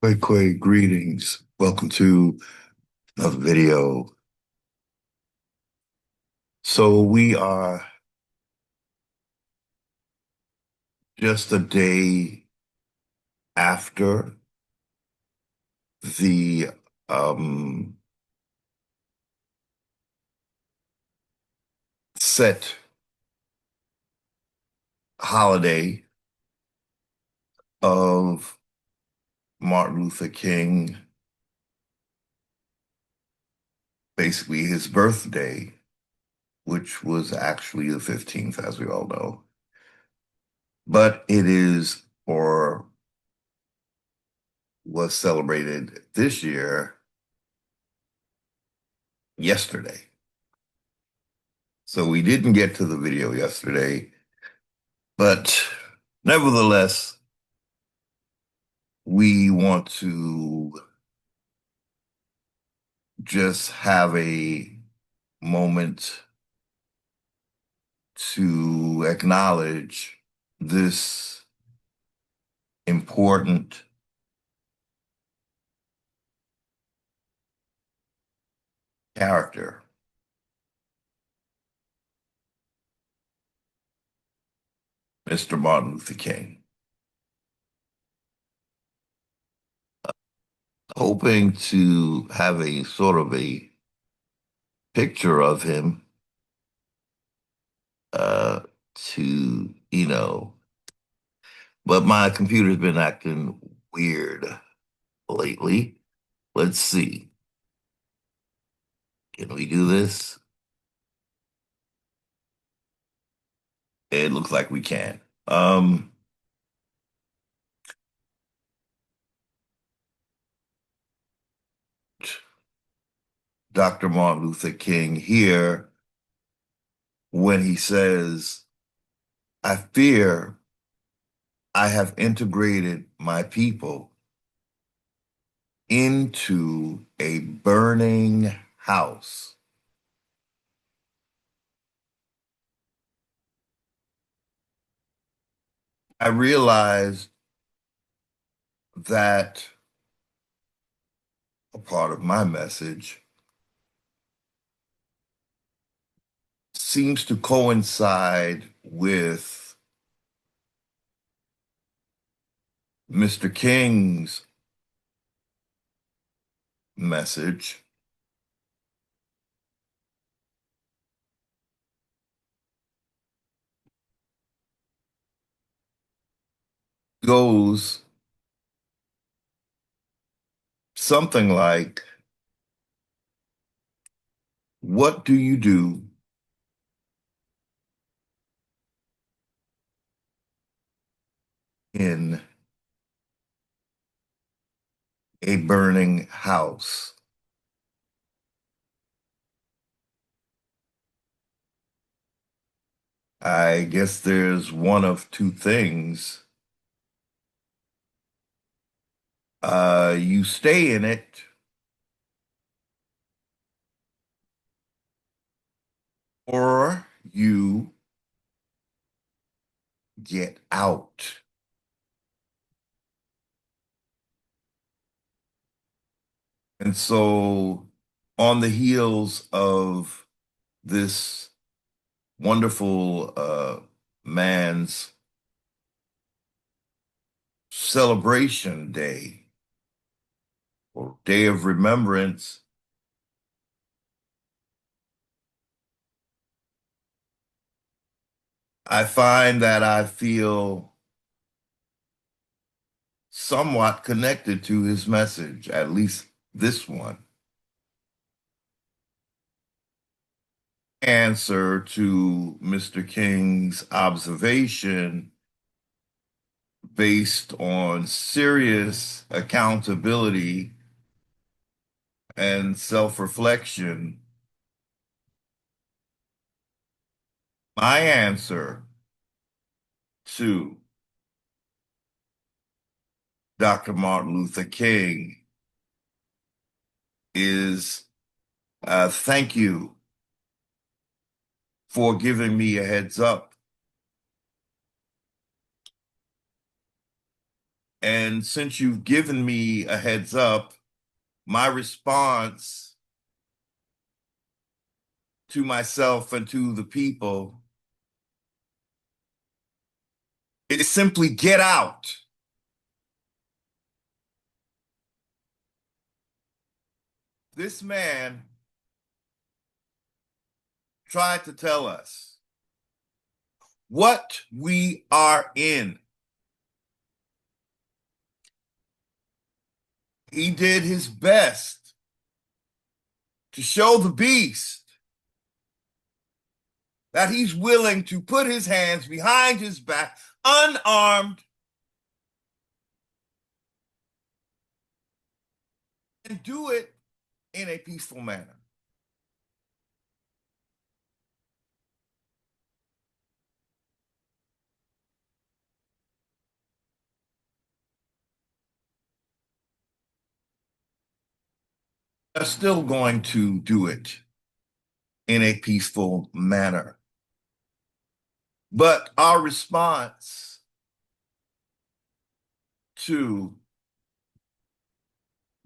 Quay, greetings. Welcome to another video. So we are just a day after the um, set holiday of Martin Luther King, basically his birthday, which was actually the 15th, as we all know. But it is, or was celebrated this year, yesterday. So we didn't get to the video yesterday, but nevertheless, we want to just have a moment to acknowledge this important character, Mr. Martin Luther King. Hoping to have a sort of a picture of him uh, to, but my computer's been acting weird lately. Let's see. Can we do this? It looks like we can. Dr. Martin Luther King here when he says, I fear I have integrated my people into a burning house. I realized that a part of my message seems to coincide with Mr. King's message, goes something like, what do you do in a burning house? I guess there's one of two things. You stay in it, or you get out. And so, on the heels of this wonderful man's celebration day or day of remembrance, I find that I feel somewhat connected to his message, at least this one. Answer to Mr. King's observation based on serious accountability and self-reflection. My answer to Dr. Martin Luther King is thank you for giving me a heads up. And since you've given me a heads up, my response to myself and to the people is simply get out. This man tried to tell us what we are in. He did his best to show the beast that he's willing to put his hands behind his back, unarmed, and do it in a peaceful manner. They're still going to do it in a peaceful manner. But our response to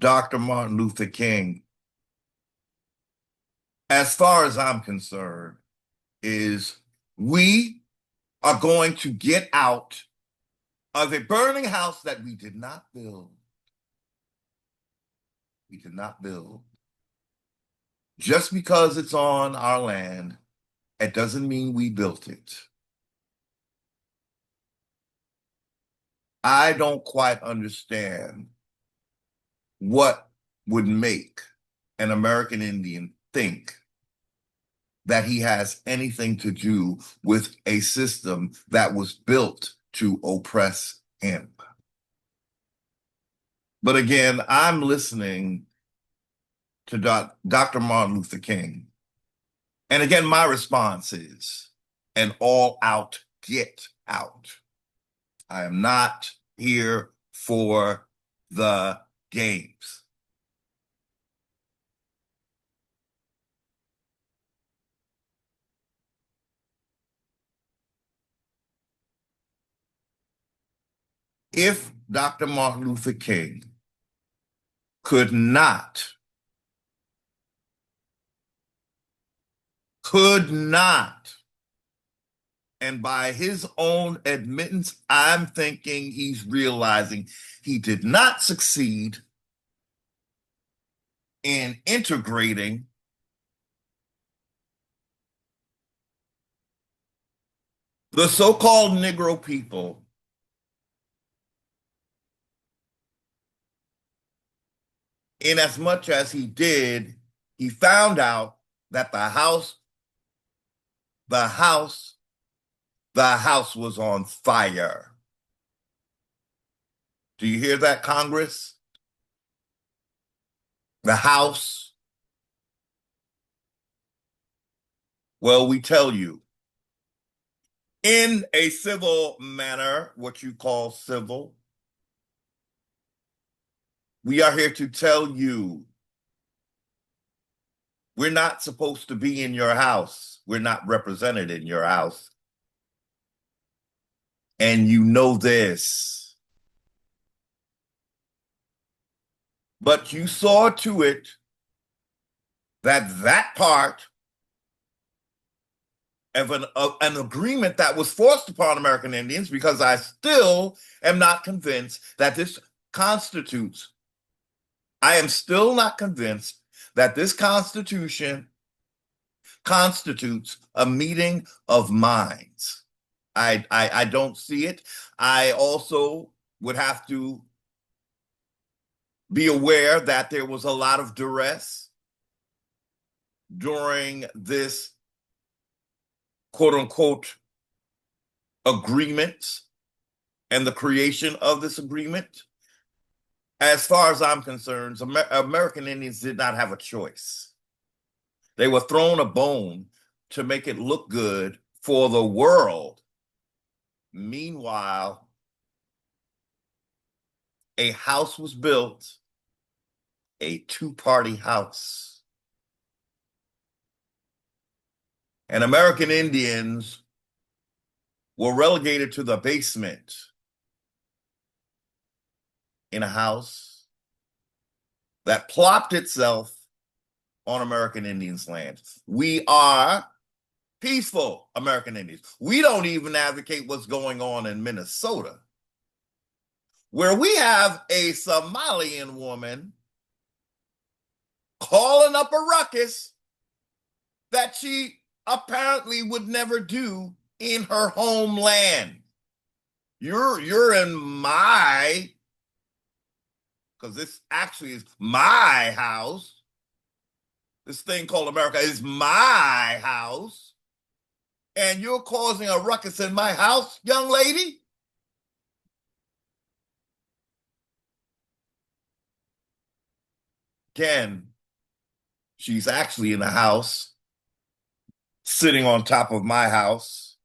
Dr. Martin Luther King, as far as I'm concerned, is we are going to get out of a burning house that we did not build. We did not build. Just because it's on our land, it doesn't mean we built it. I don't quite understand what would make an American Indian think that he has anything to do with a system that was built to oppress him. But again, I'm listening to Dr. Martin Luther King. And again, my response is an all-out get out. I am not here for the games. If Dr. Martin Luther King could not, and by his own admittance, I'm thinking he's realizing he did not succeed in integrating the so-called Negro people in as much as he did. He found out that the house was on fire. Do you hear that, Congress? The house. Well, we tell you, in a civil manner, what you call civil, we are here to tell you we're not supposed to be in your house. We're not represented in your house. And you know this. But you saw to it that that part of an agreement that was forced upon American Indians, because I still am not convinced that this constitutes, I am still not convinced that this Constitution constitutes a meeting of minds. I don't see it. I also would have to be aware that there was a lot of duress during this quote unquote agreement and the creation of this agreement. As far as I'm concerned, American Indians did not have a choice. They were thrown a bone to make it look good for the world. Meanwhile, a house was built, a two-party house. And American Indians were relegated to the basement in a house that plopped itself on American Indians' land. We are peaceful American Indians. We don't even advocate what's going on in Minnesota, where we have a Somalian woman calling up a ruckus that she apparently would never do in her homeland. You're in my, because this actually is my house. This thing called America is my house. And you're causing a ruckus in my house, young lady? Again, she's actually in a house, sitting on top of my house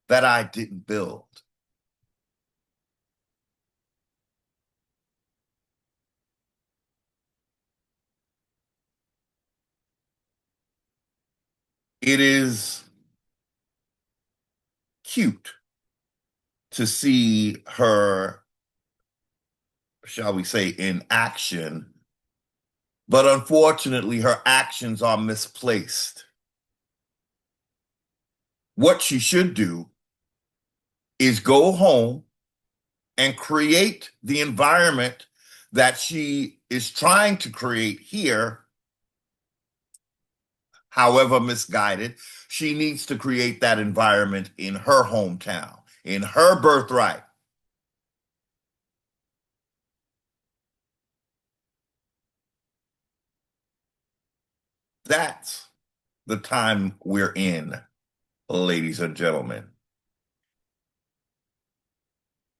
that I didn't build. It is cute to see her, shall we say, in action, but unfortunately, her actions are misplaced. What she should do is go home and create the environment that she is trying to create here. However misguided, she needs to create that environment in her hometown, in her birthright. That's the time we're in, ladies and gentlemen.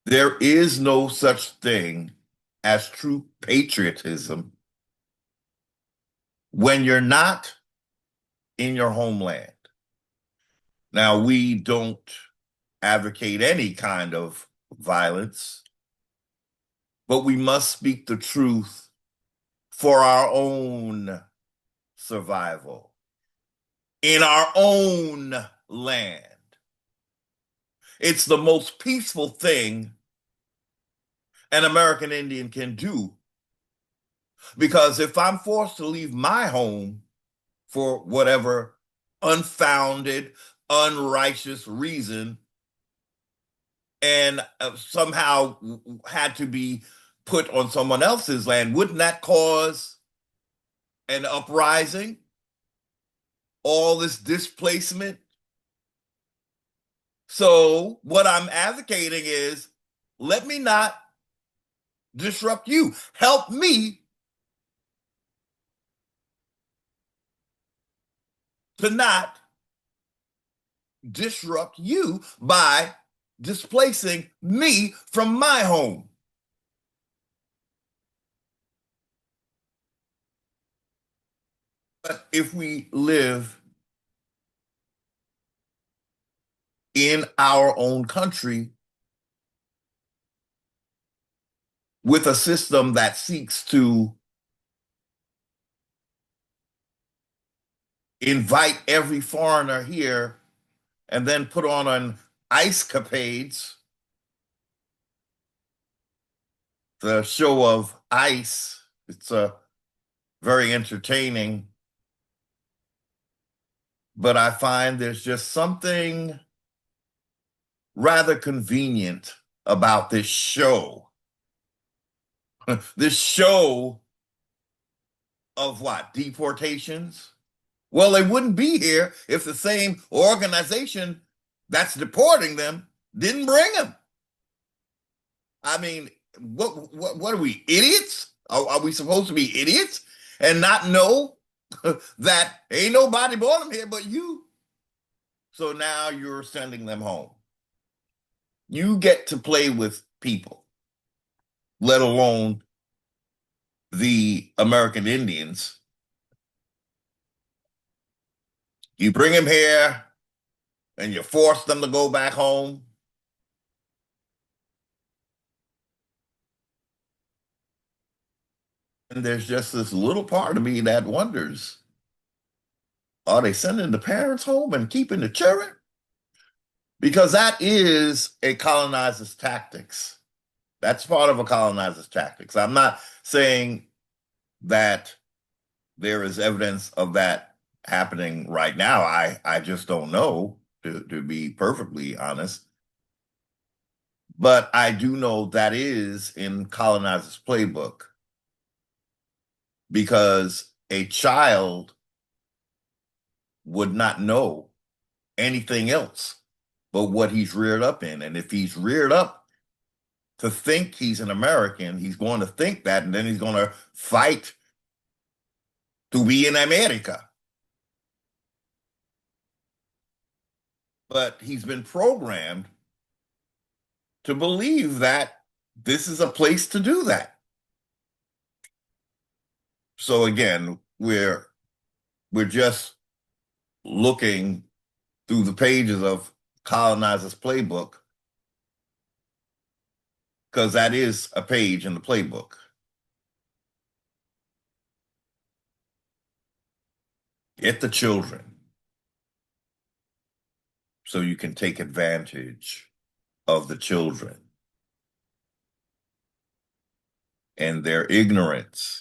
There is no such thing as true patriotism when you're not in your homeland. Now, we don't advocate any kind of violence, but we must speak the truth for our own survival in our own land. It's the most peaceful thing an American Indian can do, because if I'm forced to leave my home for whatever unfounded, unrighteous reason, and somehow had to be put on someone else's land, wouldn't that cause an uprising? All this displacement? So what I'm advocating is, let me not disrupt you. Help me to not disrupt you by displacing me from my home. But if we live in our own country with a system that seeks to invite every foreigner here and then put on an ice capades, the show of ice, it's a very entertaining, but I find there's just something rather convenient about this show. This show of what? Deportations? Well, they wouldn't be here if the same organization that's deporting them didn't bring them. I mean, what are we, idiots? Are we supposed to be idiots and not know that ain't nobody brought them here but you? So now you're sending them home. You get to play with people, let alone the American Indians. You bring them here and you force them to go back home. And there's just this little part of me that wonders, are they sending the parents home and keeping the children? Because that is a colonizer's tactics. That's part of a colonizer's tactics. I'm not saying that there is evidence of that happening right now. I just don't know, to be perfectly honest. But I do know that is in colonizer's playbook, because a child would not know anything else but what he's reared up in. And if he's reared up to think he's an American, he's going to think that, and then he's going to fight to be in America. But he's been programmed to believe that this is a place to do that. So again, we're just looking through the pages of Colonizer's Playbook, because that is a page in the playbook. Get the children so you can take advantage of the children and their ignorance.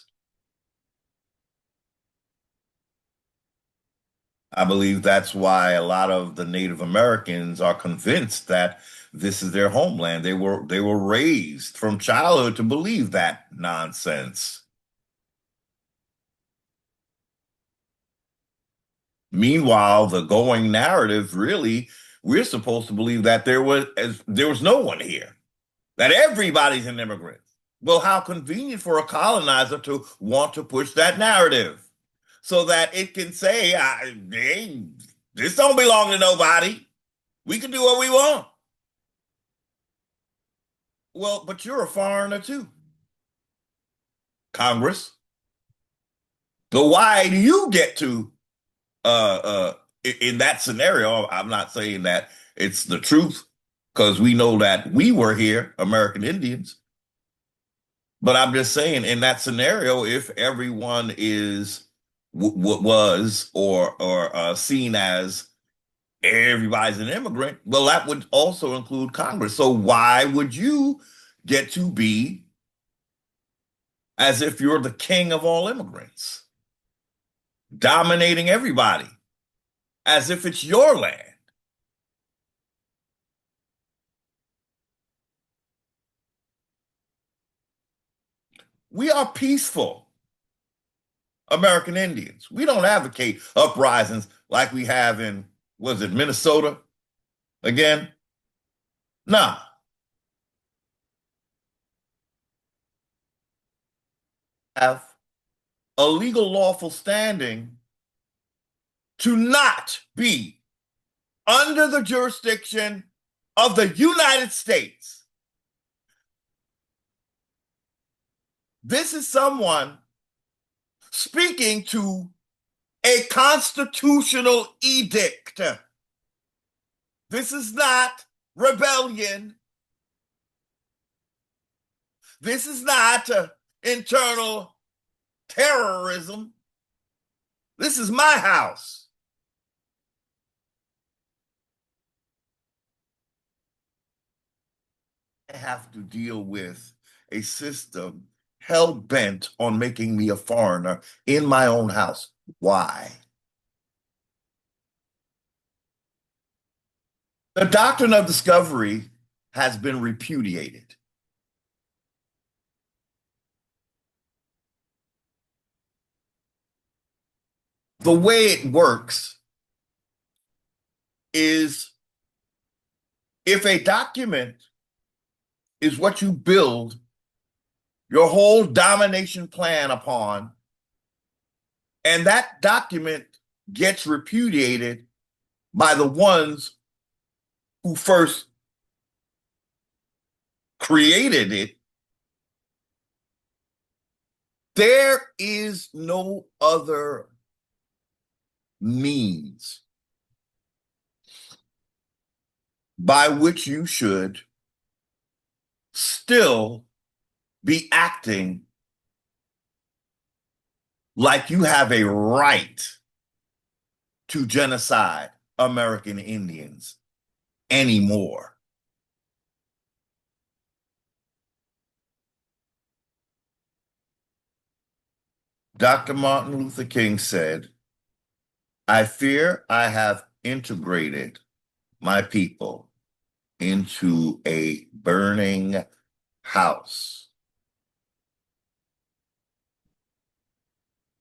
I believe that's why a lot of the Native Americans are convinced that this is their homeland. They were raised from childhood to believe that nonsense. Meanwhile, the going narrative, really, we're supposed to believe that there was no one here, that everybody's an immigrant. Well, how convenient for a colonizer to want to push that narrative so that it can say, hey, this don't belong to nobody. We can do what we want. Well, but you're a foreigner too, Congress. So why do you get to, in that scenario? I'm not saying that it's the truth, because we know that we were here, American Indians. But I'm just saying, in that scenario, if everyone is was or seen as everybody's an immigrant, well, that would also include Congress. So why would you get to be as if you're the king of all immigrants, dominating everybody, as if it's your land? We are peaceful American Indians. We don't advocate uprisings like we have in, was it Minnesota again? Nah. Have a legal lawful standing to not be under the jurisdiction of the United States. This is someone speaking to a constitutional edict. This is not rebellion. This is not internal terrorism. This is my house. I have to deal with a system hell bent on making me a foreigner in my own house. Why? The doctrine of discovery has been repudiated. The way it works is, if a document is what you build your whole domination plan upon, and that document gets repudiated by the ones who first created it, there is no other means by which you should still be acting like you have a right to genocide American Indians anymore. Dr. Martin Luther King said, I fear I have integrated my people into a burning house.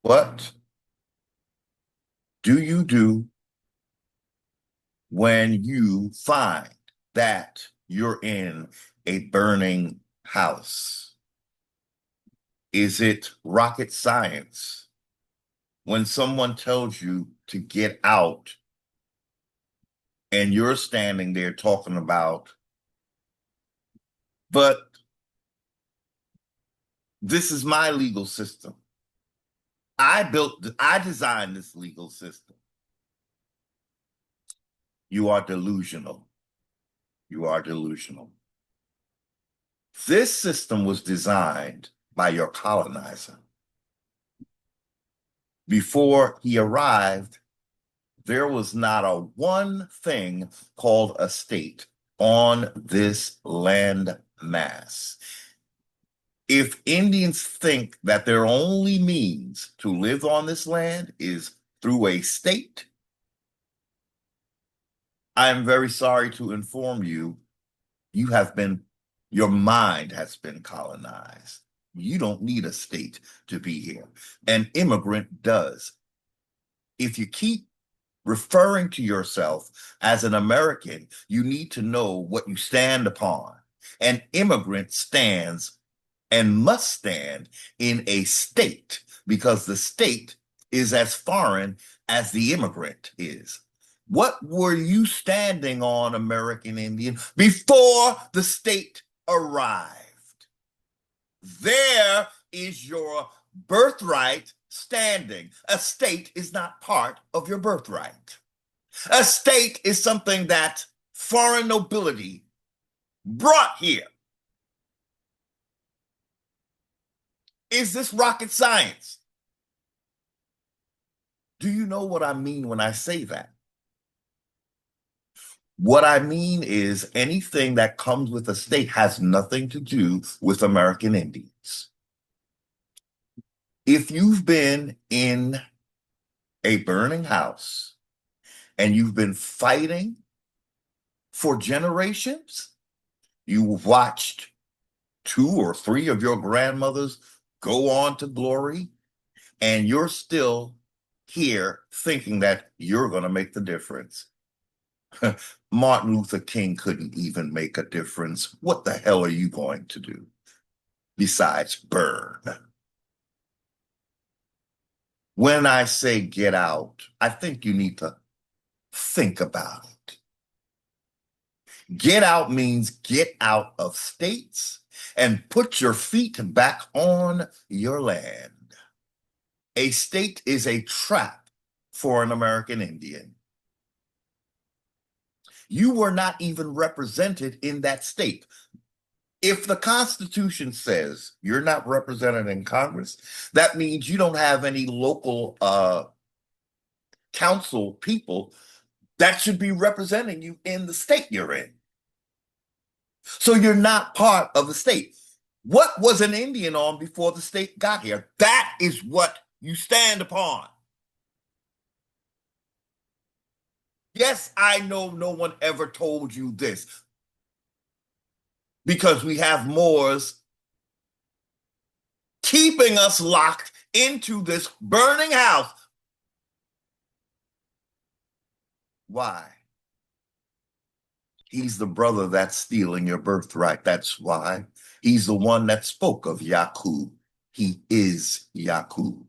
What do you do when you find that you're in a burning house? Is it rocket science when someone tells you to get out and you're standing there talking about, but this is my legal system. I designed this legal system. You are delusional. You are delusional. This system was designed by your colonizer. Before he arrived, there was not a one thing called a state on this land mass. If Indians think that their only means to live on this land is through a state, I am very sorry to inform you, your mind has been colonized. You don't need a state to be here. An immigrant does. If you keep referring to yourself as an American, you need to know what you stand upon. An immigrant stands and must stand in a state because the state is as foreign as the immigrant is. What were you standing on, American Indian, before the state arrived? There is your birthright standing. A state is not part of your birthright. A state is something that foreign nobility brought here. Is this rocket science? Do you know what I mean when I say that? What I mean is anything that comes with a state has nothing to do with American Indians. If you've been in a burning house and you've been fighting for generations, you watched 2 or 3 of your grandmothers go on to glory, and you're still here thinking that you're going to make the difference. Martin Luther King couldn't even make a difference. What the hell are you going to do besides burn? When I say get out, I think you need to think about it. Get out means get out of states and put your feet back on your land. A state is a trap for an American Indian. You were not even represented in that state. If the Constitution says you're not represented in Congress, that means you don't have any local council people that should be representing you in the state you're in. So you're not part of the state. What was an Indian on before the state got here? That is what you stand upon. Yes, I know no one ever told you this because we have Moors keeping us locked into this burning house. Why? He's the brother that's stealing your birthright. That's why. He's the one that spoke of Yakub. He is Yakub.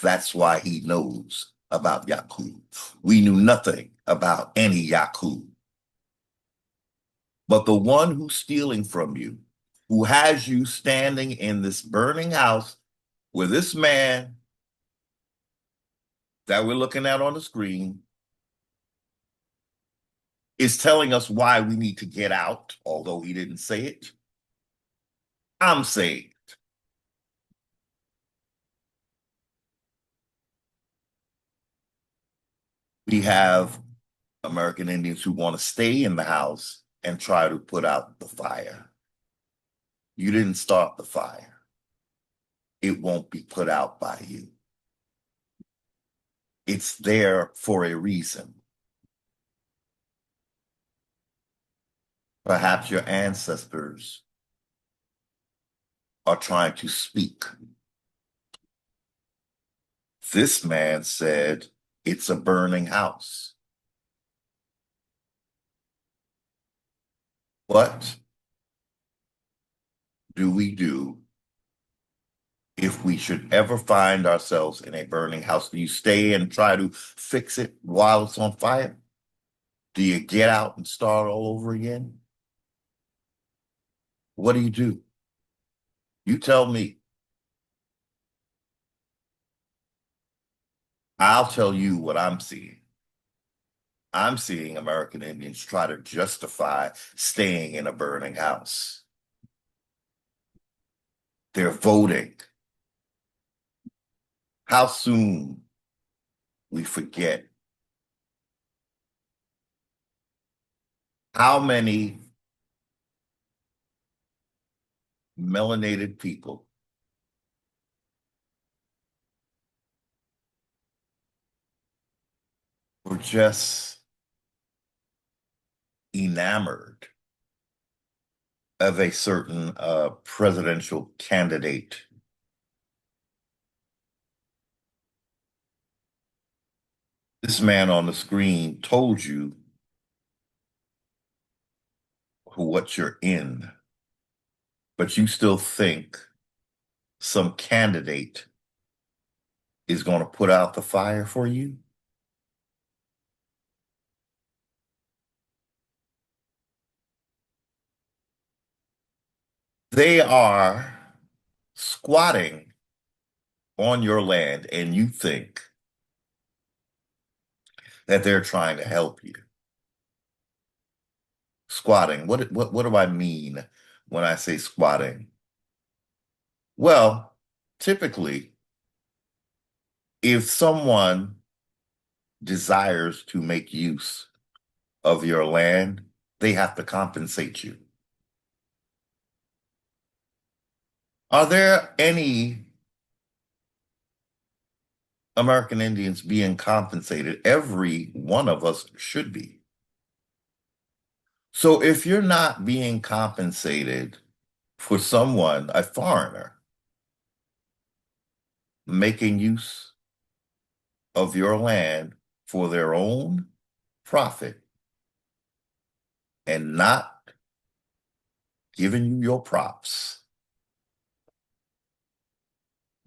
That's why he knows about Yakub. We knew nothing about any Yakub. But the one who's stealing from you, who has you standing in this burning house with this man that we're looking at on the screen, is telling us why we need to get out, although he didn't say it. I'm saying it. We have American Indians who want to stay in the house and try to put out the fire. You didn't start the fire. it won't be put out by you. It's there for a reason. Perhaps your ancestors are trying to speak. This man said, it's a burning house. What do we do if we should ever find ourselves in a burning house? Do you stay and try to fix it while it's on fire? Do you get out and start all over again? What do you do? You tell me. I'll tell you what I'm seeing. I'm seeing American Indians try to justify staying in a burning house. They're voting. How soon we forget how many melanated people were just enamored of a certain presidential candidate. This man on the screen told you what you're in, but you still think some candidate is going to put out the fire for you? They are squatting on your land, and you think that they're trying to help you. Squatting. What do I mean when I say squatting? Well, typically, if someone desires to make use of your land, they have to compensate you. Are there any American Indians being compensated? Every one of us should be. So if you're not being compensated for someone, a foreigner, making use of your land for their own profit and not giving you your props,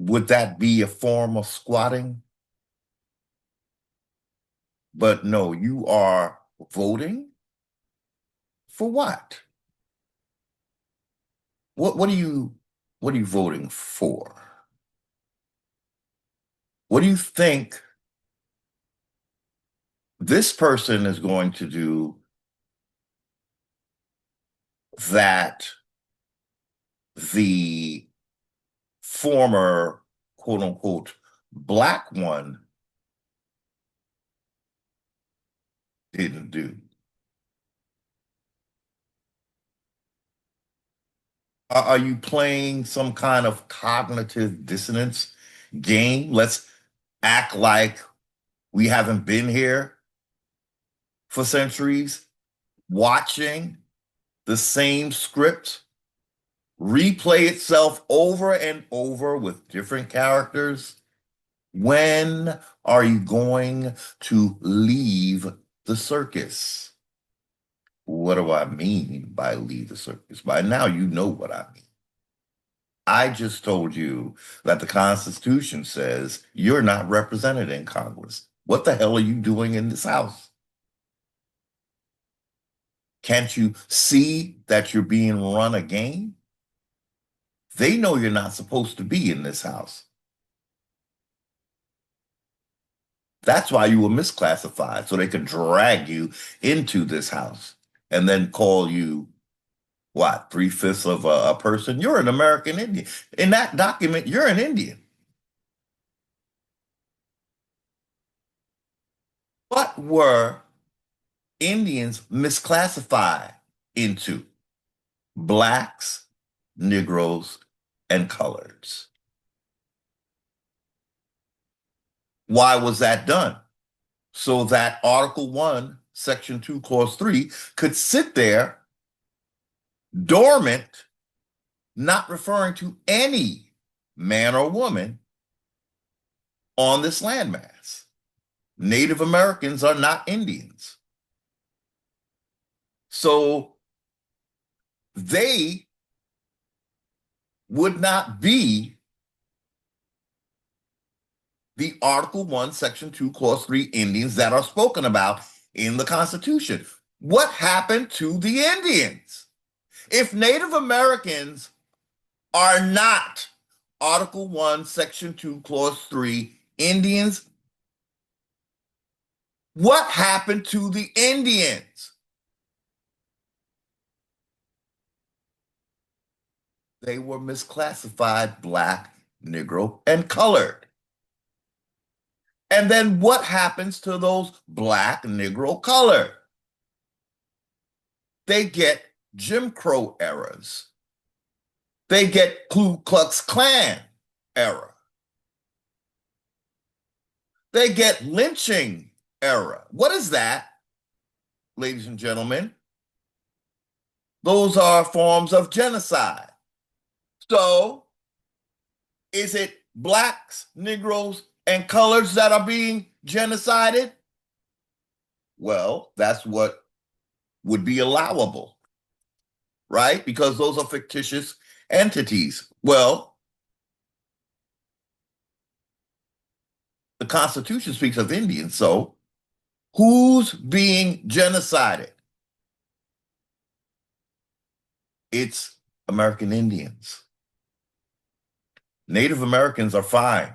would that be a form of squatting? But no, you are voting for what? What are you voting for? What do you think this person is going to do that the former quote unquote black one didn't do? Are you playing some kind of cognitive dissonance game? Let's act like we haven't been here for centuries, watching the same script replay itself over and over with different characters. When are you going to leave the circus? What do I mean by leave the circus? By now, you know what I mean. I just told you that the Constitution says you're not represented in Congress. What the hell are you doing in this house? Can't you see that you're being run a game? They know you're not supposed to be in this house. That's why you were misclassified, so they could drag you into this house and then call you, what, 3/5 of a person? You're an American Indian. In that document, you're an Indian. What were Indians misclassified into? Blacks, Negroes, and coloreds. Why was that done? So that Article 1, Section 2, Clause 3 could sit there dormant, not referring to any man or woman on this landmass. Native Americans are not Indians. So they would not be the Article 1, Section 2, Clause 3 Indians that are spoken about in the Constitution. What happened to the Indians? If Native Americans are not Article 1, Section 2, Clause 3 Indians, what happened to the Indians? They were misclassified Black, Negro, and colored. And then what happens to those Black, Negro, colored? They get Jim Crow eras. They get Ku Klux Klan era. They get lynching era. What is that, ladies and gentlemen? Those are forms of genocide. So, is it Blacks, Negroes, and coloreds that are being genocided? Well, that's what would be allowable, right? Because those are fictitious entities. Well, the Constitution speaks of Indians, so who's being genocided? It's American Indians. Native Americans are fine.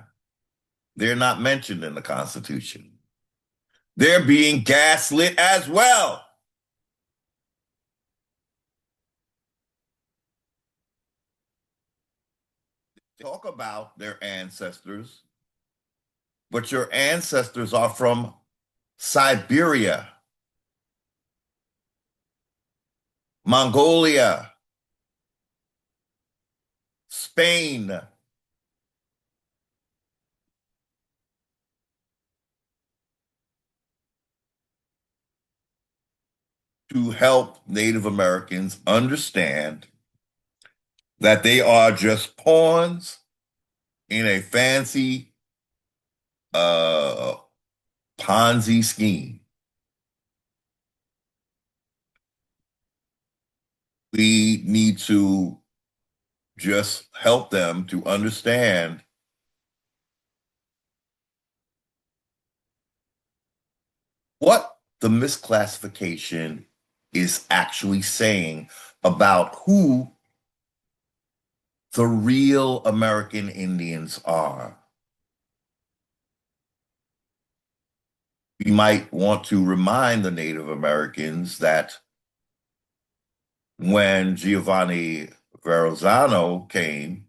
They're not mentioned in the Constitution. They're being gaslit as well. Talk about their ancestors, but your ancestors are from Siberia, Mongolia, Spain, to help Native Americans understand that they are just pawns in a fancy Ponzi scheme. We need to just help them to understand what the misclassification is actually saying about who the real American Indians are. We might want to remind the Native Americans that when Giovanni Verrazzano came,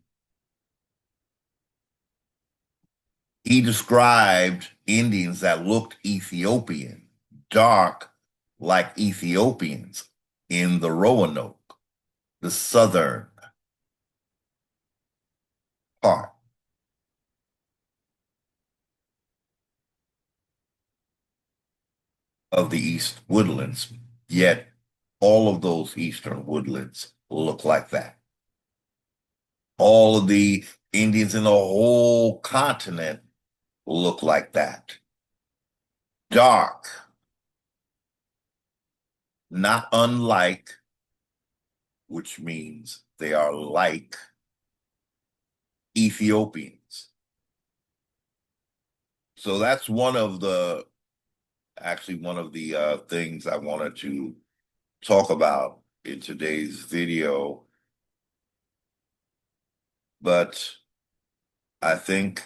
he described Indians that looked Ethiopian, dark like Ethiopians in the Roanoke, the southern part. Of the East Woodlands, yet all of those Eastern woodlands look like that. All of the Indians in the whole continent look like that. Dark, not unlike, which means they are like Ethiopians. So that's one of the things I wanted to talk about in today's video. But I think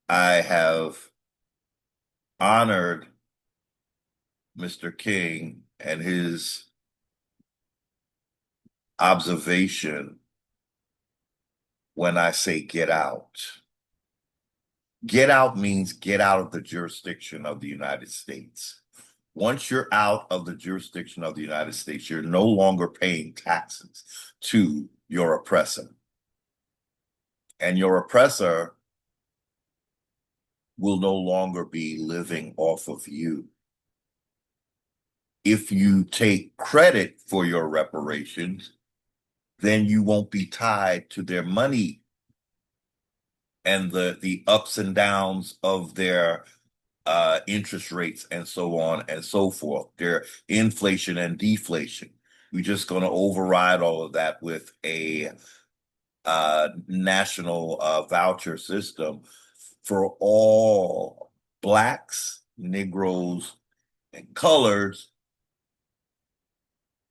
I have honored Mr. King and his observation when I say get out. Get out means get out of the jurisdiction of the United States. Once you're out of the jurisdiction of the United States, you're no longer paying taxes to your oppressor. And your oppressor will no longer be living off of you. If you take credit for your reparations, then you won't be tied to their money and the ups and downs of their interest rates and so on and so forth, their inflation and deflation. We're just going to override all of that with a national voucher system for all Blacks, Negroes, and colors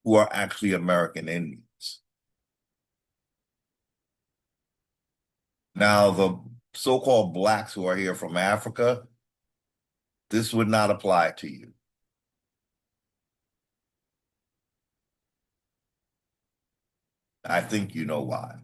who are actually American Indians. Now, the so-called Blacks who are here from Africa, this would not apply to you. I think you know why.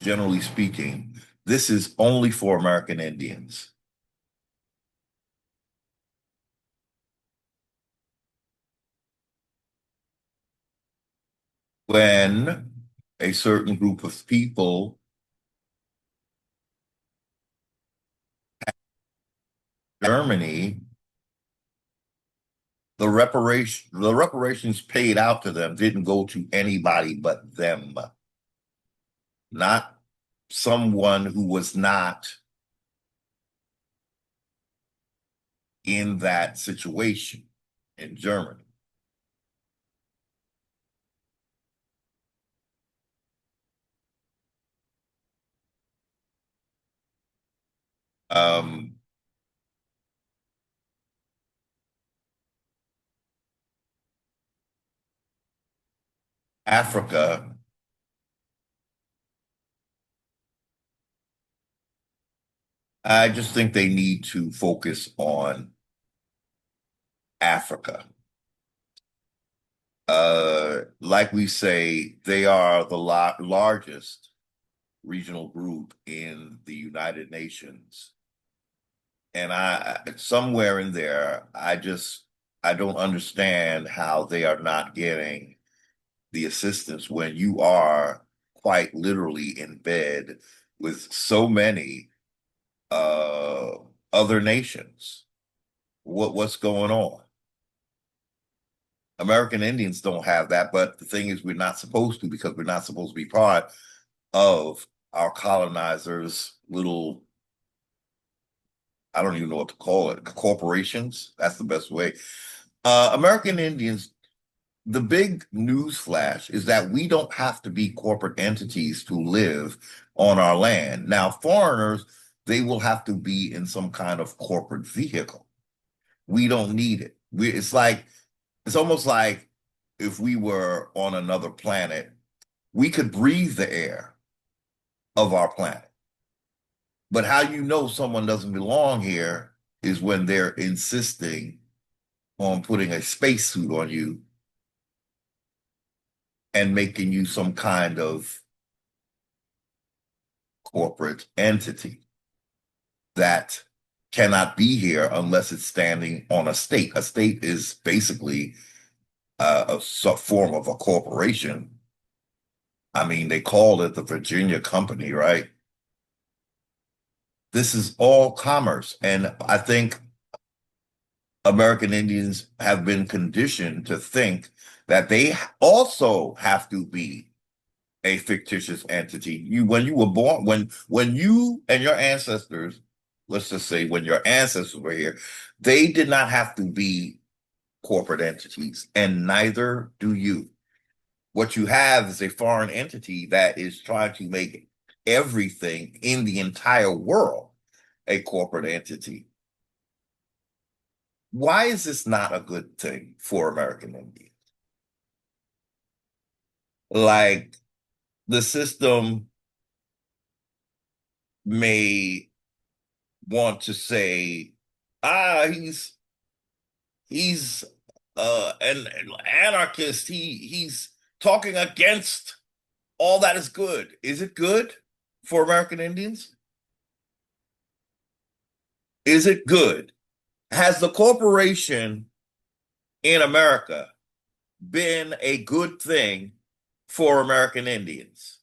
Generally speaking, this is only for American Indians. When a certain group of people, Germany, the reparations paid out to them didn't go to anybody but them, not someone who was not in that situation in Germany. Um, Africa, I just think they need to focus on Africa. Like we say, they are the largest regional group in the United Nations. And somewhere in there, I don't understand how they are not getting the assistance when you are quite literally in bed with so many uh, other nations. What's going on? American Indians don't have that, but the thing is, we're not supposed to because we're not supposed to be part of our colonizers' little, I don't even know what to call it, corporations. That's the best way. American Indians, the big news flash is that we don't have to be corporate entities to live on our land. Now, foreigners, they will have to be in some kind of corporate vehicle. We don't need it. It's almost like if we were on another planet, we could breathe the air of our planet. But how you know someone doesn't belong here is when they're insisting on putting a spacesuit on you and making you some kind of corporate entity that cannot be here unless it's standing on a state. A state is basically a form of a corporation. I mean, they called it the Virginia Company, right? This is all commerce. And I think American Indians have been conditioned to think that they also have to be a fictitious entity. When you were born, when you and your ancestors, let's just say when your ancestors were here, they did not have to be corporate entities, and neither do you. What you have is a foreign entity that is trying to make everything in the entire world a corporate entity. Why is this not a good thing for American Indians? Like, the system may want to say, he's an anarchist. He's talking against all that is good. Is it good for American Indians? Is it good? Has the corporation in America been a good thing for American Indians?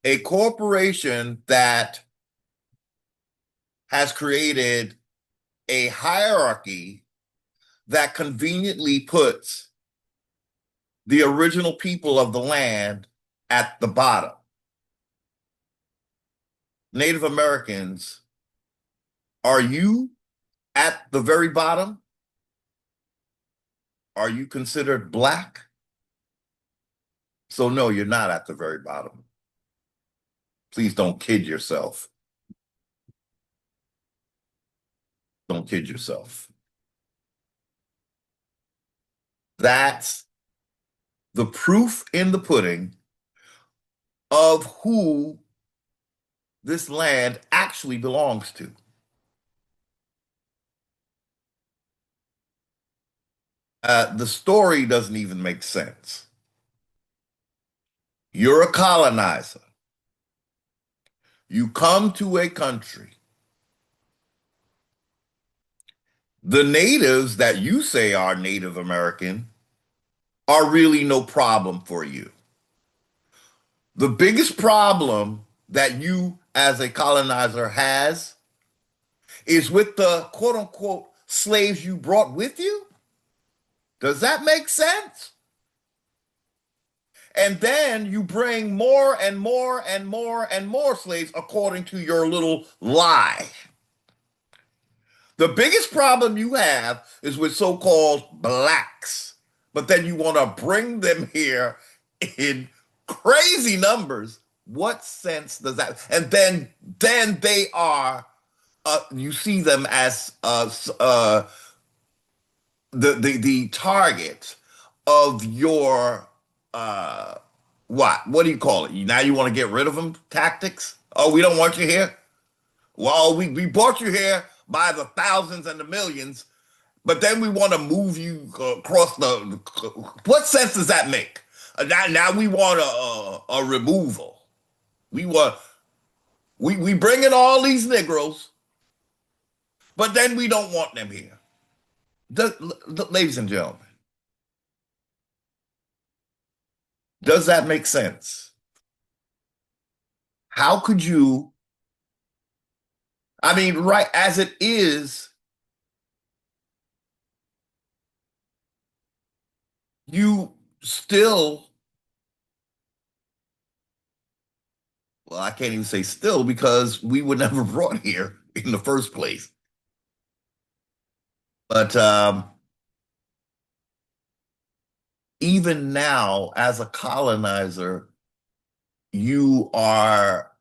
A corporation that has created a hierarchy that conveniently puts the original people of the land at the bottom. Native Americans, are you at the very bottom? Are you considered Black? So, no, you're not at the very bottom. Please don't kid yourself. Don't kid yourself. That's the proof in the pudding of who this land actually belongs to. The story doesn't even make sense. You're a colonizer. You come to a country. The natives that you say are Native American are really no problem for you. The biggest problem that you as a colonizer has is with the quote unquote slaves you brought with you. Does that make sense? And then you bring more and more and more and more slaves according to your little lie. The biggest problem you have is with so-called blacks, but then you want to bring them here in crazy numbers. What sense does that? And then they are you see them as the target of your what do you call it? Now you want to get rid of them tactics? Oh, we don't want you here. Well, we brought you here by the thousands and the millions, but then we want to move you across the. What sense does that make? Now we want a removal. We want we bring in all these Negroes, but then we don't want them here. Ladies and gentlemen, does that make sense? How could you? I mean, right as it is, you still, well, I can't even say still because we were never brought here in the first place. But even now, as a colonizer, you are,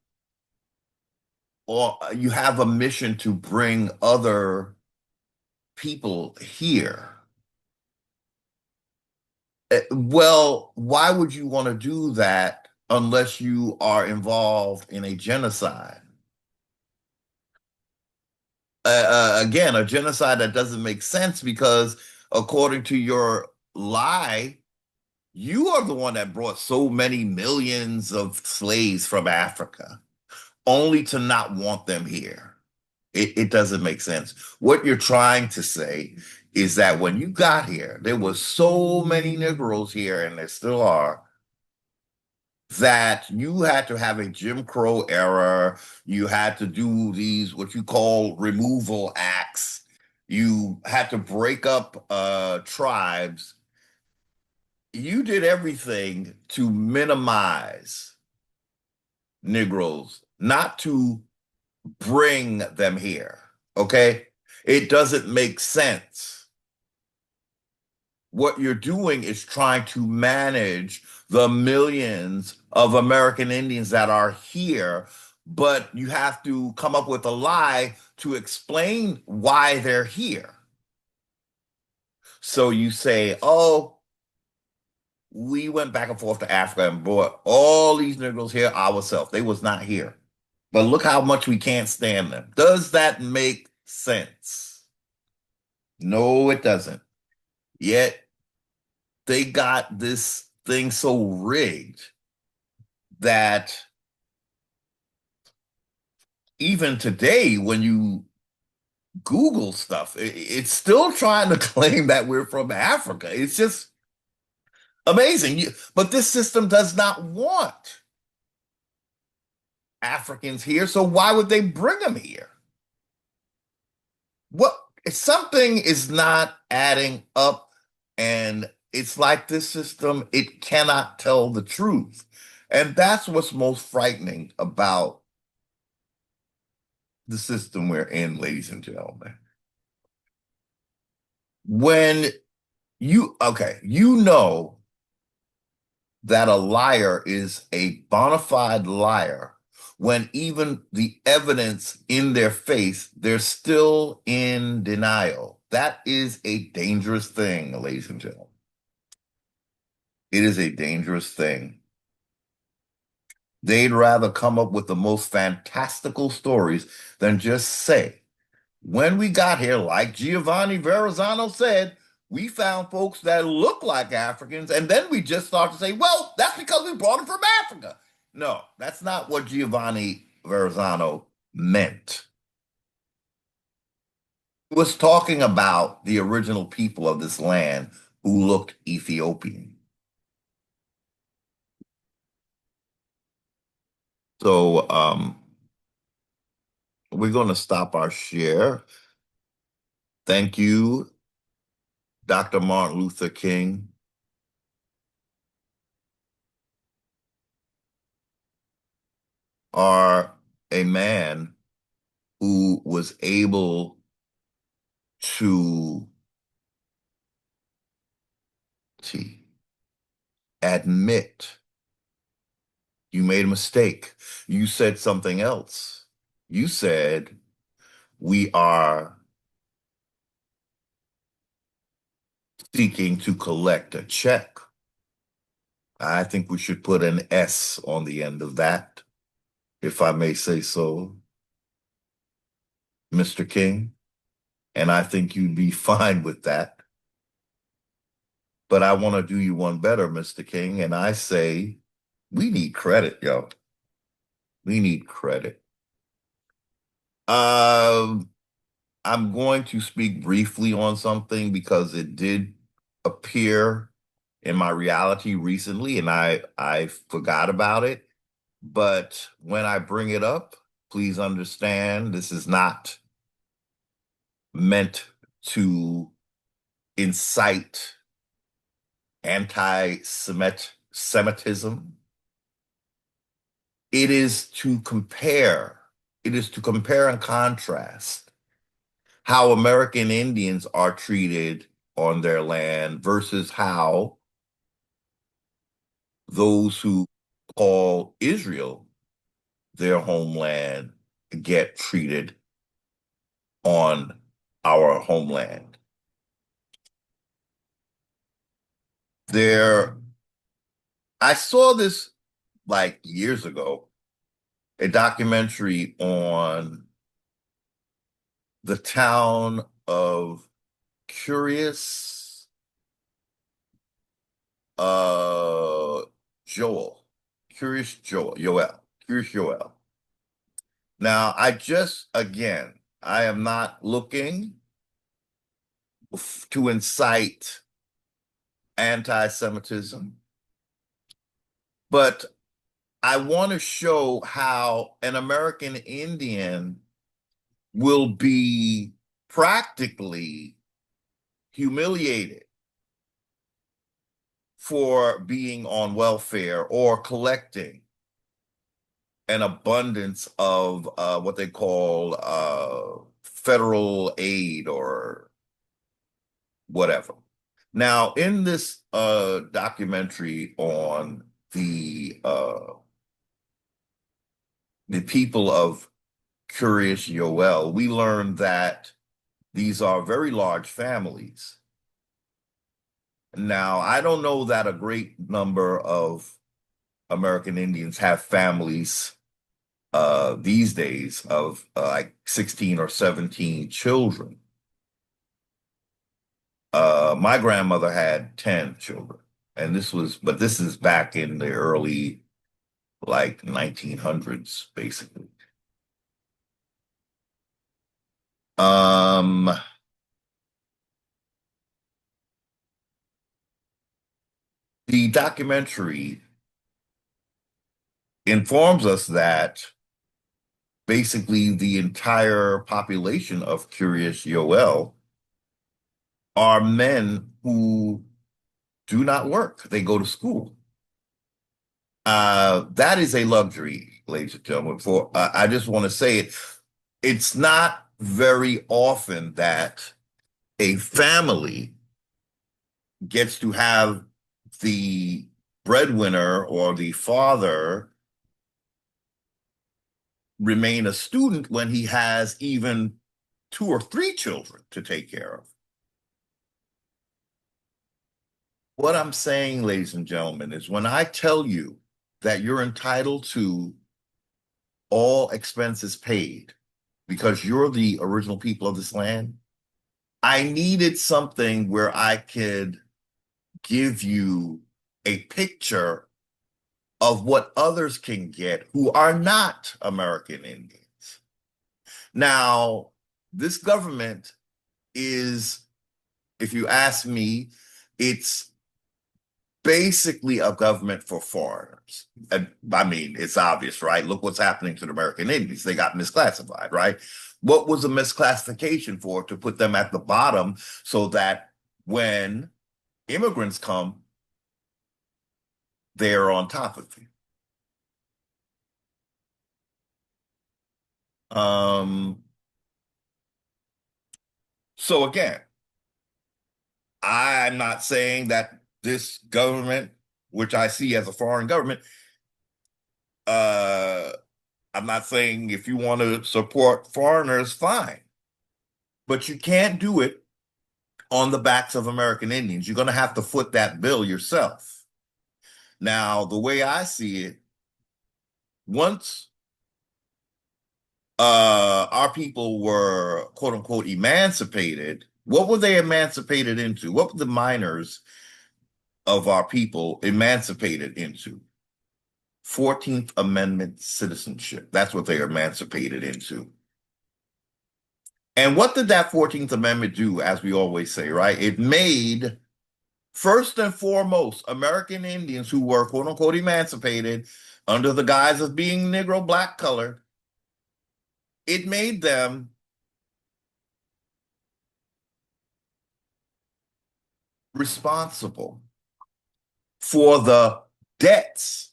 or you have a mission to bring other people here. Well, why would you want to do that unless you are involved in a genocide? Again, a genocide that doesn't make sense because, according to your lie, you are the one that brought so many millions of slaves from Africa, only to not want them here. It doesn't make sense. What you're trying to say is that when you got here, there was so many Negroes here, and there still are, that you had to have a Jim Crow era. You had to do these, what you call removal acts. You had to break up tribes. You did everything to minimize Negroes, not to bring them here. Okay? It doesn't make sense. What you're doing is trying to manage the millions of American Indians that are here, but you have to come up with a lie to explain why they're here. So you say, oh, we went back and forth to Africa and brought all these Negroes here ourselves. They was not here. But look how much we can't stand them. Does that make sense? No, it doesn't. Yet they got this thing so rigged that even today, when you Google stuff. It's still trying to claim that we're from Africa. It's just amazing. But this system does not want Africans here, so why would they bring them here? What if something is not adding up, and it's like this system, it cannot tell the truth. And that's what's most frightening about the system we're in, ladies and gentlemen. When okay, you know that a liar is a bona fide liar when even the evidence in their face, they're still in denial. That is a dangerous thing, ladies and gentlemen. It is a dangerous thing. They'd rather come up with the most fantastical stories than just say, when we got here, like Giovanni Verrazzano said, we found folks that look like Africans, and then we just start to say, well, that's because we brought them from Africa. No, that's not what Giovanni Verrazzano meant. He was talking about the original people of this land who looked Ethiopian. So we're going to stop our share. Thank you, Dr. Martin Luther King. Are a man who was able to admit you made a mistake. You said something else. You said we are seeking to collect a check. I think we should put an S on the end of that, if I may say so, Mr. King. And I think you'd be fine with that. But I want to do you one better, Mr. King, and I say we need credit, yo. We need credit. I'm going to speak briefly on something because it did appear in my reality recently, and I forgot about it. But when I bring it up, please understand this is not meant to incite anti-Semitism. It is to compare. It is to compare and contrast how American Indians are treated on their land versus how those who call Israel their homeland get treated on our homeland. I saw this like years ago, a documentary on the town of Curious Joel. Curious Joel. Now, I am not looking to incite anti-Semitism, but I want to show how an American Indian will be practically humiliated for being on welfare or collecting an abundance of what they call federal aid or whatever. Now, in this documentary on the people of Curious Yoel, we learned that these are very large families. Now, I don't know that a great number of American Indians have families these days of like 16 or 17 children. My grandmother had 10 children, and this is back in the early like 1900s, basically. Um, the documentary informs us that basically the entire population of Curious Yoel are men who do not work. They go to school. That is a luxury, ladies and gentlemen. For I just want to say it. It's not very often that a family gets to have the breadwinner or the father remain a student when he has even two or three children to take care of. What I'm saying, ladies and gentlemen, is when I tell you that you're entitled to all expenses paid because you're the original people of this land, I needed something where I could give you a picture of what others can get who are not American Indians. Now, this government is, if you ask me, it's basically a government for foreigners. I mean, it's obvious, right? Look what's happening to the American Indians. They got misclassified, right? What was the misclassification for? To put them at the bottom so that when immigrants come, they're on top of you. Um, so again, I'm not saying that this government, which I see as a foreign government, uh, I'm not saying if you want to support foreigners, fine, but you can't do it on the backs of American Indians. You're going to have to foot that bill yourself. Now, the way I see it, once our people were quote unquote emancipated, what were they emancipated into? What were the minors of our people emancipated into? 14th Amendment citizenship. That's what they are emancipated into. And what did that 14th Amendment do, as we always say, right? It made, first and foremost, American Indians who were quote unquote emancipated under the guise of being Negro, black, colored, it made them responsible for the debts,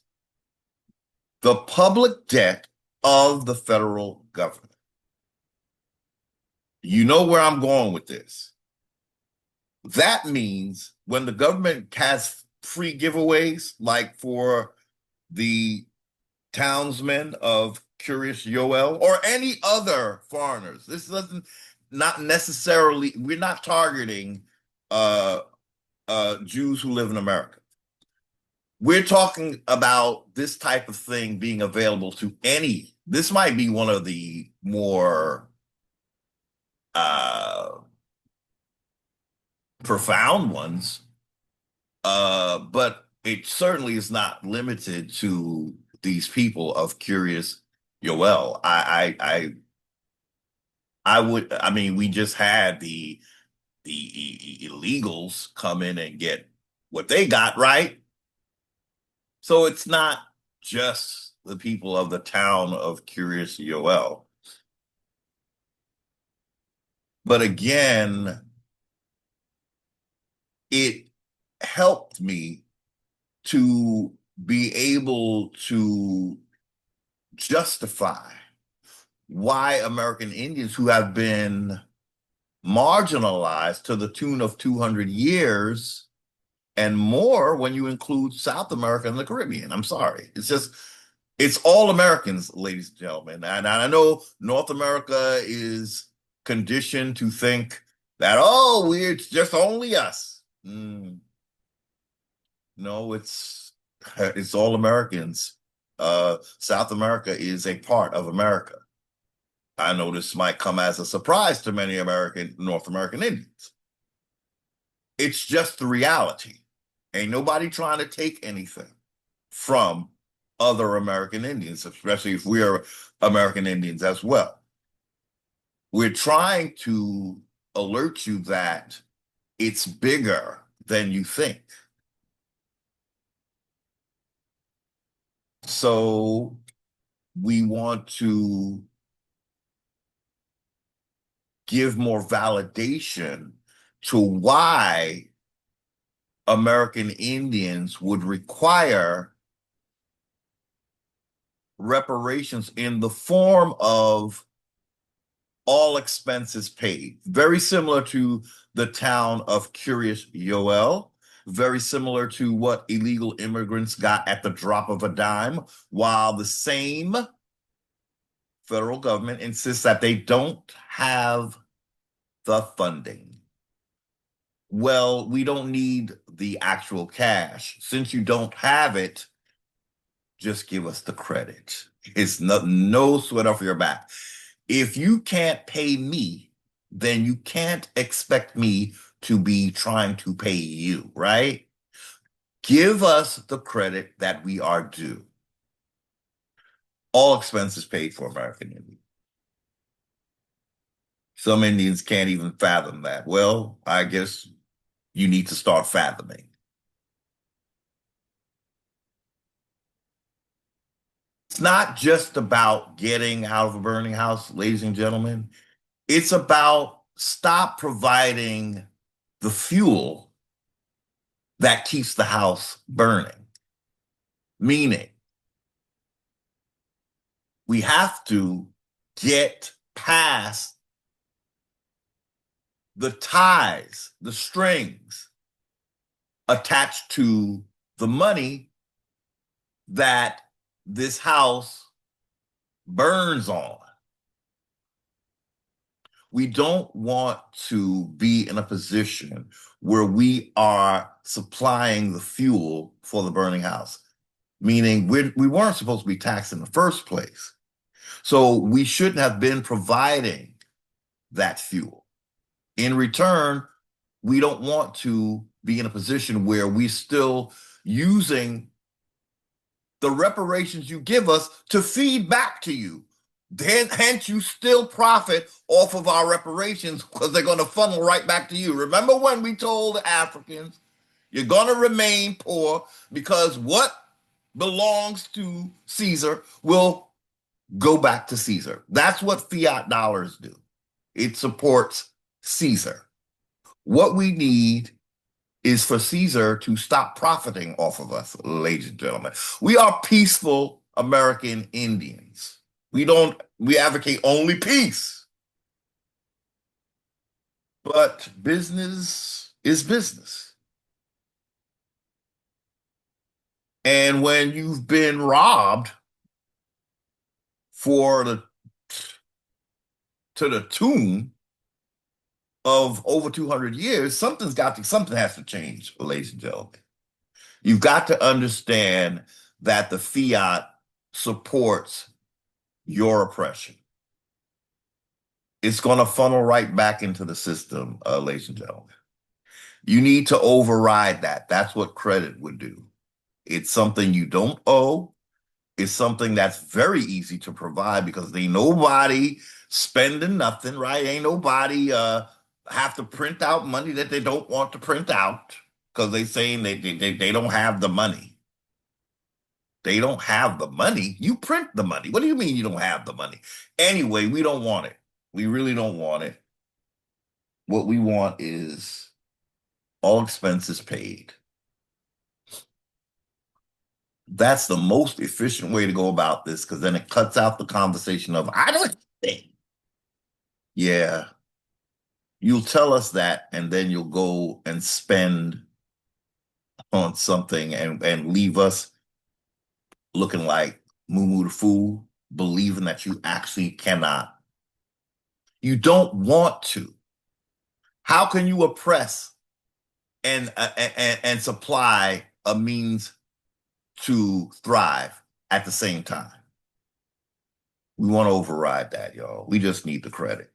the public debt of the federal government. You know where I'm going with this. That means when the government has free giveaways, like for the townsmen of Curious Yoel or any other foreigners, this doesn't, not necessarily, we're not targeting Jews who live in America. We're talking about this type of thing being available to any. This might be one of the more profound ones, but it certainly is not limited to these people of Curious Yoel. I would. I mean, we just had the illegals come in and get what they got, right? So it's not just the people of the town of Curious Yoel. But again, it helped me to be able to justify why American Indians who have been marginalized to the tune of 200 years and more when you include South America and the Caribbean. I'm sorry. It's just, it's all Americans, ladies and gentlemen. And I know North America is conditioned to think that, oh, it's just only us. No, it's all Americans. South America is a part of America. I know this might come as a surprise to many North American Indians. It's just the reality. Ain't nobody trying to take anything from other American Indians, especially if we are American Indians as well. We're trying to alert you that it's bigger than you think. So we want to give more validation to why American Indians would require reparations in the form of all expenses paid. Very similar to the town of Curious Yoel, very similar to what illegal immigrants got at the drop of a dime, while the same federal government insists that they don't have the funding. Well, we don't need the actual cash. Since you don't have it, just give us the credit. It's no sweat off your back. If you can't pay me, then you can't expect me to be trying to pay you, right? Give us the credit that we are due. All expenses paid for American Indians. Some Indians can't even fathom that. Well, I guess you need to start fathoming. It's not just about getting out of a burning house, ladies and gentlemen. It's about stop providing the fuel that keeps the house burning. Meaning, we have to get past the ties, the strings attached to the money that this house burns on. We don't want to be in a position where we are supplying the fuel for the burning house, meaning we weren't supposed to be taxed in the first place. So we shouldn't have been providing that fuel. In return, we don't want to be in a position where we're still using the reparations you give us to feed back to you. Hence, you still profit off of our reparations because they're going to funnel right back to you. Remember when we told the Africans, you're going to remain poor because what belongs to Caesar will go back to Caesar. That's what fiat dollars do. It supports Caesar. What we need is for Caesar to stop profiting off of us, ladies and gentlemen. We are peaceful American Indians. We advocate only peace. But business is business. And when you've been robbed to the tune of over 200 years, something has to change, ladies and gentlemen. You've got to understand that the fiat supports your oppression. It's going to funnel right back into the system, ladies and gentlemen. You need to override that. That's what credit would do. It's something you don't owe. It's something that's very easy to provide because ain't nobody spending nothing, right? Ain't nobody have to print out money that they don't want to print out because they saying they don't have the money. They don't have the money. You print the money. What do you mean you don't have the money? Anyway, we don't want it. We really don't want it. What we want is all expenses paid. That's the most efficient way to go about this because then it cuts out the conversation of, I don't think. Yeah, you'll tell us that and then you'll go and spend on something and leave us looking like Moo the Fool, believing that you actually cannot. You don't want to. How can you oppress and supply a means to thrive at the same time? We want to override that, y'all. We just need the credit.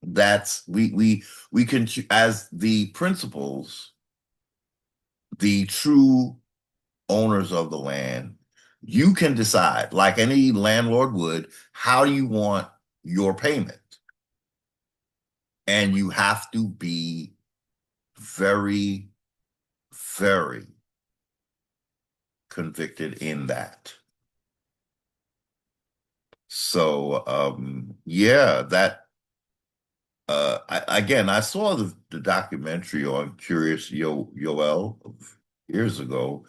That's we can, as the principals, the true owners of the land, you can decide, like any landlord would, how do you want your payment? And you have to be very, very convicted in that. So yeah, that again, I saw the documentary on Curious Yoel years ago,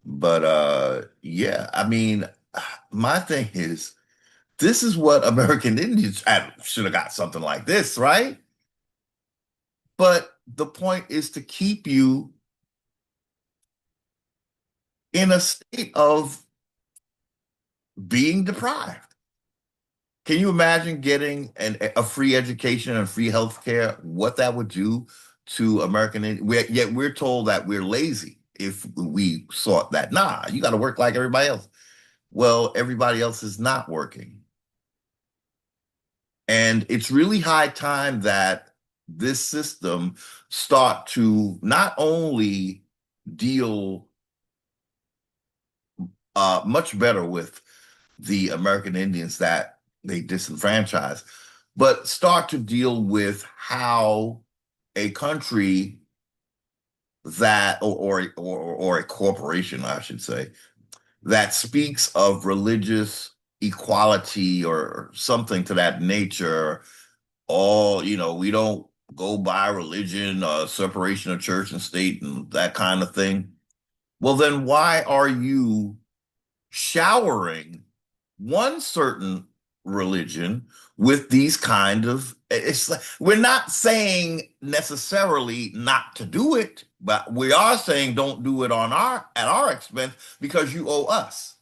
but yeah, I mean, my thing is, this is what American Indians should have got something like this, right? But the point is to keep you in a state of being deprived. Can you imagine getting a free education and free health care? What that would do to American Indians? Yet we're told that we're lazy if we sought that. Nah, you got to work like everybody else. Well, everybody else is not working. And it's really high time that this system start to not only deal much better with the American Indians that they disenfranchise, but start to deal with how a country that, or a corporation, I should say, that speaks of religious equality or something to that nature. All, we don't go by religion, separation of church and state and that kind of thing. Well, then why are you showering one certain religion with these kind of, it's like, we're not saying necessarily not to do it, but we are saying don't do it at our expense because you owe us.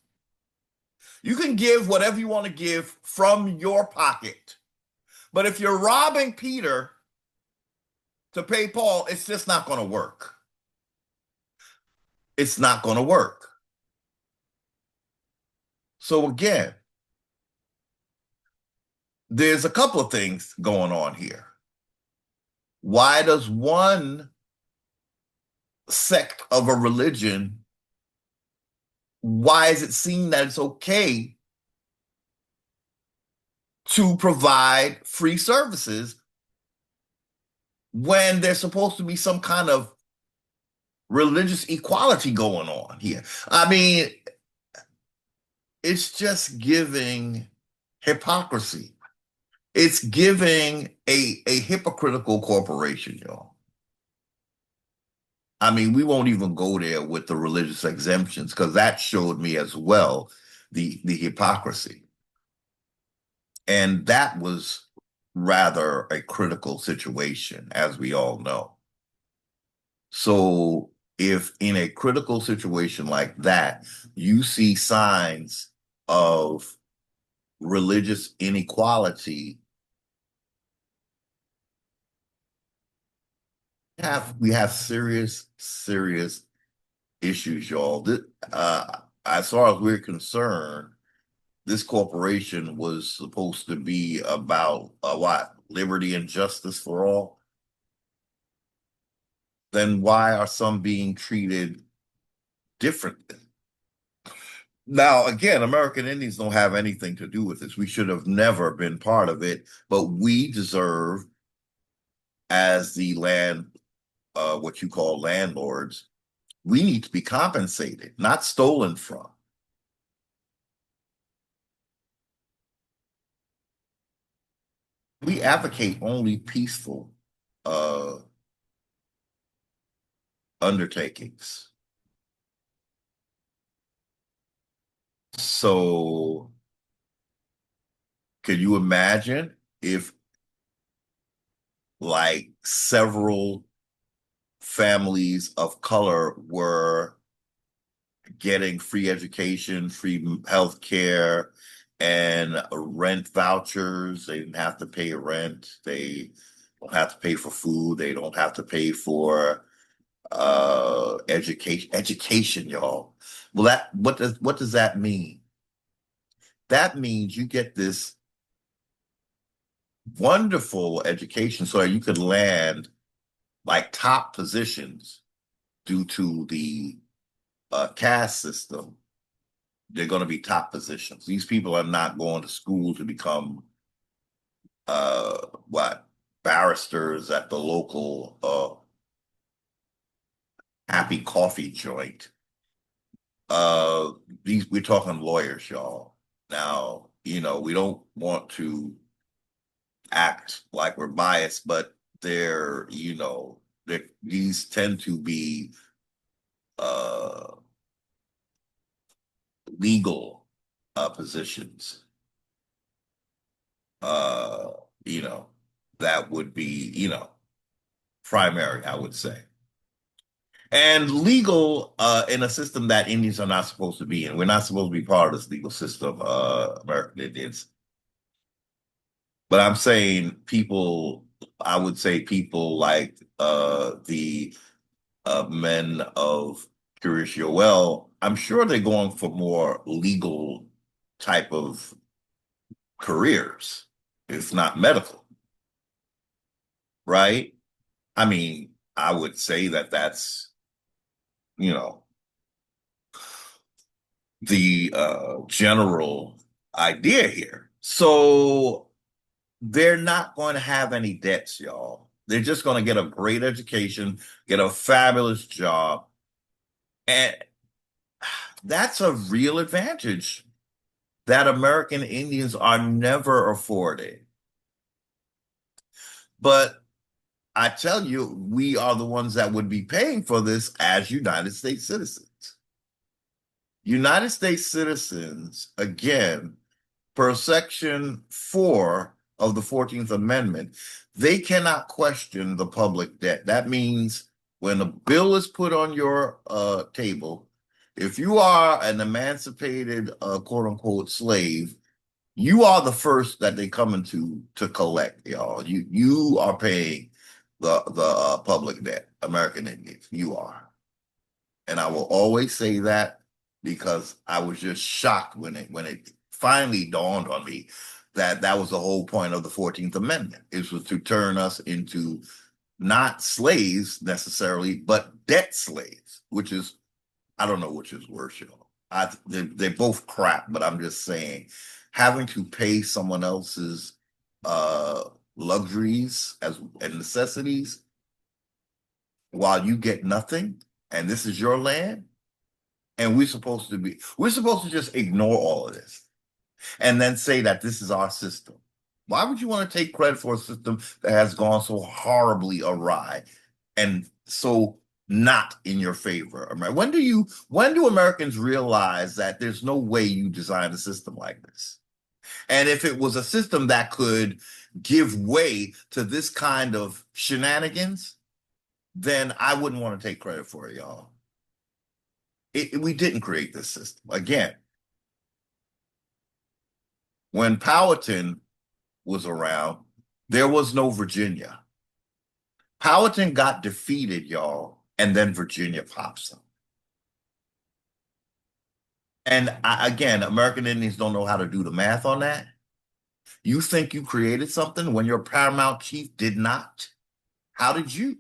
You can give whatever you want to give from your pocket, but if you're robbing Peter to pay Paul, it's just not going to work. It's not going to work. So again, there's a couple of things going on here. Why does one sect of a religion, why is it seen that it's okay to provide free services when there's supposed to be some kind of religious equality going on here? I mean, it's just giving hypocrisy. It's giving a hypocritical corporation, y'all. I mean, we won't even go there with the religious exemptions because that showed me as well the hypocrisy. And that was rather a critical situation, as we all know. So if in a critical situation like that, you see signs of religious inequality, we have serious, serious issues, y'all. As far as we're concerned, this corporation was supposed to be about what? Liberty and justice for all. Then why are some being treated differently? Now, again, American Indians don't have anything to do with this. We should have never been part of it, but we deserve, as the what you call landlords, we need to be compensated, not stolen from. We advocate only peaceful uh, undertakings. So, could you imagine if, like, several families of color were getting free education, free health care, and rent vouchers? They didn't have to pay rent. They don't have to pay for food. They don't have to pay for education, y'all. Well, what does that mean? That means you get this wonderful education so you could land like top positions due to the caste system. They're going to be top positions. These people are not going to school to become what? barristers at the local happy coffee joint. Uh, we're talking lawyers, y'all. Now, we don't want to act like we're biased, but these tend to be uh legal positions. Uh, you know, that would be, primary, I would say. And legal in a system that Indians are not supposed to be in. We're not supposed to be part of this legal system, American Indians. But I'm saying people, I would say people like the men of Curious Yoel, I'm sure they're going for more legal type of careers. It's not medical, right? I mean, I would say that that's, you know, the general idea here. So they're not going to have any debts, y'all. They're just going to get a great education, get a fabulous job. And that's a real advantage that American Indians are never afforded. But I tell you, we are the ones that would be paying for this as United States citizens. United States citizens, again, per Section 4 of the 14th Amendment, they cannot question the public debt. That means when a bill is put on your table, if you are an emancipated, quote unquote, slave, you are the first that they come into to collect, y'all. You are paying the public debt, American Indians. You are. And I will always say that because I was just shocked when it finally dawned on me that that was the whole point of the 14th Amendment. It was to turn us into not slaves necessarily, but debt slaves, which is, I don't know which is worse, y'all. They're both crap, but I'm just saying, having to pay someone else's uh, luxuries and necessities while you get nothing, and this is your land, and we're supposed to just ignore all of this and then say that this is our system. Why would you want to take credit for a system that has gone so horribly awry and so not in your favor? When do Americans realize that there's no way you design a system like this? And if it was a system that could give way to this kind of shenanigans, then I wouldn't want to take credit for it, y'all. We didn't create this system. Again, when Powhatan was around, there was no Virginia. Powhatan got defeated, y'all, and then Virginia pops up. And again, American Indians don't know how to do the math on that. You think you created something when your paramount chief did not? How did you?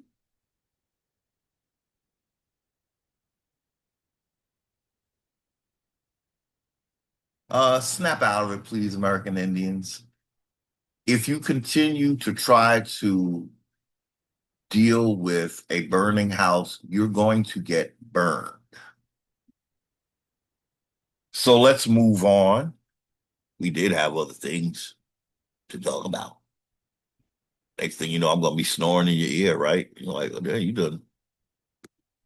Snap out of it, please, American Indians. If you continue to try to deal with a burning house, you're going to get burned. So let's move on. We did have other things to talk about. Next thing you know, I'm gonna be snoring in your ear, right? You're like, oh, there you done.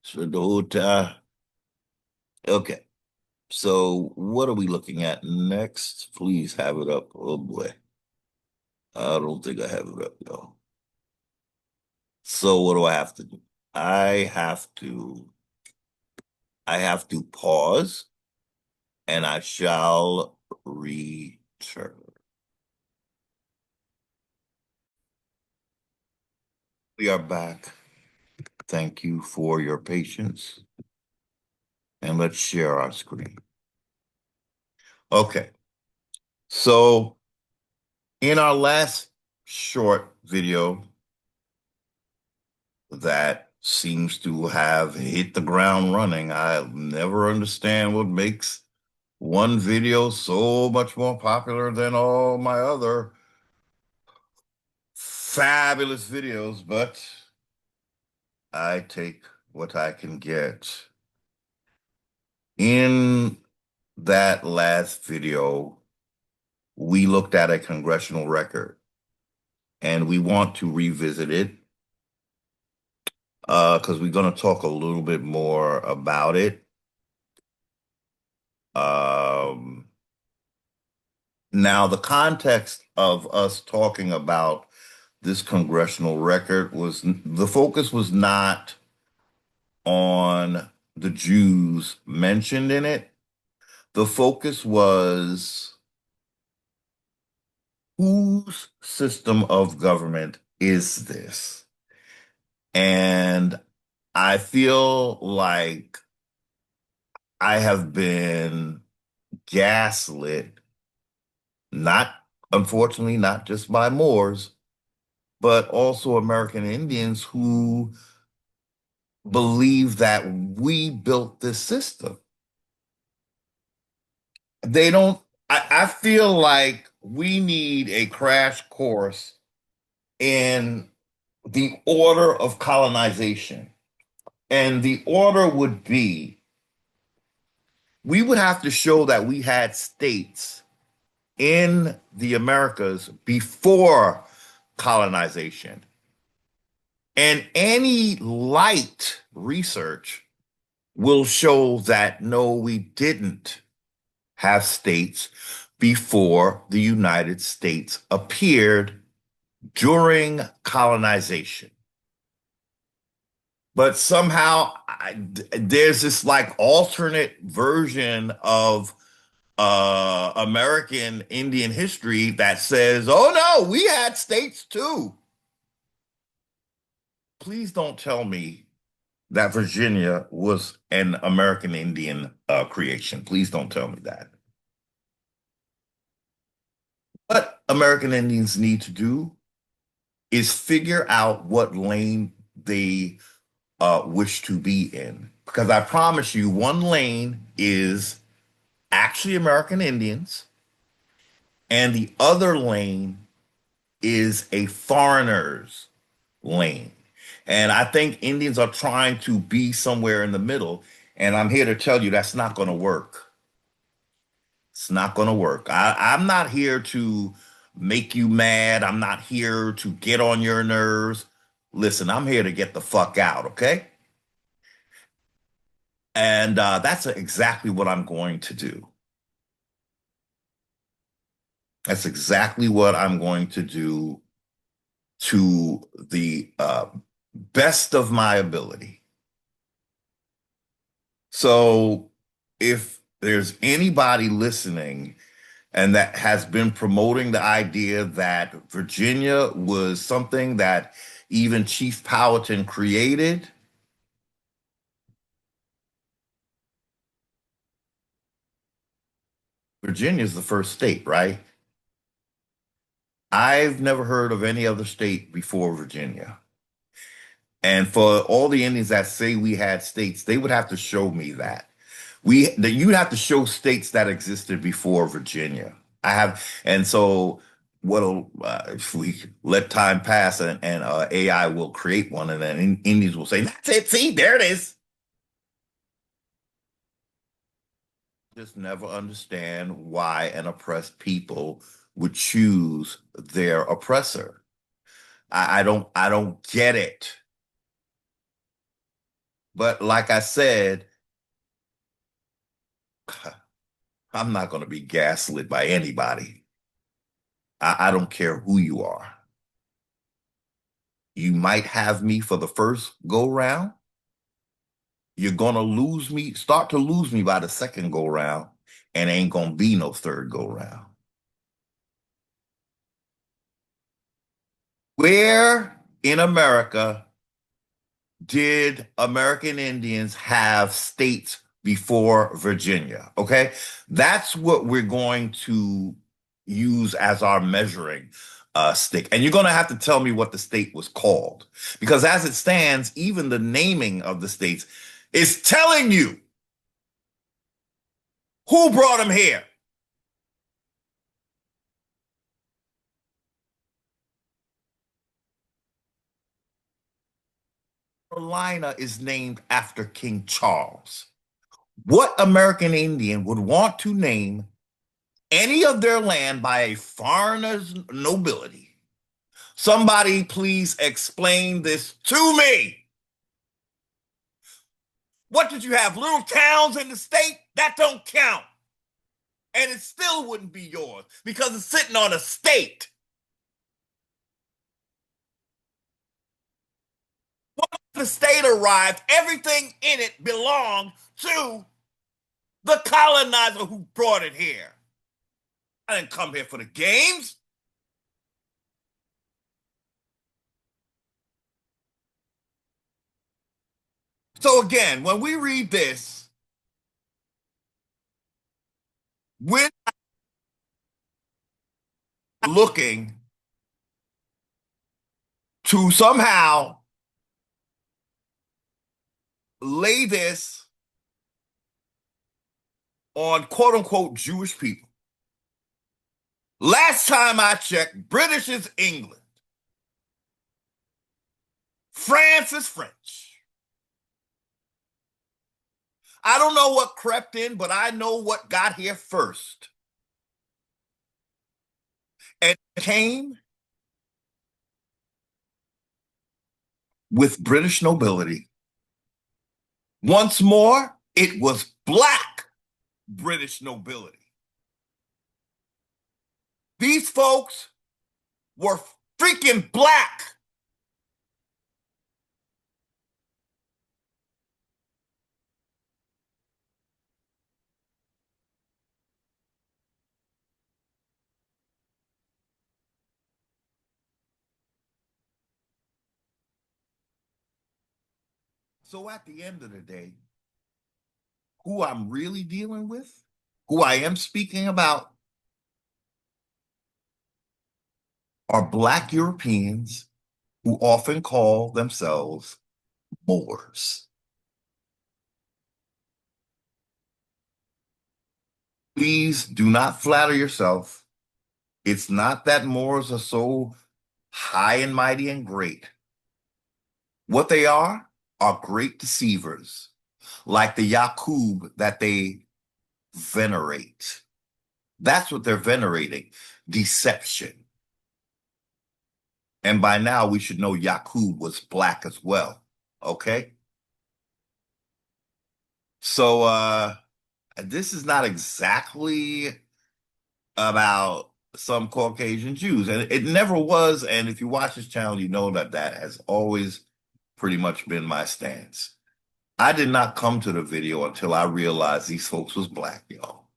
So the whole time. Okay. So what are we looking at next? Please have it up. Oh boy. I don't think I have it up, though. So what do I have to do? I have to I have to pause and I shall return. We are back. Thank you for your patience. And let's share our screen. Okay. So in our last short video that seems to have hit the ground running, I'll never understand what makes one video so much more popular than all my other fabulous videos, but I take what I can get. In that last video, we looked at a congressional record and we want to revisit it because we're going to talk a little bit more about it. Um, Now, the context of us talking about this congressional record was the focus was not on the Jews mentioned in it. The focus was whose system of government is this? And I feel like I have been gaslit, not unfortunately, not just by Moors, but also American Indians who believe that we built this system. They don't, I feel like we need a crash course in the order of colonization. And the order would be we would have to show that we had states in the Americas before colonization. And any light research will show that no, we didn't have states before the United States appeared during colonization. But somehow there's this like alternate version of American Indian history that says, oh no, we had states too. Please don't tell me that Virginia was an American Indian creation. Please don't tell me that. What American Indians need to do is figure out what lane they wish to be in. Because I promise you, one lane is actually American Indians, and the other lane is a foreigner's lane. And I think Indians are trying to be somewhere in the middle. And I'm here to tell you that's not going to work. It's not going to work. I'm not here to make you mad. I'm not here to get on your nerves. Listen, I'm here to get the fuck out, okay? And that's exactly what I'm going to do. That's exactly what I'm going to do to the best of my ability. So if there's anybody listening and that has been promoting the idea that Virginia was something that even Chief Powhatan created, Virginia is the first state, right? I've never heard of any other state before Virginia. And for all the Indians that say we had states, they would have to show me that. You'd have to show states that existed before Virginia. I have, and so what'll if we let time pass and AI will create one, and then Indians will say, "That's it. See, there it is." Just never understand why an oppressed people would choose their oppressor. I don't get it. But like I said, I'm not going to be gaslit by anybody. I don't care who you are. You might have me for the first go round. You're going to lose me, start to lose me by the second go round, and ain't going to be no third go round. Where in America did American Indians have states before Virginia? Okay. That's what we're going to use as our measuring stick. And you're going to have to tell me what the state was called. Because as it stands, even the naming of the states is telling you who brought them here. Carolina is named after King Charles. What American Indian would want to name any of their land by a foreigner's nobility? Somebody please explain this to me. What did you have? Little towns in the state? That don't count. And it still wouldn't be yours because it's sitting on a state. Once the state arrived, everything in it belonged to the colonizer who brought it here. I didn't come here for the games. So again, when we read this, we're looking to somehow lay this on quote unquote Jewish people. Last time I checked, British is England. France is French. I don't know what crept in, but I know what got here first. And it came with British nobility. Once more, it was black British nobility. These folks were freaking black. So at the end of the day, who I'm really dealing with, who I am speaking about, are black Europeans who often call themselves Moors. Please do not flatter yourself. It's not that Moors are so high and mighty and great. What they are great deceivers, like the Yaqub that they venerate. That's what they're venerating, deception. And by now we should know Yaqub was black as well. Okay? So this is not exactly about some Caucasian Jews. And it never was. And if you watch this channel, you know that that has always pretty much been my stance. I did not come to the video until I realized these folks was black, y'all.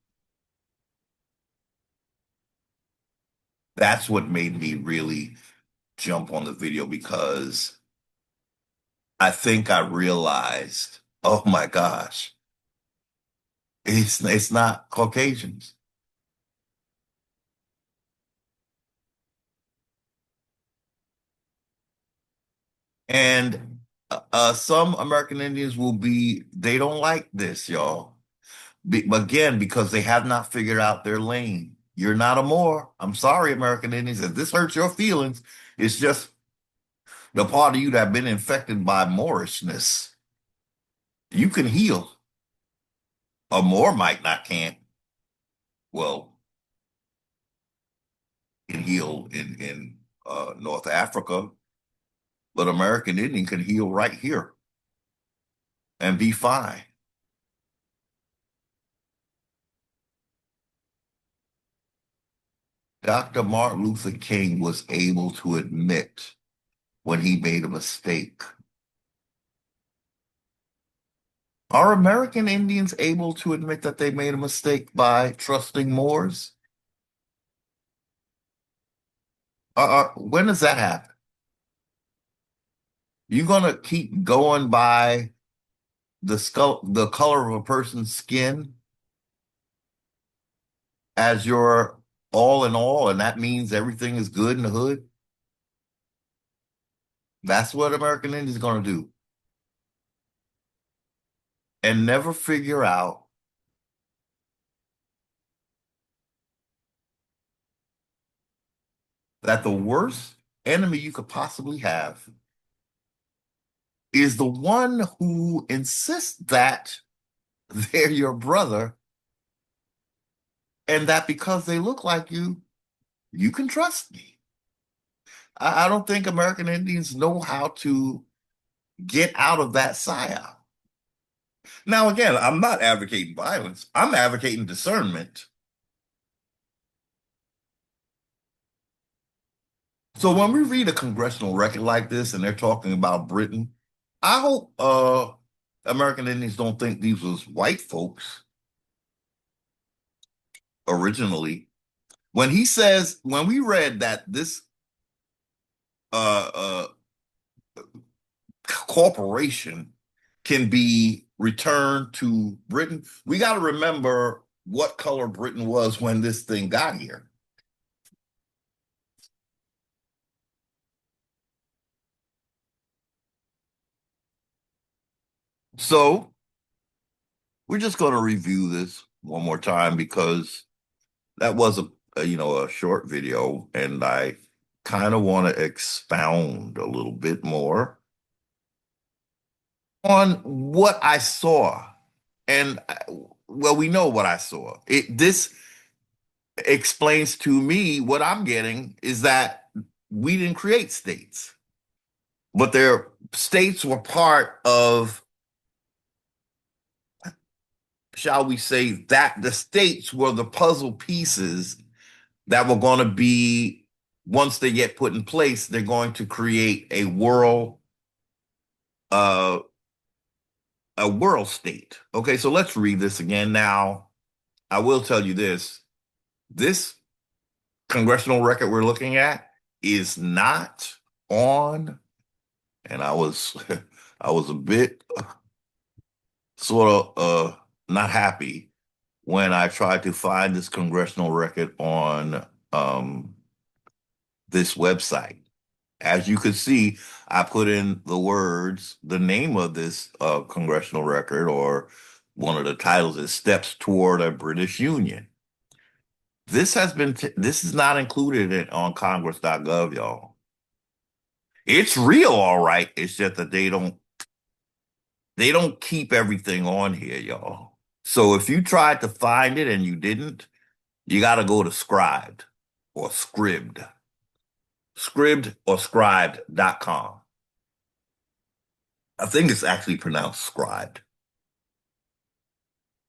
That's what made me really jump on the video because I think I realized, oh my gosh, it's not Caucasians. And some American Indians will be, they don't like this, y'all. Again, because they have not figured out their lane. You're not a Moor. I'm sorry, American Indians. If this hurts your feelings, it's just the part of you that have been infected by Moorishness. You can heal. A Moor might not can't. Well, can heal in North Africa, but American Indian can heal right here and be fine. Dr. Martin Luther King was able to admit when he made a mistake. Are American Indians able to admit that they made a mistake by trusting Moors? When does that happen? You're gonna keep going by the color of a person's skin as your all in all, and that means everything is good in the hood? That's what American Indians are gonna do. And never figure out that the worst enemy you could possibly have is the one who insists that they're your brother and that because they look like you can trust me. I don't think American Indians know how to get out of that psyop. Now, again, I'm not advocating violence. I'm advocating discernment. So when we read a congressional record like this and they're talking about Britain, I hope American Indians don't think these was white folks originally. When he says, when we read that this uh, uh, corporation can be returned to Britain, we got to remember what color Britain was when this thing got here. So we're just going to review this one more time because that was a short video, and I kind of want to expound a little bit more on what I saw. And well, we know what I saw. This explains to me what I'm getting is that we didn't create states, but their states were part of, shall we say, that the states were the puzzle pieces that were going to be, once they get put in place, they're going to create uh, a world state. Okay, so let's read this again. Now, I will tell you this: this congressional record we're looking at is not on, and I was I was a bit sort of not happy when I tried to find this congressional record on this website. As you could see, I put in the words, the name of this congressional record, or one of the titles is Steps Toward a British Union. This is not included on congress.gov, y'all. It's real, all right. It's just that they don't keep everything on here, y'all. So if you tried to find it and you didn't, you got to go to Scribd or Scribd, Scribd or Scribd.com. I think it's actually pronounced Scribd.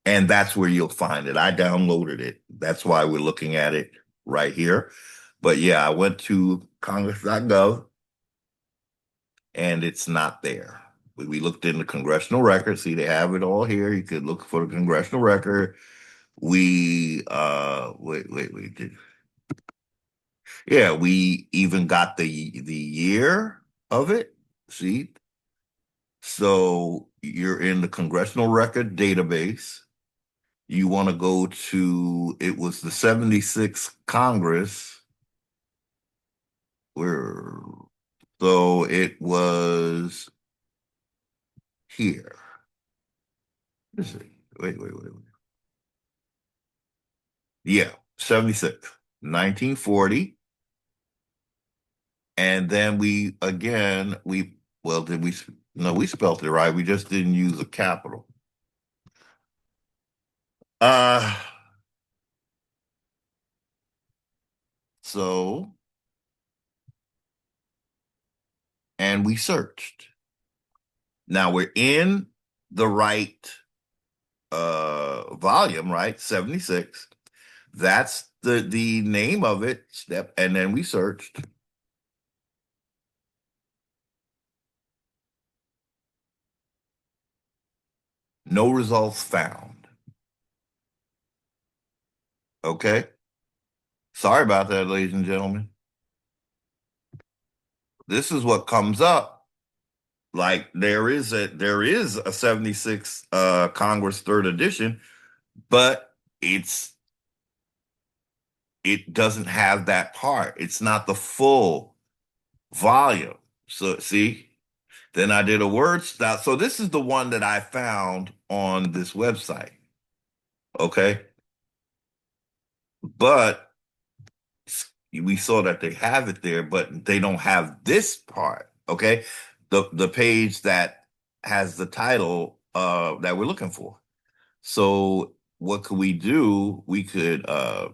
And that's where you'll find it. I downloaded it. That's why we're looking at it right here. But yeah, I went to congress.gov and it's not there. We looked in the congressional record. See, they have it all here. You could look for the congressional record. We wait. Yeah, we even got the year of it. See? So you're in the congressional record database. You want to go to, it was the 76th Congress, where, so it was here. Let's see. Wait. Yeah, 76, 1940. And then well, no, we spelled it right. We just didn't use a capital. Uh, so, and we searched. Now we're in the right volume, right? 76. That's the name of it, step, and then we searched. No results found. Okay. Sorry about that, ladies and gentlemen. This is what comes up. Like there is a 76 Congress third edition, but it doesn't have that part. It's not the full volume. So see, then I did a word stop. So this is the one that I found on this website. Okay. But we saw that they have it there, but they don't have this part. Okay. the page that has the title that we're looking for. So what could we do? We could I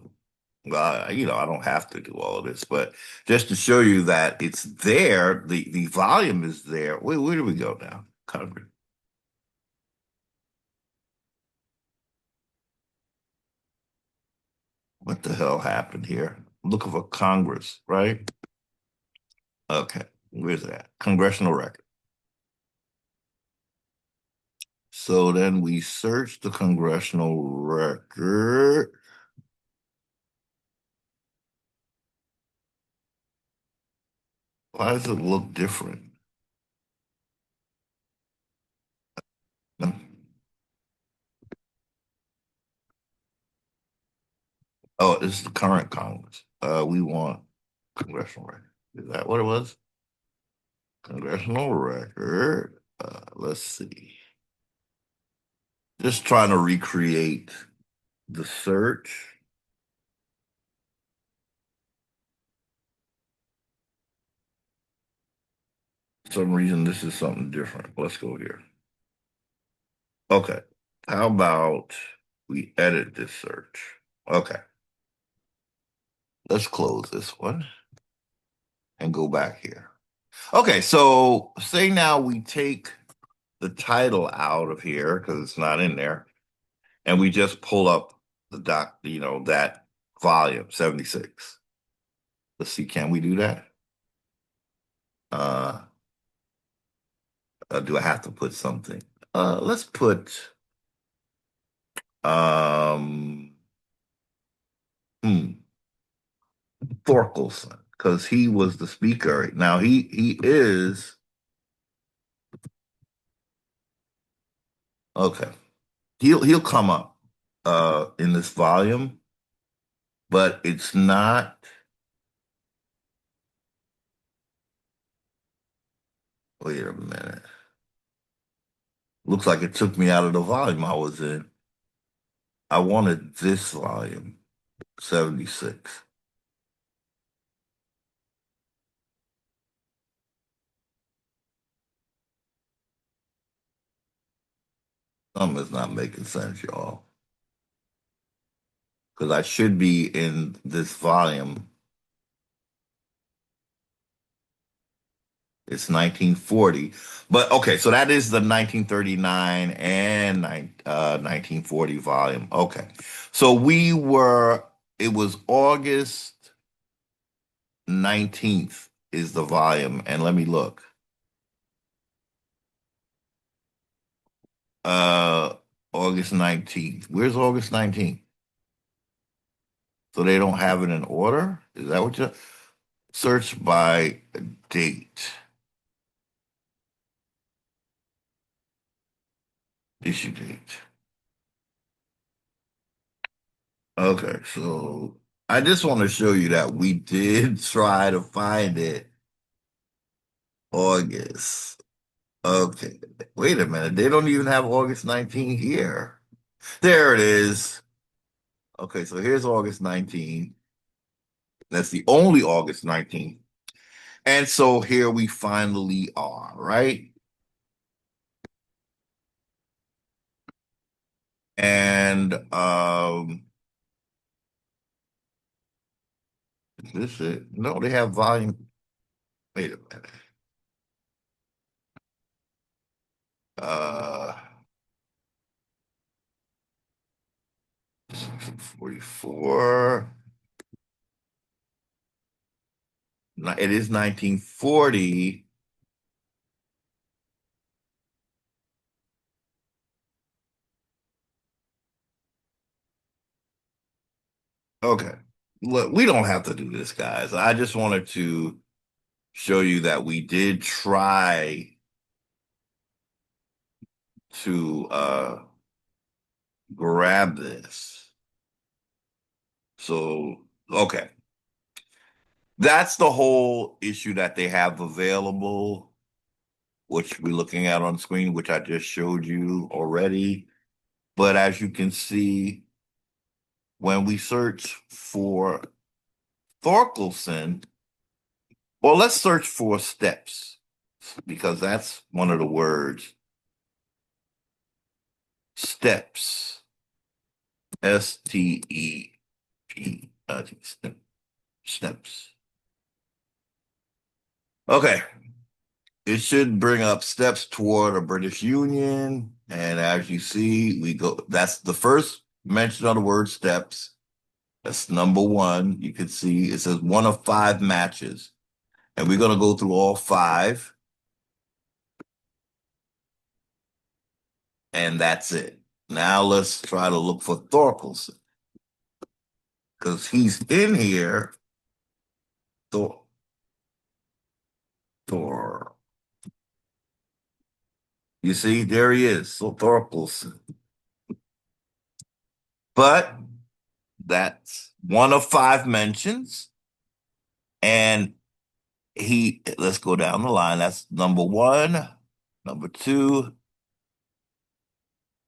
don't have to do all of this, but just to show you that it's there, the volume is there. Where do we go now? Covered. What the hell happened here? I'm looking for Congress, right? Okay, where's that? Congressional record. So then we search the congressional record. Why does it look different? Oh, this is the current Congress. We want congressional record. Is that what it was? Congressional record. Let's see. Just trying to recreate the search. For some reason, this is something different. Let's go here. Okay. How about we edit this search? Okay. Let's close this one and go back here. Okay, so say now we take the title out of here because it's not in there, and we just pull up that volume 76. Let's see, can we do that? Uh, do I have to put something? Let's put um hmm, Thorkelson because he was the speaker. Now he is okay. He'll come up in this volume, but it's not. Wait a minute. Looks like it took me out of the volume I was in. I wanted this volume, 76. Something is not making sense, y'all. Because I should be in this volume. It's 1940. But okay, so that is the 1939 and 1940 volume. Okay. So it was August 19th is the volume. And let me look. Uh, August 19th. Where's August 19th? So they don't have it in order? Is that what you search by date? Issue date. Okay, so I just want to show you that we did try to find it August. Okay, wait a minute. They don't even have August 19 here. There it is. Okay, so here's August 19. That's the only August 19. And so here we finally are, right? And is this it? No, they have volume. Wait a minute. Uh 44. It is 1940. Okay. Look, we don't have to do this, guys. I just wanted to show you that we did try to grab this. So, okay. That's the whole issue that they have available, which we're looking at on screen, which I just showed you already. But as you can see, when we search for Thorkelson, well, let's search for steps. because that's one of the words. Steps. STEP. Steps. Okay. It should bring up steps toward a British Union. And as you see, we go, that's the first mention of the word steps. That's number one. You can see it says one of five matches. And we're going to go through all five. And that's it. Now let's try to look for Thorkelson. Because he's in here. Thor. You see, there he is. So Thorkelson. But that's one of five mentions. And let's go down the line. That's number one, number two.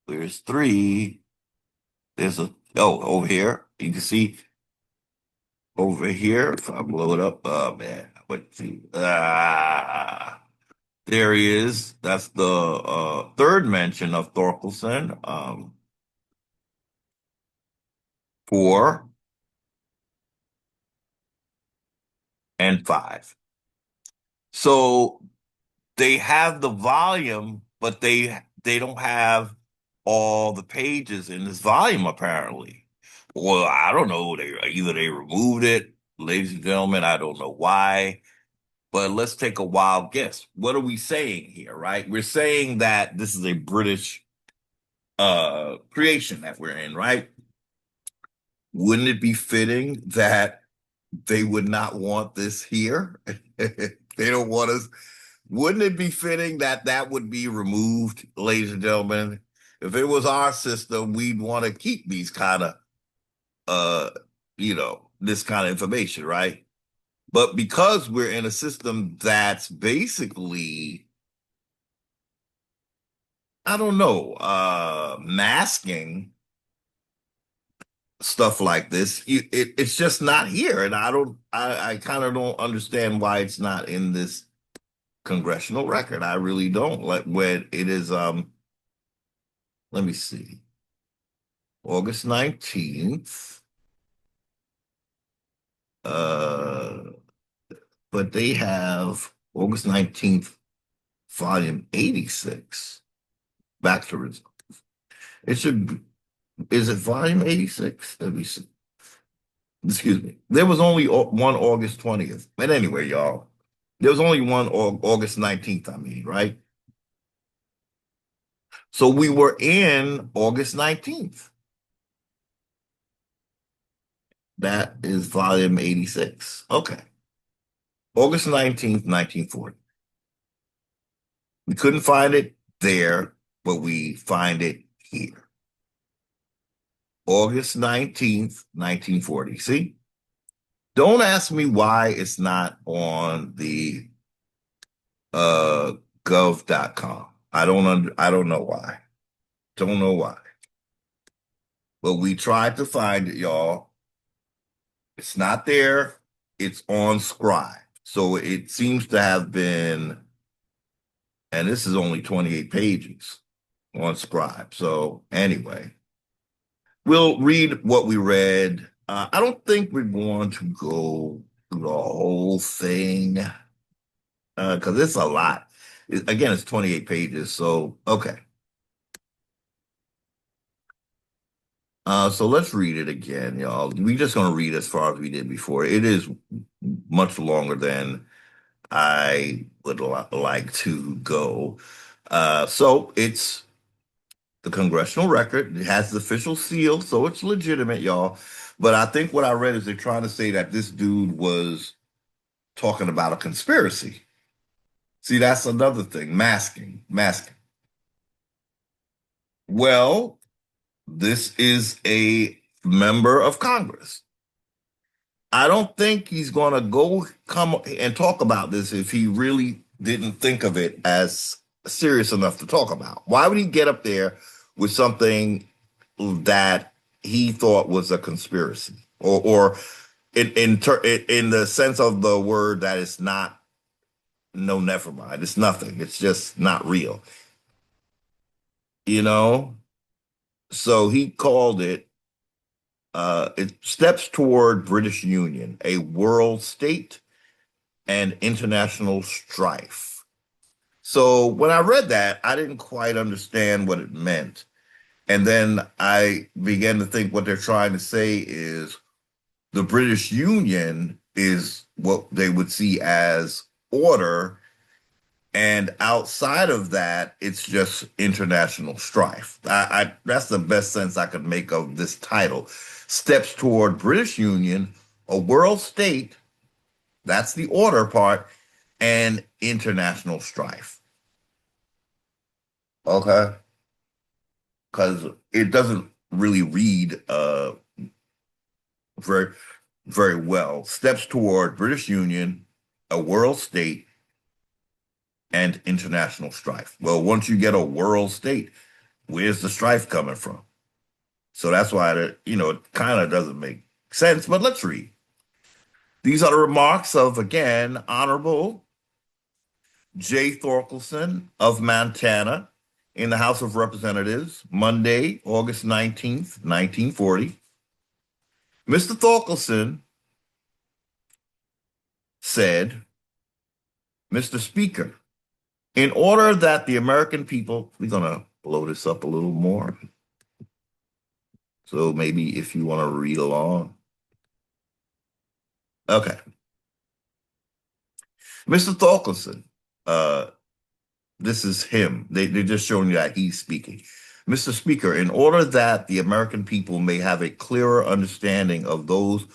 There's three. Over here. You can see over here. If I blow it up, oh man, there he is. That's the third mention of Thorkelson. Four and five. So they have the volume, but they don't have all the pages in this volume, apparently. Well, I don't know. Either they removed it, ladies and gentlemen. I don't know why. But let's take a wild guess. What are we saying here, right? We're saying that this is a British creation that we're in, right? Wouldn't it be fitting that they would not want this here? They don't want us. Wouldn't it be fitting that that would be removed, ladies and gentlemen? If it was our system, we'd want to keep these kind of, this kind of information, right? But because we're in a system that's basically, I don't know, masking stuff like this, it's just not here. And I kind of don't understand why it's not in this congressional record. I really don't. Like when it is, let me see, August 19th. But they have August 19th, volume 86, back to results. It should be, is it volume 86? Let me see. Excuse me. There was only one August 20th. But anyway, y'all, there was only one August 19th, I mean, right? So we were in August 19th. That is volume 86. Okay. August 19th, 1940. We couldn't find it there, but we find it here. August 19th, 1940. See? Don't ask me why it's not on the gov.com. I don't know why. Don't know why. But we tried to find it, y'all. It's not there. It's on Scribe. So it seems to have been, and this is only 28 pages on Scribe. So anyway, we'll read what we read. I don't think we're going to go through the whole thing because it's a lot. Again, it's 28 pages. So, okay. So let's read it again, y'all. We're just going to read as far as we did before. It is much longer than I would like to go. So it's the congressional record. It has the official seal, so it's legitimate, y'all. But I think what I read is they're trying to say that this dude was talking about a conspiracy. See, that's another thing, masking. Well, this is a member of Congress. I don't think he's going to come and talk about this if he really didn't think of it as serious enough to talk about. Why would he get up there with something that he thought was a conspiracy, or in the sense of the word that it's not no, never mind. It's nothing. It's just not real, you know? So he called it steps toward British Union, a world state and international strife. So when I read that, I didn't quite understand what it meant. And then I began to think what they're trying to say is the British Union is what they would see as order. And outside of that, it's just international strife. That's the best sense I could make of this title. Steps toward British Union, a world state, that's the order part, and international strife. Okay. Because it doesn't really read very, very well. Steps toward British Union, a world state, and international strife. Well, once you get a world state, where's the strife coming from? So that's why it kind of doesn't make sense. But let's read. These are the remarks of, again, Honorable J. Thorkelson of Montana in the House of Representatives, Monday, August 19th, 1940. Mr. Thorkelson said, Mr. Speaker, in order that the American people, we're going to blow this up a little more. So maybe if you want to read along. Okay. Mr. Thorkelson, this is him. They're just showing you that he's speaking. Mr. Speaker, in order that the American people may have a clearer understanding of those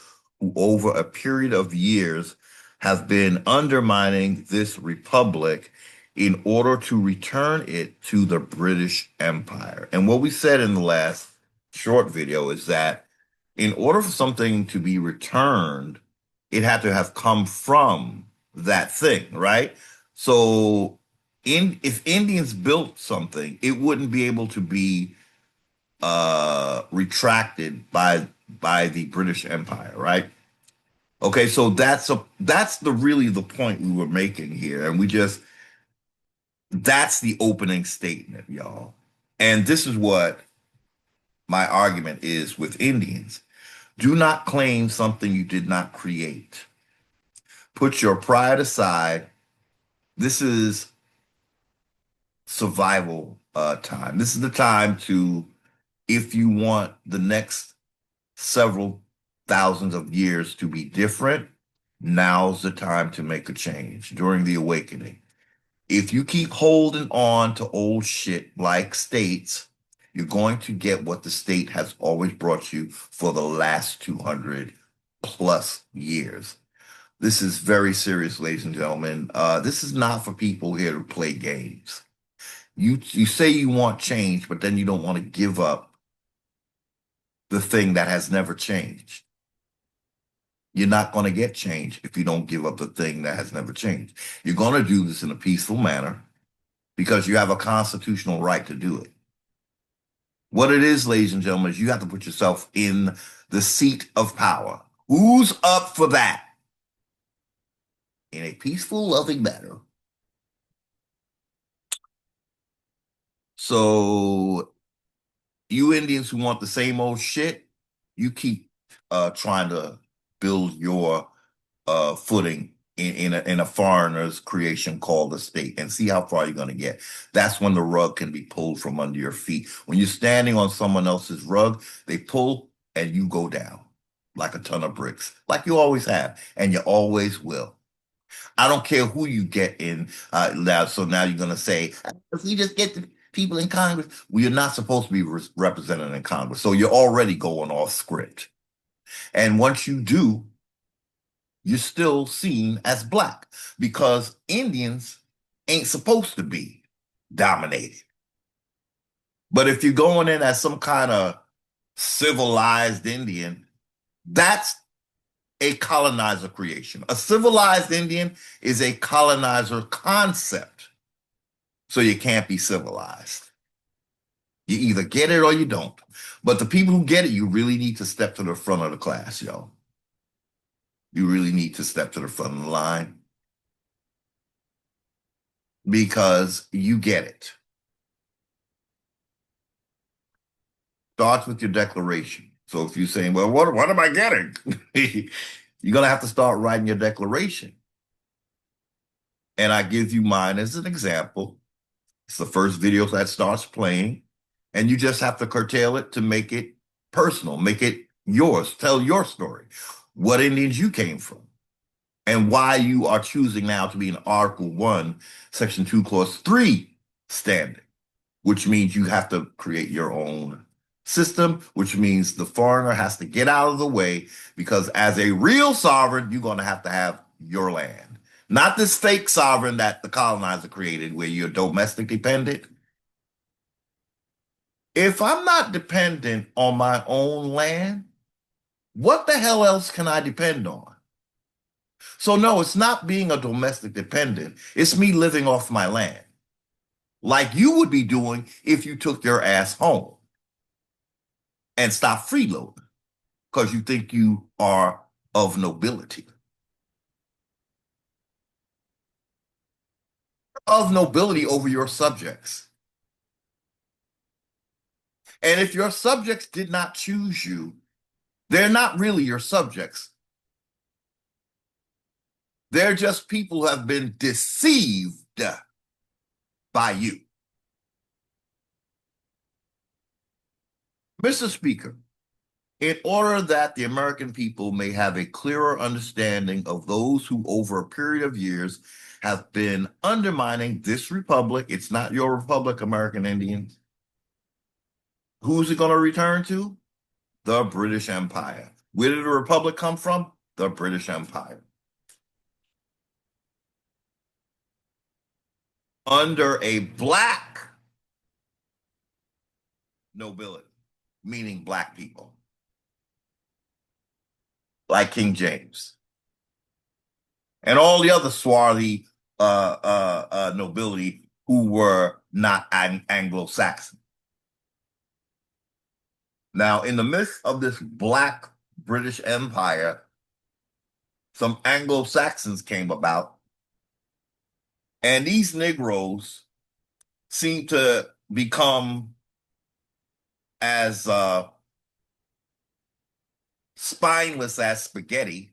who over a period of years have been undermining this republic in order to return it to the British Empire. And what we said in the last short video is that in order for something to be returned, it had to have come from that thing, right? So if Indians built something, it wouldn't be able to be retracted by the British Empire, right? Okay, so that's really the point we were making here, and that's the opening statement, y'all. And this is what my argument is with Indians. Do not claim something you did not create. Put your pride aside. This is survival time. This is the time to, if you want the next several thousands of years to be different, now's the time to make a change during the awakening. If you keep holding on to old shit like states, you're going to get what the state has always brought you for the last 200 plus years. This is very serious, ladies and gentlemen. This is not for people here to play games. You say you want change, but then you don't want to give up the thing that has never changed. You're not going to get change if you don't give up the thing that has never changed. You're going to do this in a peaceful manner because you have a constitutional right to do it. What it is, ladies and gentlemen, is you have to put yourself in the seat of power. Who's up for that? In a peaceful, loving manner. So you Indians who want the same old shit, you keep trying to build your footing in a foreigner's creation called a state and see how far you're going to get. That's when the rug can be pulled from under your feet. When you're standing on someone else's rug, they pull and you go down like a ton of bricks, like you always have, and you always will. I don't care who you get in now. So now you're going to say, if we just get the people in Congress, well, you're not supposed to be represented in Congress. So you're already going off script. And once you do, you're still seen as black because Indians ain't supposed to be dominated. But if you're going in as some kind of civilized Indian, that's a colonizer creation. A civilized Indian is a colonizer concept. So you can't be civilized. You either get it or you don't. But the people who get it, you really need to step to the front of the class, yo. You really need to step to the front of the line. because you get it. Starts with your declaration. So if you're saying, well, what am I getting? You're going to have to start writing your declaration. And I give you mine as an example. It's the first video that starts playing, and you just have to curtail it to make it personal, make it yours, tell your story, what Indians you came from, and why you are choosing now to be in Article 1, Section 2, Clause 3 standing, which means you have to create your own system, which means the foreigner has to get out of the way, because as a real sovereign, you're going to have your land. Not this fake sovereign that the colonizer created where you're domestic dependent. If I'm not dependent on my own land, what the hell else can I depend on? So no, it's not being a domestic dependent. It's me living off my land, like you would be doing if you took your ass home and stopped freeloading because you think you are of nobility. Of nobility over your subjects. And if your subjects did not choose you, they're not really your subjects. They're just people who have been deceived by you. Mr. Speaker, in order that the American people may have a clearer understanding of those who over a period of years have been undermining this republic, it's not your republic, American Indians. Who's it going to return to? The British Empire. Where did the republic come from? The British Empire. Under a black nobility, meaning black people, like King James, and all the other swarthy nobility who were not Anglo-Saxon. Now, in the midst of this black British Empire, some Anglo-Saxons came about, and these Negroes seem to become as spineless as spaghetti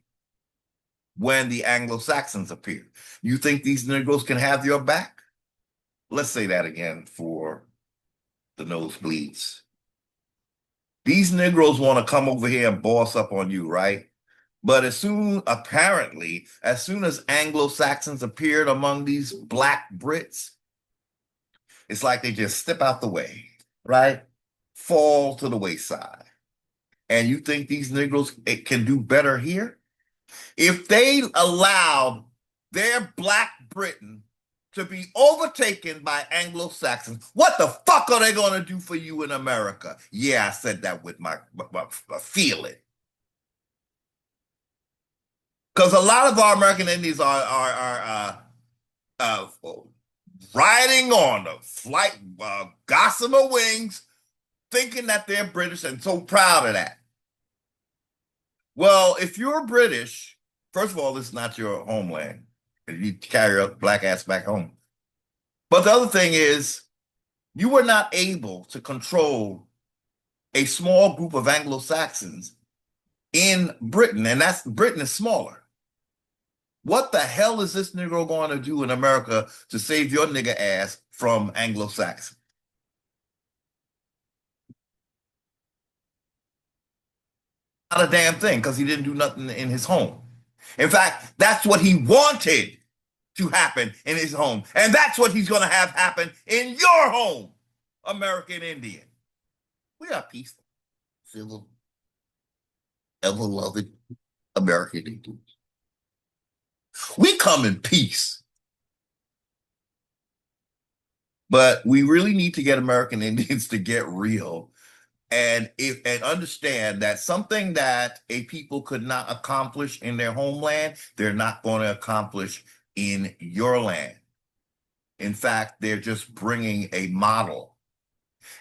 when the Anglo-Saxons appear. You think these Negroes can have your back? Let's say that again for the nosebleeds. These Negroes want to come over here and boss up on you, right? But apparently, as soon as Anglo-Saxons appeared among these black Brits, it's like they just step out the way, right? Fall to the wayside. And you think these Negroes can do better here? If they allowed their black Britain to be overtaken by Anglo-Saxons, what the fuck are they going to do for you in America? Yeah, I said that with my feeling. Because a lot of our American Indians are riding on the flight, gossamer wings, thinking that they're British and so proud of that. Well, if you're British, first of all, this is not your homeland. You carry a black ass back home. But the other thing is, you were not able to control a small group of Anglo-Saxons in Britain, and Britain is smaller. What the hell is this Negro going to do in America to save your nigger ass from Anglo-Saxon? Not a damn thing, because he didn't do nothing in his home. In fact, that's what he wanted to happen in his home. And that's what he's going to have happen in your home, American Indian. We are peaceful, civil, ever-loving American Indians. We come in peace. But we really need to get American Indians to get real and understand that something that a people could not accomplish in their homeland, they're not going to accomplish in your land. In fact, they're just bringing a model.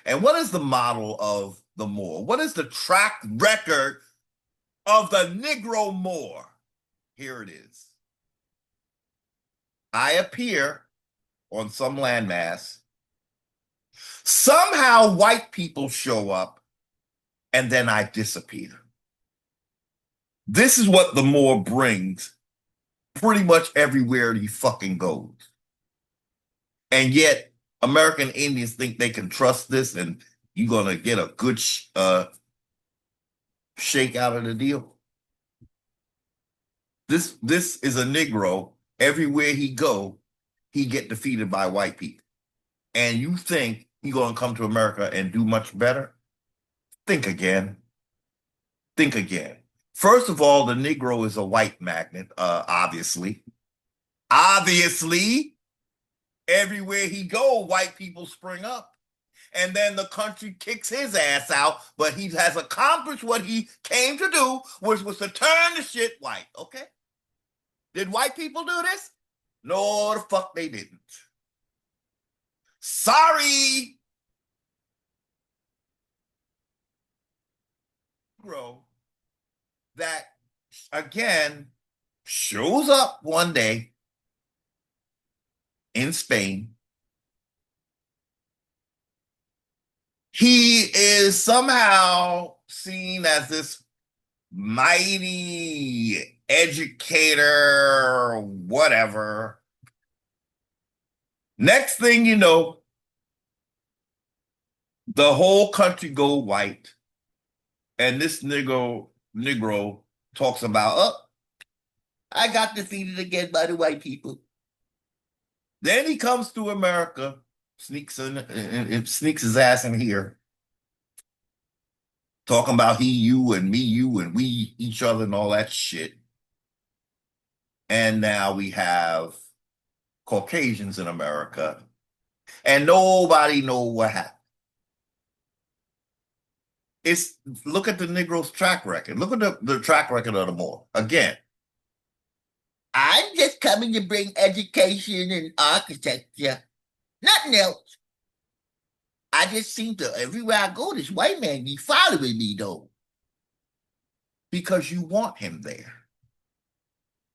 And what is the model of the Moor? What is the track record of the Negro Moor? Here it is. I appear on some landmass. Somehow white people show up and then I disappear. This is what the Moor brings pretty much everywhere he fucking goes. And yet American Indians think they can trust this and you're going to get a good shake out of the deal. This is a Negro. Everywhere he go, he get defeated by white people. And you think he going to come to America and do much better? Think again. Think again. First of all, the Negro is a white magnet, obviously. Obviously, everywhere he go, white people spring up. And then the country kicks his ass out, but he has accomplished what he came to do, which was to turn the shit white, okay? Did white people do this? No, the fuck they didn't. Sorry. That, again, shows up one day in Spain. He is somehow seen as this mighty educator, whatever. Next thing you know, the whole country go white. And this Negro talks about, oh, I got defeated again by the white people. Then he comes to America, sneaks his ass in here, talking about he, you, and me, you, and we, each other, and all that shit. And now we have Caucasians in America, and nobody knows what happened. Look at the Negro's track record. Look at the track record of the Moor. Again, I'm just coming to bring education and architecture. Nothing else. I just seem to, everywhere I go, this white man be following me, though. Because you want him there.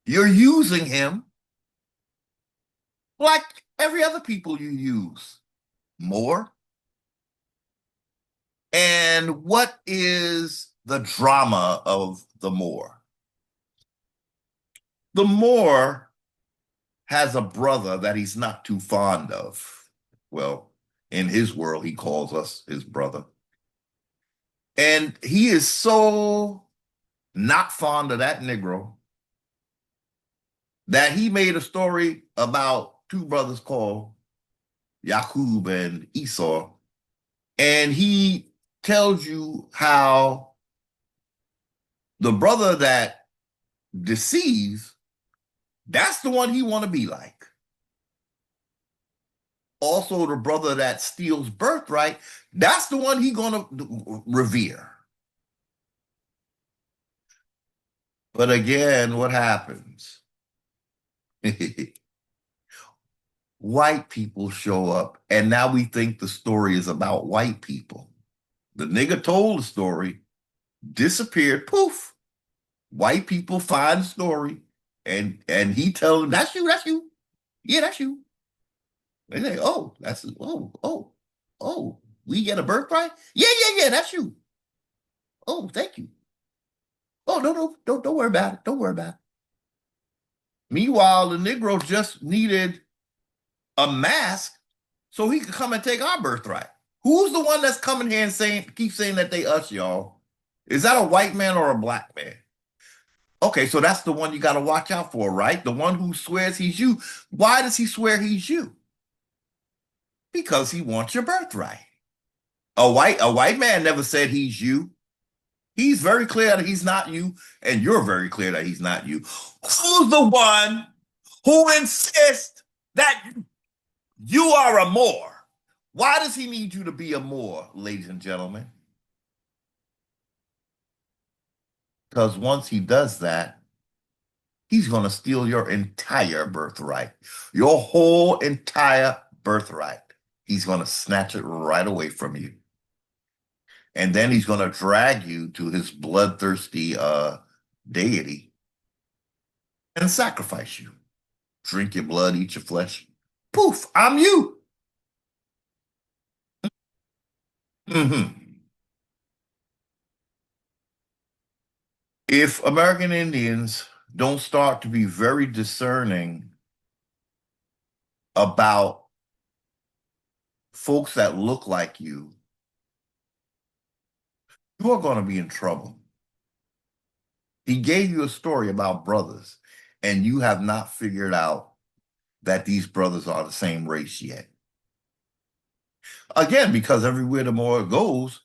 You're using him like every other people you use. Moor. And what is the drama of the Moor? The Moor has a brother that he's not too fond of. Well, in his world, he calls us his brother. And he is so not fond of that Negro that he made a story about two brothers called Yaqub and Esau. And he tells you how the brother that deceives, that's the one he want to be like. Also, the brother that steals birthright, that's the one he gonna revere. But again, what happens? White people show up, and now we think the story is about white people. The nigga told the story, disappeared, poof. White people find the story, and he tells them, that's you, that's you. Yeah, that's you. They say, oh, that's, oh, we get a birthright? Yeah, that's you. Oh, thank you. Oh, no, don't worry about it. Don't worry about it. Meanwhile, the Negro just needed a mask so he could come and take our birthright. Who's the one that's coming here and keep saying that they us, y'all? Is that a white man or a black man? Okay, so that's the one you got to watch out for, right? The one who swears he's you. Why does he swear he's you? Because he wants your birthright. A white man never said he's you. He's very clear that he's not you, and you're very clear that he's not you. Who's the one who insists that you are a Moor? Why does he need you to be a Moor, ladies and gentlemen? Because once he does that, he's going to steal your entire birthright, your whole entire birthright. He's going to snatch it right away from you. And then he's going to drag you to his bloodthirsty deity and sacrifice you. Drink your blood, eat your flesh. Poof, I'm you. Mhm. If American Indians don't start to be very discerning about folks that look like you are going to be in trouble. He gave you a story about brothers, and you have not figured out that these brothers are the same race yet. Again, because everywhere the more it goes,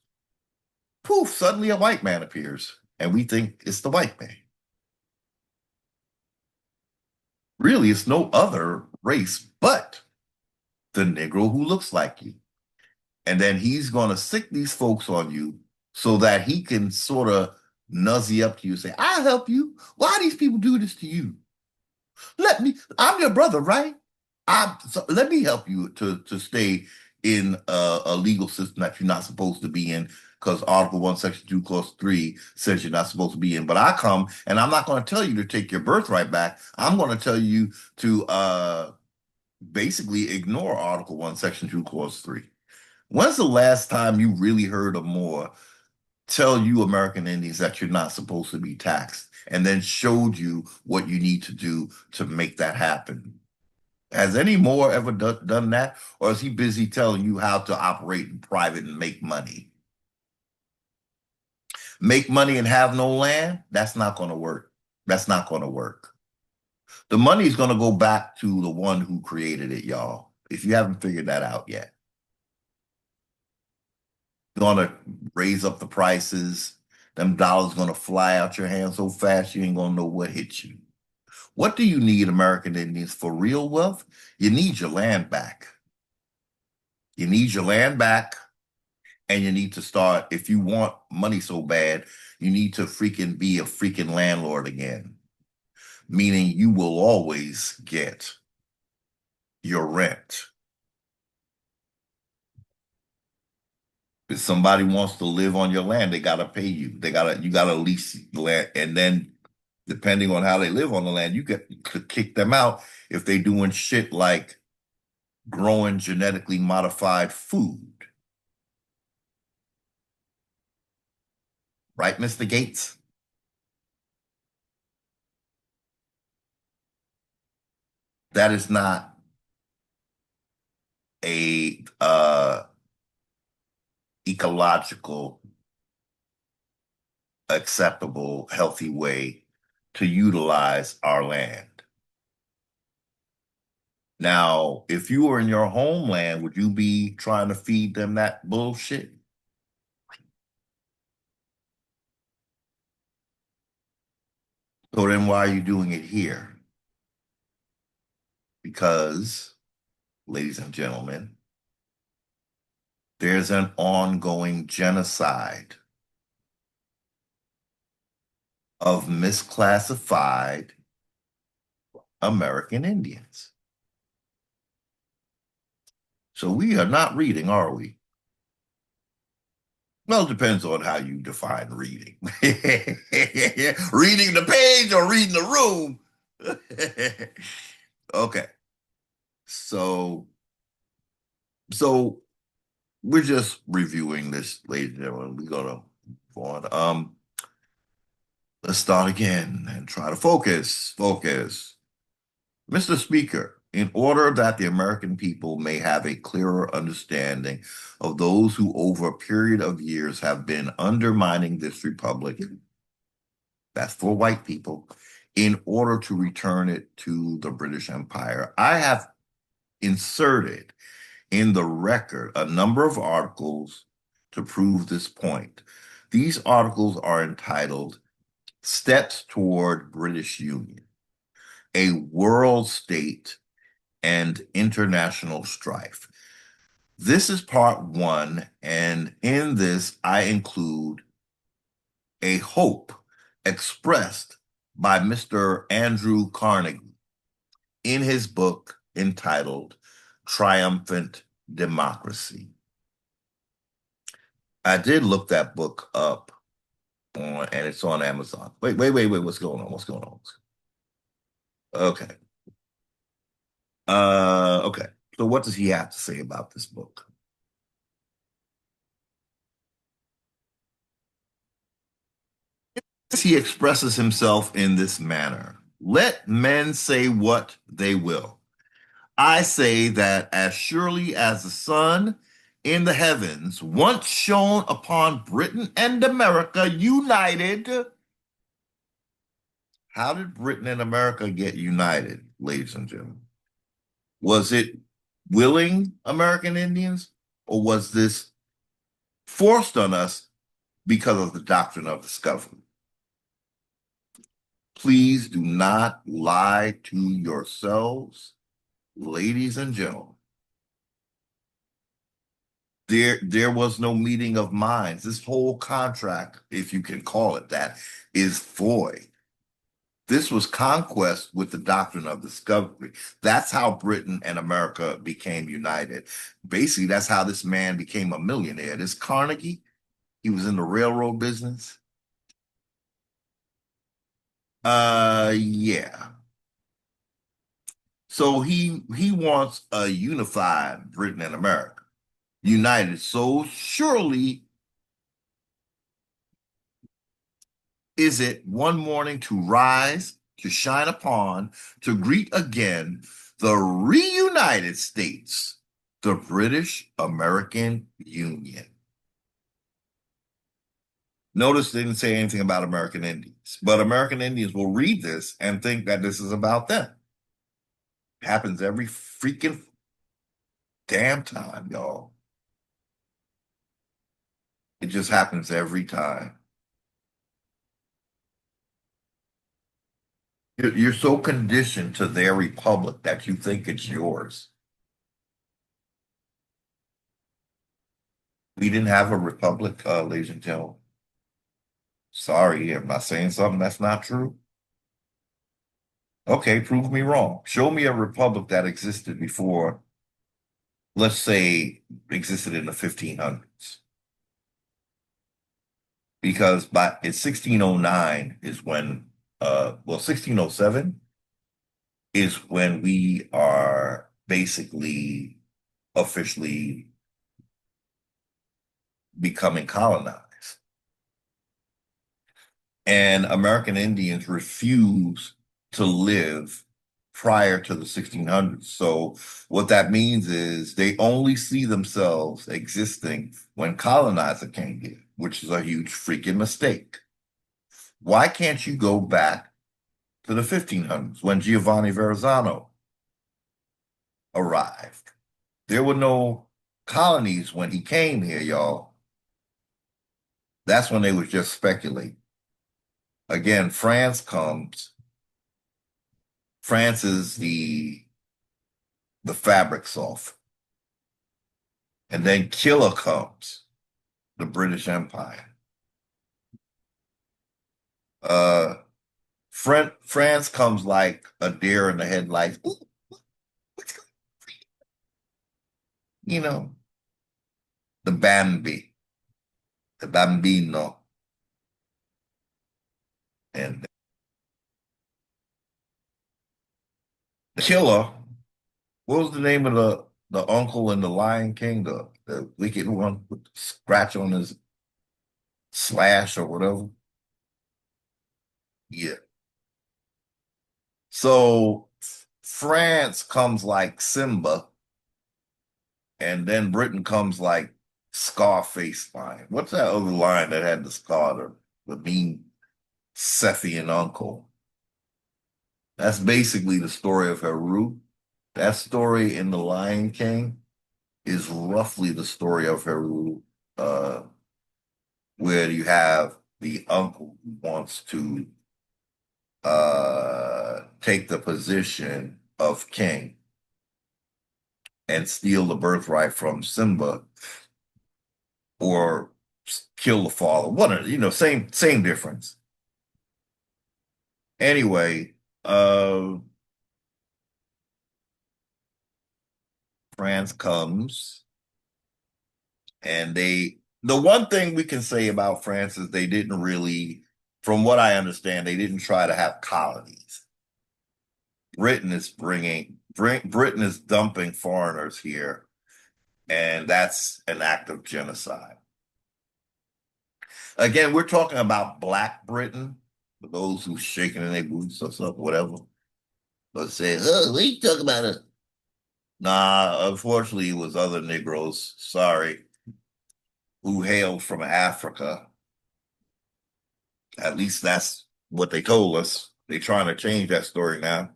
poof, suddenly a white man appears, and we think it's the white man. Really, it's no other race but the Negro who looks like you. And then he's going to sick these folks on you so that he can sort of nuzzy up to you and say, I'll help you. Why these people do this to you? I'm your brother, right? Let me help you to stay in a legal system that you're not supposed to be in because Article 1, Section 2, Clause 3 says you're not supposed to be in. But I come and I'm not going to tell you to take your birthright back. I'm going to tell you to basically ignore Article 1, Section 2, Clause 3. When's the last time you really heard a Moor tell you American Indians that you're not supposed to be taxed and then showed you what you need to do to make that happen? Has any Moor ever done that? Or is he busy telling you how to operate in private and make money? Make money and have no land? That's not going to work. That's not going to work. The money is going to go back to the one who created it, y'all, if you haven't figured that out yet. Going to raise up the prices. Them dollars going to fly out your hand so fast you ain't going to know what hit you. What do you need, American Indians, for real wealth? You need your land back. You need your land back, and you need to start, if you want money so bad, you need to freaking be a freaking landlord again, meaning you will always get your rent. If somebody wants to live on your land, they gotta pay you. You gotta lease the land, and then depending on how they live on the land, you could kick them out if they doing shit like growing genetically modified food. Right, Mr. Gates? That is not a ecological, acceptable, healthy way to utilize our land. Now, if you were in your homeland, would you be trying to feed them that bullshit? So then why are you doing it here? Because, ladies and gentlemen, there's an ongoing genocide of misclassified American Indians. So we are not reading, are we? Well, it depends on how you define reading. Reading the page or reading the room. Okay. So so we're just reviewing this, ladies and gentlemen. We're gonna go on. Let's start again and try to focus. Focus. Mr. Speaker, in order that the American people may have a clearer understanding of those who over a period of years have been undermining this republic, that's for white people, in order to return it to the British Empire, I have inserted in the record a number of articles to prove this point. These articles are entitled Steps Toward British Union, a World State and International Strife. This is part one, and in this I include a hope expressed by Mr. Andrew Carnegie in his book entitled Triumphant Democracy. I did look that book up and it's on Amazon. Wait. What's going on? What's going on? Okay. Okay. So what does he have to say about this book? He expresses himself in this manner. Let men say what they will. I say that as surely as the sun in the heavens once shone upon Britain and America united. How did Britain and America get united, ladies and gentlemen? Was it willing American Indians, or was this forced on us because of the doctrine of discovery? Please do not lie to yourselves, ladies and gentlemen. There was no meeting of minds. This whole contract, if you can call it that, is void. This was conquest with the doctrine of discovery. That's how Britain and America became united. Basically, that's how this man became a millionaire. This Carnegie, he was in the railroad business. Yeah. So he wants a unified Britain and America, united. So surely is it one morning to rise, to shine upon, to greet again the reunited states, the British American Union. Notice they didn't say anything about American Indians, but American Indians will read this and think that this is about them. Happens every freaking damn time, y'all. It just happens every time. You're so conditioned to their republic that you think it's yours. We didn't have a republic, ladies and gentlemen. Sorry, am I saying something that's not true? Okay, prove me wrong. Show me a republic that existed before, let's say, existed in the 1500s. Because it's 1609 is when, 1607 is when we are basically officially becoming colonized. And American Indians refuse to live prior to the 1600s. So what that means is they only see themselves existing when colonizer came here, which is a huge freaking mistake. Why can't you go back to the 1500s when Giovanni Verrazzano arrived? There were no colonies when he came here, y'all. That's when they was just speculating. Again, France comes. France is the fabric soft. And then killer comes, the British Empire. France comes like a deer in the headlights. Ooh, what's going on? You know, the Bambi, the Bambino. And the killer, what was the name of the uncle in the Lion King, the wicked one with the scratch on his slash or whatever? Yeah. So France comes like Simba, and then Britain comes like Scarface line. What's that other line that had the scar, the mean Sethian uncle? That's basically the story of Heru. That story in The Lion King is roughly the story of Heru, where you have the uncle who wants to take the position of king and steal the birthright from Simba or kill the father. Same difference. Anyway, France comes and the one thing we can say about France is they didn't really, from what I understand, they didn't try to have colonies. Britain is bringing Britain is dumping foreigners here, and that's an act of genocide. Again, we're talking about Black Britain, for those who shaking in their boots or something, whatever. But say, oh, what are you talking about? It? Nah, unfortunately, it was other Negroes, sorry, who hailed from Africa. At least that's what they told us. They're trying to change that story now.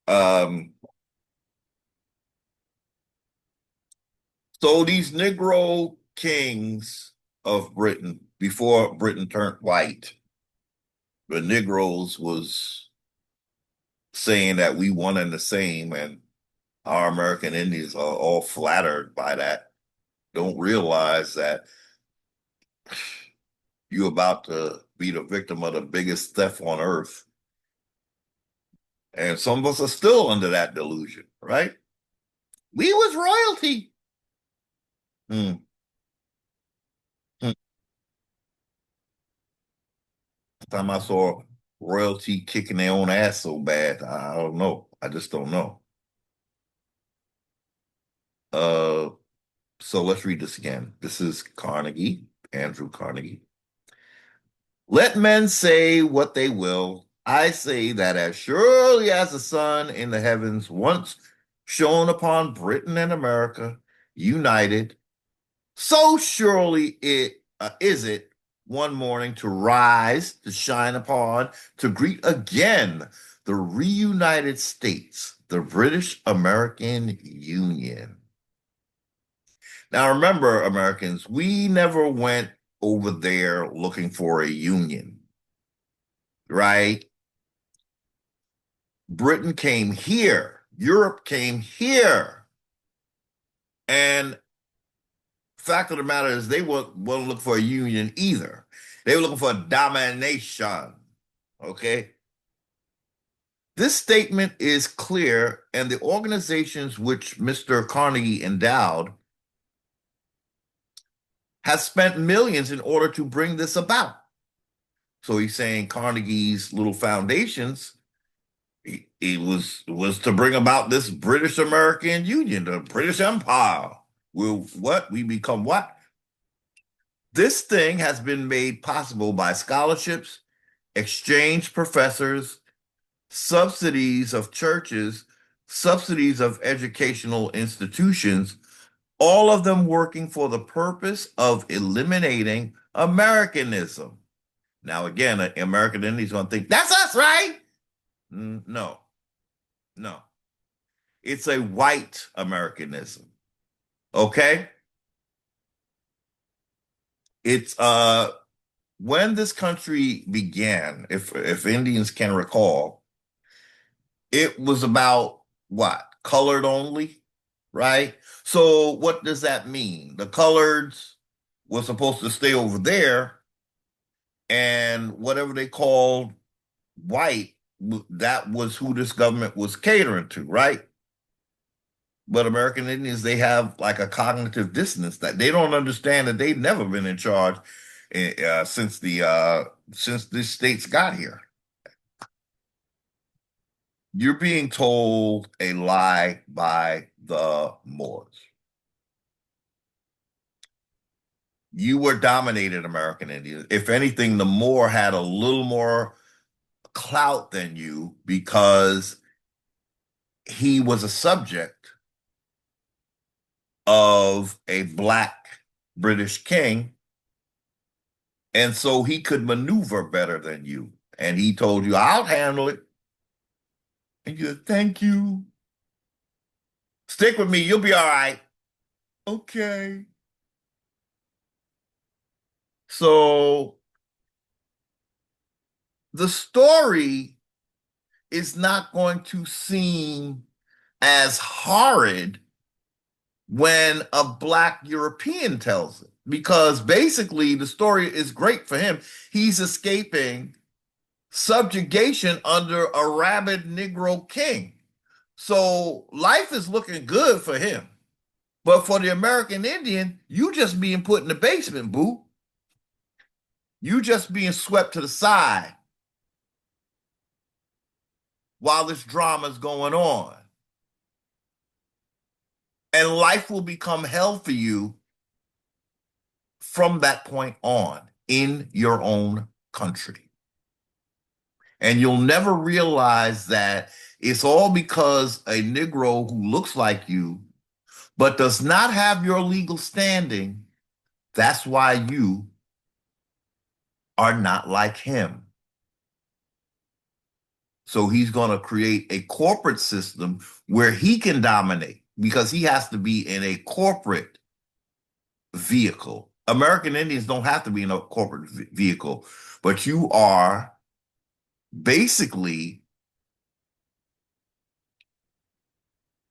Um, so these Negro kings of Britain, before Britain turned white, the Negroes was saying that we one and the same, and our American Indians are all flattered by that. Don't realize that you're about to be the victim of the biggest theft on earth. And some of us are still under that delusion, right? We was royalty. Hmm. Hmm. Time I saw royalty kicking their own ass so bad, I don't know. I just don't know. Uh, so let's read this again. This is Carnegie, Andrew Carnegie. Let men say what they will. I say that as surely as the sun in the heavens once shone upon Britain and America united, so surely it is it one morning to rise, to shine upon, to greet again the reunited states, the British American Union. Now remember, Americans, we never went over there looking for a union, right? Britain came here, Europe came here. And fact of the matter is they weren't looking for a union either. They were looking for domination. Okay. This statement is clear, and the organizations which Mr. Carnegie endowed has spent millions in order to bring this about. So he's saying Carnegie's little foundations, it was to bring about this British American Union, the British Empire. Will what? We become what? This thing has been made possible by scholarships, exchange professors, subsidies of churches, subsidies of educational institutions, all of them working for the purpose of eliminating Americanism. Now, again, an American Indian's going to think, that's us, right? No, no. It's a white Americanism. Okay? It's when this country began, if Indians can recall, it was about what? Colored only, right? So what does that mean? The coloreds were supposed to stay over there, and whatever they called white, that was who this government was catering to, right? But American Indians, they have like a cognitive dissonance that they don't understand that they've never been in charge since the states got here. You're being told a lie by the Moors. You were dominated, American Indians. If anything, the Moor had a little more clout than you because he was a subject of a black British king. And so he could maneuver better than you. And he told you, I'll handle it. And you said, thank you. Stick with me. You'll be all right. Okay. So the story is not going to seem as horrid when a black European tells it, because basically the story is great for him. He's escaping subjugation under a rabid Negro king. So life is looking good for him. But for the American Indian, you just being put in the basement, boo. You just being swept to the side. while this drama is going on. And life will become hell for you from that point on in your own country. And you'll never realize that it's all because a Negro who looks like you but does not have your legal standing, that's why you are not like him. So he's going to create a corporate system where he can dominate because he has to be in a corporate vehicle. American Indians don't have to be in a corporate vehicle, but you are basically,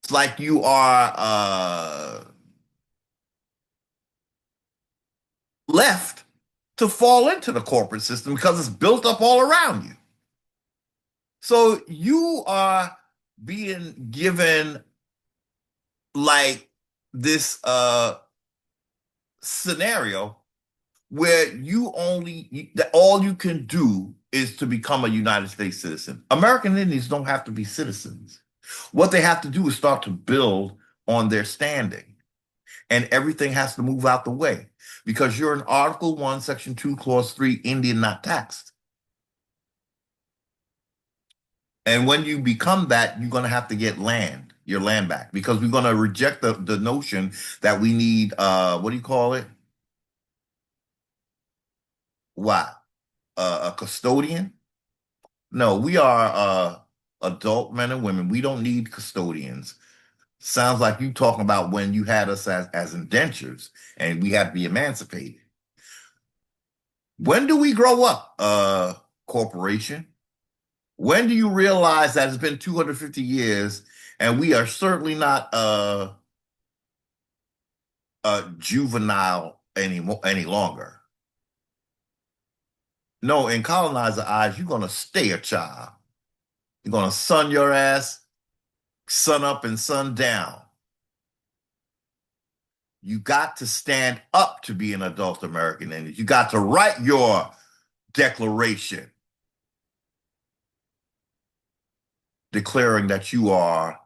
it's like you are left to fall into the corporate system because it's built up all around you. So you are being given like this scenario where all you can do is to become a United States citizen. American Indians don't have to be citizens. What they have to do is start to build on their standing, and everything has to move out the way because you're in Article 1, Section 2, Clause 3, Indian not taxed. And when you become that, you're going to have to get your land back, because we're going to reject the notion that we need, what do you call it? What? A custodian? No, we are adult men and women. We don't need custodians. Sounds like you talking about when you had us as indentures and we had to be emancipated. When do we grow up, corporation? When do you realize that it's been 250 years and we are certainly not juvenile any longer? No, in colonizer eyes, you're going to stay a child. You're going to sun your ass, sun up and sun down. You got to stand up to be an adult American Indian. You got to write your declaration declaring that you are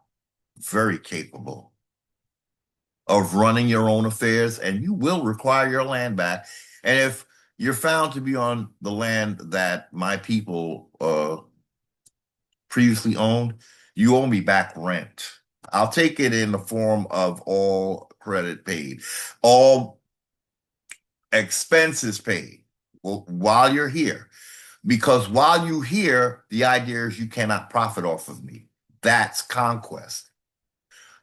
very capable of running your own affairs, and you will require your land back. And if you're found to be on the land that my people previously owned, you owe me back rent. I'll take it in the form of all credit paid, all expenses paid while you're here. Because while you're here, the idea is you cannot profit off of me. That's conquest.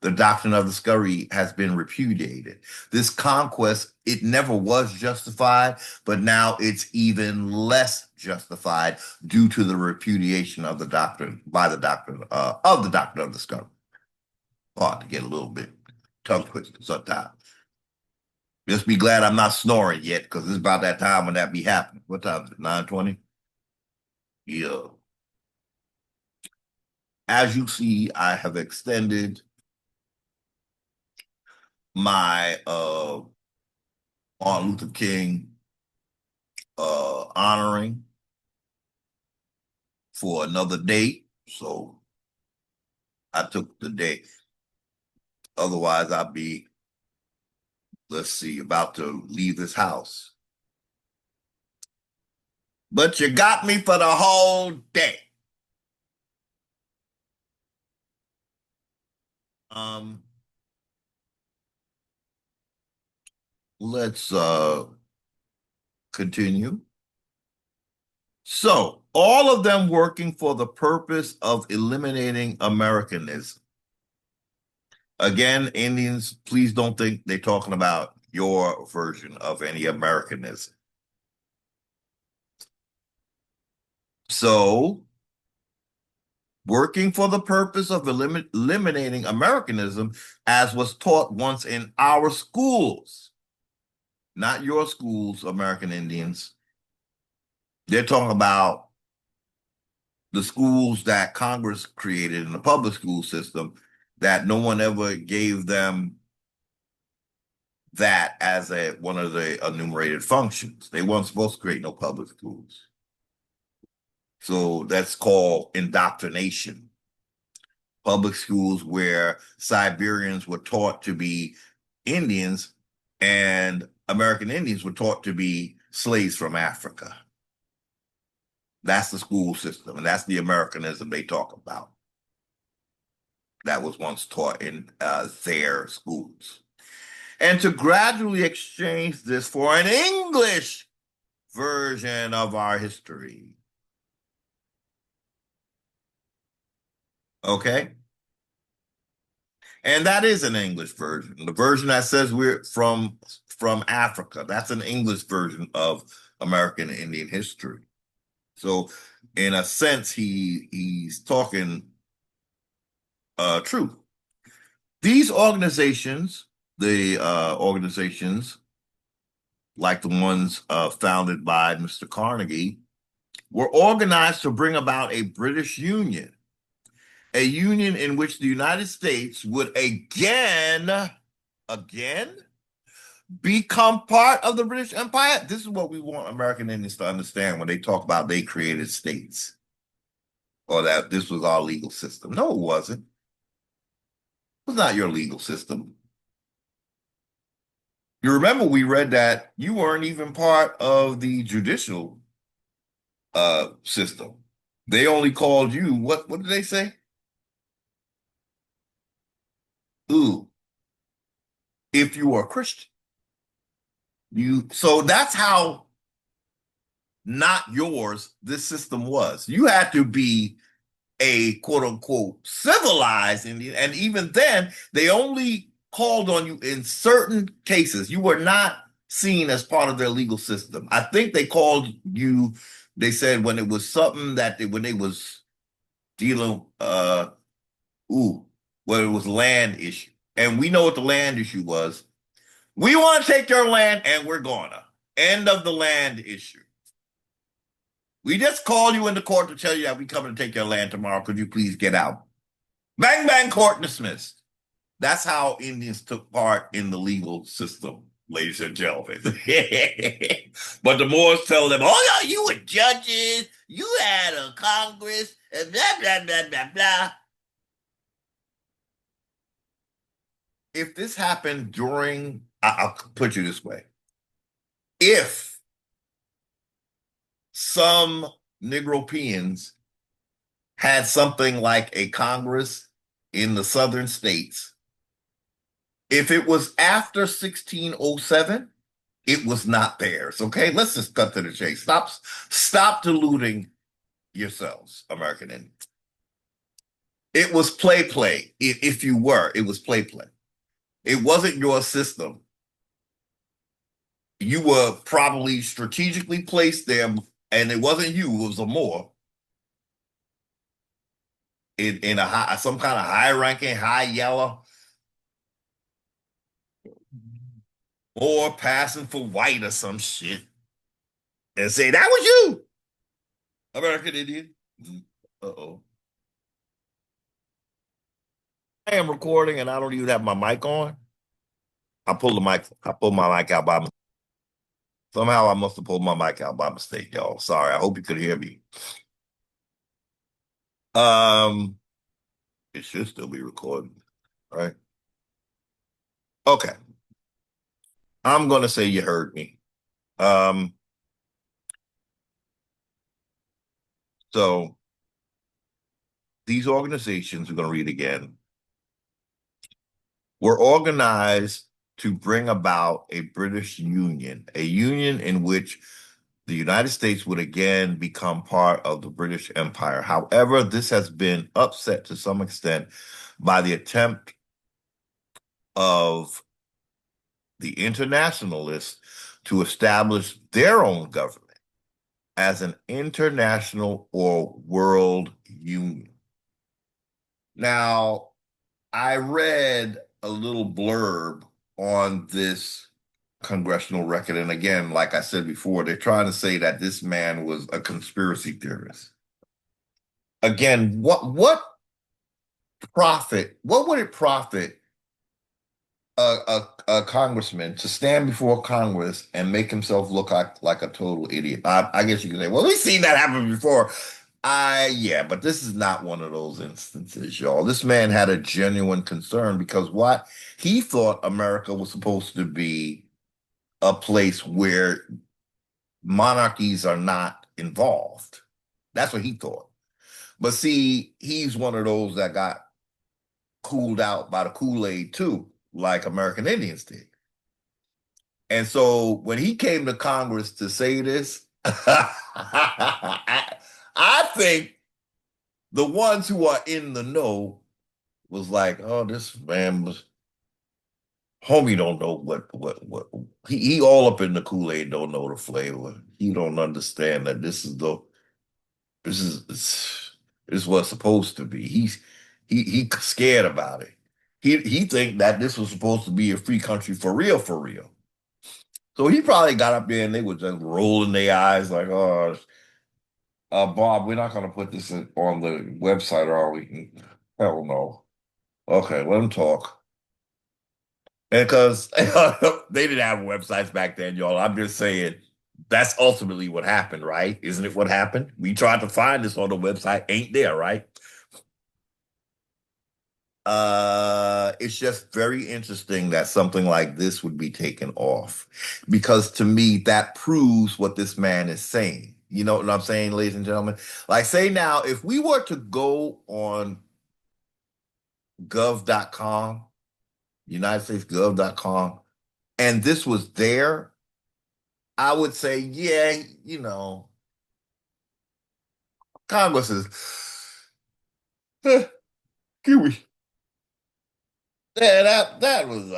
The doctrine of discovery has been repudiated. This conquest, it never was justified, but now it's even less justified due to the repudiation of the doctrine by the doctrine of discovery. Hard to get a little bit tongue twisted sometimes. Just be glad I'm not snoring yet, because it's about that time when that be happening. What time is it? 9:20? Yeah. As you see, I have extended my Martin Luther King honoring for another date. So I took the day. Otherwise, I'd be, let's see, about to leave this house. But you got me for the whole day. Let's continue. So, all of them working for the purpose of eliminating Americanism. Again, Indians, please don't think they're talking about your version of any Americanism. So, working for the purpose of eliminating Americanism, as was taught once in our schools, not your schools, American Indians. They're talking about the schools that Congress created in the public school system, that no one ever gave them that as one of the enumerated functions. They weren't supposed to create no public schools. So that's called indoctrination. public schools where Siberians were taught to be Indians and American Indians were taught to be slaves from Africa. That's the school system, and that's the Americanism they talk about. That was once taught in their schools. And to gradually exchange this for an English version of our history. Okay? And that is an English version. The version that says we're from Africa, that's an English version of American Indian history. So in a sense, he's talking truth. These organizations, the organizations like the ones founded by Mr. Carnegie, were organized to bring about a British Union, a union in which the United States would again become part of the British Empire. This is what we want American Indians to understand when they talk about they created states or that this was our legal system. No, it wasn't. It was not your legal system. You remember we read that you weren't even part of the judicial system. They only called you, what did they say? Ooh, if you were a Christian. So that's how not yours this system was. You had to be a quote unquote civilized Indian, and even then they only called on you in certain cases. You were not seen as part of their legal system. I think they called you, they said when it was something that when they was dealing when it was land issue. And we know what the land issue was. We want to take your land and we're gonna. End of the land issue. We just called you into court to tell you that we coming to take your land tomorrow. Could you please get out? Bang, bang, court dismissed. That's how Indians took part in the legal system, ladies and gentlemen. But the Moors tell them, oh, no, you were judges, you had a Congress, and blah, blah, blah, blah, blah. If this happened during, I'll put you this way. If some Negropeans had something like a Congress in the southern states, if it was after 1607, it was not theirs. Okay, let's just cut to the chase. Stop deluding yourselves, American Indians. It was play. If you were, it was play. It wasn't your system. You were probably strategically placed there, and it wasn't you, it was a Moor in a some kind of high-ranking, high yellow, or passing for white or some shit, and say, that was you, American Indian. Uh-oh. I am recording and I don't even have my mic on. I pulled my mic out by mistake. Somehow I must have pulled my mic out by mistake, y'all. Sorry. I hope you could hear me. It should still be recording, right? Okay. I'm gonna say you heard me. So these organizations, we're gonna read again, were organized to bring about a British Union, a union in which the United States would again become part of the British Empire. However, this has been upset to some extent by the attempt of the internationalists to establish their own government as an international or world union. Now, I read a little blurb on this congressional record. And again, like I said before, they're trying to say that this man was a conspiracy theorist. Again, what would it profit a congressman to stand before Congress and make himself look like a total idiot? I guess you could say, well, we've seen that happen before. Yeah, but this is not one of those instances, y'all. This man had a genuine concern because what he thought America was supposed to be a place where monarchies are not involved. That's what he thought. But see, he's one of those that got cooled out by the Kool-Aid too, like American Indians did. And so when he came to Congress to say this, I think the ones who are in the know was like, oh, this man was homie don't know what he all up in the Kool-Aid, don't know the flavor. He don't understand that this is this is what's supposed to be. He scared about it. He think that this was supposed to be a free country for real, for real. So he probably got up there and they were just rolling their eyes like, oh, Bob, we're not going to put this on the website, are we? Hell no. Okay, let him talk. And because they didn't have websites back then, y'all. I'm just saying that's ultimately what happened, right? Isn't it what happened? We tried to find this on the website, ain't there, right? It's just very interesting that something like this would be taken off because to me, that proves what this man is saying. You know what I'm saying, ladies and gentlemen? Like, say now, if we were to go on gov.com, United States gov.com, and this was there, I would say, yeah, Congress is, can we? Yeah, that was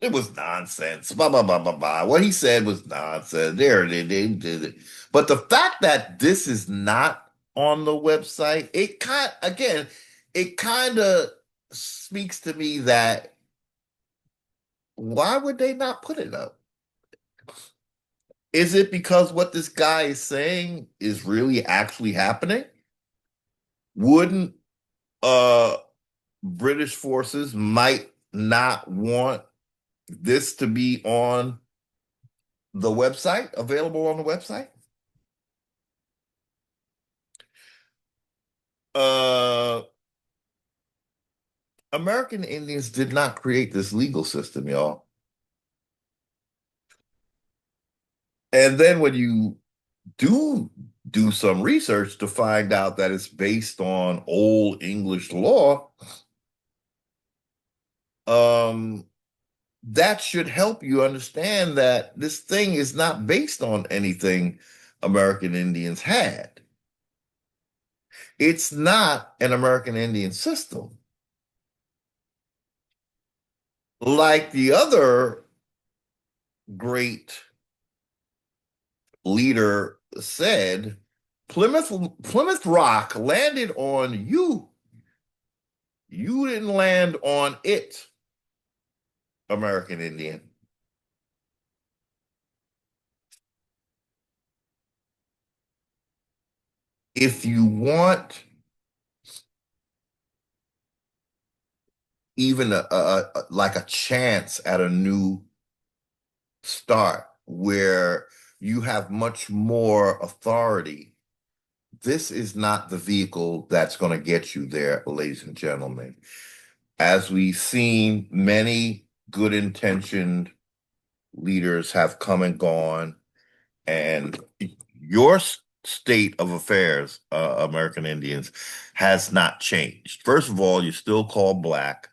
it was nonsense. Blah blah blah blah blah. What he said was nonsense. There they did it. But the fact that this is not on the website, it kind of speaks to me that why would they not put it up? Is it because what this guy is saying is really actually happening? Wouldn't uh British forces might not want this to be on the website, available on the website? Uh, American Indians did not create this legal system, y'all. And then when you do do some research to find out that it's based on old English law, um, that should help you understand that this thing is not based on anything American Indians had. It's not an American Indian system. Like the other great leader said, Plymouth Rock landed on you. You didn't land on it, American Indian. If you want even like a chance at a new start where you have much more authority, this is not the vehicle that's going to get you there, ladies and gentlemen. As we've seen, many good intentioned leaders have come and gone, and your state of affairs, American Indians, has not changed. First of all, you're still called black,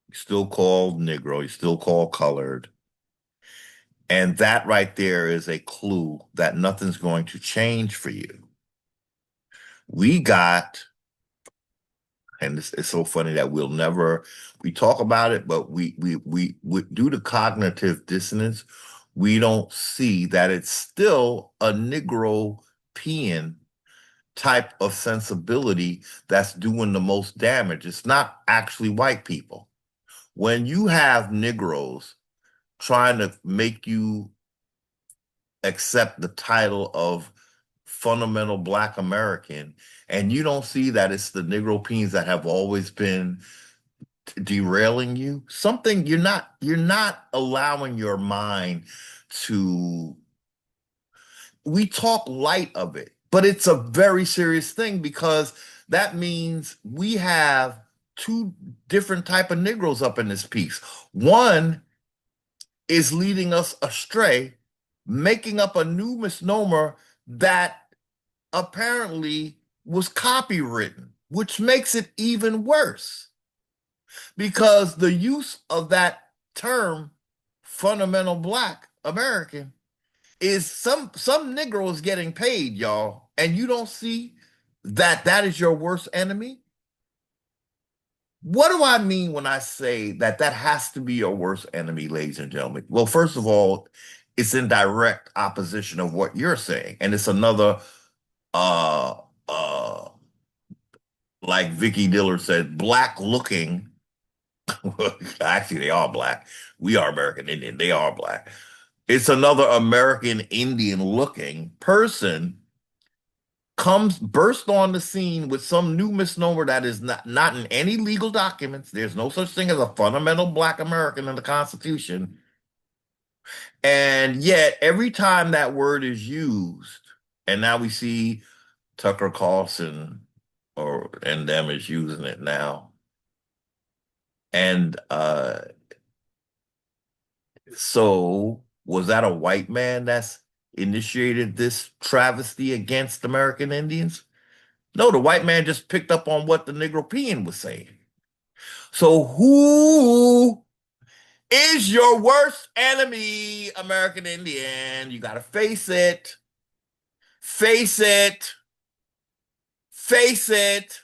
you're still called Negro, you're still called colored. And that right there is a clue that nothing's going to change for you. We got, and it's so funny that we talk about it, but we due to cognitive dissonance, we don't see that it's still a Negro-pean type of sensibility that's doing the most damage. It's not actually white people. When you have Negroes trying to make you accept the title of fundamental Black American, and you don't see that it's the Negro peons that have always been derailing you, something you're not allowing your mind to. We talk light of it. But it's a very serious thing because that means we have two different type of Negroes up in this piece. One is leading us astray, making up a new misnomer that apparently was copywritten, which makes it even worse because the use of that term, fundamental Black American, is some Negro is getting paid, y'all, and you don't see that that is your worst enemy. What do I mean when I say that that has to be your worst enemy, ladies and gentlemen? Well, first of all, it's in direct opposition of what you're saying, and it's another uh uh like Vicky Diller said, black looking. Actually, they are black. We are American Indian. They are black. It's another American Indian looking person comes burst on the scene with some new misnomer that is not in any legal documents. There's no such thing as a fundamental Black American in the Constitution. And yet, every time that word is used, and now we see Tucker Carlson or and them is using it now. And so was that a white man that's initiated this travesty against American Indians? No, the white man just picked up on what the Negropean was saying. So who is your worst enemy, American Indian? You got to face it. Face it. Face it.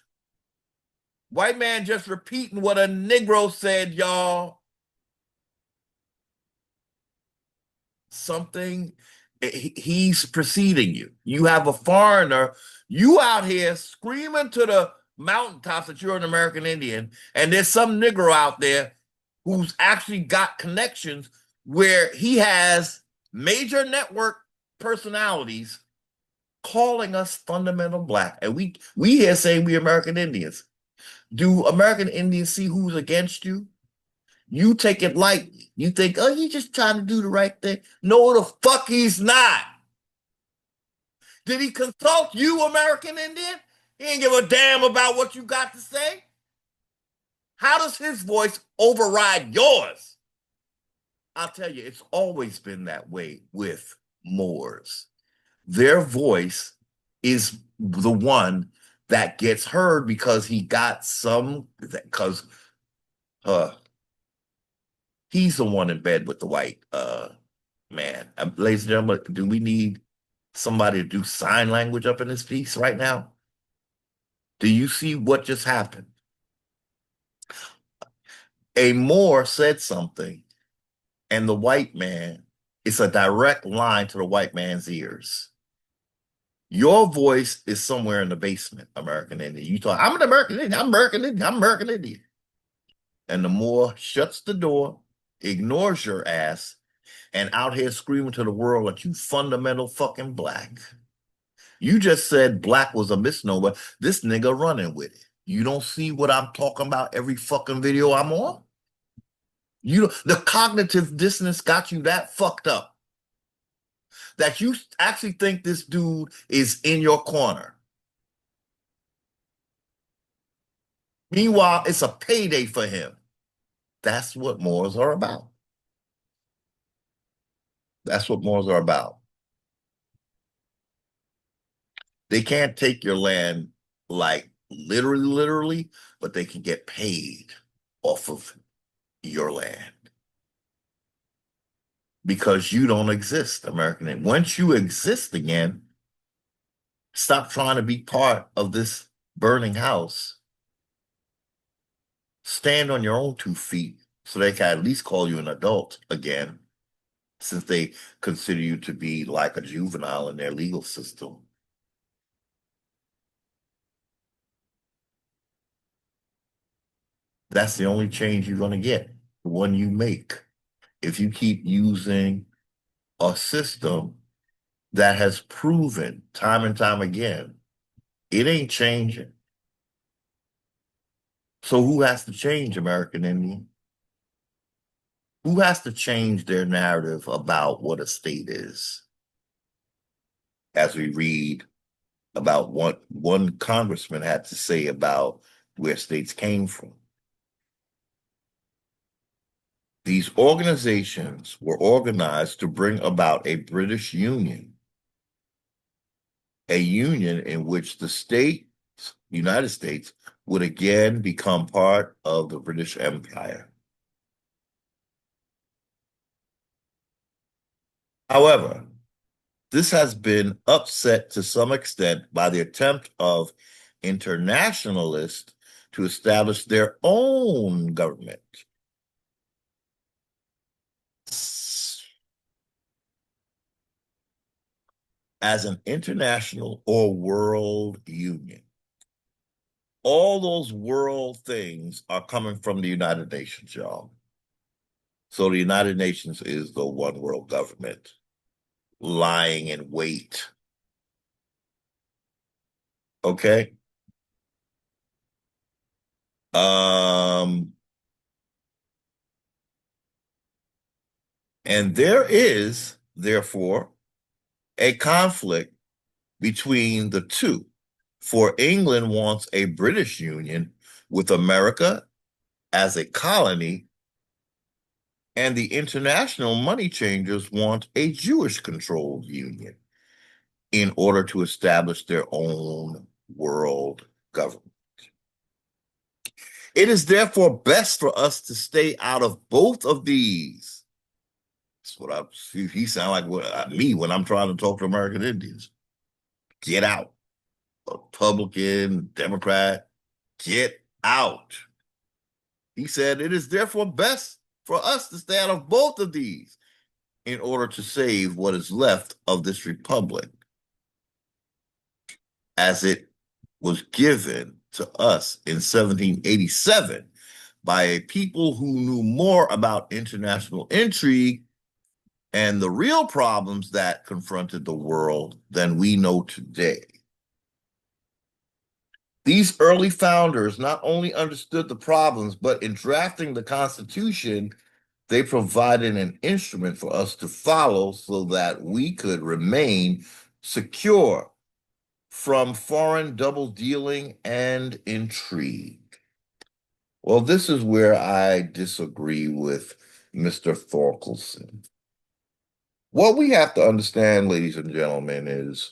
White man just repeating what a Negro said, y'all. Something, he's preceding you. You have a foreigner, you out here screaming to the mountaintops that you're an American Indian, and there's some Negro out there who's actually got connections where he has major network personalities calling us fundamental Black. And we here saying we American Indians. Do American Indians see who's against you? You take it lightly. You think, oh, he's just trying to do the right thing. No, the fuck he's not. Did he consult you, American Indian? He didn't give a damn about what you got to say. How does his voice override yours? I'll tell you, it's always been that way with Moors. Their voice is the one that gets heard because he got because he's the one in bed with the white man. Ladies and gentlemen, do we need somebody to do sign language up in this piece right now? Do you see what just happened? A Moor said something, and the white man, it's a direct line to the white man's ears. Your voice is somewhere in the basement, American Indian. You talk, I'm an American Indian, I'm American Indian, I'm American Indian. And the Moor shuts the door, ignores your ass, and out here screaming to the world that you fundamental fucking Black. You just said Black was a misnomer. This nigga running with it. You don't see what I'm talking about every fucking video I'm on? The cognitive dissonance got you that fucked up that you actually think this dude is in your corner. Meanwhile, it's a payday for him. That's what Moors are about. That's what Moors are about. They can't take your land like literally, but they can get paid off of your land because you don't exist, American. And once you exist again, stop trying to be part of this burning house. Stand on your own 2 feet so they can at least call you an adult again, since they consider you to be like a juvenile in their legal system. That's the only change you're going to get, the one you make. If you keep using a system that has proven time and time again, it ain't changing. So who has to change, American Indian? Who has to change their narrative about what a state is? As we read about what one congressman had to say about where states came from. These organizations were organized to bring about a British Union, a union in which the states, United States, would again become part of the British Empire. However, this has been upset to some extent by the attempt of internationalists to establish their own government as an international or world union. All those world things are coming from the United Nations, y'all. So the United Nations is the one world government lying in wait. Okay? And there is, therefore, a conflict between the two. For England wants a British Union with America as a colony, and the international money changers want a Jewish-controlled union in order to establish their own world government. It is therefore best for us to stay out of both of these. That's what I see. He sound like me when I'm trying to talk to American Indians. Get out. Republican, Democrat, get out. He said it is therefore best for us to stay out of both of these in order to save what is left of this republic as it was given to us in 1787 by a people who knew more about international intrigue and the real problems that confronted the world than we know today. These early founders not only understood the problems, but in drafting the Constitution, they provided an instrument for us to follow so that we could remain secure from foreign double dealing and intrigue. Well, this is where I disagree with Mr. Thorkelson. What we have to understand, ladies and gentlemen, is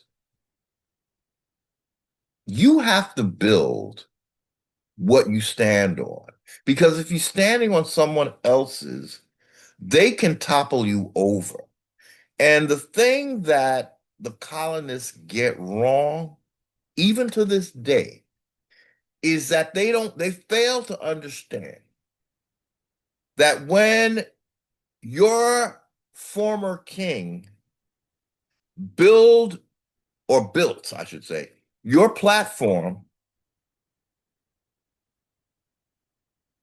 you have to build what you stand on. Because if you're standing on someone else's, they can topple you over. And the thing that the colonists get wrong, even to this day, is that they fail to understand that when your former king built, I should say, your platform,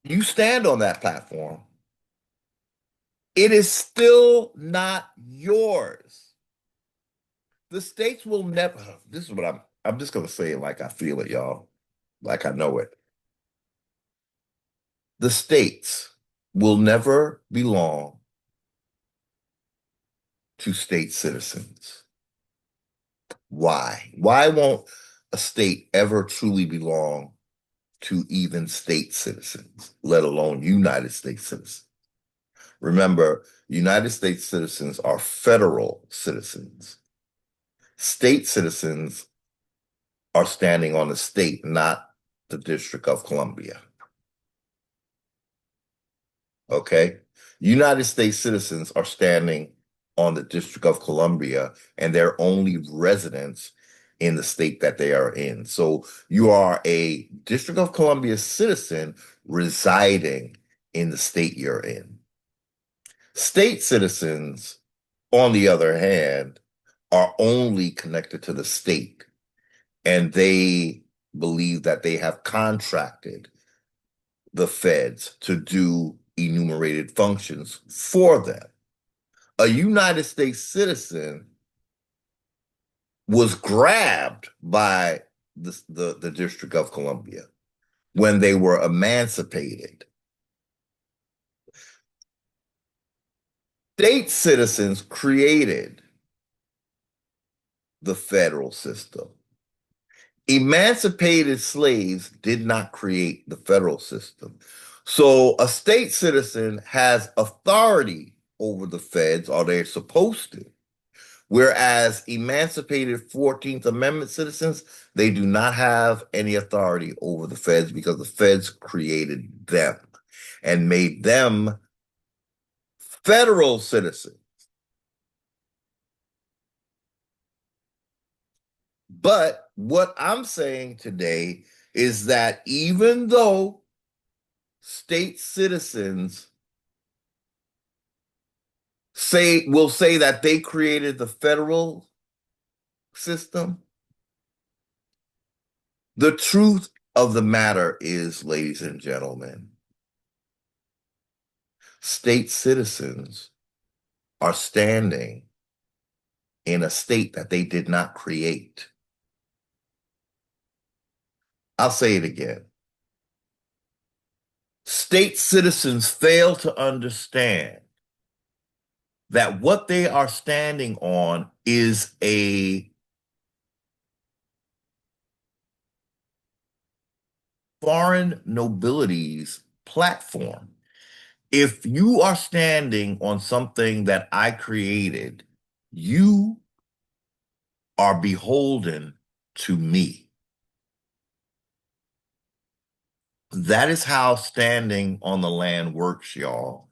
you stand on that platform, it is still not yours. The states will never, this is what I'm just going to say it like I feel it, y'all, like I know it. The states will never belong to state citizens. Why? Why won't a state ever truly belong to even state citizens, let alone United States citizens? Remember, United States citizens are federal citizens. State citizens are standing on the state, not the District of Columbia. Okay? United States citizens are standing on the District of Columbia, and they're only residents in the state that they are in. So you are a District of Columbia citizen residing in the state you're in. State citizens, on the other hand, are only connected to the state, and they believe that they have contracted the feds to do enumerated functions for them. A United States citizen was grabbed by the District of Columbia when they were emancipated. State citizens created the federal system. emancipated slaves did not create the federal system. So a state citizen has authority over the feds, or they're supposed to. Whereas emancipated 14th Amendment citizens, they do not have any authority over the feds because the feds created them and made them federal citizens. But what I'm saying today is that even though state citizens will say that they created the federal system, the truth of the matter is, ladies and gentlemen, state citizens are standing in a state that they did not create. I'll say it again. State citizens fail to understand that what they are standing on is a foreign nobility's platform. If you are standing on something that I created, you are beholden to me. That is how standing on the land works, y'all.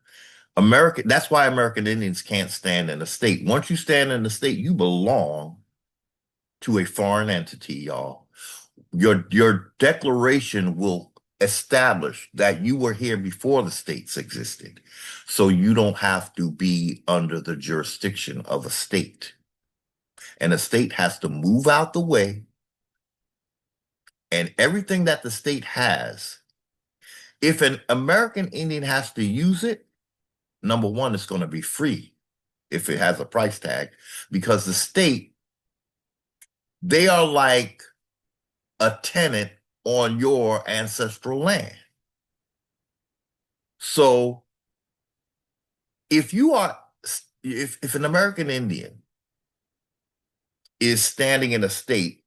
That's why American Indians can't stand in a state. Once you stand in a state, you belong to a foreign entity, y'all. Your declaration will establish that you were here before the states existed. So you don't have to be under the jurisdiction of a state. And a state has to move out the way. And everything that the state has, if an American Indian has to use it, number one, it's going to be free if it has a price tag, because the state, they are like a tenant on your ancestral land. So if an American Indian is standing in a state,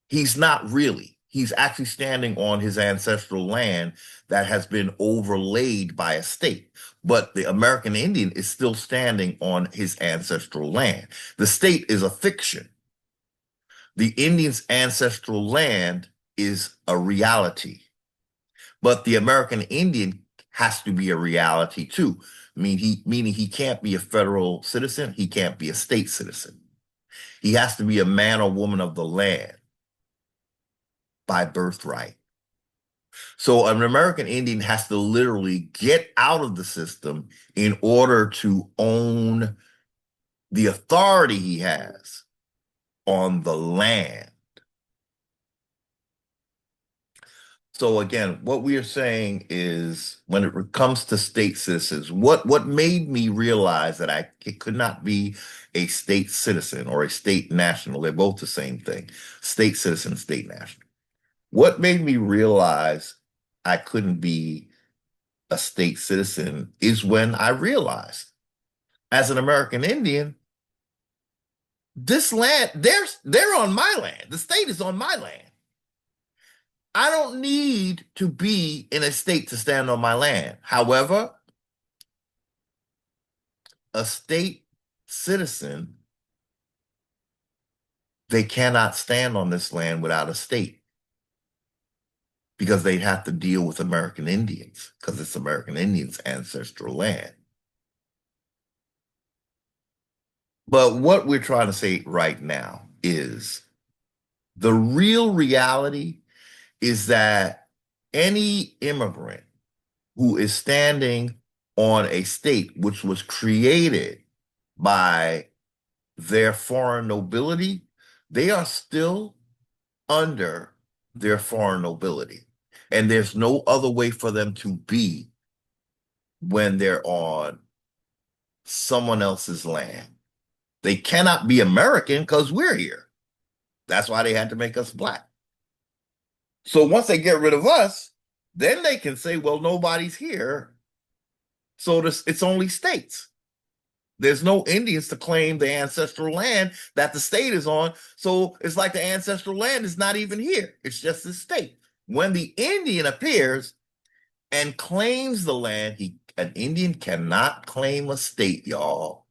he's not really. He's actually standing on his ancestral land that has been overlaid by a state. But the American Indian is still standing on his ancestral land. The state is a fiction. The Indian's ancestral land is a reality. But the American Indian has to be a reality too. Meaning he can't be a federal citizen. He can't be a state citizen. He has to be a man or woman of the land by birthright. So an American Indian has to literally get out of the system in order to own the authority he has on the land. So again, what we are saying is, when it comes to state citizens, what made me realize that I could not be a state citizen or a state national, they're both the same thing, state citizen, state national. What made me realize I couldn't be a state citizen is when I realized, as an American Indian, this land, they're on my land. The state is on my land. I don't need to be in a state to stand on my land. However, a state citizen, they cannot stand on this land without a state, because they have to deal with American Indians, because it's American Indians' ancestral land. But what we're trying to say right now is, the real reality is that any immigrant who is standing on a state which was created by their foreign nobility, they are still under their foreign nobility. And there's no other way for them to be when they're on someone else's land. They cannot be American because we're here. That's why they had to make us black. So once they get rid of us, then they can say, well, nobody's here, so it's only states. There's no Indians to claim the ancestral land that the state is on. So it's like the ancestral land is not even here. It's just the state. When the Indian appears and claims the land, an Indian cannot claim a state, y'all.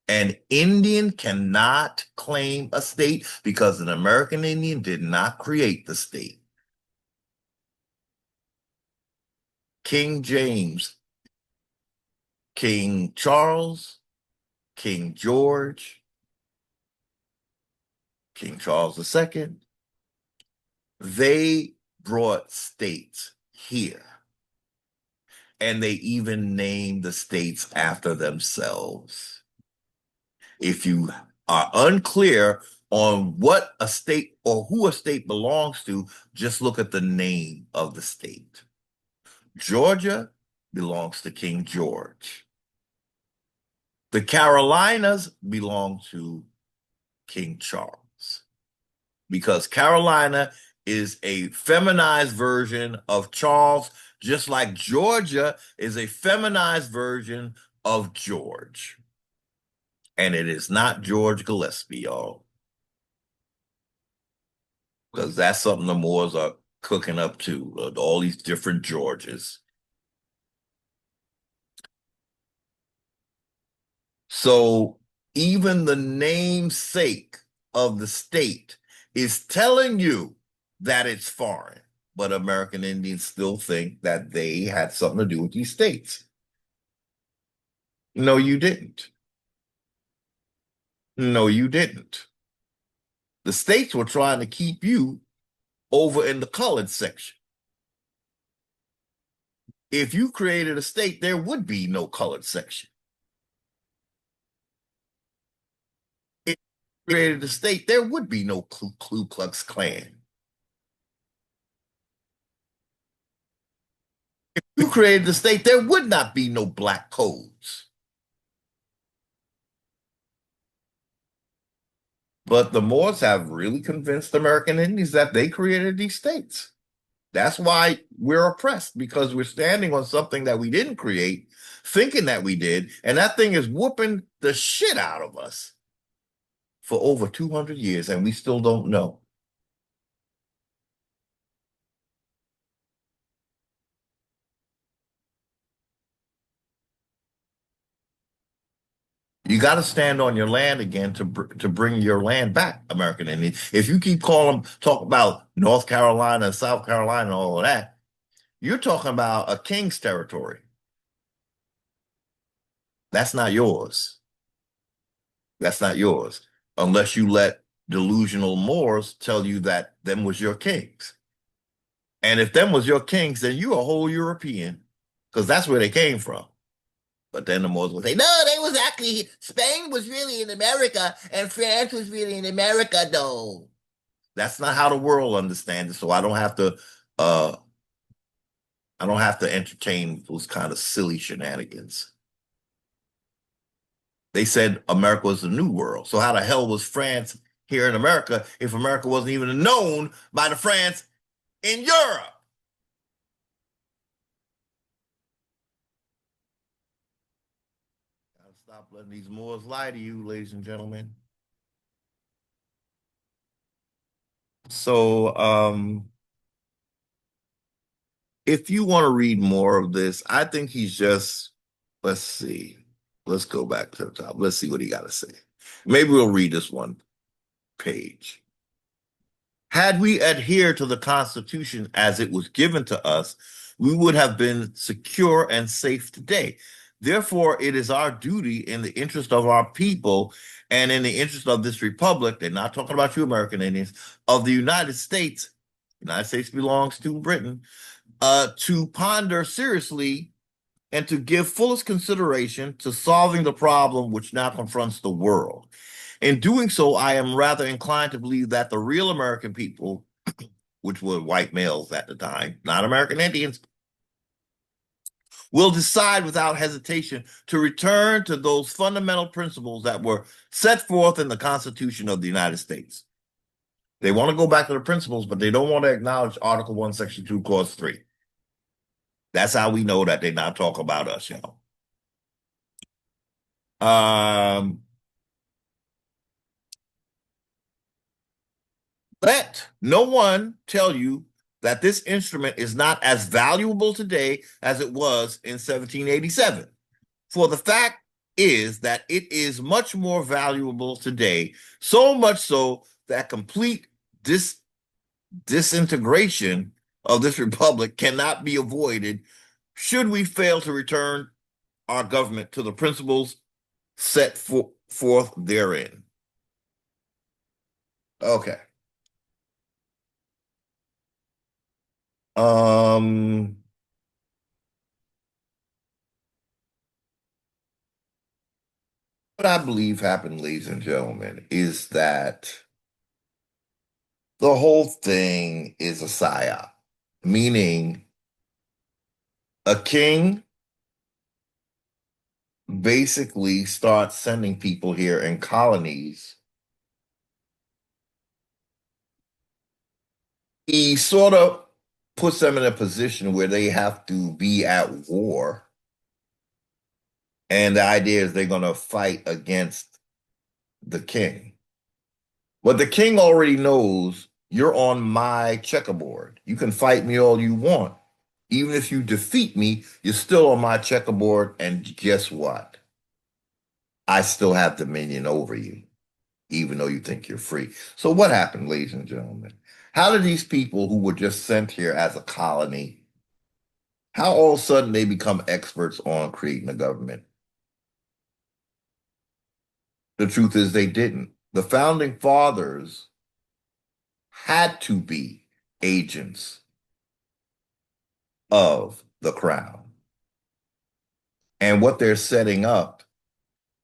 An Indian cannot claim a state because an American Indian did not create the state. King James, King Charles, King George, King Charles II, they brought states here. And they even named the states after themselves. If you are unclear on what a state or who a state belongs to, just look at the name of the state. Georgia belongs to King George. The Carolinas belong to King Charles because Carolina is a feminized version of Charles, just like Georgia is a feminized version of George. And it is not George Gillespie, y'all. Because that's something the Moors are cooking up to, all these different Georges. So even the namesake of the state is telling you that it's foreign, but American Indians still think that they had something to do with these states. No, you didn't. No, you didn't. The states were trying to keep you over in the colored section. If you created a state, there would be no colored section. If you created a state, there would be no Ku Klux Klan. If you created the state, there would not be no black codes. But the Moors have really convinced American Indians that they created these states. That's why we're oppressed, because we're standing on something that we didn't create, thinking that we did, and that thing is whooping the shit out of us for over 200 years, and we still don't know. You got to stand on your land again to bring your land back, American Indian. If you keep talk about North Carolina, South Carolina, and all of that, you're talking about a king's territory. That's not yours. That's not yours, unless you let delusional Moors tell you that them was your kings. And if them was your kings, then you a whole European, because that's where they came from. But then the Moors would say, no, they was actually, Spain was really in America and France was really in America, though. That's not how the world understands it. So I don't have to entertain those kind of silly shenanigans. They said America was the new world. So how the hell was France here in America if America wasn't even known by the France in Europe? Gotta stop letting these Moors lie to you, ladies and gentlemen. So, if you want to read more of this, I think he's just, let's see. Let's go back to the top. Let's see what he got to say. Maybe we'll read this one page. Had we adhered to the Constitution as it was given to us, we would have been secure and safe today. Therefore, it is our duty in the interest of our people and in the interest of this republic, they're not talking about you American Indians, of the United States. The United States belongs to Britain, to ponder seriously and to give fullest consideration to solving the problem which now confronts the world. In doing so, I am rather inclined to believe that the real American people, which were white males at the time, not American Indians, will decide without hesitation to return to those fundamental principles that were set forth in the Constitution of the United States. They want to go back to the principles, but they don't want to acknowledge Article 1, Section 2, Clause 3. That's how we know that they're not talking about us, y'all. Um, Let no one tell you that this instrument is not as valuable today as it was in 1787. For the fact is that it is much more valuable today, so much so that complete disintegration of this republic cannot be avoided should we fail to return our government to the principles set forth therein. Okay. Um, what I believe happened, ladies and gentlemen, is that the whole thing is a psyop, meaning a king basically starts sending people here in colonies. He sort of puts them in a position where they have to be at war. And the idea is they're going to fight against the king. But the king already knows you're on my checkerboard. You can fight me all you want. Even if you defeat me, you're still on my checkerboard. And guess what? I still have dominion over you, even though you think you're free. So what happened, ladies and gentlemen? How did these people who were just sent here as a colony, how all of a sudden they become experts on creating a government? The truth is they didn't. The founding fathers had to be agents of the crown. And what they're setting up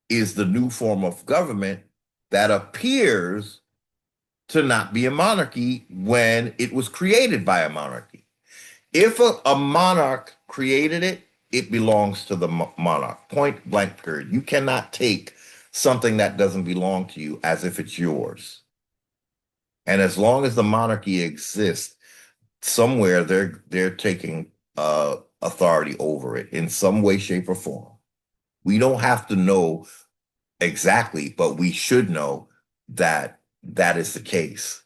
is the new form of government that appears to not be a monarchy when it was created by a monarchy. If a monarch created it, it belongs to the monarch. Point blank period. You cannot take something that doesn't belong to you as if it's yours. And as long as the monarchy exists, somewhere they're taking authority over it in some way, shape, or form. We don't have to know exactly, but we should know that that is the case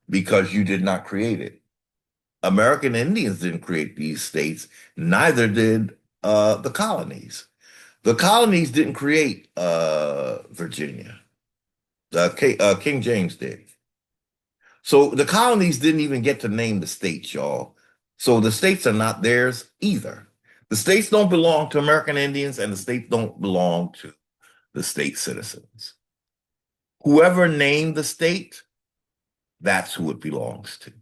because you did not create it. American Indians didn't create these states, neither did the colonies. The colonies didn't create Virginia. King James did. So the colonies didn't even get to name the states, y'all. So the states are not theirs either. The states don't belong to American Indians, and the states don't belong to the state citizens. Whoever named the state, that's who it belongs to.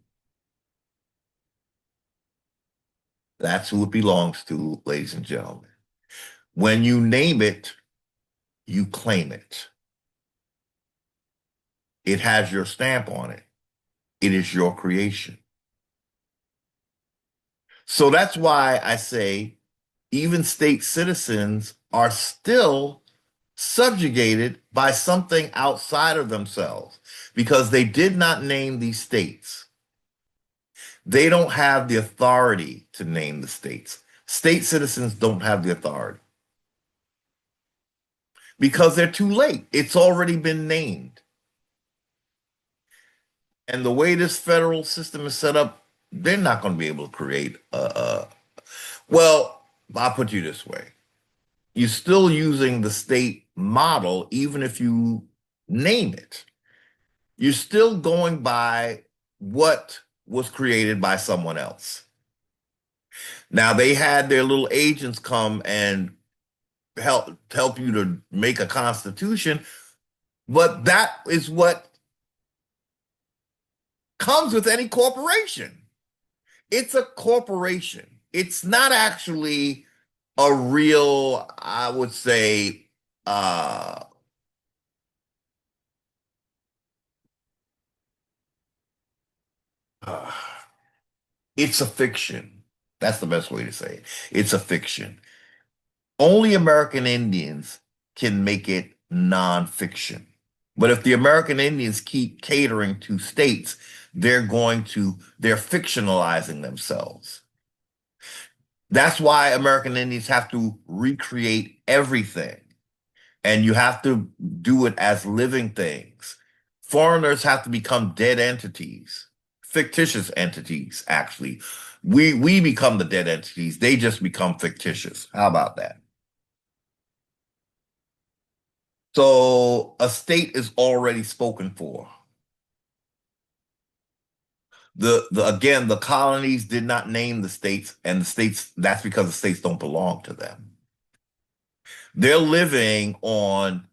That's who it belongs to, ladies and gentlemen. When you name it, you claim it. It has your stamp on it. It is your creation. So that's why I say even state citizens are still subjugated by something outside of themselves because they did not name these states. They don't have the authority to name the states. State citizens don't have the authority because they're too late. It's already been named. And the way this federal system is set up, they're not going to be able to create well, I'll put you this way. You're still using the state model, even if you name it. You're still going by what was created by someone else. Now they had their little agents come and help you to make a constitution, but that is what comes with any corporation. It's a corporation. It's not actually a real, I would say, uh, it's a fiction. That's the best way to say it. It's a fiction. Only American Indians can make it nonfiction. But if the American Indians keep catering to states, they're fictionalizing themselves. That's why American Indians have to recreate everything. and you have to do it as living things. Foreigners have to become dead entities, fictitious entities, actually. We become the dead entities. They just become fictitious. How about that? So a state is already spoken for. The again, the colonies did not name the states, and the states, that's because the states don't belong to them. They're living on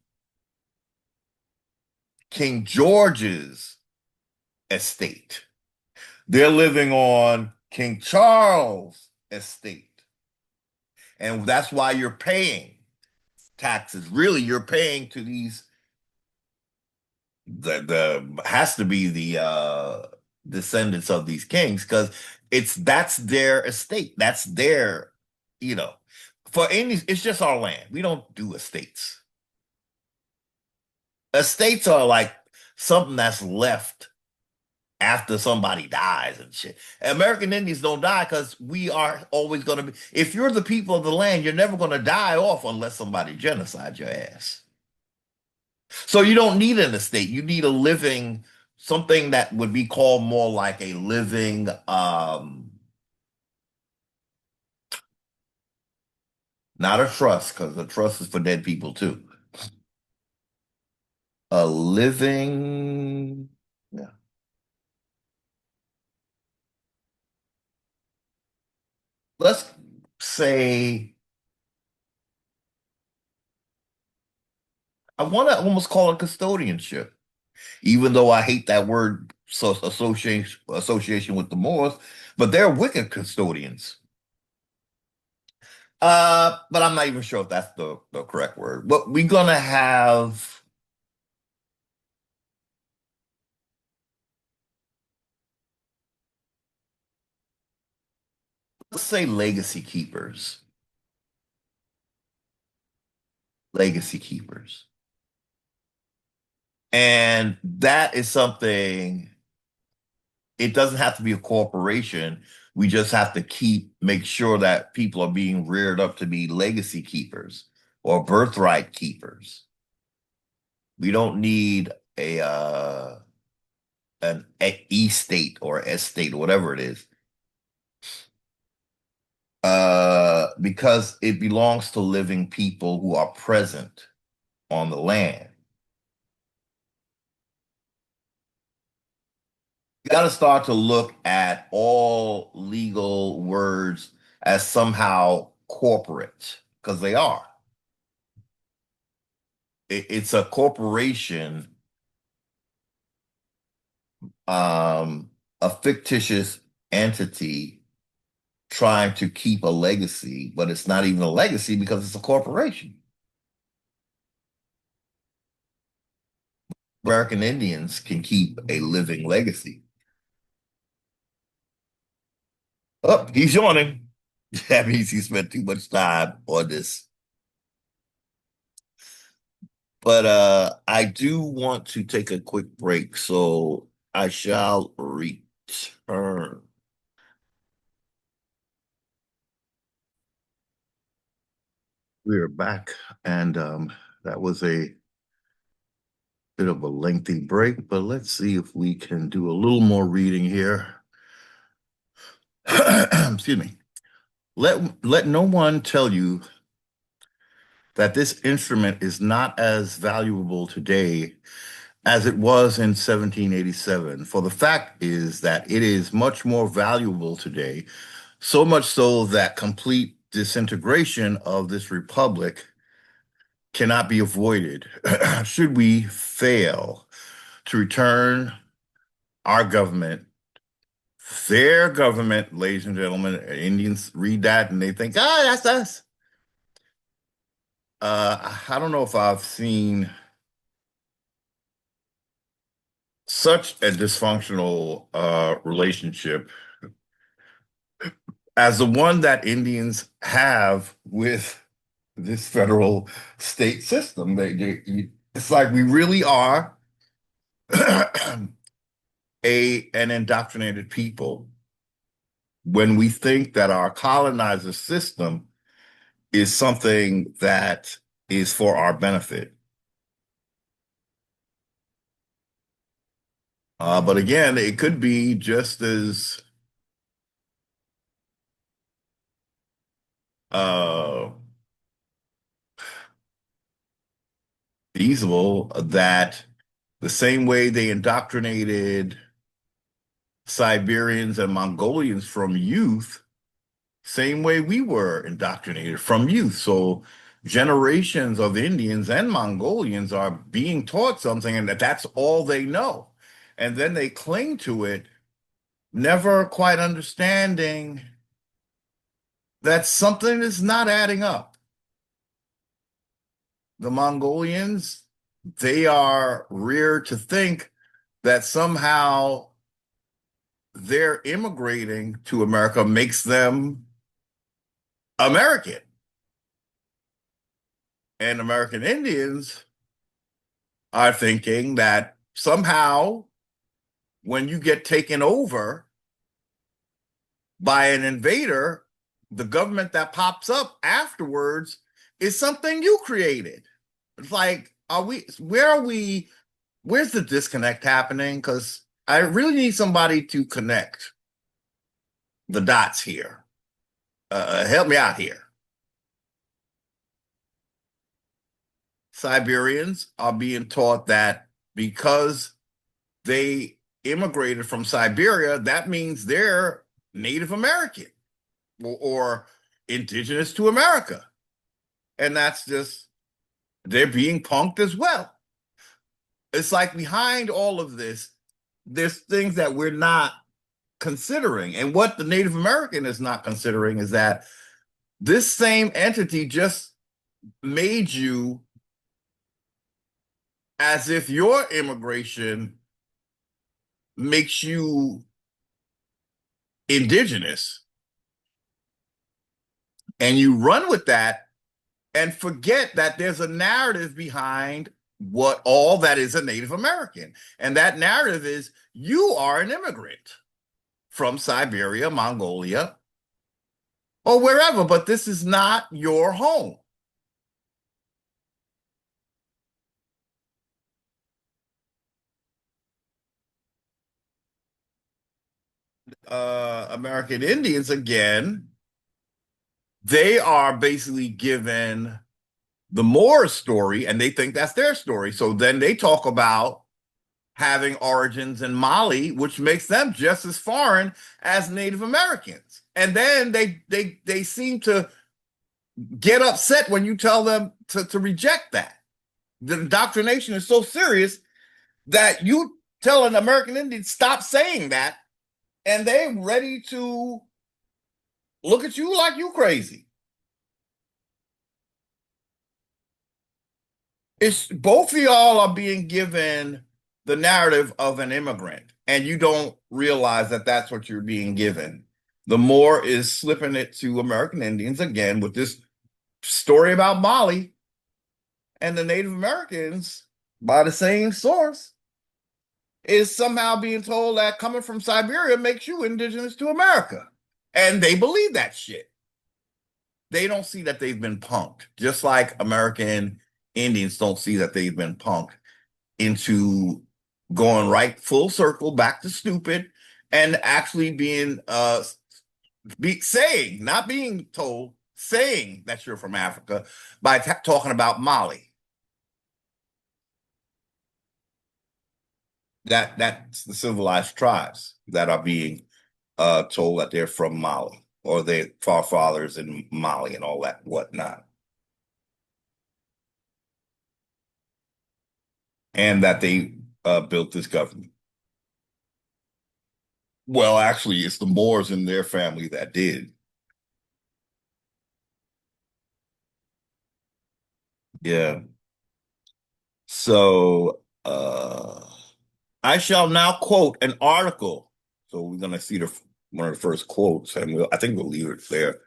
King George's estate. They're living on King Charles' estate. And that's why you're paying taxes. Really, you're paying to these, the has to be the descendants of these kings, because that's their estate. That's their, you know, for Indians, it's just our land. We don't do estates. Estates are like something that's left after somebody dies and shit. American Indians don't die because we are always going to be. If you're the people of the land, you're never going to die off unless somebody genocide your ass. So you don't need an estate. You need a living, something that would be called more like a living, not a trust, because a trust is for dead people too. A living, yeah. Let's say, I want to almost call it custodianship, even though I hate that word, so association with the Moors, but they're wicked custodians. But I'm not even sure if that's the correct word. But we're gonna have, let's say, legacy keepers. Legacy keepers. And that is something, it doesn't have to be a corporation. We just have to make sure that people are being reared up to be legacy keepers or birthright keepers. We don't need an estate or estate or whatever it is, because it belongs to living people who are present on the land. You got to start to look at all legal words as somehow corporate, because they are. It's a corporation, a fictitious entity trying to keep a legacy, but it's not even a legacy because it's a corporation. American Indians can keep a living legacy. Oh, he's yawning. That means he spent too much time on this. But I do want to take a quick break, so I shall return. We're back, and that was a bit of a lengthy break, but let's see if we can do a little more reading here. Excuse me. Let no one tell you that this instrument is not as valuable today as it was in 1787. For the fact is that it is much more valuable today, so much so that complete disintegration of this republic cannot be avoided. Should we fail to return our government, their government, ladies and gentlemen, Indians read that and they think, ah, that's us. I don't know if I've seen such a dysfunctional relationship as the one that Indians have with this federal state system. It's like we really are an indoctrinated people when we think that our colonizer system is something that is for our benefit. But again, it could be just as uh, feasible that the same way they indoctrinated Siberians and Mongolians from youth, same way we were indoctrinated from youth. So generations of Indians and Mongolians are being taught something, and that's all they know. And then they cling to it, never quite understanding that something is not adding up. The Mongolians, they are reared to think that somehow their immigrating to America makes them American. And American Indians are thinking that somehow when you get taken over by an invader, the government that pops up afterwards is something you created. It's like, where's the disconnect happening? Because I really need somebody to connect the dots here. Help me out here. Siberians are being taught that because they immigrated from Siberia, that means they're Native American or indigenous to America. And that's just, they're being punked as well. It's like behind all of this, there's things that we're not considering. And what the Native American is not considering is that this same entity just made you as if your immigration makes you indigenous, and you run with that and forget that there's a narrative behind what all that is a Native American. And that narrative is you are an immigrant from Siberia, Mongolia, or wherever, but this is not your home. American Indians, again, they are basically given the Moorish story and they think that's their story. So then they talk about having origins in Mali, which makes them just as foreign as Native Americans. And then they seem to get upset when you tell them to reject that. The indoctrination is so serious that you tell an American Indian stop saying that, and they're ready to look at you like you crazy. It's both of y'all are being given the narrative of an immigrant, and you don't realize that that's what you're being given. The Moor is slipping it to American Indians again with this story about Mali, and the Native Americans, by the same source, is somehow being told that coming from Siberia makes you indigenous to America. And they believe that shit. They don't see that they've been punked, just like American Indians don't see that they've been punked into going right full circle back to stupid and actually being saying, not being told, saying that you're from Africa by talking about Mali. That's the civilized tribes that are being told that they're from Mali or their forefathers in Mali and all that whatnot. And that they built this government. Well, actually, it's the Moors in their family that did. Yeah. So I shall now quote an article. So we're going to see one of the first quotes, and I think we'll leave it there.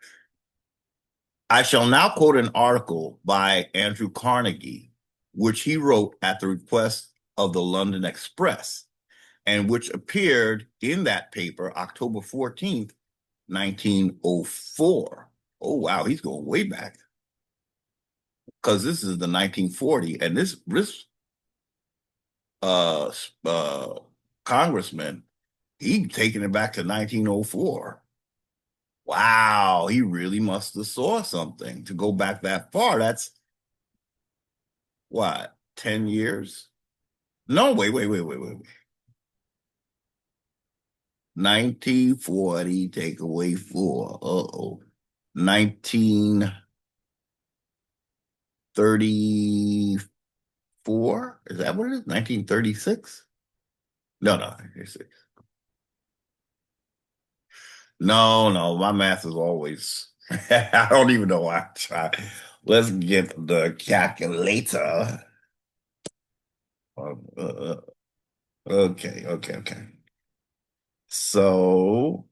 I shall now quote an article by Andrew Carnegie, which he wrote at the request of the London Express, and which appeared in that paper October 14th, 1904. Oh, wow, he's going way back. because this is the 1940, and this uh, uh, congressman, he taking it back to 1904. Wow, he really must have saw something to go back that far. That's what, 10 years? No, wait. 1940, take away four. Uh-oh. 1934? Is that what it is? 1936? No, 36. No, my math is always, I don't even know why I try. Let's get the calculator. Okay. So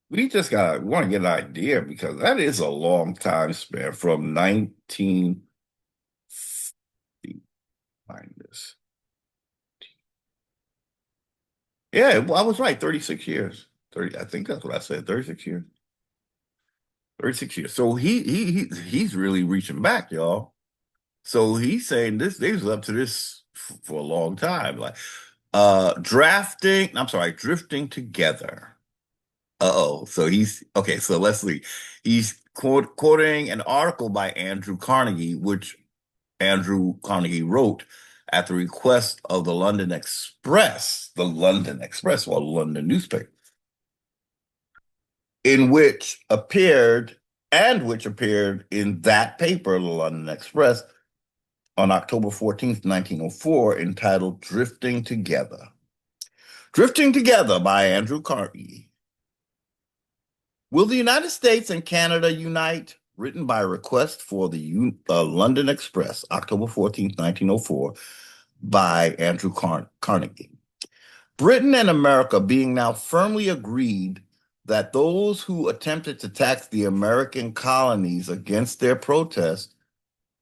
we want to get an idea because that is a long time span from 19 minus. Yeah, well, I was right, 36 years. 30, I think that's what I said, 36 years. 36 years. So he's really reaching back, y'all. So he's saying they was up to this for a long time. Like drifting together. Uh-oh. So he's okay, so let's see. He's quoting an article by Andrew Carnegie, which Andrew Carnegie wrote at the request of the London Express, or London newspaper, in which appeared in that paper, the London Express, on October 14th, 1904, entitled Drifting Together. Drifting Together by Andrew Carnegie. Will the United States and Canada unite? Written by request for the London Express, October 14th, 1904, by Andrew Carnegie. Britain and America being now firmly agreed that those who attempted to tax the American colonies against their protest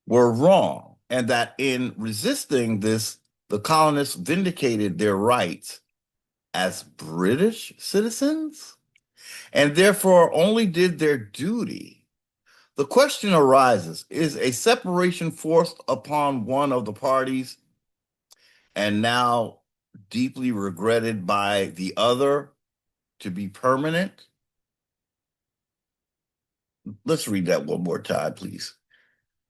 were wrong, and that in resisting this, the colonists vindicated their rights as British citizens and therefore only did their duty. The question arises, is a separation forced upon one of the parties and now deeply regretted by the other to be permanent? Let's read that one more time, please.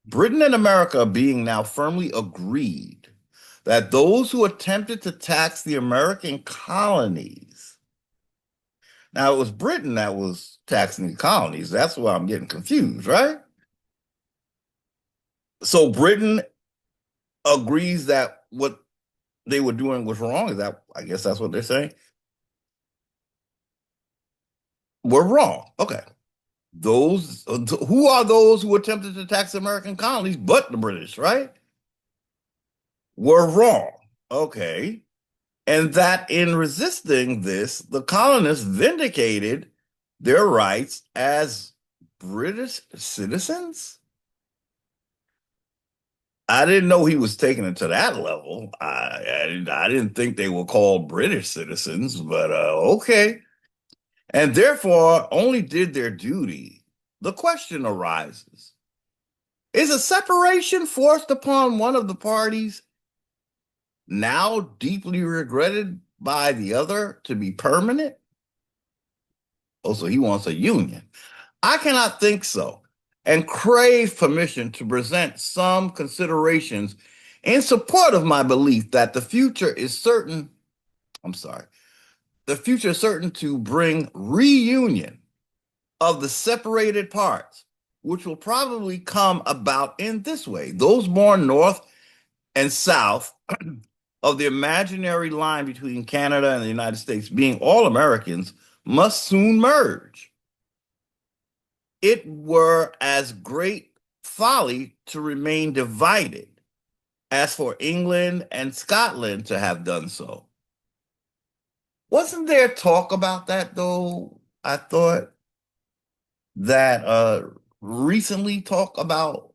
Britain and America being now firmly agreed that those who attempted to tax the American colonies. Now, it was Britain that was taxing the colonies. That's why I'm getting confused, right? So Britain agrees that what they were doing was wrong. Is that, I guess that's what they're saying? We're wrong. Okay. Those who are those who attempted to tax the American colonies but the British, right? Were wrong. Okay. And that in resisting this, the colonists vindicated their rights as British citizens? I didn't know he was taking it to that level. I didn't think they were called British citizens, but okay. And therefore only did their duty. The question arises, is a separation forced upon one of the parties, now deeply regretted by the other, to be permanent? Oh, so he wants a union. I cannot think so, and crave permission to present some considerations in support of my belief that the future is certain. I'm sorry. The future is certain to bring reunion of the separated parts, which will probably come about in this way. Those born north and south of the imaginary line between Canada and the United States, being all Americans, must soon merge. It were as great folly to remain divided as for England and Scotland to have done so. Wasn't there talk about that though? I thought that recently talk about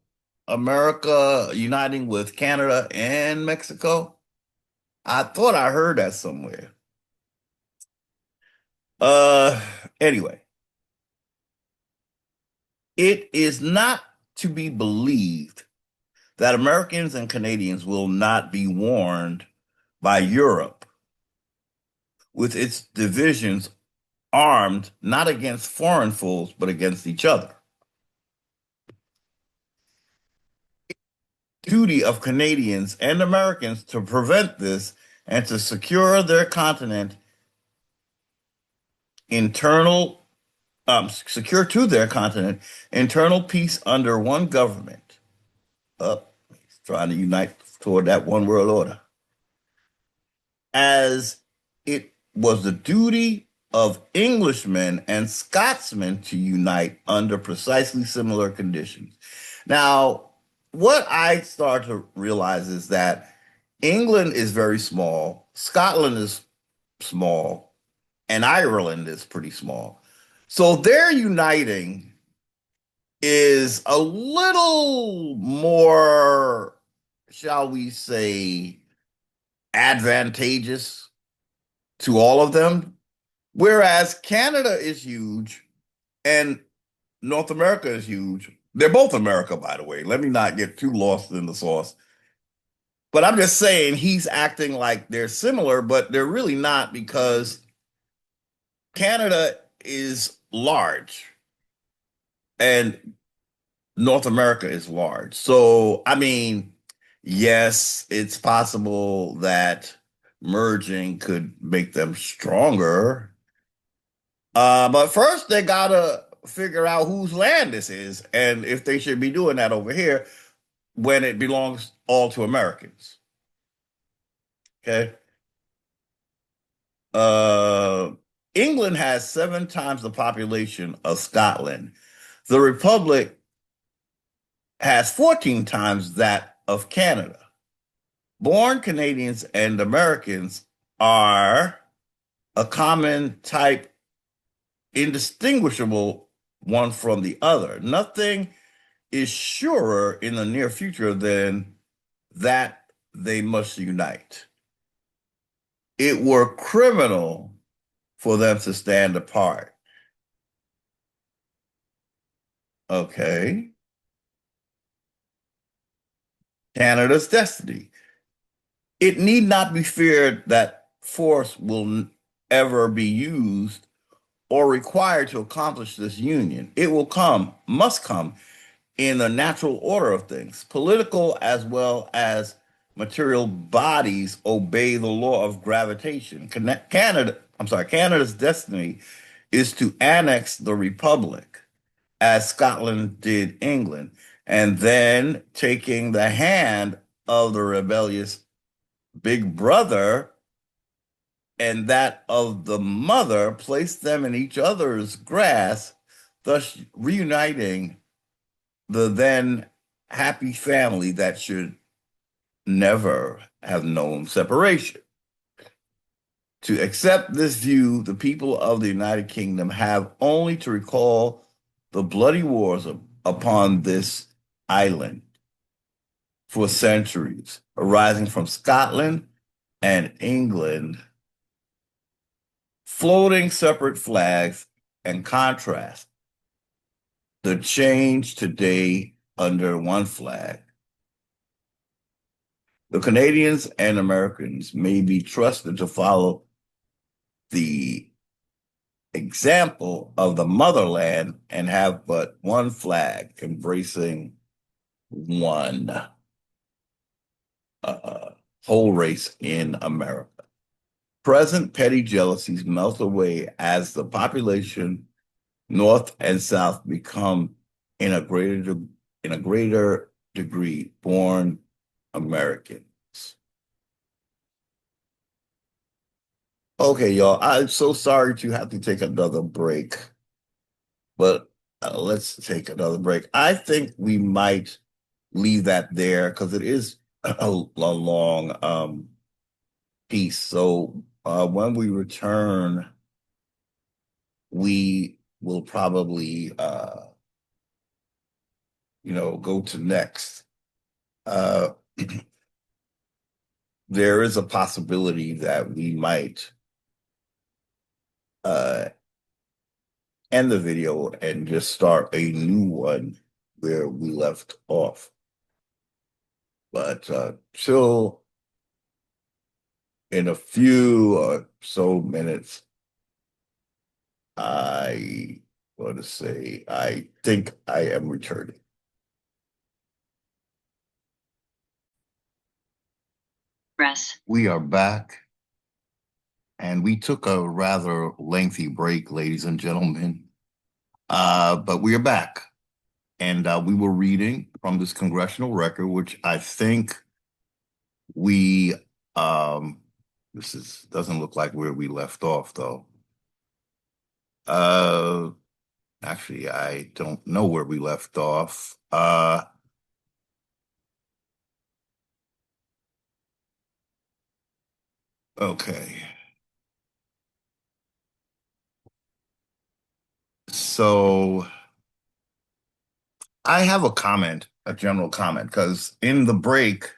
America uniting with Canada and Mexico. I thought I heard that somewhere. Uh anyway, It is not to be believed that Americans and Canadians will not be warned by Europe with its divisions armed not against foreign foes, but against each other. Duty of Canadians and Americans to prevent this and to secure their continent internal secure to their continent internal peace under one government. He's trying to unite toward that one world order. As it was the duty of Englishmen and Scotsmen to unite under precisely similar conditions. Now, what I start to realize is that England is very small, Scotland is small, and Ireland is pretty small. So their uniting is a little more, shall we say, advantageous to all of them. Whereas Canada is huge and North America is huge. They're both America, by the way. Let me not get too lost in the sauce. But I'm just saying he's acting like they're similar, but they're really not because Canada is large and North America is large. So, I mean, yes, it's possible that merging could make them stronger. But first, they gotta figure out whose land this is and if they should be doing that over here when it belongs all to Americans. Okay. Uh, England has 7 times the population of Scotland. The Republic has 14 times that of Canada. Born Canadians and Americans are a common type, indistinguishable one from the other. Nothing is surer in the near future than that they must unite. It were criminal for them to stand apart. Okay. Canada's destiny. It need not be feared that force will ever be used or required to accomplish this union. It will come, must come in the natural order of things. Political as well as material bodies obey the law of gravitation. Canada's destiny is to annex the Republic as Scotland did England, and then taking the hand of the rebellious big brother and that of the mother, place them in each other's grasp, thus reuniting the then happy family that should never have known separation. To accept this view, the people of the United Kingdom have only to recall the bloody wars upon this island for centuries, arising from Scotland and England, floating separate flags and contrast the change today under one flag. The Canadians and Americans may be trusted to follow the example of the motherland and have but one flag, embracing one whole race in America. Present petty jealousies melt away as the population North and South become in a greater degree born Americans. Okay, y'all. I'm so sorry to have to take another break, but let's take another break. I think we might leave that there because it is a long piece. So when we return, we will probably go to next. There is a possibility that we might end the video and just start a new one where we left off. But till in a few or so minutes, I want to say I think I am returning. Press. We are back, and we took a rather lengthy break, ladies and gentlemen. But we are back, and we were reading from this congressional record, which I think we this doesn't look like where we left off, though. Actually, I don't know where we left off. Okay. So I have a comment, a general comment, because in the break,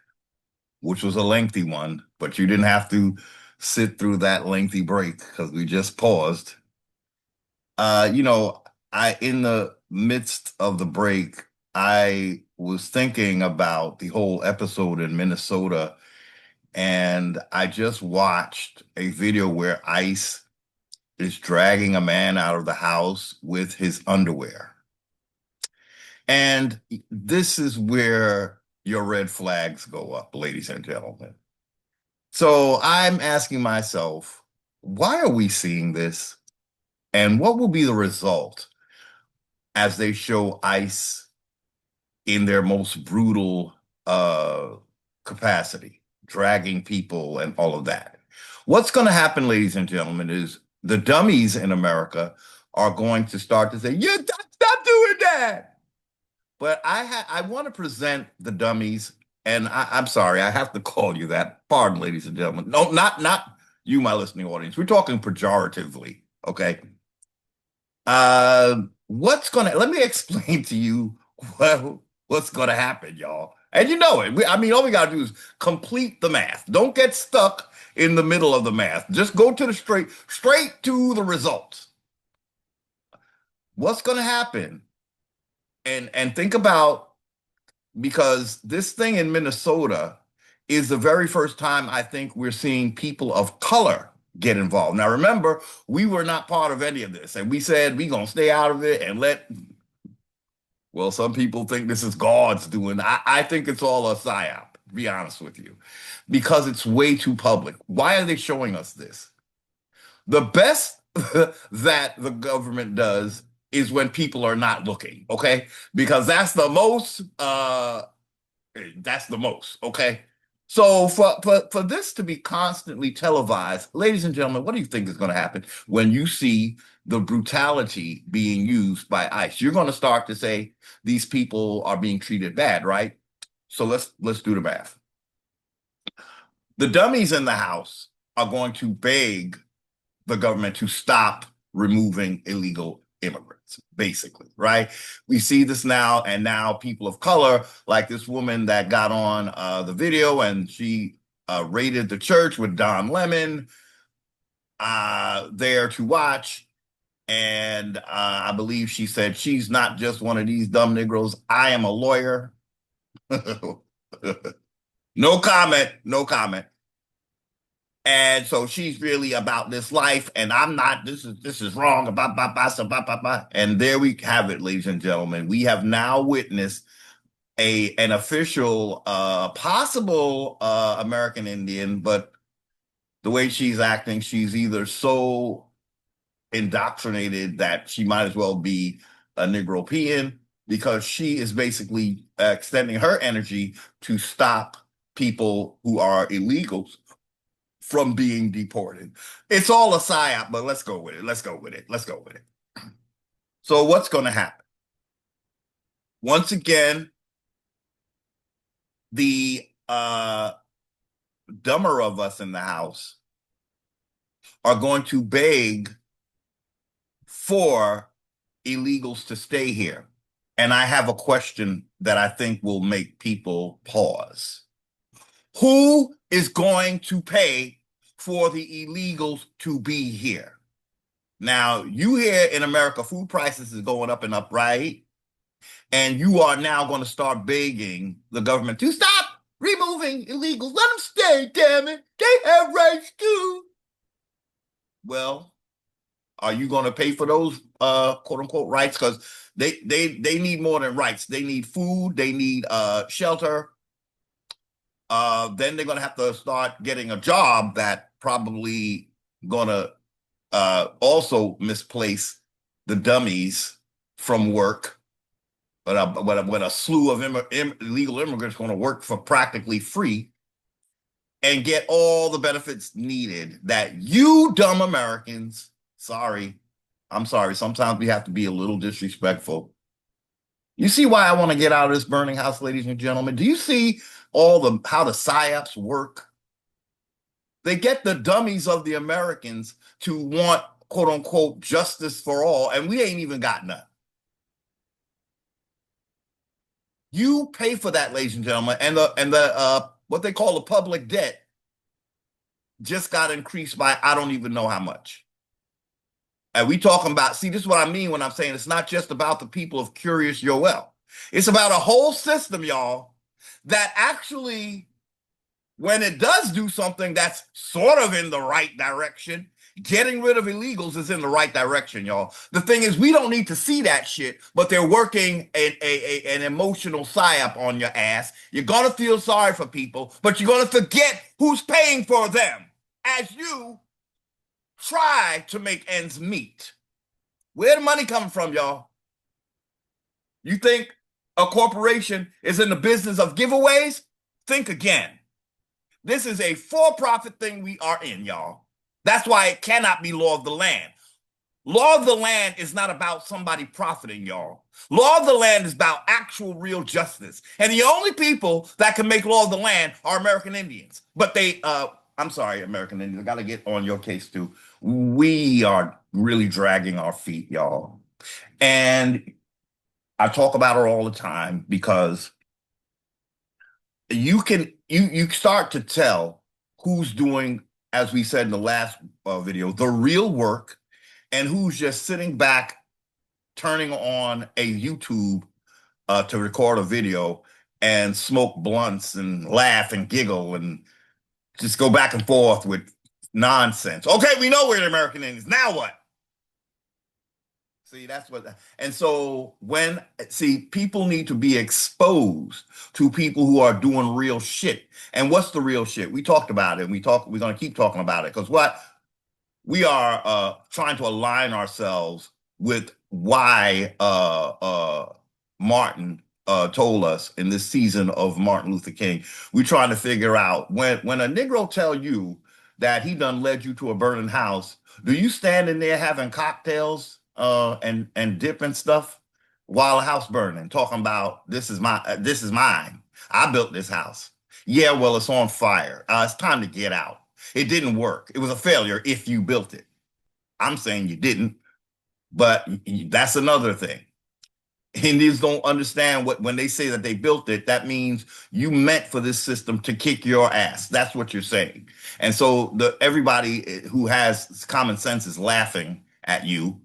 which was a lengthy one, but you didn't have to sit through that lengthy break because we just paused. You know, I in the midst of the break, I was thinking about the whole episode in Minnesota, and I just watched a video where ICE is dragging a man out of the house with his underwear. And this is where your red flags go up, ladies and gentlemen. So I'm asking myself, why are we seeing this? And what will be the result as they show ICE in their most brutal capacity, dragging people and all of that? What's going to happen, ladies and gentlemen, is the dummies in America are going to start to say, yeah, stop doing that. But I want to present the dummies, and I'm sorry, I have to call you that. Pardon, ladies and gentlemen. No, not you, my listening audience. We're talking pejoratively, okay? What's gonna let me explain to you what's gonna happen, y'all. And you know it. I mean, all we gotta do is complete the math. Don't get stuck in the middle of the math. Just go to the straight to the results. What's gonna happen? And think about, because this thing in Minnesota is the very first time I think we're seeing people of color get involved. Now, remember, we were not part of any of this, and we said we're going to stay out of it and well, some people think this is God's doing. I think it's all a psyop, to be honest with you, because it's way too public. Why are they showing us this? The best that the government does is when people are not looking, okay? Because that's the most okay? So for this to be constantly televised, ladies and gentlemen, what do you think is going to happen when you see the brutality being used by ICE? You're going to start to say these people are being treated bad, right? So let's do the math. The dummies in the House are going to beg the government to stop removing illegal immigrants, basically, right? We see this now, and now people of color, like this woman that got on the video and she raided the church with Don Lemon there to watch. And I believe she said, she's not just one of these dumb Negroes. I am a lawyer. No comment, no comment. And so she's really about this life, and I'm not. This is wrong. And there we have it, ladies and gentlemen. We have now witnessed an official, possible American Indian, but the way she's acting, she's either so indoctrinated that she might as well be a Negropean, because she is basically extending her energy to stop people who are illegals from being deported. It's all a psyop, but let's go with it. Let's go with it. Let's go with it. So what's going to happen? Once again, the dumber of us in the House are going to beg for illegals to stay here. And I have a question that I think will make people pause. Who is going to pay for the illegals to be here? Now, you hear in America, food prices is going up and up, right? And you are now going to start begging the government to stop removing illegals. Let them stay, damn it. They have rights too. Well, are you going to pay for those quote unquote rights? Because they need more than rights. They need food. They need shelter. Then they're going to have to start getting a job that probably going to also misplace the dummies from work. But when a slew of illegal immigrants going to work for practically free and get all the benefits needed that you dumb Americans, I'm sorry, sometimes we have to be a little disrespectful. You see why I want to get out of this burning house, ladies and gentlemen? Do you see how the psyops work? They get the dummies of the Americans to want, quote unquote, justice for all, and we ain't even got none. You pay for that, ladies and gentlemen, and the what they call the public debt just got increased by I don't even know how much. And we talking about, see, this is what I mean when I'm saying it's not just about the people of Curious Yoel. It's about a whole system, y'all, that actually, when it does do something that's sort of in the right direction, getting rid of illegals is in the right direction, y'all. The thing is, we don't need to see that shit, but they're working an emotional psyop on your ass. You're going to feel sorry for people, but you're going to forget who's paying for them as you try to make ends meet. Where the money coming from, y'all? You think a corporation is in the business of giveaways? Think again. This is a for-profit thing we are in, y'all. That's why it cannot be law of the land. Law of the land is not about somebody profiting, y'all. Law of the land is about actual real justice. And the only people that can make law of the land are American Indians. But I'm sorry, American Indians, I got to get on your case too. We are really dragging our feet, y'all. And I talk about it all the time because you start to tell who's doing, as we said in the last video, the real work, and who's just sitting back, turning on a YouTube to record a video and smoke blunts and laugh and giggle and just go back and forth with nonsense. Okay, we know we're the American Indians. Now what? See, that's what, and so people need to be exposed to people who are doing real shit. And what's the real shit? We talked about it, and we're going to keep talking about it, because what we are trying to align ourselves with why Martin told us in this season of Martin Luther King. We're trying to figure out when a Negro tell you that he done led you to a burning house, do you stand in there having cocktails and dip and stuff while the house burning, talking about this is mine. I built this house. Yeah, well, it's on fire. It's time to get out. It didn't work. It was a failure if you built it. I'm saying you didn't, but that's another thing. Indians don't understand when they say that they built it, that means you meant for this system to kick your ass. That's what you're saying. And so everybody who has common sense is laughing at you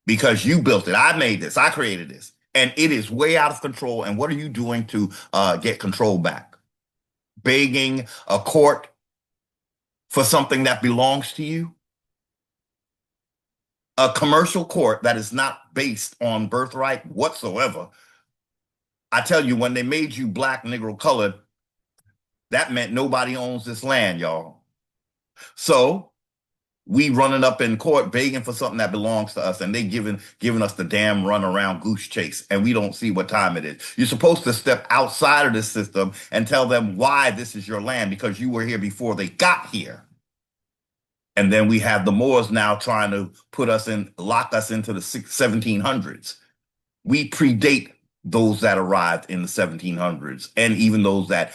because you built it. I made this. I created this. And it is way out of control. And what are you doing to get control back? Begging a court for something that belongs to you? A commercial court that is not based on birthright whatsoever. I tell you, when they made you black, Negro, colored, that meant nobody owns this land, y'all. So we running up in court begging for something that belongs to us, and they giving us the damn run around goose chase, and we don't see what time it is. You're supposed to step outside of this system and tell them why this is your land, because you were here before they got here. And then we have the Moors now trying to lock us into the 1700s. We predate those that arrived in the 1700s, and even those that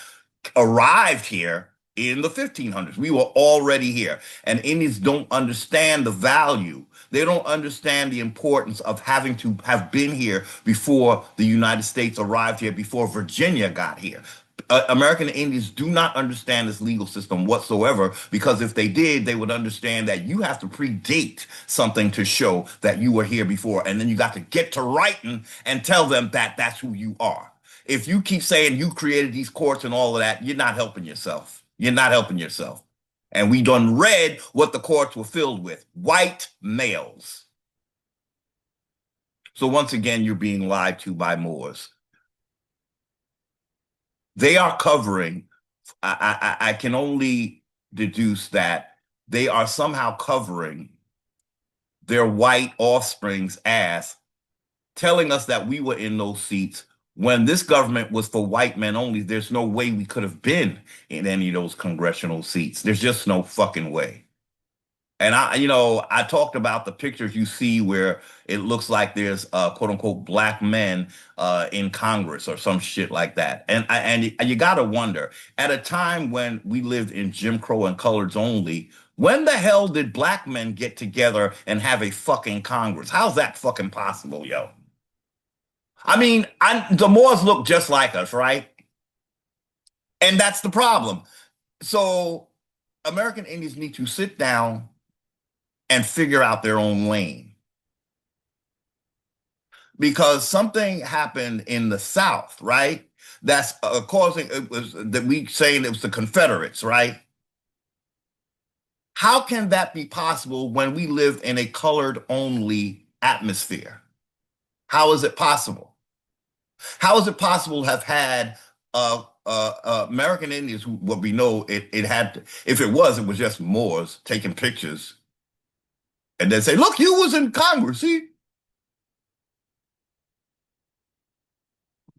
arrived here in the 1500s. We were already here. And Indians don't understand the value. They don't understand the importance of having to have been here before the United States arrived here, before Virginia got here. American Indians do not understand this legal system whatsoever, because if they did, they would understand that you have to predate something to show that you were here before. And then you got to get to writing and tell them that that's who you are. If you keep saying you created these courts and all of that, you're not helping yourself. You're not helping yourself. And we done read what the courts were filled with: white males. So once again, you're being lied to by Moors. They are covering, I can only deduce that they are somehow covering their white offspring's ass, telling us that we were in those seats when this government was for white men only. There's no way we could have been in any of those congressional seats. There's just no fucking way. And I talked about the pictures you see where it looks like there's quote unquote black men in Congress or some shit like that. And you got to wonder, at a time when we lived in Jim Crow and coloreds only, when the hell did black men get together and have a fucking Congress? How's that fucking possible, yo? I mean, the Moors look just like us, right? And that's the problem. So American Indians need to sit down and figure out their own lane. Because something happened in the South, right? That's causing, it was that we saying it was the Confederates, right? How can that be possible when we live in a colored only atmosphere? How is it possible? How is it possible to have had American Indians, who, what we know, it had to, if it was just Moors taking pictures and then say, look, you was in Congress, see?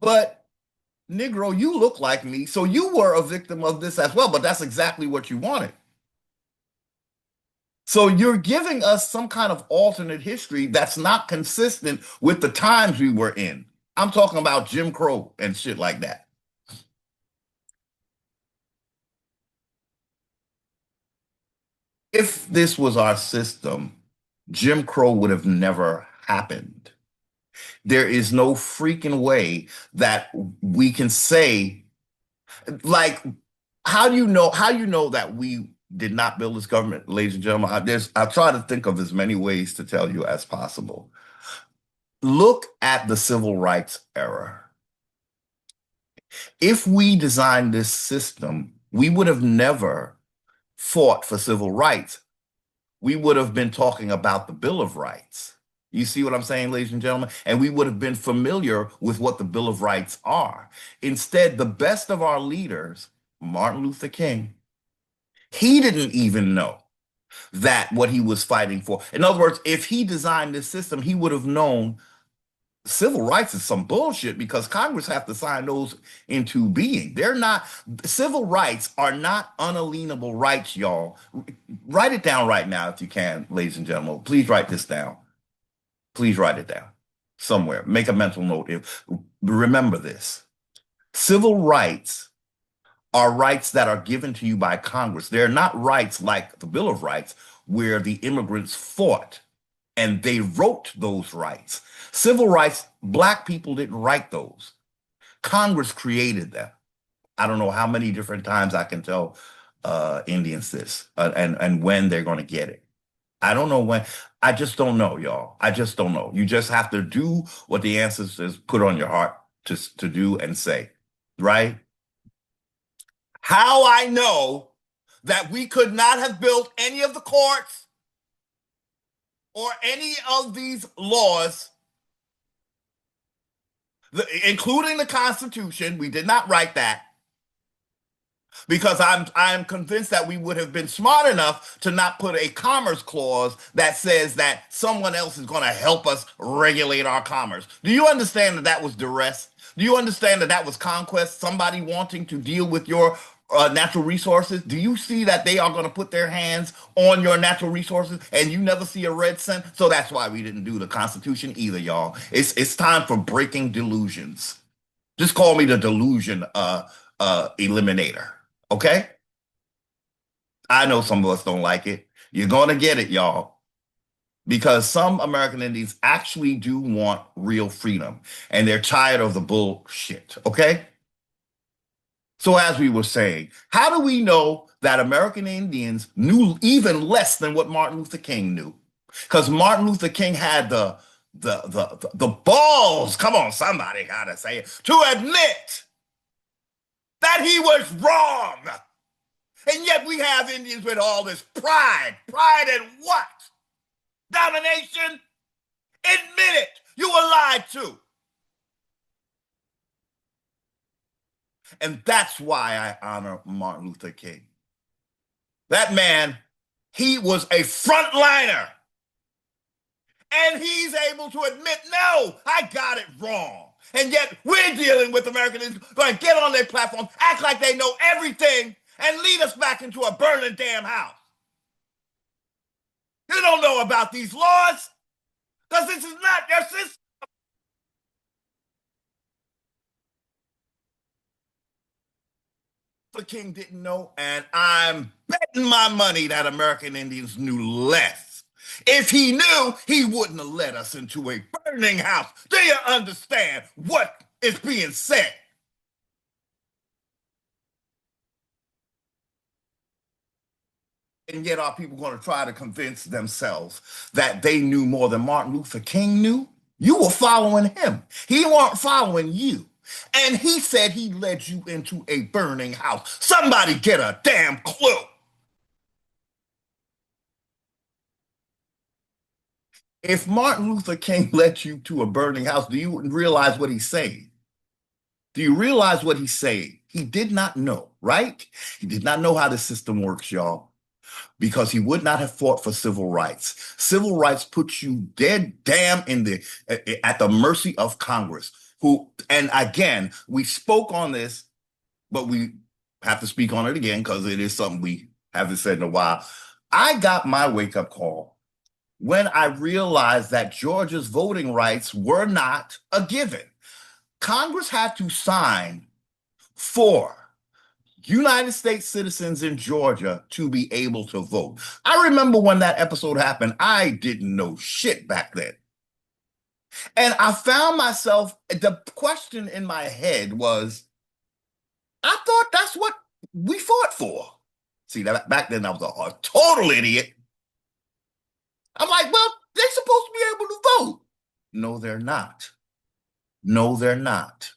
But Negro, you look like me, so you were a victim of this as well, but that's exactly what you wanted. So you're giving us some kind of alternate history that's not consistent with the times we were in. I'm talking about Jim Crow and shit like that. If this was our system, Jim Crow would have never happened. There is no freaking way that we can say, like, how do you know that we did not build this government, ladies and gentlemen? I try to think of as many ways to tell you as possible. Look at the civil rights era. If we designed this system, we would have never fought for civil rights. We would have been talking about the Bill of Rights. You see what I'm saying, ladies and gentlemen? And we would have been familiar with what the Bill of Rights are. Instead, the best of our leaders, Martin Luther King, he didn't even know that what he was fighting for. In other words, if he designed this system, he would have known civil rights is some bullshit, because Congress have to sign those into being. They're not, civil rights are not unalienable rights, y'all. Write it down right now if you can, ladies and gentlemen. Please write this down. Please write it down somewhere. Make a mental note. Remember this. Civil rights are rights that are given to you by Congress. They're not rights like the Bill of Rights, where the immigrants fought and they wrote those rights. Civil rights, black people didn't write those. Congress created them. I don't know how many different times I can tell Indians this and when they're going to get it. I don't know when. I just don't know, y'all. I just don't know. You just have to do what the ancestors put on your heart to do and say, right? How I know that we could not have built any of the courts or any of these laws, including the Constitution. We did not write that, because I'm convinced that we would have been smart enough to not put a commerce clause that says that someone else is going to help us regulate our commerce. Do you understand that that was duress? Do you understand that that was conquest? Somebody wanting to deal with your natural resources? Do you see that they are going to put their hands on your natural resources and you never see a red cent? So that's why we didn't do the Constitution either, y'all. It's time for breaking delusions. Just call me the delusion eliminator. Okay? I know some of us don't like it. You're going to get it, y'all. Because some American Indians actually do want real freedom and they're tired of the bullshit. Okay? So as we were saying, how do we know that American Indians knew even less than what Martin Luther King knew? Because Martin Luther King had the balls, come on, somebody gotta say it, to admit that he was wrong. And yet we have Indians with all this pride. Pride in what? Domination? Admit it. You were lied to. And that's why I honor Martin Luther King. That man, he was a frontliner. And he's able to admit, no, I got it wrong. And yet we're dealing with Americans going to get on their platform, act like they know everything, and lead us back into a burning damn house. You don't know about these laws because this is not your system. The king didn't know, and I'm betting my money that American Indians knew less. If he knew, he wouldn't have led us into a burning house. Do you understand what is being said? And yet, are people going to try to convince themselves that they knew more than Martin Luther King knew? You were following him. He weren't following you. And he said he led you into a burning house. Somebody get a damn clue. If Martin Luther King led you to a burning house, do you realize what he's saying? Do you realize what he's saying? He did not know, right? He did not know how the system works, y'all, because he would not have fought for civil rights. Civil rights puts you dead damn at the mercy of Congress, who, and again, we spoke on this, but we have to speak on it again because it is something we haven't said in a while. I got my wake-up call when I realized that Georgia's voting rights were not a given. Congress had to sign for United States citizens in Georgia to be able to vote. I remember when that episode happened, I didn't know shit back then. And I found myself, the question in my head was, I thought that's what we fought for. See, that back then I was a total idiot. I'm like, well, they're supposed to be able to vote. No, they're not. No, they're not.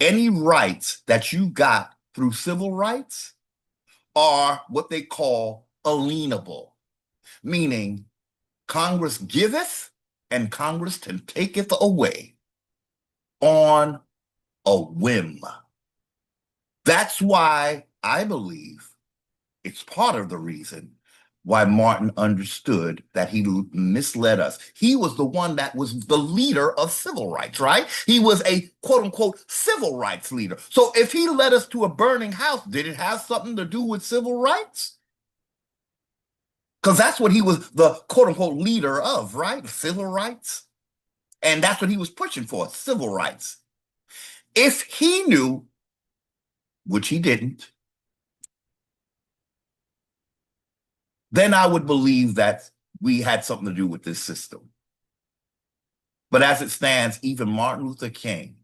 Any rights that you got through civil rights are what they call alienable, meaning Congress giveth and Congress can taketh away on a whim. That's why I believe it's part of the reason why Martin understood that he misled us. He was the one that was the leader of civil rights, right? He was a quote unquote civil rights leader. So if he led us to a burning house, did it have something to do with civil rights? Because that's what he was the quote unquote leader of, right? Civil rights. And that's what he was pushing for, civil rights. If he knew, which he didn't, then I would believe that we had something to do with this system. But as it stands, even Martin Luther King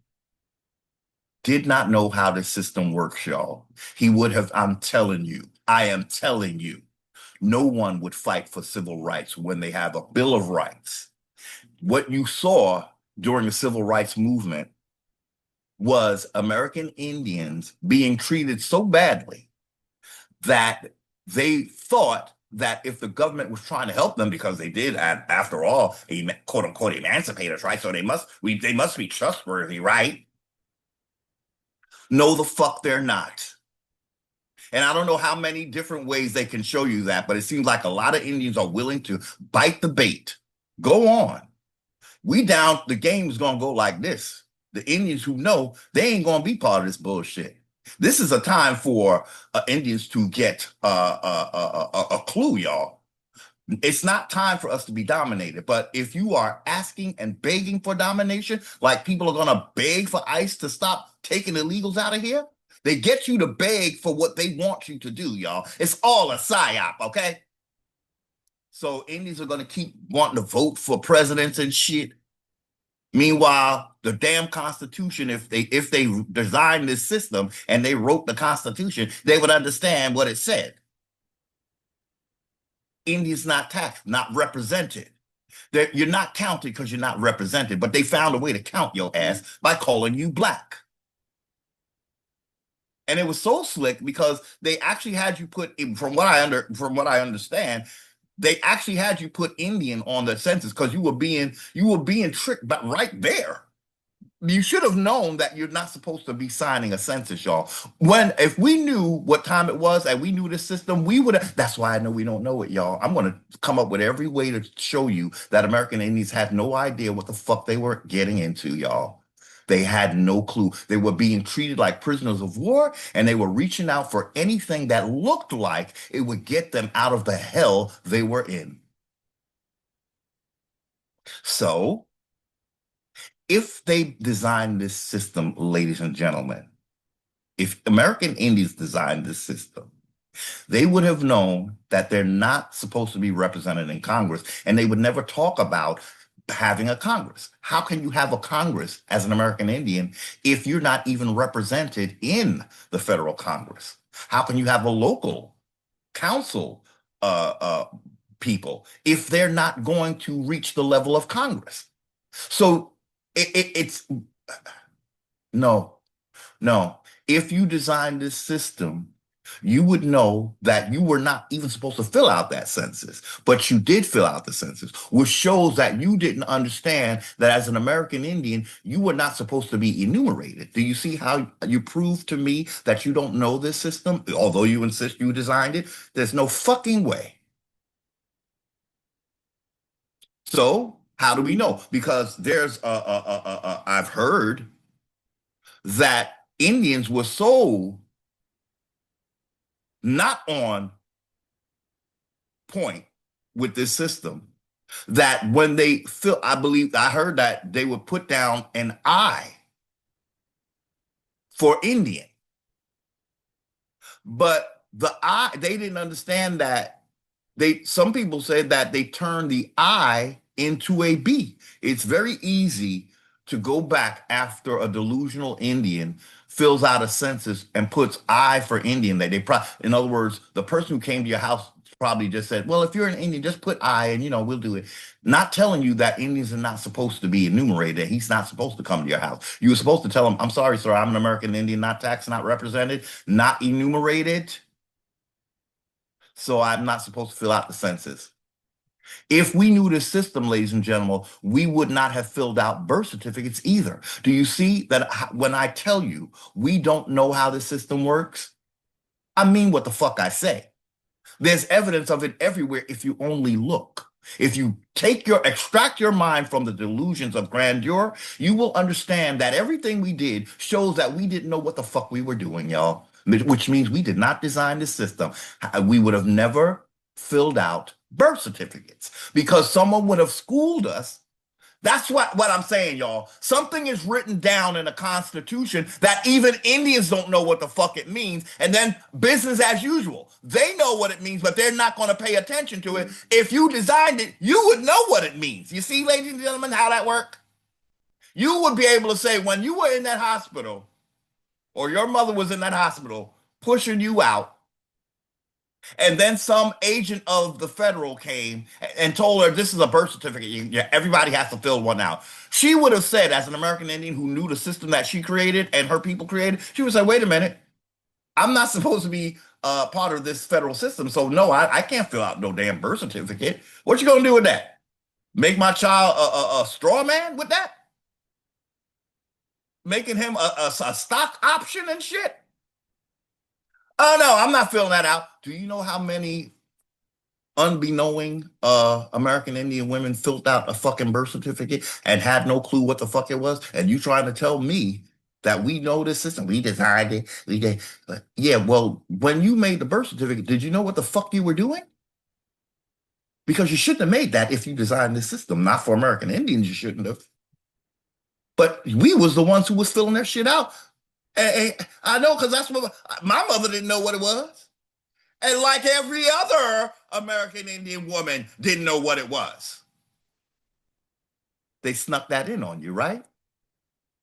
did not know how the system works, y'all. He would have, I am telling you, no one would fight for civil rights when they have a Bill of Rights. What you saw during the civil rights movement was American Indians being treated so badly that they thought that if the government was trying to help them, because they did, after all, quote unquote emancipate us, right? So they must be trustworthy, right? No, the fuck they're not. And I don't know how many different ways they can show you that, but it seems like a lot of Indians are willing to bite the bait. Go on. The game's gonna go like this. The Indians who know they ain't gonna be part of this bullshit. This is a time for Indians to get a clue, y'all. It's not time for us to be dominated. But if you are asking and begging for domination, like people are going to beg for ICE to stop taking illegals out of here, they get you to beg for what they want you to do, y'all. It's all a psyop, okay? So Indians are going to keep wanting to vote for presidents and shit. Meanwhile, the damn Constitution, if they designed this system and they wrote the Constitution, they would understand what it said. Indians not taxed, not represented. You're not counted because you're not represented, but they found a way to count your ass by calling you black. And it was so slick because they actually had you put, from what I understand, they actually had you put Indian on the census because you were being tricked, but right there. You should have known that you're not supposed to be signing a census, y'all. If we knew what time it was and we knew the system, we would have. That's why I know we don't know it, y'all. I'm going to come up with every way to show you that American Indians had no idea what the fuck they were getting into, y'all. They had no clue. They were being treated like prisoners of war, and they were reaching out for anything that looked like it would get them out of the hell they were in. So, if they designed this system, ladies and gentlemen, if American Indians designed this system, they would have known that they're not supposed to be represented in Congress, and they would never talk about having a Congress. How can you have a Congress as an American Indian if you're not even represented in the federal Congress? How can you have a local council people if they're not going to reach the level of Congress? So it's no. If you design this system, you would know that you were not even supposed to fill out that census, but you did fill out the census, which shows that you didn't understand that as an American Indian, you were not supposed to be enumerated. Do you see how you prove to me that you don't know this system, although you insist you designed it? There's no fucking way. So how do we know? Because I've heard that Indians were so not on point with this system that when they fill, I heard that they would put down an I for Indian. But the I, they didn't understand that some people said that they turned the I into a B. It's very easy to go back after a delusional Indian fills out a census and puts I for Indian. In other words, the person who came to your house probably just said, well, if you're an Indian, just put I and, we'll do it. Not telling you that Indians are not supposed to be enumerated. He's not supposed to come to your house. You were supposed to tell him, I'm sorry, sir, I'm an American Indian, not taxed, not represented, not enumerated. So I'm not supposed to fill out the census. If we knew the system, ladies and gentlemen, we would not have filled out birth certificates either. Do you see that when I tell you we don't know how the system works? I mean what the fuck I say. There's evidence of it everywhere if you only look. If you extract your mind from the delusions of grandeur, you will understand that everything we did shows that we didn't know what the fuck we were doing, y'all. Which means we did not design the system. We would have never filled out birth certificates because someone would have schooled us. That's what I'm saying, y'all. Something is written down in the Constitution that even Indians don't know what the fuck it means. And then business as usual. They know what it means, but they're not going to pay attention to it. If you designed it, you would know what it means. You see, ladies and gentlemen, how that works? You would be able to say when you were in that hospital or your mother was in that hospital pushing you out, and then some agent of the federal came and told her this is a birth certificate. Everybody has to fill one out. She would have said, as an American Indian who knew the system that she created and her people created, she would say, wait a minute, I'm not supposed to be part of this federal system. So no, I can't fill out no damn birth certificate. What you gonna do with that? Make my child a straw man with that? Making him a stock option and shit? Oh no, I'm not filling that out. Do you know how many unbeknowing American Indian women filled out a fucking birth certificate and had no clue what the fuck it was? And you trying to tell me that we know this system, we designed it, we did. Yeah, well, when you made the birth certificate, did you know what the fuck you were doing? Because you shouldn't have made that if you designed this system. Not for American Indians, you shouldn't have. But we was the ones who was filling their shit out. And I know, because that's what my mother didn't know what it was. And like every other American Indian woman didn't know what it was. They snuck that in on you, right?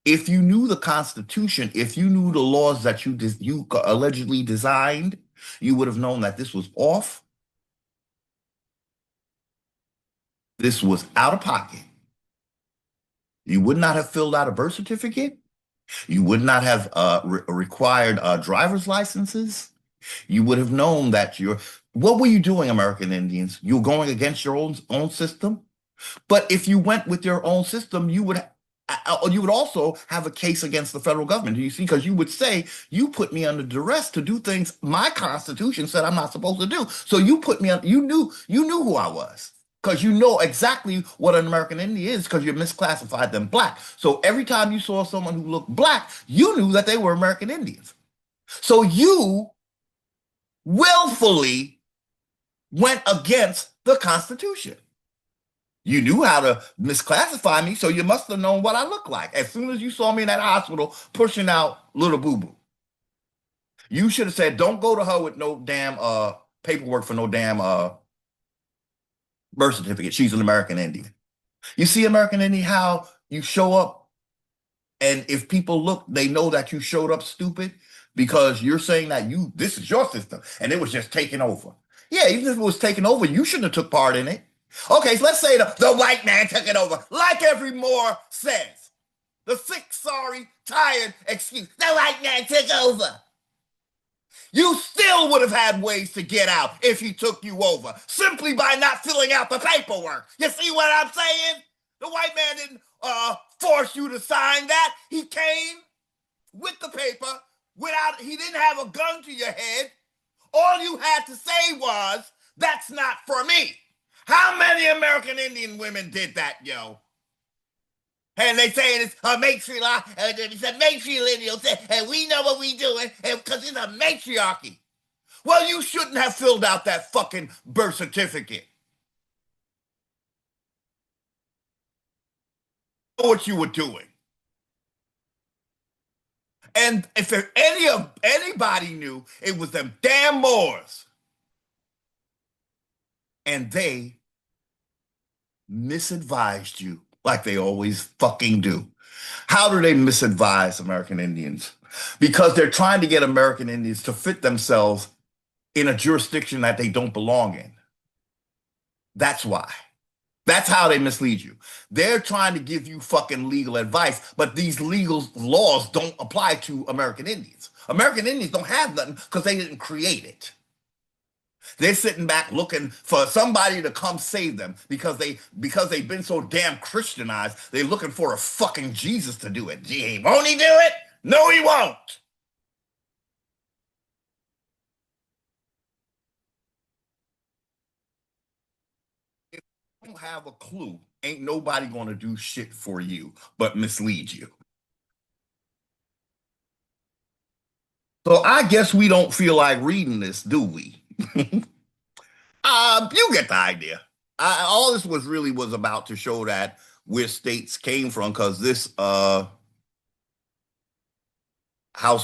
If you knew the Constitution, if you knew the laws that you allegedly designed, you would have known that this was off. This was out of pocket. You would not have filled out a birth certificate. You would not have required driver's licenses. You would have known that what were you doing, American Indians? You were going against your own system. But if you went with your own system, you would also have a case against the federal government. Do you see? Because you would say, you put me under duress to do things my Constitution said I'm not supposed to do. So you put me on, you knew who I was. Because you know exactly what an American Indian is, because you misclassified them black. So every time you saw someone who looked black, you knew that they were American Indians. So you willfully went against the Constitution. You knew how to misclassify me, so you must have known what I look like. As soon as you saw me in that hospital pushing out little boo-boo, you should have said, don't go to her with no damn paperwork for no damn birth certificate. She's an American Indian. You see, American Indian, how you show up, and if people look, they know that you showed up stupid because you're saying that this is your system, and it was just taken over. Yeah, even if it was taken over, you shouldn't have took part in it. Okay, so let's say the white man took it over, like every Moor says. The sick, sorry, tired excuse. The white man took over. You still would have had ways to get out if he took you over, simply by not filling out the paperwork. You see what I'm saying? The white man didn't force you to sign that. He came with the paper he didn't have a gun to your head. All you had to say was, that's not for me. How many American Indian women did that, yo? And they saying it's a matriarchy, it's a matrilineal, and we know what we doing, because it's a matriarchy. Well, you shouldn't have filled out that fucking birth certificate. Know what you were doing. And if anybody knew, it was them damn Moors. And they misadvised you like they always fucking do. How do they misadvise American Indians? Because they're trying to get American Indians to fit themselves in a jurisdiction that they don't belong in. That's why. That's how they mislead you. They're trying to give you fucking legal advice, but these legal laws don't apply to American Indians. American Indians don't have nothing because they didn't create it. They're sitting back looking for somebody to come save them because they've been so damn Christianized. They're looking for a fucking Jesus to do it. Gee, won't he do it? No, he won't. If you don't have a clue, ain't nobody going to do shit for you but mislead you. So I guess we don't feel like reading this, do we? You get the idea. All this was about to show that where states came from, because this House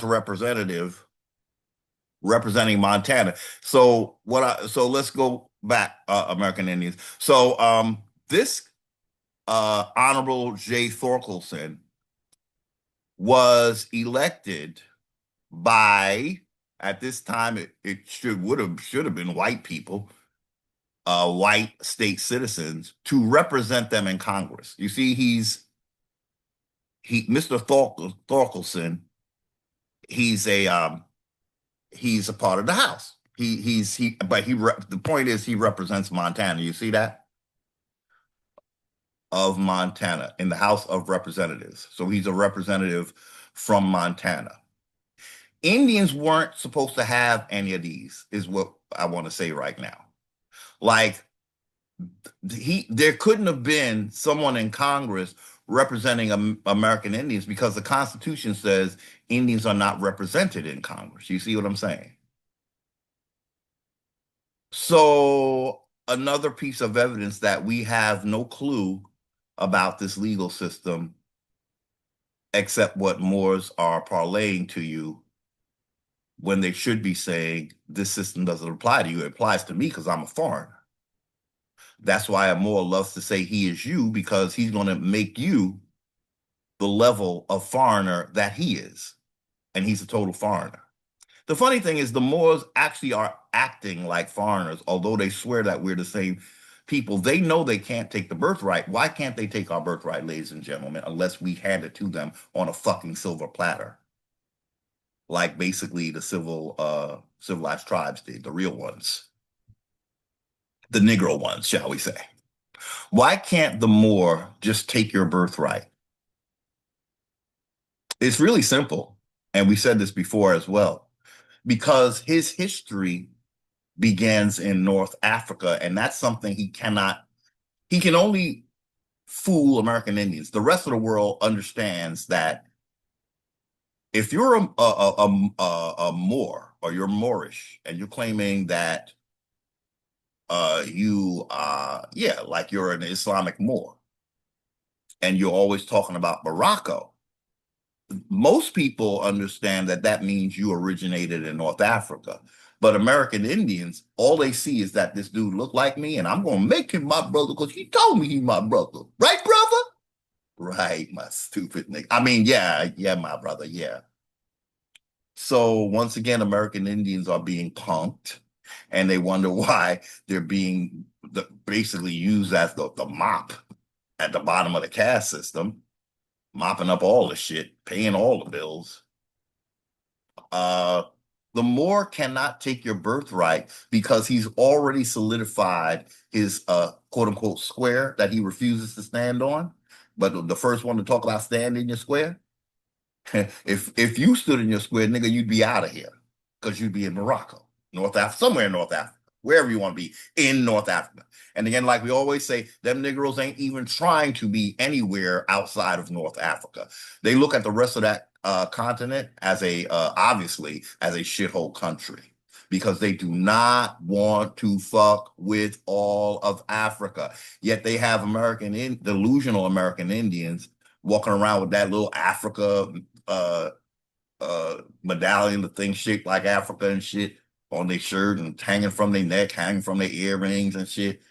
Representative representing Montana. So let's go back, American Indians. So this Honorable Jay Thorkelson was elected by, at this time it should have been white people, white state citizens, to represent them in Congress. You see, Mr. Thorkelson, he's a part of the House. The point is he represents Montana. You see that? Of Montana in the House of Representatives. So he's a representative from Montana. Indians weren't supposed to have any of these, is what I want to say right now. Like, there couldn't have been someone in Congress representing American Indians because the Constitution says Indians are not represented in Congress. You see what I'm saying? So another piece of evidence that we have no clue about this legal system except what Moors are parlaying to you when they should be saying this system doesn't apply to you. It applies to me because I'm a foreigner. That's why a Moor loves to say he is you, because he's going to make you the level of foreigner that he is. And he's a total foreigner. The funny thing is, the Moors actually are acting like foreigners, although they swear that we're the same people. They know they can't take the birthright. Why can't they take our birthright, ladies and gentlemen, unless we hand it to them on a fucking silver platter? Like basically the civilized tribes did, the real ones, the Negro ones, shall we say. Why can't the Moor just take your birthright? It's really simple. And we said this before as well, because his history begins in North Africa, and that's something he can only fool American Indians. The rest of the world understands that if you're a Moor or you're Moorish and you're claiming that like you're an Islamic Moor, and you're always talking about Morocco, most people understand that that means you originated in North Africa. But American Indians, all they see is that this dude looked like me, and I'm going to make him my brother because he told me he's my brother. Right, brother? Right, my stupid nigga. I mean, yeah, my brother, yeah. So once again, American Indians are being punked, and they wonder why they're being basically used as the mop at the bottom of the caste system, mopping up all the shit, paying all the bills. Uh, the Moor cannot take your birthright because he's already solidified his quote unquote square that he refuses to stand on. But the first one to talk about standing in your square, if you stood in your square, nigga, you'd be out of here because you'd be in Morocco, North Africa, somewhere in North Africa, wherever you want to be in North Africa. And again, like we always say, them Negroes ain't even trying to be anywhere outside of North Africa. They look at the rest of that continent as obviously as a shithole country, because they do not want to fuck with all of Africa. Yet they have delusional American Indians walking around with that little Africa medallion, the thing shaped like Africa and shit on their shirt and hanging from their neck, hanging from their earrings and shit.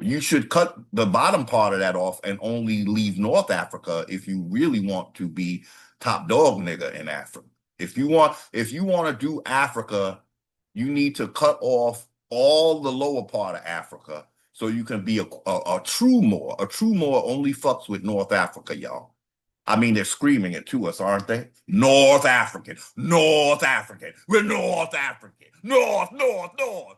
You should cut the bottom part of that off and only leave North Africa if you really want to be top dog nigga in Africa. If you want to do Africa, you need to cut off all the lower part of Africa so you can be a true Moor. A true Moor only fucks with North Africa, y'all. I mean, they're screaming it to us, aren't they? North African, North African, we're North African, North, North, North.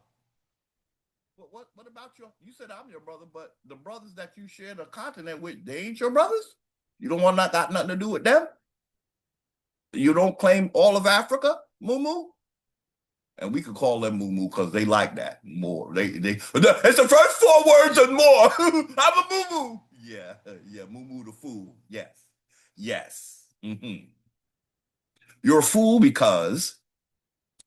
What about you said I'm your brother, but the brothers that you share the continent with, they ain't your brothers? You don't want that got nothing to do with them? You don't claim all of Africa, Moo? And we could call them Moo because they like that more. It's the first 4 words and more. I'm a Moo. Yeah, Moo the fool. Yes. Mm-hmm. You're a fool because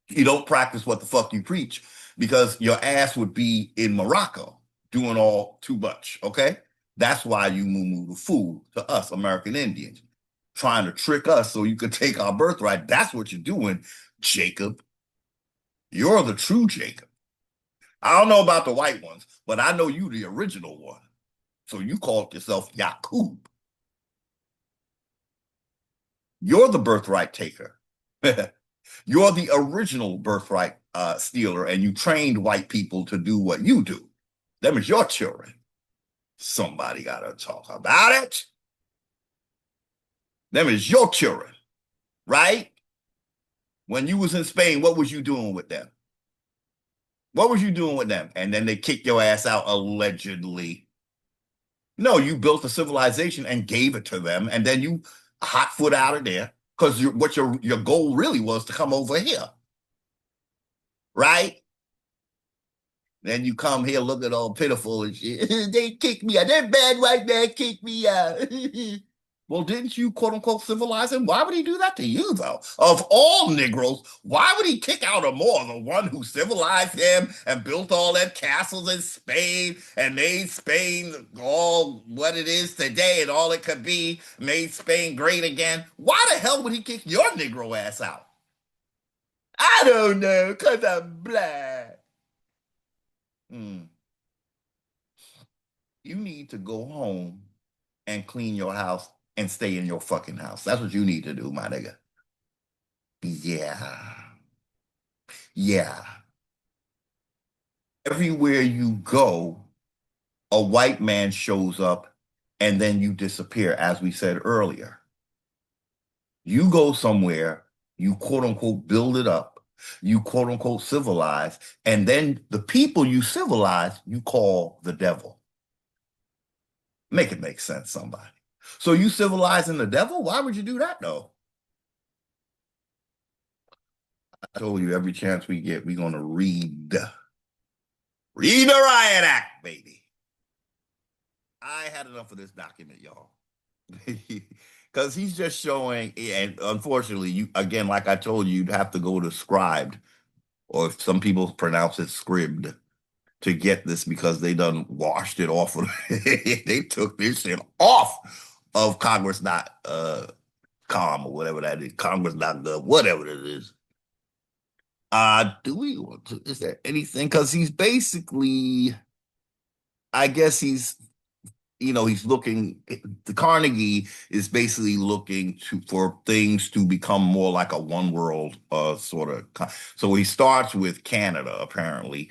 you don't practice what the fuck you preach, because your ass would be in Morocco doing all too much, okay? That's why you Moo the fool to us American Indians, trying to trick us so you could take our birthright. That's what you're doing, Jacob. You're the true Jacob. I don't know about the white ones, but I know you the original one. So you called yourself Yakub. You're the birthright taker. You're the original birthright stealer, and you trained white people to do what you do. Them is your children. Somebody got to talk about it. Them is your children, right? When you was in Spain, what was you doing with them? What was you doing with them? And then they kicked your ass out, allegedly. No, you built a civilization and gave it to them, and then you hot foot out of there, because what your goal really was to come over here, right? Then you come here looking all pitiful and shit. They kicked me out. That bad white man kicked me out. Well, didn't you quote unquote civilize him? Why would he do that to you, though? Of all Negroes, why would he kick out a Moor, the one who civilized him and built all them castles in Spain and made Spain all what it is today and all it could be, made Spain great again? Why the hell would he kick your Negro ass out? I don't know, because I'm black. Hmm. You need to go home and clean your house and stay in your fucking house. That's what you need to do, my nigga. Yeah. Yeah. Everywhere you go, a white man shows up and then you disappear, as we said earlier. You go somewhere, you quote unquote build it up, you quote unquote civilize, and then the people you civilize, you call the devil. Make it make sense, somebody. So you civilizing the devil? Why would you do that though? I told you every chance we get, we're gonna read the riot act, baby. I had enough of this document, y'all. Because he's just showing, and unfortunately, you again, like I told you, you'd have to go to scribed, or if some people pronounce it scribed, to get this because they done washed it off of they took this shit off of Congress.com or whatever that is, Congress.gov, whatever it is. Do we want to, is there anything? Because he's basically, I guess he's looking, the Carnegie is basically looking for things to become more like a one world sort of. So he starts with Canada, apparently.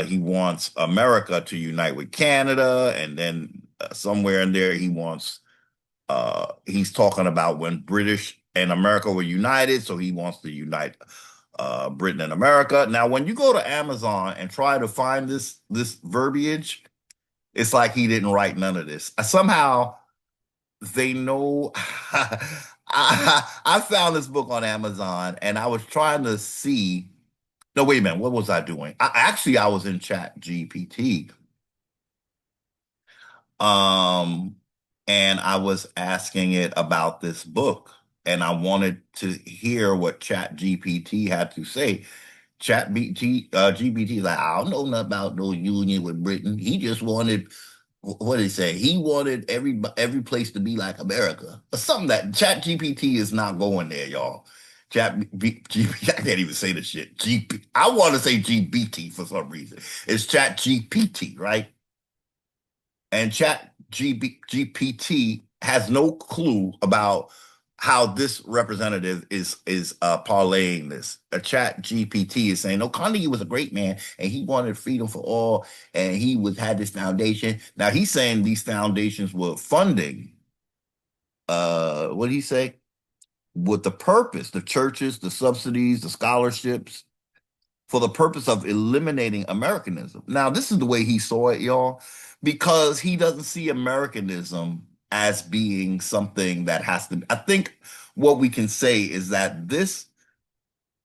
He wants America to unite with Canada, and then somewhere in there he's talking about when British and America were united, so he wants to unite Britain and America. Now, when you go to Amazon and try to find this verbiage, it's like he didn't write none of this. Somehow they know. I found this book on Amazon and I was trying to see. No, wait a minute. What was I doing? I was in Chat GPT. Um, and I was asking it about this book, and I wanted to hear what Chat GPT had to say. GPT is like, I don't know nothing about no union with Britain. He just wanted, what did he say? He wanted every place to be like America, or something. That Chat GPT is not going there, y'all. GPT, I can't even say the shit. I want to say GBT for some reason. It's Chat GPT, right? And GPT has no clue about how this representative is parlaying this. A Chat GPT is saying, no, Carnegie was a great man and he wanted freedom for all, and he had this foundation. Now he's saying these foundations were funding. What did he say? With the purpose, the churches, the subsidies, the scholarships, for the purpose of eliminating Americanism. Now, this is the way he saw it, y'all, because he doesn't see Americanism as being something that has to. I think what we can say is that this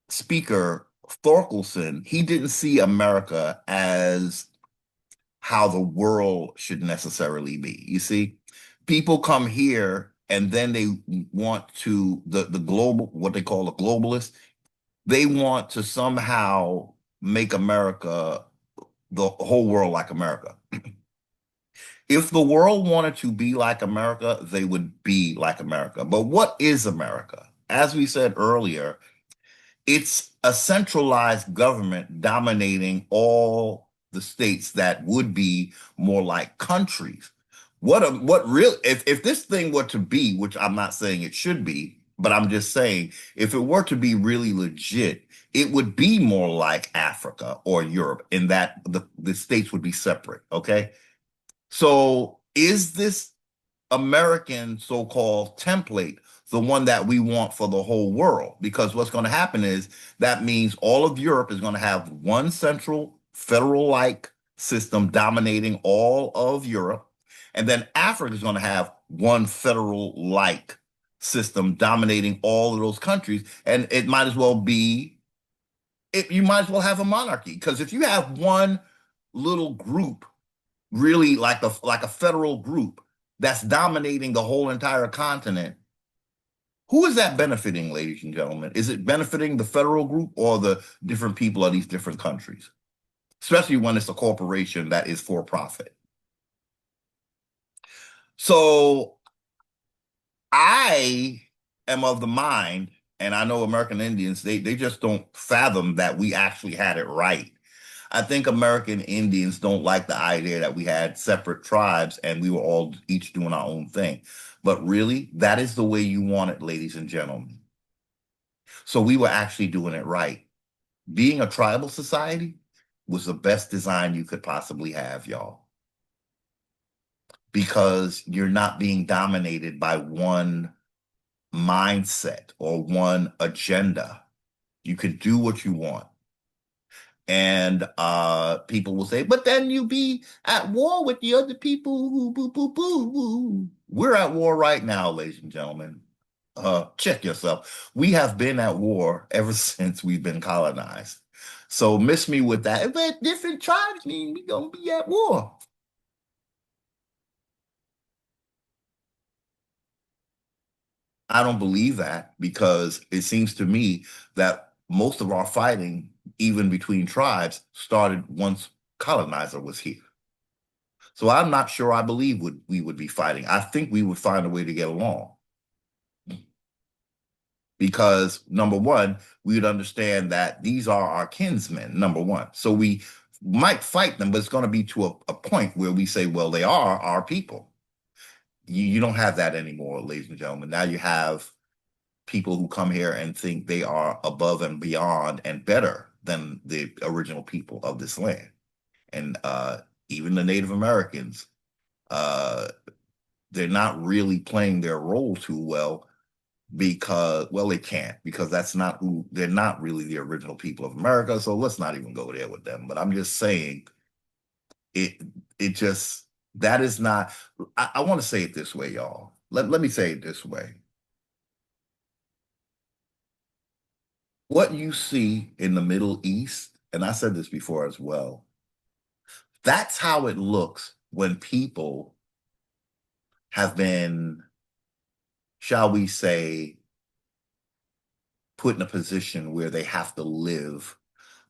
speaker, Thorkelson, he didn't see America as how the world should necessarily be. You see, people come here and then they want to, the global, what they call a globalist, they want to somehow make America, the whole world like America. If the world wanted to be like America, they would be like America. But what is America? As we said earlier, it's a centralized government dominating all the states that would be more like countries. What real if this thing were to be, which I'm not saying it should be, but I'm just saying if it were to be really legit, it would be more like Africa or Europe in that the states would be separate. Okay. So is this American so-called template the one that we want for the whole world? Because what's going to happen is that means all of Europe is going to have one central federal-like system dominating all of Europe, and then Africa is going to have one federal-like system dominating all of those countries, and it might as well be you might as well have a monarchy, because if you have one little group, really like a federal group that's dominating the whole entire continent, who is that benefiting, ladies and gentlemen? Is it benefiting the federal group or the different people of these different countries? Especially when it's a corporation that is for profit. So I am of the mind, and I know American Indians, they just don't fathom that we actually had it right. I think American Indians don't like the idea that we had separate tribes and we were all each doing our own thing. But really, that is the way you want it, ladies and gentlemen. So we were actually doing it right. Being a tribal society was the best design you could possibly have, y'all, because you're not being dominated by one mindset or one agenda. You could do what you want. And people will say, but then you be at war with the other people who boo boo boo boo. We're at war right now, ladies and gentlemen. Check yourself. We have been at war ever since we've been colonized. So miss me with that. But different tribes mean we gonna be at war. I don't believe that because it seems to me that most of our fighting, even between tribes, started once colonizer was here. So I'm not sure I believe we would be fighting. I think we would find a way to get along because number one, we would understand that these are our kinsmen, number one. So we might fight them, but it's going to be to a point where we say, well, they are our people. You don't have that anymore, ladies and gentlemen. Now you have people who come here and think they are above and beyond and better than the original people of this land. And even the Native Americans, uh, they're not really playing their role too well because, well, they can't because that's not who they're not really the original people of America. So let's not even go there with them. But I'm just saying it, it just, that is not, I want to say it this way, y'all. Let me say it this way. What you see in the Middle East, and I said this before as well, that's how it looks when people have been, shall we say, put in a position where they have to live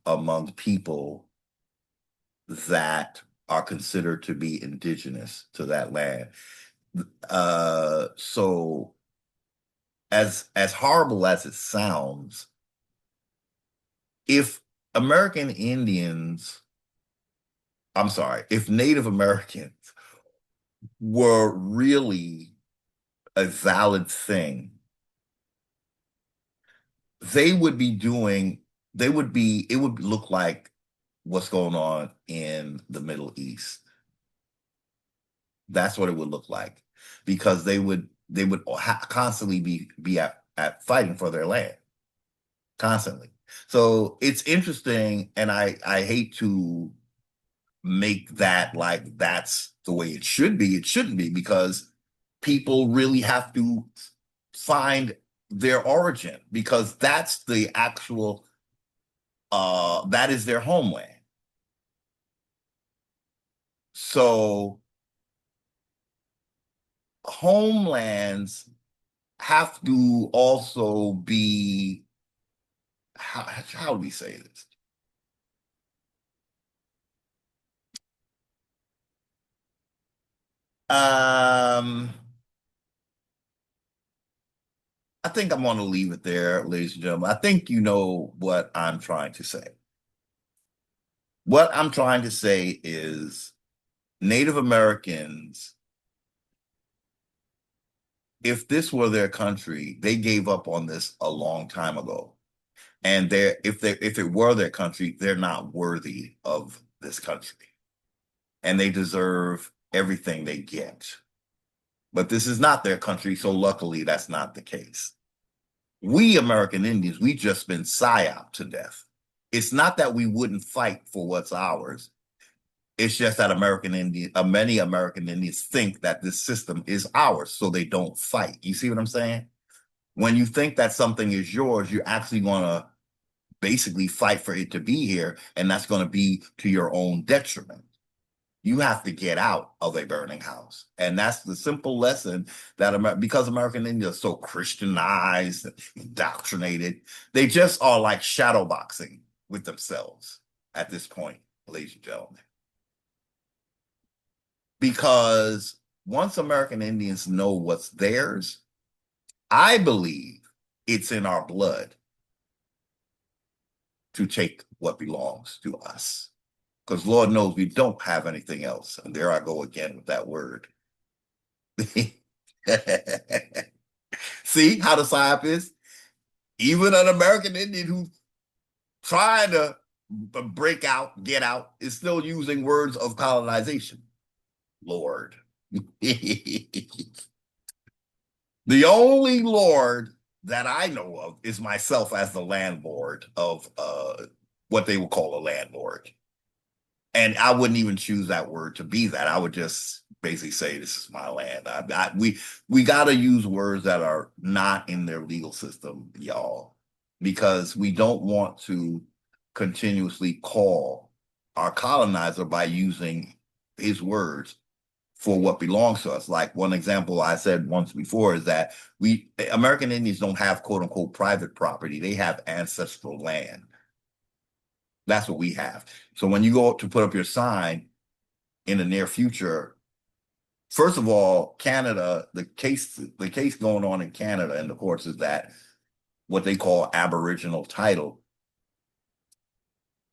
among people that are considered to be indigenous to that land. So as horrible as it sounds, if American Indians, I'm sorry, if Native Americans were really a valid thing, they would be doing, it would look like what's going on in the Middle East. That's what it would look like because they would constantly be at fighting for their land constantly. So it's interesting, and I hate to make that like that's the way it should be. It shouldn't be because people really have to find their origin because that's the actual that is their homeland. So homelands have to also be how do we say this? Um, I think I'm going to leave it there, ladies and gentlemen. I think you know what I'm trying to say. What I'm trying to say is Native Americans, if this were their country, they gave up on this a long time ago. And if it were their country, they're not worthy of this country. And they deserve everything they get. But this is not their country, so luckily that's not the case. We American Indians, we just been psyoped to death. It's not that we wouldn't fight for what's ours. It's just that many American Indians think that this system is ours, so they don't fight. You see what I'm saying? When you think that something is yours, you're actually going to basically fight for it to be here, and that's going to be to your own detriment. You have to get out of a burning house. And that's the simple lesson that because American Indians are so Christianized, indoctrinated, they just are like shadowboxing with themselves at this point, ladies and gentlemen. Because once American Indians know what's theirs, I believe it's in our blood to take what belongs to us. because Lord knows we don't have anything else. And there I go again with that word. See how the psyop is? Even an American Indian who's trying to break out, get out, is still using words of colonization. Lord. The only Lord that I know of is myself as the landlord of what they would call a landlord. And I wouldn't even choose that word to be that. I would just basically say, this is my land. We got to use words that are not in their legal system, y'all, because we don't want to continuously call our colonizer by using his words for what belongs to us. Like one example I said once before is that American Indians don't have quote unquote private property. They have ancestral land. That's what we have. So when you go to put up your sign in the near future, first of all, Canada, the case going on in Canada in the courts is that what they call Aboriginal title,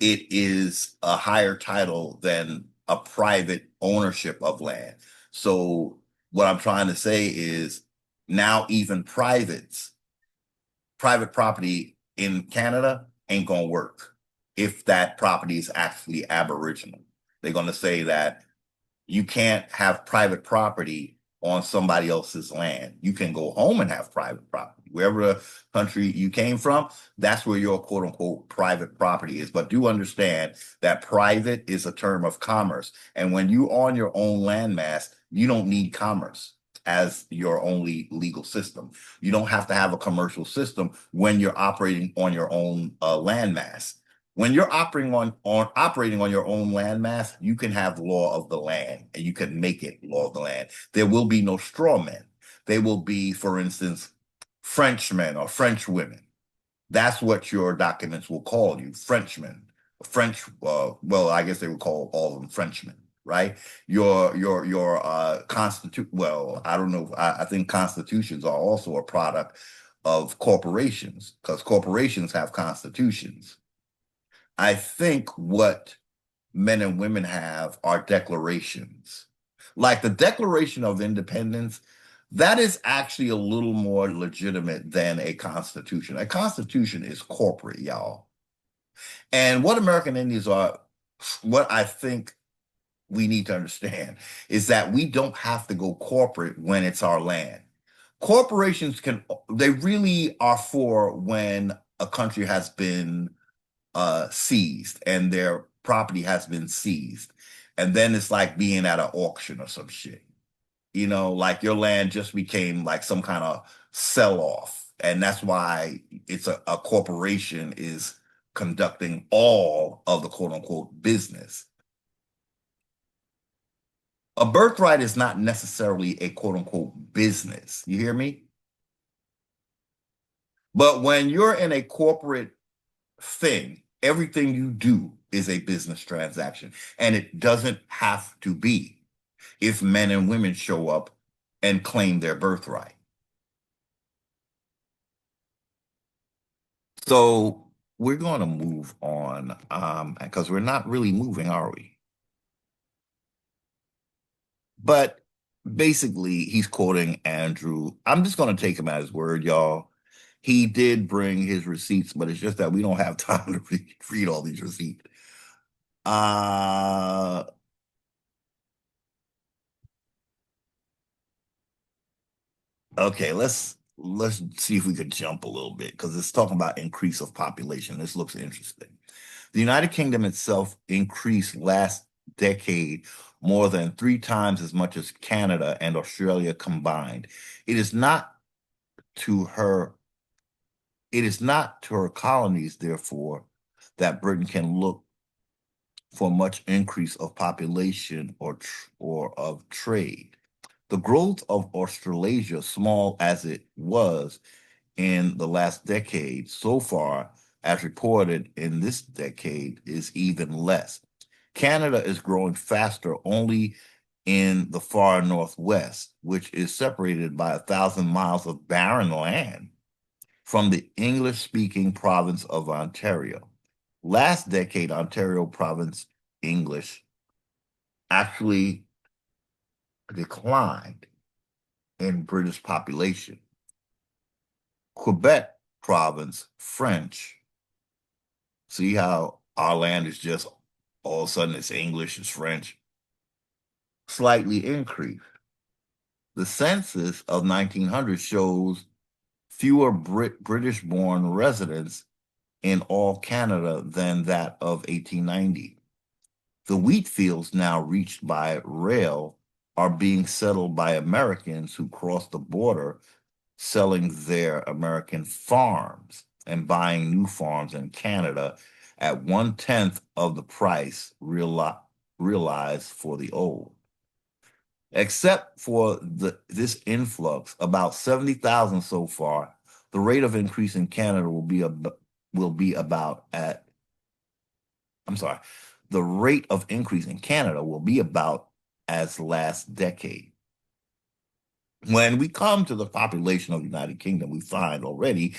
it is a higher title than a private ownership of land. So what I'm trying to say is now even private property in Canada ain't gonna work if that property is actually Aboriginal. They're gonna say that you can't have private property on somebody else's land. You can go home and have private property. Wherever the country you came from, that's where your quote unquote private property is. But do understand that private is a term of commerce. And when you own your own landmass, you don't need commerce as your only legal system. You don't have to have a commercial system when you're operating on your own landmass. When you're operating on your own landmass, you can have law of the land and you can make it law of the land. There will be no straw men. They will be, for instance, Frenchmen or French women. That's what your documents will call you, Frenchmen. French, well, I guess they would call all of them Frenchmen, right? Your well, I don't know. I think constitutions are also a product of corporations because corporations have constitutions. I think what men and women have are declarations. Like the Declaration of Independence, that is actually a little more legitimate than a constitution. A constitution is corporate, y'all. And what American Indians are, what I think we need to understand is that we don't have to go corporate when it's our land. Corporations they really are for when a country has been seized and their property has been seized. And then it's like being at an auction or some shit. You know, like your land just became like some kind of sell off. And that's why it's a corporation is conducting all of the quote unquote business. A birthright is not necessarily a quote unquote business. You hear me? But when you're in a corporate thing, everything you do is a business transaction. And it doesn't have to be if men and women show up and claim their birthright. So we're going to move on because we're not really moving, are we? But basically, he's quoting Andrew. I'm just going to take him at his word, y'all. He did bring his receipts, but it's just that we don't have time to read all these receipts. Uh, okay, let's see if we could jump a little bit because it's talking about increase of population. This looks interesting. The United Kingdom itself increased last decade more than 3 times as much as Canada and Australia combined. It is not to her, it is not to her colonies, therefore, that Britain can look for much increase of population or of trade. The growth of Australasia, small as it was in the last decade, so far as reported in this decade, is even less. Canada is growing faster only in the far northwest, which is separated by 1,000 miles of barren land from the English-speaking province of Ontario. Last decade, Ontario province English actually declined in British population. Quebec province, French. See how our land is just all of a sudden it's English, it's French. Slightly increased. The census of 1900 shows fewer British-born residents in all Canada than that of 1890. The wheat fields now reached by rail are being settled by Americans who cross the border, selling their American farms and buying new farms in Canada at 1/10 of the price realized for the old. Except for this influx, about 70,000 so far, the rate of increase in Canada will be about at, I'm sorry, the rate of increase in Canada will be about as last decade. When we come to the population of the United Kingdom, we find already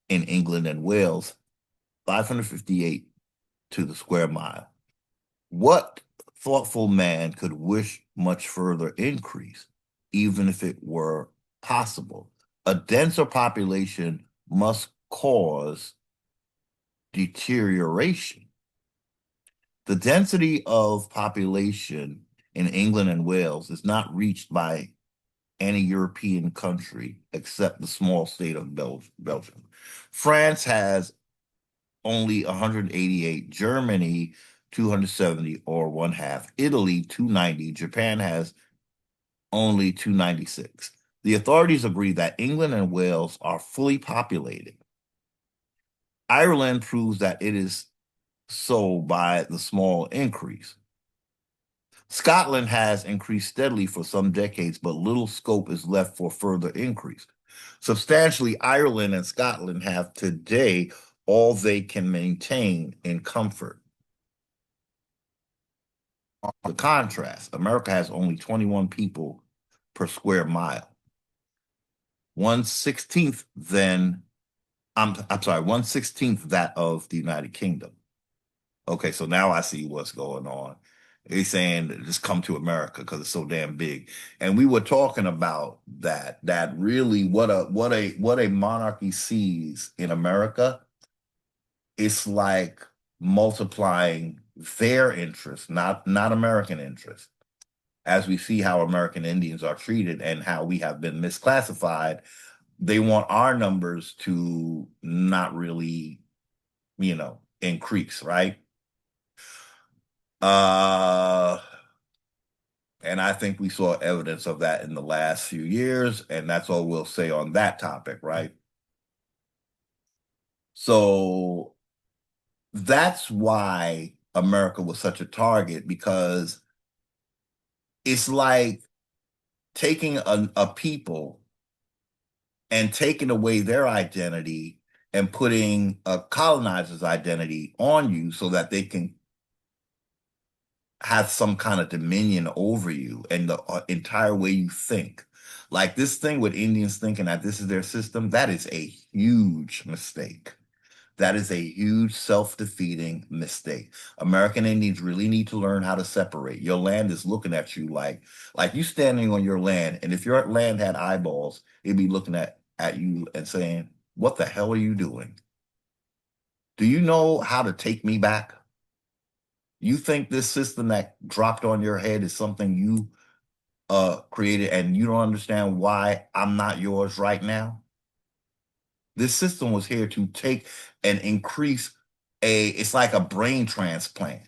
in England and Wales, 558 to the square mile. What thoughtful man could wish much further increase, even if it were possible? A denser population must cause deterioration. The density of population in England and Wales is not reached by any European country except the small state of Belgium. France has only 188, Germany 270 or 1/2, Italy 290, Japan has only 296. The authorities agree that England and Wales are fully populated. Ireland proves that it is so by the small increase. Scotland has increased steadily for some decades, but little scope is left for further increase. Substantially, Ireland and Scotland have today all they can maintain in comfort. The contrast, America has only 21 people per square mile. 1/16 then, I'm sorry, 1/16 that of the United Kingdom. Okay, so now I see what's going on. He's saying just come to America because it's so damn big. And we were talking about that really what a monarchy sees in America. It's like multiplying their interest, not American interest. As we see how American Indians are treated and how we have been misclassified, they want our numbers to not really, increase, right? And I think we saw evidence of that in the last few years, and that's all we'll say on that topic, right? So that's why America was such a target, because it's like taking a people and taking away their identity and putting a colonizer's identity on you so that they can have some kind of dominion over you and the entire way you think. Like this thing with Indians thinking that this is their system, that is a huge mistake. That is a huge self-defeating mistake. American Indians really need to learn how to separate. Your land is looking at you like you standing on your land, and if your land had eyeballs, it'd be looking at you and saying, "What the hell are you doing? Do you know how to take me back? You think this system that dropped on your head is something you created and you don't understand why I'm not yours right now?" This system was here to take and increase it's like a brain transplant.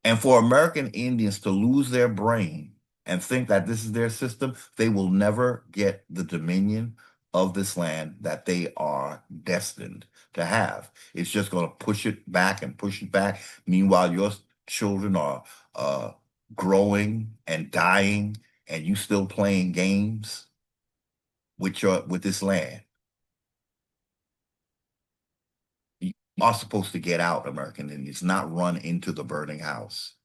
And for American Indians to lose their brain and think that this is their system, they will never get the dominion of this land that they are destined to have. It's just going to push it back and push it back. Meanwhile, your children are growing and dying, and you still playing games with this land. You are supposed to get out, American Indians, not run into the burning house.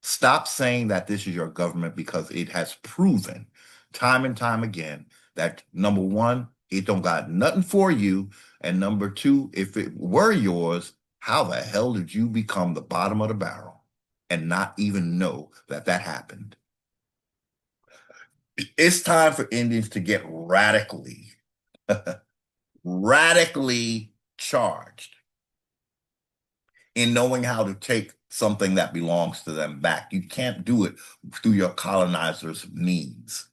Stop saying that this is your government, because it has proven time and time again that, number one, it don't got nothing for you. And number two, if it were yours, How the hell did you become the bottom of the barrel and not even know that that happened? It's time for Indians to get radically charged in knowing how to take something that belongs to them back. You can't do it through your colonizers' means.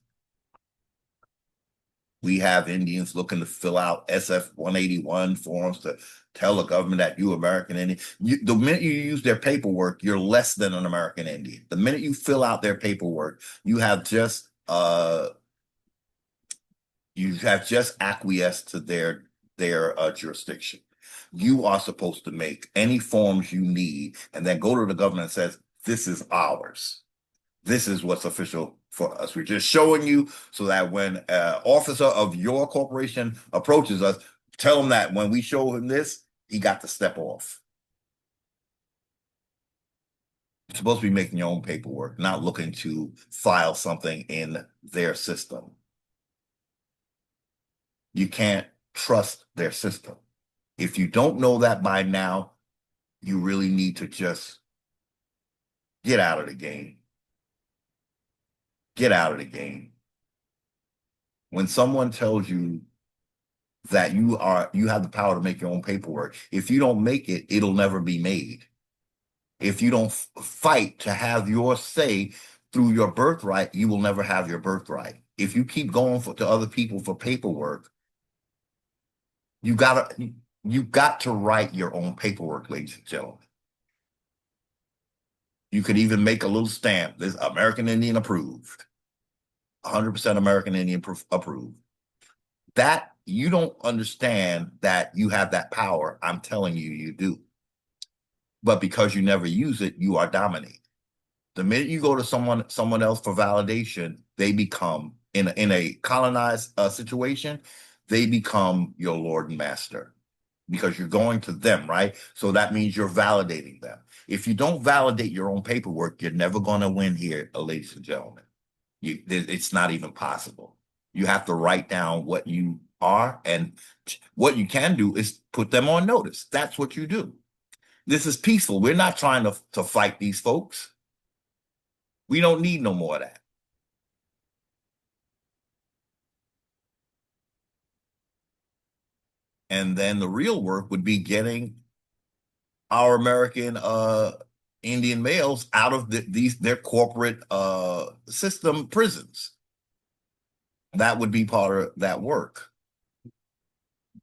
We have Indians looking to fill out SF-181 forms to tell the government that you American Indian. The minute you use their paperwork, you're less than an American Indian. The minute you fill out their paperwork, you have just acquiesced to their jurisdiction. You are supposed to make any forms you need and then go to the government and says, this is ours. This is what's official for us. We're just showing you so that when an officer of your corporation approaches us, tell him that when we show him this, he got to step off. You're supposed to be making your own paperwork, not looking to file something in their system. You can't trust their system. If you don't know that by now, you really need to just get out of the game. Get out of the game. When someone tells you that you have the power to make your own paperwork, if you don't make it, it'll never be made. If you don't fight to have your say through your birthright, you will never have your birthright. If you keep going to other people for paperwork, you got to write your own paperwork, ladies and gentlemen. You could even make a little stamp. This American Indian approved. 100% American Indian approved. That you don't understand that you have that power. I'm telling you, you do. But because you never use it, you are dominated. The minute you go to someone else for validation, they become in a colonized situation, they become your lord and master because you're going to them, right? So that means you're validating them. If you don't validate your own paperwork, you're never going to win here, ladies and gentlemen. It's not even possible. You have to write down what you are, and what you can do is put them on notice. That's what you do. This is peaceful. We're not trying to fight these folks. We don't need no more of that. And then the real work would be getting our American Indian males out of their corporate system prisons. That would be part of that work.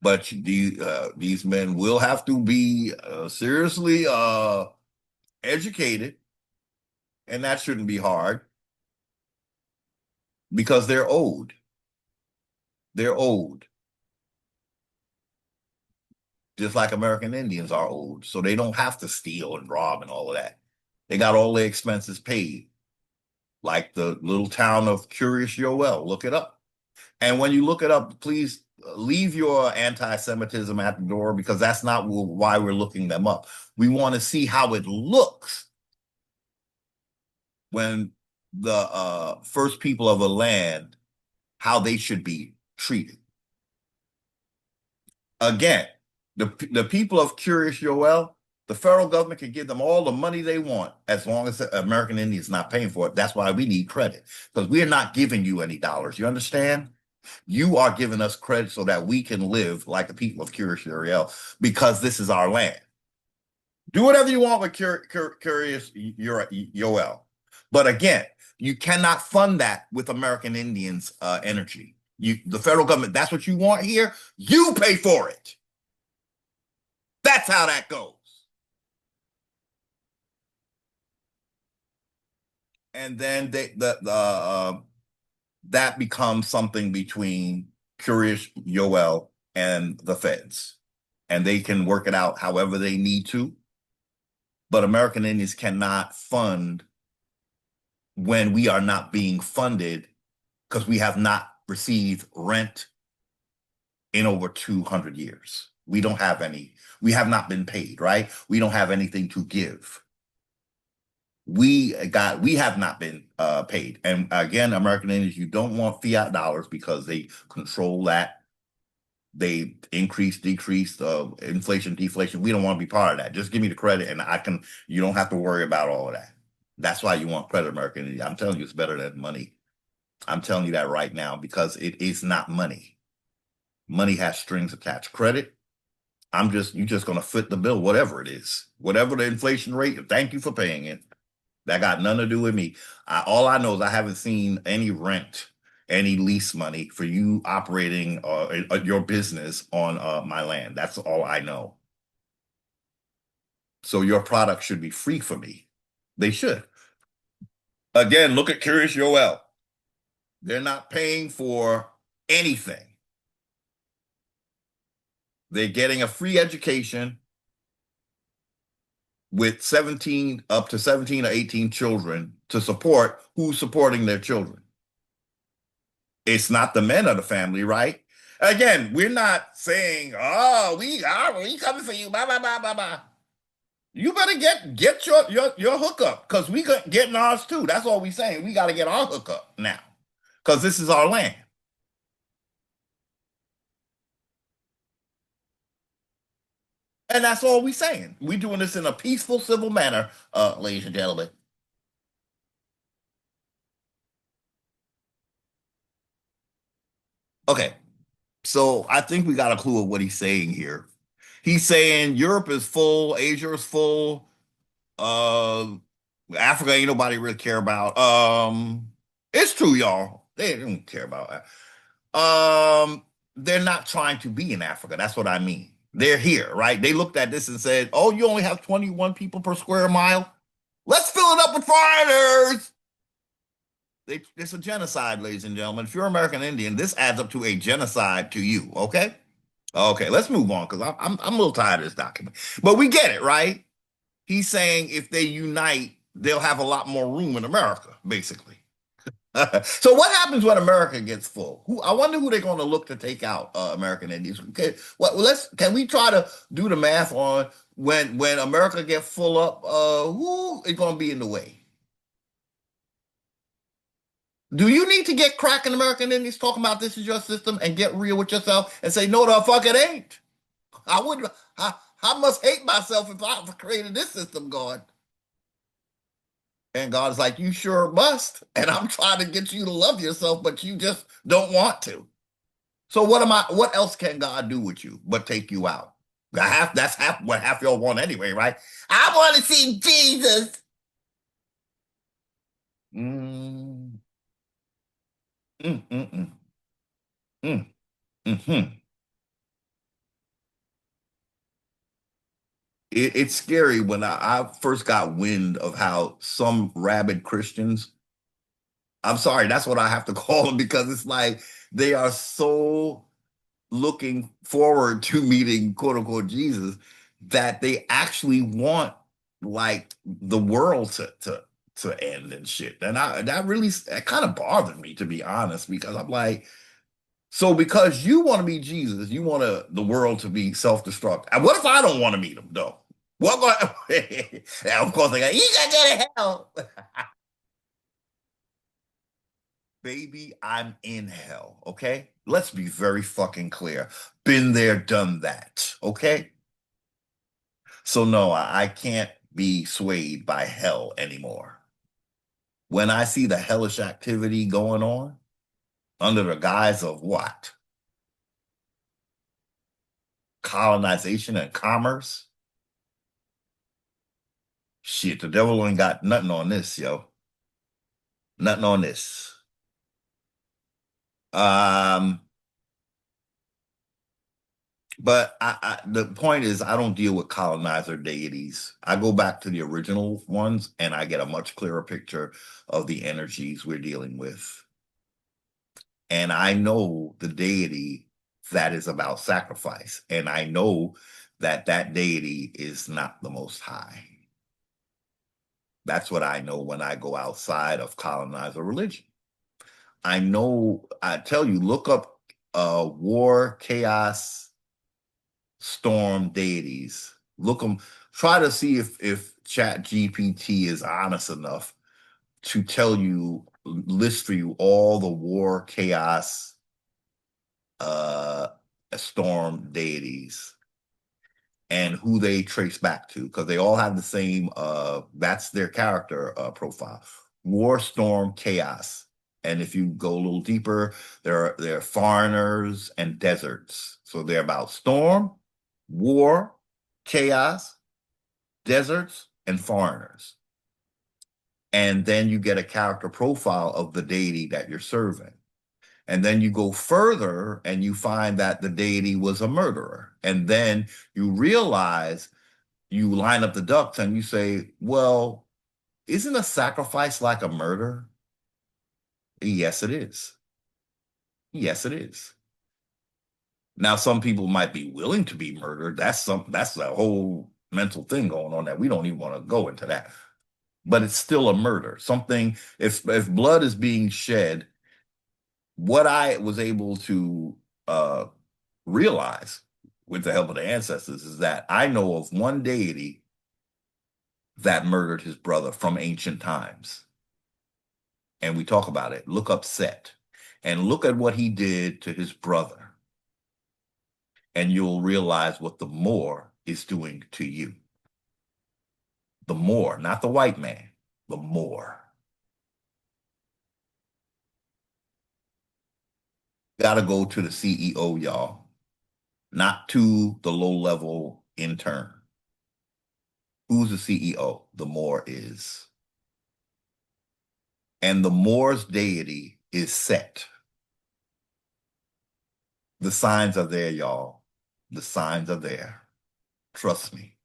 But these men will have to be seriously educated, and that shouldn't be hard because they're owed. They're owed. Just like American Indians are owed. So they don't have to steal and rob and all of that. They got all their expenses paid. Like the little town of Curious Yoel. Look it up. And when you look it up, please leave your anti-Semitism at the door, because that's not why we're looking them up. We want to see how it looks when the first people of a land, how they should be treated. Again, the people of Curious Yoel, the federal government can give them all the money they want as long as the American Indian is not paying for it. That's why we need credit, because we're not giving you any dollars. You understand? You are giving us credit so that we can live like the people of Curious Yoel, because this is our land. Do whatever you want with Curious Yoel. But again, you cannot fund that with American Indians' energy. The federal government, that's what you want here, you pay for it. That's how that goes. And then that becomes something between Curious Yoel and the feds. And they can work it out however they need to. But American Indians cannot fund when we are not being funded, because we have not received rent in over 200 years. We don't have any. We have not been paid, right? We don't have anything to give. We have not been paid. And again, American Indians, you don't want fiat dollars because they control that They increase, decrease, inflation, deflation. We don't want to be part of that. Just give me the credit, and you don't have to worry about all of that. That's why you want credit, American. I'm telling you, it's better than money. I'm telling you that right now because it is not money. Money has strings attached. Credit, you're just going to foot the bill, whatever it is, whatever the inflation rate. Thank you for paying it. That got nothing to do with me. All I know is I haven't seen any rent, any lease money for you operating your business on my land. That's all I know. So your product should be free for me. They should. Again, look at Curious Yoel. They're not paying for anything. They're getting a free education with 17 up to 17 or 18 children to support who's supporting their children. It's not the men of the family, right? Again, we're not saying, "Oh, we coming for you." Blah blah blah blah blah. You better get your hookup because we getting ours too. That's all we saying. We got to get our hookup now because this is our land. And that's all we saying. We doing this in a peaceful, civil manner, ladies and gentlemen. Okay, so I think we got a clue of what he's saying here. He's saying Europe is full, Asia is full, uh, Africa ain't nobody really care about. It's true, y'all. They don't care about that. They're not trying to be in Africa. That's what I mean. They're here, right? They looked at this and said, "Oh, you only have 21 people per square mile. Let's fill it up with foreigners." It's a genocide, ladies and gentlemen. If you're American Indian, this adds up to a genocide to you. Okay, okay. Let's move on because I'm a little tired of this document, but we get it, right? He's saying if they unite, they'll have a lot more room in America, basically. So what happens when America gets full? I wonder who they're going to look to take out American Indians. Okay, well, can we try to do the math on when America gets full up? Who is going to be in the way? Do you need to get cracking American Indians talking about this is your system and get real with yourself and say no, the fuck it ain't? I would. I must hate myself if I created this system, God. And God's like, you sure must. And I'm trying to get you to love yourself, but you just don't want to. So what else can God do with you but take you out? That's half what half y'all want anyway, right? I want to see Jesus. Mm, mm, mm, mm, mm, mm-hmm. It's scary when I first got wind of how some rabid Christians, I'm sorry, that's what I have to call them because it's like they are so looking forward to meeting quote unquote Jesus that they actually want like the world to end and shit. And that kind of bothered me to be honest, because I'm like, so because you want to meet Jesus, you want the world to be self-destruct. And what if I don't want to meet him though? What? Yeah, of course, they got you gotta go to hell. Baby, I'm in hell, okay? Let's be very fucking clear. Been there, done that, okay? So no, I can't be swayed by hell anymore. When I see the hellish activity going on under the guise of what? Colonization and commerce? Shit, the devil ain't got nothing on this, yo. Nothing on this. Um, But the point is, I don't deal with colonizer deities. I go back to the original ones and I get a much clearer picture of the energies we're dealing with. And I know the deity that is about sacrifice. And I know that that deity is not the most high. That's what I know when I go outside of colonizer religion. I know, I tell you, look up war, chaos, storm deities. Look them, try to see if Chat GPT is honest enough to tell you, list for you all the war, chaos, uh, storm deities and who they trace back to, because they all have the same, that's their character profile. War, storm, chaos. And if you go a little deeper, they're foreigners and deserts. So they're about storm, war, chaos, deserts, and foreigners. And then you get a character profile of the deity that you're serving. And then you go further and you find that the deity was a murderer. And then you realize, you line up the ducks and you say, well, isn't a sacrifice like a murder? Yes, it is. Yes, it is. Now, some people might be willing to be murdered. That's a whole mental thing going on that we don't even want to go into that. But it's still a murder. Something, if blood is being shed, what I was able to realize with the help of the ancestors is that I know of one deity that murdered his brother from ancient times. And we talk about it. Look up Set and look at what he did to his brother. And you'll realize what the Moor is doing to you. The Moor, not the white man, the Moor. Got to go to the CEO, y'all, not to the low-level intern. Who's the CEO? The Moor is. And the Moor's deity is Set. The signs are there, y'all. The signs are there. Trust me.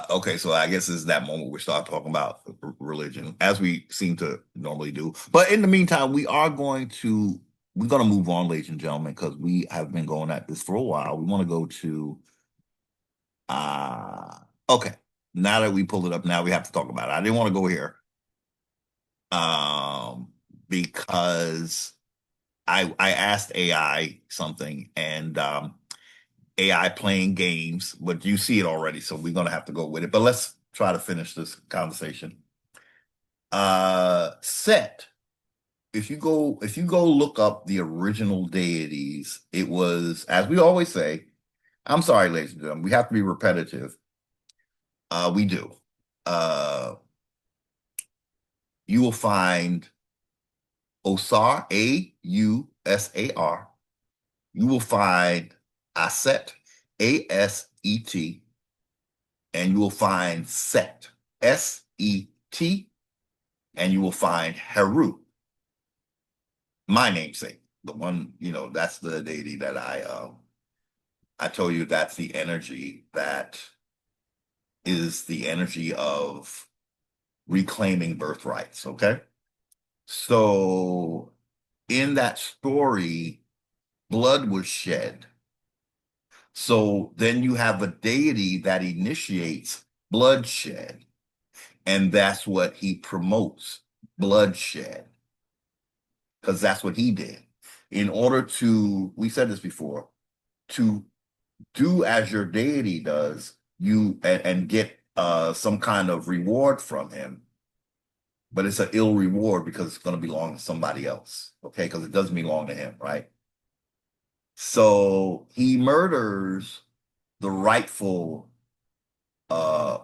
Okay, so I guess this is that moment we start talking about religion, as we seem to normally do. But in the meantime, we're going to move on, ladies and gentlemen, because we have been going at this for a while. We want to go to okay. Now that we pulled it up, now we have to talk about it. I didn't want to go here. Because I asked AI something, and AI playing games, but you see it already, so we're gonna have to go with it. But let's try to finish this conversation. Set. If you go look up the original deities, it was, as we always say, I'm sorry, ladies and gentlemen, we have to be repetitive. We do. You will find Osar, A-U-S-A-R. You will find Aset, A-S-E-T, and you will find Set, S-E-T, and you will find Heru, my namesake, the one, that's the deity that I told you, that's the energy that is the energy of reclaiming birthrights, okay? So in that story, blood was shed. So then you have a deity that initiates bloodshed, and that's what he promotes, bloodshed, because that's what he did. In order to, we said this before, to do as your deity does, and get some kind of reward from him, but it's an ill reward because it's going to belong to somebody else, okay? Because it doesn't belong to him, right? So he murders the rightful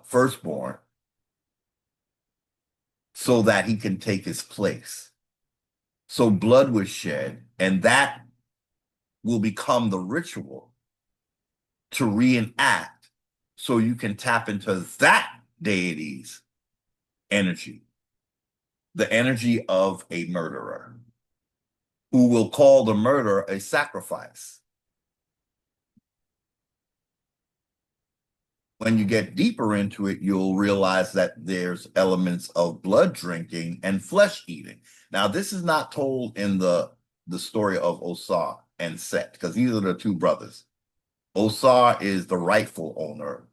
firstborn so that he can take his place. So blood was shed, and that will become the ritual to reenact, so you can tap into that deity's energy, the energy of a murderer, who will call the murder a sacrifice. When you get deeper into it, you'll realize that there's elements of blood drinking and flesh eating. Now, this is not told in the story of Osar and Set, because these are the two brothers. Osar is the rightful owner.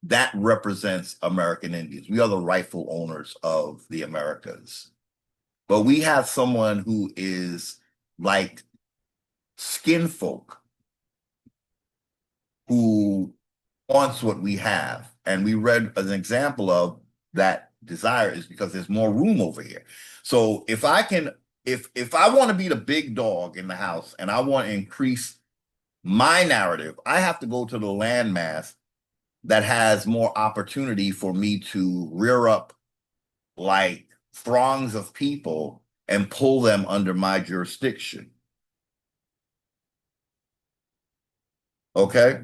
That represents American Indians. We are the rightful owners of the Americas. But we have someone who is like skin folk who wants what we have. And we read an example of that desire is because there's more room over here. So if I can if I want to be the big dog in the house and I want to increase my narrative, I have to go to the landmass that has more opportunity for me to rear up like throngs of people and pull them under my jurisdiction. Okay?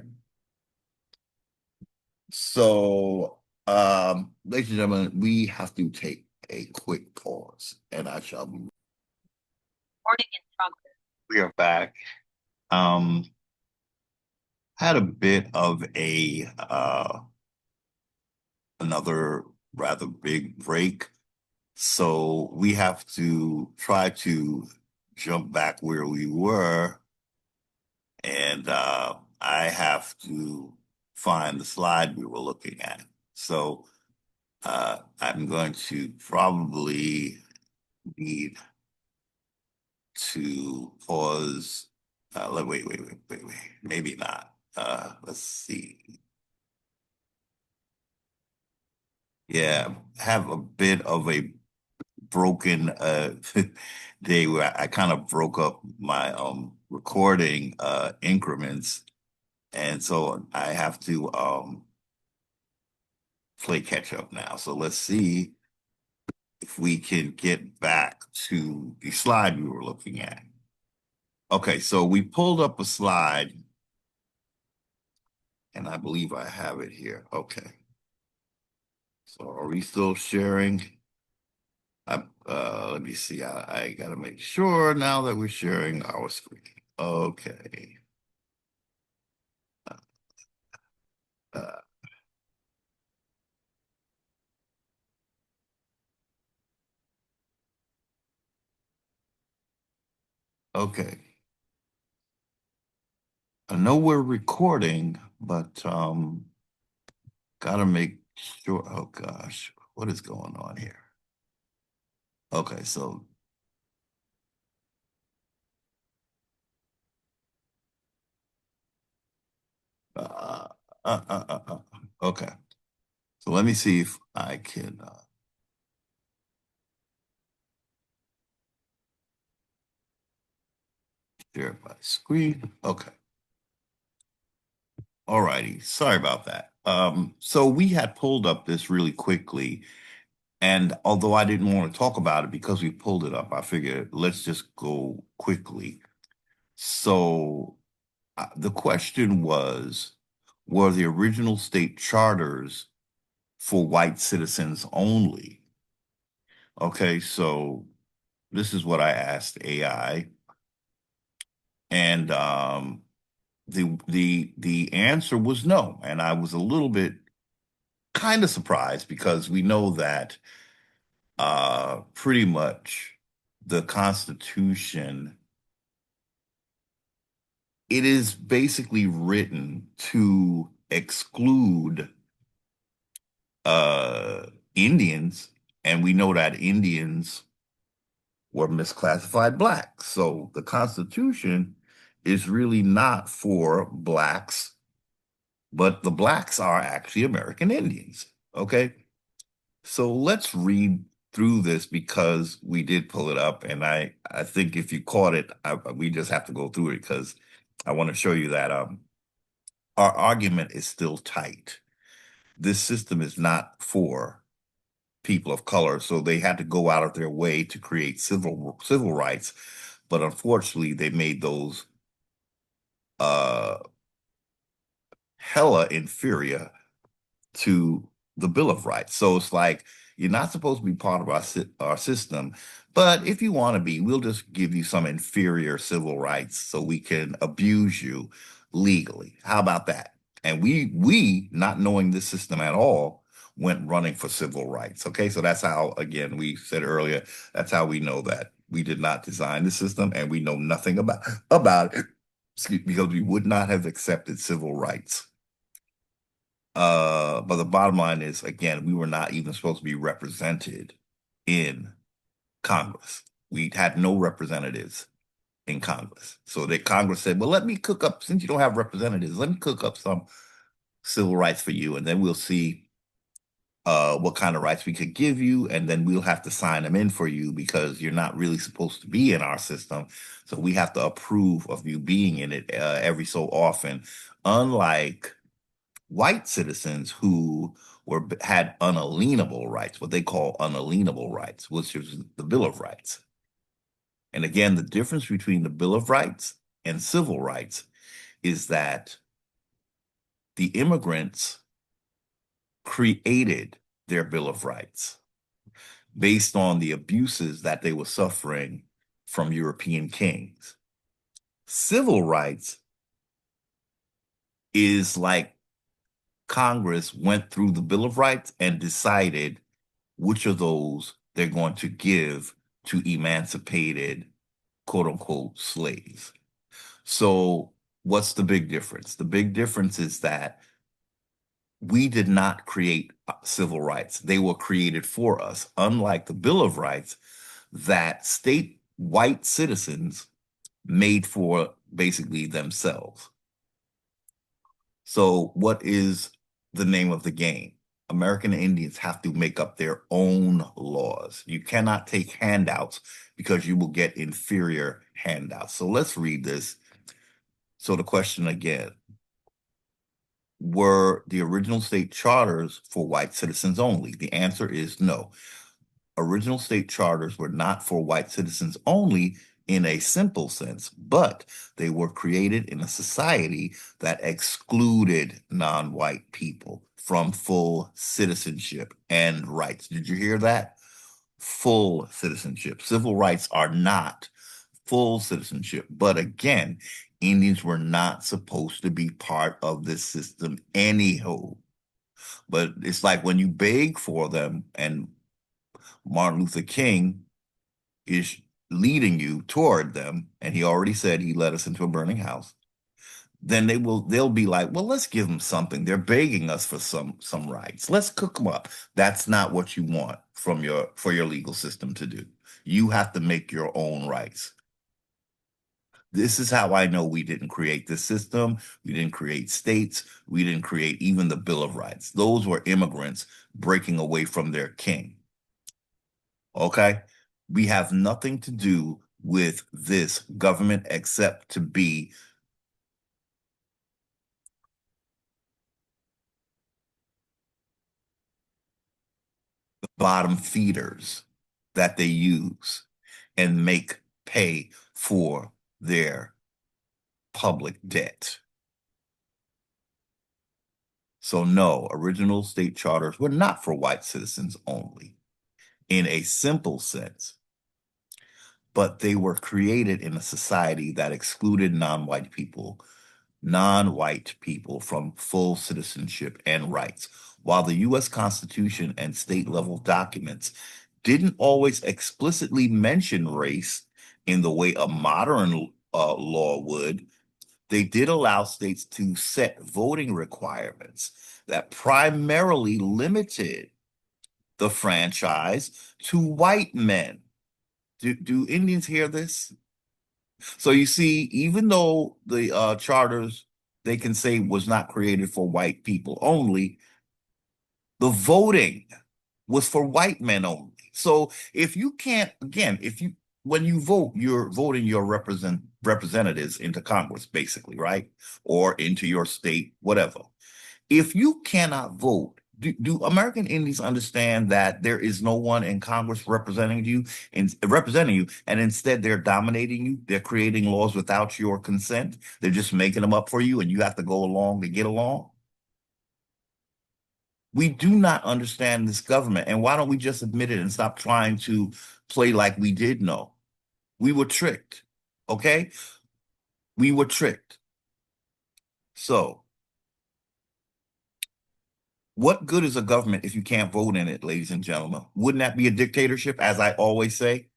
So, ladies and gentlemen, we have to take a quick pause, and I shall be. Recording in progress. We are back. Um, had a bit of a another rather big break, so we have to try to jump back where we were, and I have to find the slide we were looking at. So I'm going to probably need to pause. Wait. Maybe not. Let's see. Yeah, have a bit of a broken day where I kind of broke up my recording increments, and so I have to play catch up now. So let's see if we can get back to the slide we were looking at. Okay, so we pulled up a slide, and I believe I have it here. Okay. So are we still sharing? Let me see. I gotta make sure now that we're sharing our screen. Okay. Uh, okay. I know we're recording, but gotta make sure. Oh gosh, what is going on here? Okay, so uh, okay. So let me see if I can share my screen. Okay. All righty. Sorry about that. So we had pulled up this really quickly, and although I didn't want to talk about it because we pulled it up, I figured let's just go quickly. So the question was, were the original state charters for white citizens only? Okay, so this is what I asked AI, and the answer was no, and I was a little bit kind of surprised because we know that pretty much the Constitution, it is basically written to exclude uh Indians, and we know that Indians were misclassified blacks. So the Constitution is really not for blacks, but the blacks are actually American Indians. Okay. So let's read through this because we did pull it up, and I think if you caught it, we just have to go through it because I want to show you that our argument is still tight. This system is not for people of color, so they had to go out of their way to create civil rights, but unfortunately, they made those uh hella inferior to the Bill of Rights. So it's like you're not supposed to be part of our system, but if you want to be, we'll just give you some inferior civil rights so we can abuse you legally. How about that? And we not knowing this system at all went running for civil rights. Okay, so that's how, again, we said earlier, that's how we know that we did not design the system and we know nothing about it. Excuse me, because we would not have accepted civil rights. But the bottom line is, again, we were not even supposed to be represented in Congress. We had no representatives in Congress. So the Congress said, well, let me cook up, since you don't have representatives, let me cook up some civil rights for you, and then we'll see what kind of rights we could give you, and then we'll have to sign them in for you because you're not really supposed to be in our system. So we have to approve of you being in it every so often. Unlike white citizens who had unalienable rights, what they call unalienable rights, which is the Bill of Rights. And again, the difference between the Bill of Rights and civil rights is that the immigrants created their Bill of Rights based on the abuses that they were suffering from European kings. Civil rights is like Congress went through the Bill of Rights and decided which of those they're going to give to emancipated, quote unquote, slaves. So, what's the big difference? The big difference is that we did not create civil rights. They were created for us, unlike the Bill of Rights that state white citizens made for basically themselves. So what is the name of the game? American Indians have to make up their own laws. You cannot take handouts because you will get inferior handouts. So let's read this. So the question again, were the original state charters for white citizens only? The answer is no. Original state charters were not for white citizens only in a simple sense, but they were created in a society that excluded non-white people from full citizenship and rights. Did you hear that? Full citizenship. Civil rights are not full citizenship. But again, Indians were not supposed to be part of this system anyhow. But it's like when you beg for them, and Martin Luther King is leading you toward them, and he already said he led us into a burning house, then they'll be like, well, let's give them something. They're begging us for some rights. Let's cook them up. That's not what you want from for your legal system to do. You have to make your own rights. This is how I know we didn't create this system. We didn't create states. We didn't create even the Bill of Rights. Those were immigrants breaking away from their king. Okay? We have nothing to do with this government except to be the bottom feeders that they use and make pay for their public debt. So no, original state charters were not for white citizens only in a simple sense, but they were created in a society that excluded non-white people from full citizenship and rights. While the U.S. Constitution and state-level documents didn't always explicitly mention race in the way a modern law would, they did allow states to set voting requirements that primarily limited the franchise to white men. Do Indians hear this? So you see, even though the charters they can say was not created for white people only, the voting was for white men only. So if you can't, again, if you when you vote, you're voting your representatives into Congress, basically, right? Or into your state, whatever. If you cannot vote, do American Indians understand that there is no one in Congress representing you, and instead they're dominating you? They're creating laws without your consent. They're just making them up for you, and you have to go along to get along. We do not understand this government, and why don't we just admit it and stop trying to play like we did know? We were tricked, okay? We were tricked. So, what good is a government if you can't vote in it, ladies and gentlemen? Wouldn't that be a dictatorship, as I always say?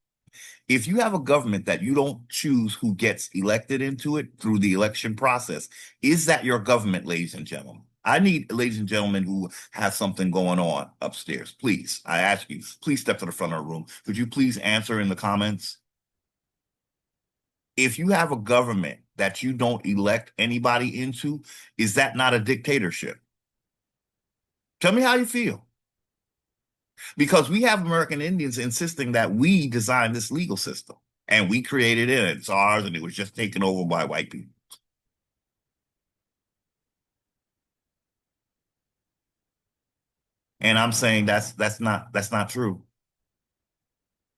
If you have a government that you don't choose who gets elected into it through the election process, is that your government, ladies and gentlemen? I need ladies and gentlemen who have something going on upstairs. Please, I ask you, please step to the front of the room. Could you please answer in the comments? If you have a government that you don't elect anybody into, is that not a dictatorship? Tell me how you feel. because we have American Indians insisting that we designed this legal system and we created it, and it's ours, and it was just taken over by white people. And I'm saying that's not true.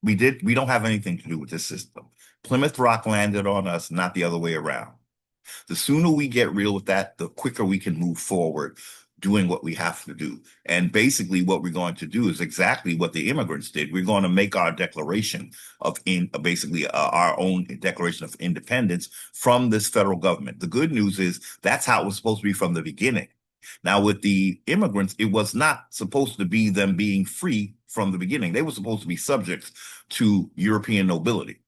We don't have anything to do with this system. Plymouth Rock landed on us, not the other way around. The sooner we get real with that, the quicker we can move forward doing what we have to do. And basically what we're going to do is exactly what the immigrants did. We're going to make our declaration of basically our own declaration of independence from this federal government. The good news is that's how it was supposed to be from the beginning. Now, with the immigrants, it was not supposed to be them being free from the beginning. They were supposed to be subjects to European nobility.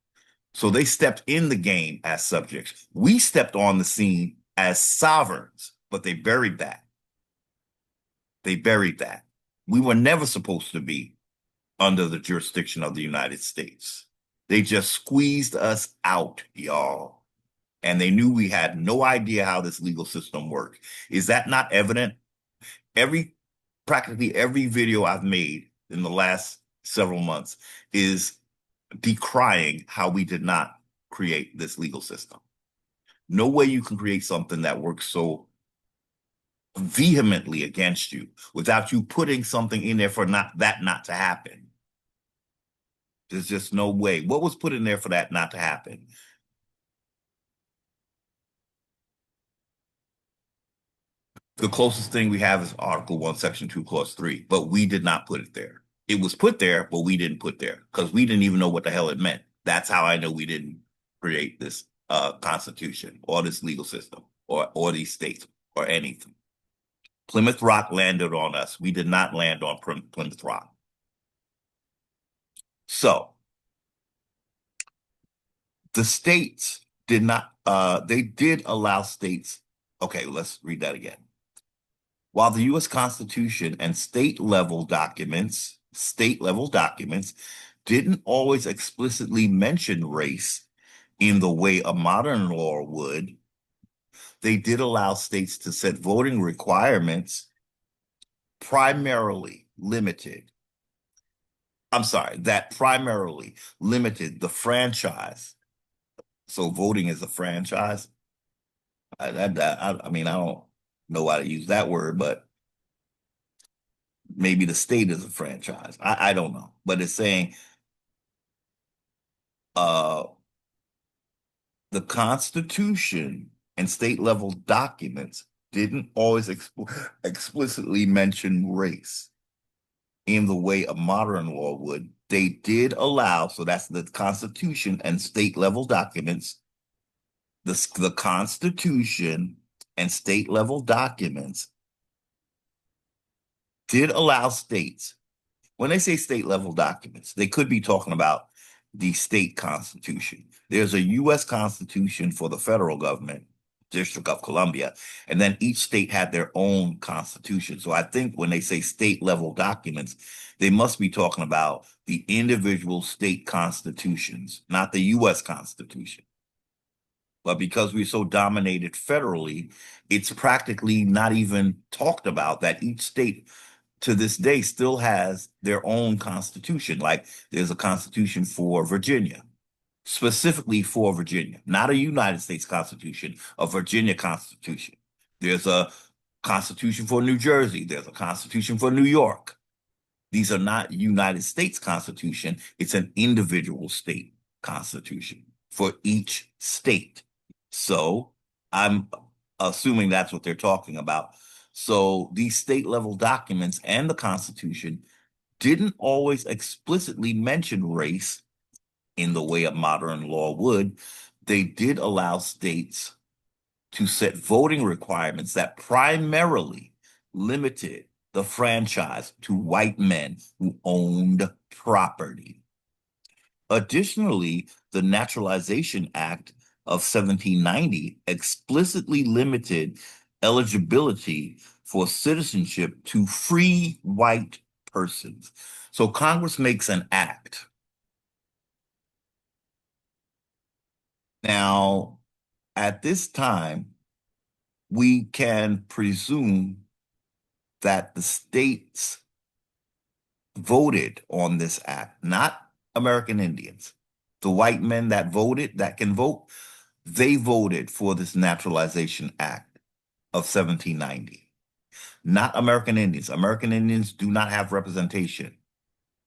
So they stepped in the game as subjects. We stepped on the scene as sovereigns, but they buried that. They buried that. We were never supposed to be under the jurisdiction of the United States. They just squeezed us out, y'all. And they knew we had no idea how this legal system worked. Is that not evident? Practically every video I've made in the last several months is decrying how we did not create this legal system. No way you can create something that works so vehemently against you without you putting something in there for not to happen. There's just no way. What was put in there for that not to happen? The closest thing we have is Article 1, Section 2, Clause 3, but we did not put it there. It was put there, but we didn't put there because we didn't even know what the hell it meant. That's how I know we didn't create this constitution or this legal system or these states or anything. Plymouth Rock landed on us. We did not land on Plymouth Rock. So the states did not, they did allow states. Okay, let's read that again. While the U.S. Constitution and state-level documents didn't always explicitly mention race in the way a modern law would, they did allow states to set voting requirements that primarily limited the franchise. So voting is a franchise. I mean, I don't know how to use that word, but maybe the state is a franchise. I don't know, but it's saying the Constitution and state level documents didn't always explicitly mention race in the way a modern law would. They did allow, so that's the Constitution and state level documents. The Constitution and state level documents did allow states. When they say state level documents, they could be talking about the state constitution. There's a U.S. Constitution for the federal government, District of Columbia, and then each state had their own constitution. So I think when they say state level documents, they must be talking about the individual state constitutions, not the U.S. Constitution. But because we're so dominated federally, it's practically not even talked about that each state to this day still has their own constitution. Like there's a constitution for Virginia, specifically for Virginia, not a United States Constitution, a Virginia Constitution. There's a constitution for New Jersey. There's a constitution for New York. These are not United States Constitution. It's an individual state constitution for each state. So I'm assuming that's what they're talking about. So these state level documents and the Constitution didn't always explicitly mention race in the way a modern law would. They did allow states to set voting requirements that primarily limited the franchise to white men who owned property. Additionally, the Naturalization Act of 1790 explicitly limited eligibility for citizenship to free white persons. So Congress makes an act. Now, at this time, we can presume that the states voted on this act, not American Indians. The white men that voted, that can vote, they voted for this Naturalization Act of 1790, not American Indians. American Indians do not have representation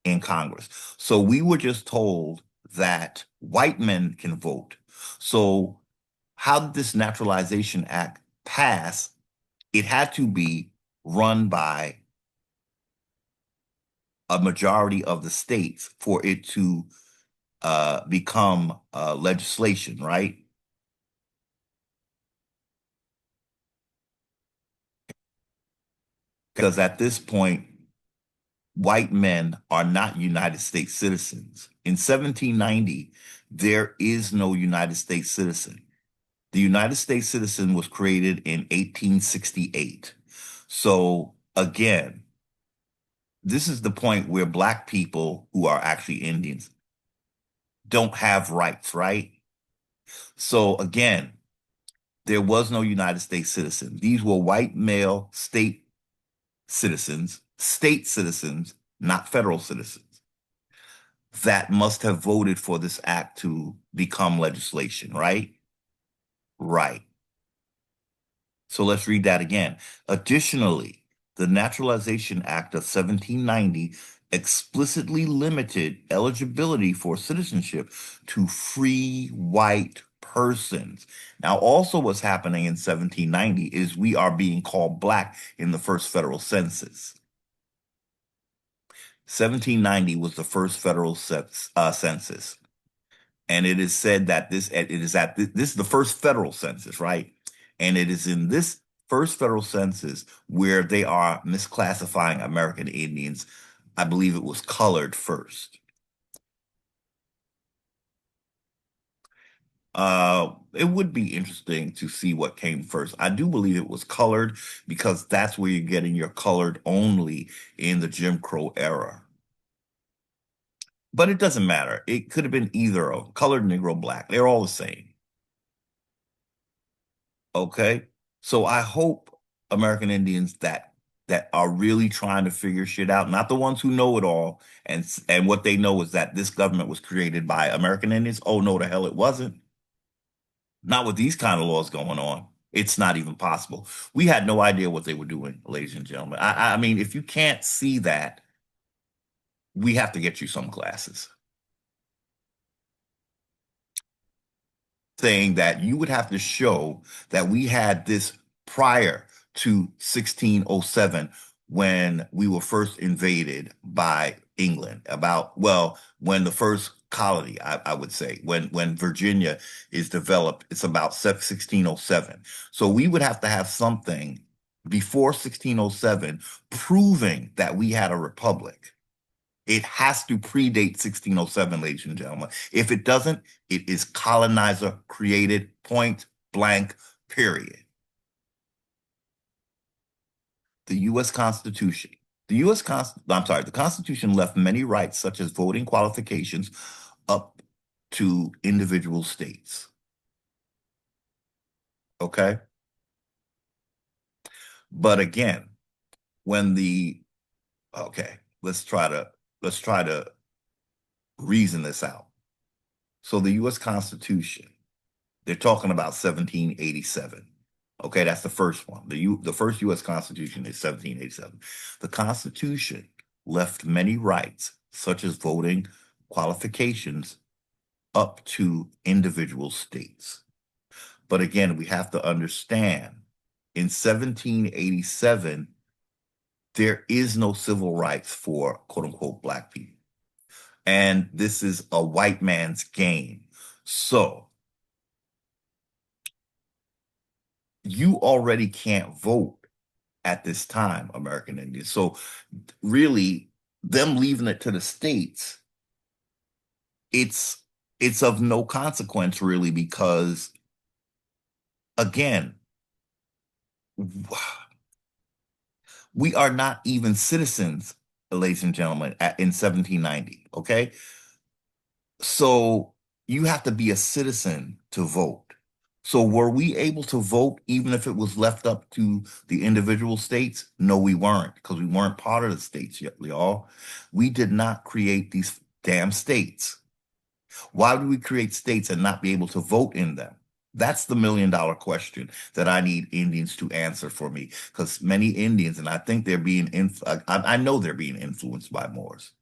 in Congress. So we were just told that white men can vote. So how did this Naturalization Act pass? It had to be run by a majority of the states for it to become legislation, right? Because at this point, white men are not United States citizens. In 1790, there is no United States citizen. The United States citizen was created in 1868. So again, this is the point where Black people who are actually Indians don't have rights, right? So again, there was no United States citizen. These were white male state citizens, not federal citizens, that must have voted for this act to become legislation, right? Right. So let's read that again. Additionally, the Naturalization Act of 1790 explicitly limited eligibility for citizenship to free white persons. Now, also what's happening in 1790 is we are being called Black in the first federal census. 1790 was the first federal census. And it is said that this is the first federal census, right? And it is in this first federal census where they are misclassifying American Indians. I believe it was colored first. It would be interesting to see what came first. I do believe it was colored because that's where you're getting your colored only in the Jim Crow era. But it doesn't matter. It could have been either of colored, Negro, Black. They're all the same. Okay. So I hope American Indians that are really trying to figure shit out, not the ones who know it all, and what they know is that this government was created by American Indians. Oh no, the hell it wasn't. Not with these kind of laws going on. It's not even possible. We had no idea what they were doing, ladies and gentlemen. I mean, if you can't see that, we have to get you some classes. Saying that you would have to show that we had this prior to 1607 when we were first invaded by England, when the first colony, I would say, when Virginia is developed, it's about 1607. So we would have to have something before 1607 proving that we had a republic. It has to predate 1607, ladies and gentlemen. If it doesn't, it is colonizer created, point blank, period. The U.S. Constitution. The Constitution left many rights, such as voting qualifications, up to individual states. Okay? But again, when the okay, let's try to reason this out. So the U.S. Constitution, they're talking about 1787. Okay, that's the first one. The first U.S. Constitution is 1787. The Constitution left many rights, such as voting qualifications, up to individual states. But again, we have to understand in 1787, there is no civil rights for quote unquote Black people. And this is a white man's game. So you already can't vote at this time, American Indians. So really, them leaving it to the states, it's it's of no consequence really because again, we are not even citizens, ladies and gentlemen, in 1790. Okay, so you have to be a citizen to vote. So were we able to vote even if it was left up to the individual states? No, we weren't, because we weren't part of the states yet, y'all. We did not create these damn states. Why would we create states and not be able to vote in them? That's the million-dollar question that I need Indians to answer for me, because many Indians, and I think they're being, I know they're being influenced by Moors,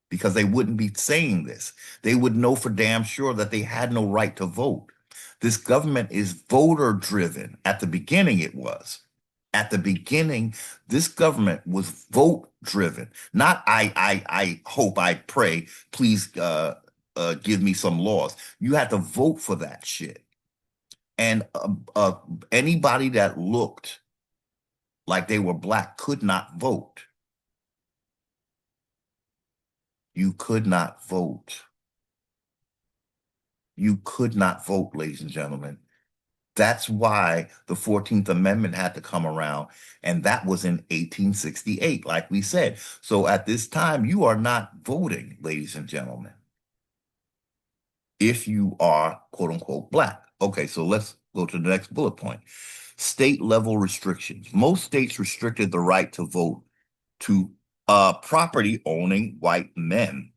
because they wouldn't be saying this. They would know for damn sure that they had no right to vote. This government is voter driven. At the beginning, it was. At the beginning, this government was vote driven. Not I hope, I pray, please give me some laws. You had to vote for that shit. And anybody that looked like they were black could not vote. You could not vote. You could not vote, ladies and gentlemen. That's why the 14th Amendment had to come around, and that was in 1868, like we said. So at this time, you are not voting, ladies and gentlemen, if you are quote unquote black. Okay, so let's go to the next bullet point. State level restrictions. Most states restricted the right to vote to property owning white men,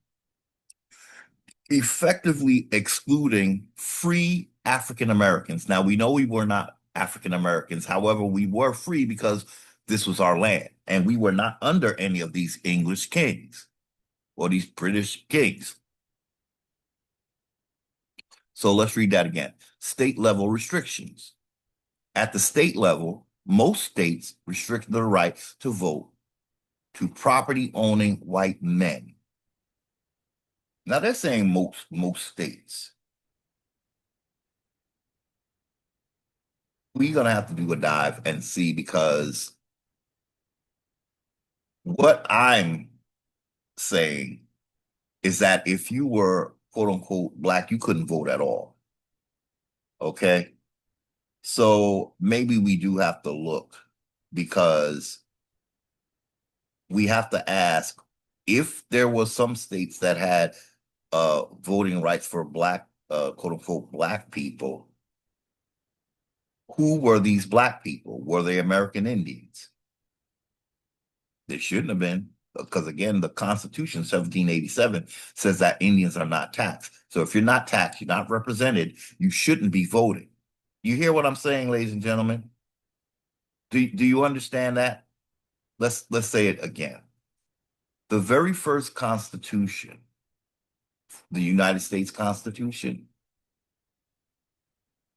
effectively excluding free African Americans. Now, we know we were not African Americans. However, we were free because this was our land, and we were not under any of these English kings or these British kings. So let's read that again. State level restrictions. At the state level, most states restrict the right to vote to property owning white men. Now they're saying most states. We're gonna have to do a dive and see, because what I'm saying is that if you were quote unquote black, you couldn't vote at all. Okay. So maybe we do have to look, because we have to ask if there was some states that had voting rights for black, quote unquote, black people. Who were these black people? Were they American Indians? They shouldn't have been, because again, the Constitution 1787 says that Indians are not taxed. So if you're not taxed, you're not represented, you shouldn't be voting. You hear what I'm saying, ladies and gentlemen? Do you understand that? Let's say it again. The very first Constitution, the United States Constitution,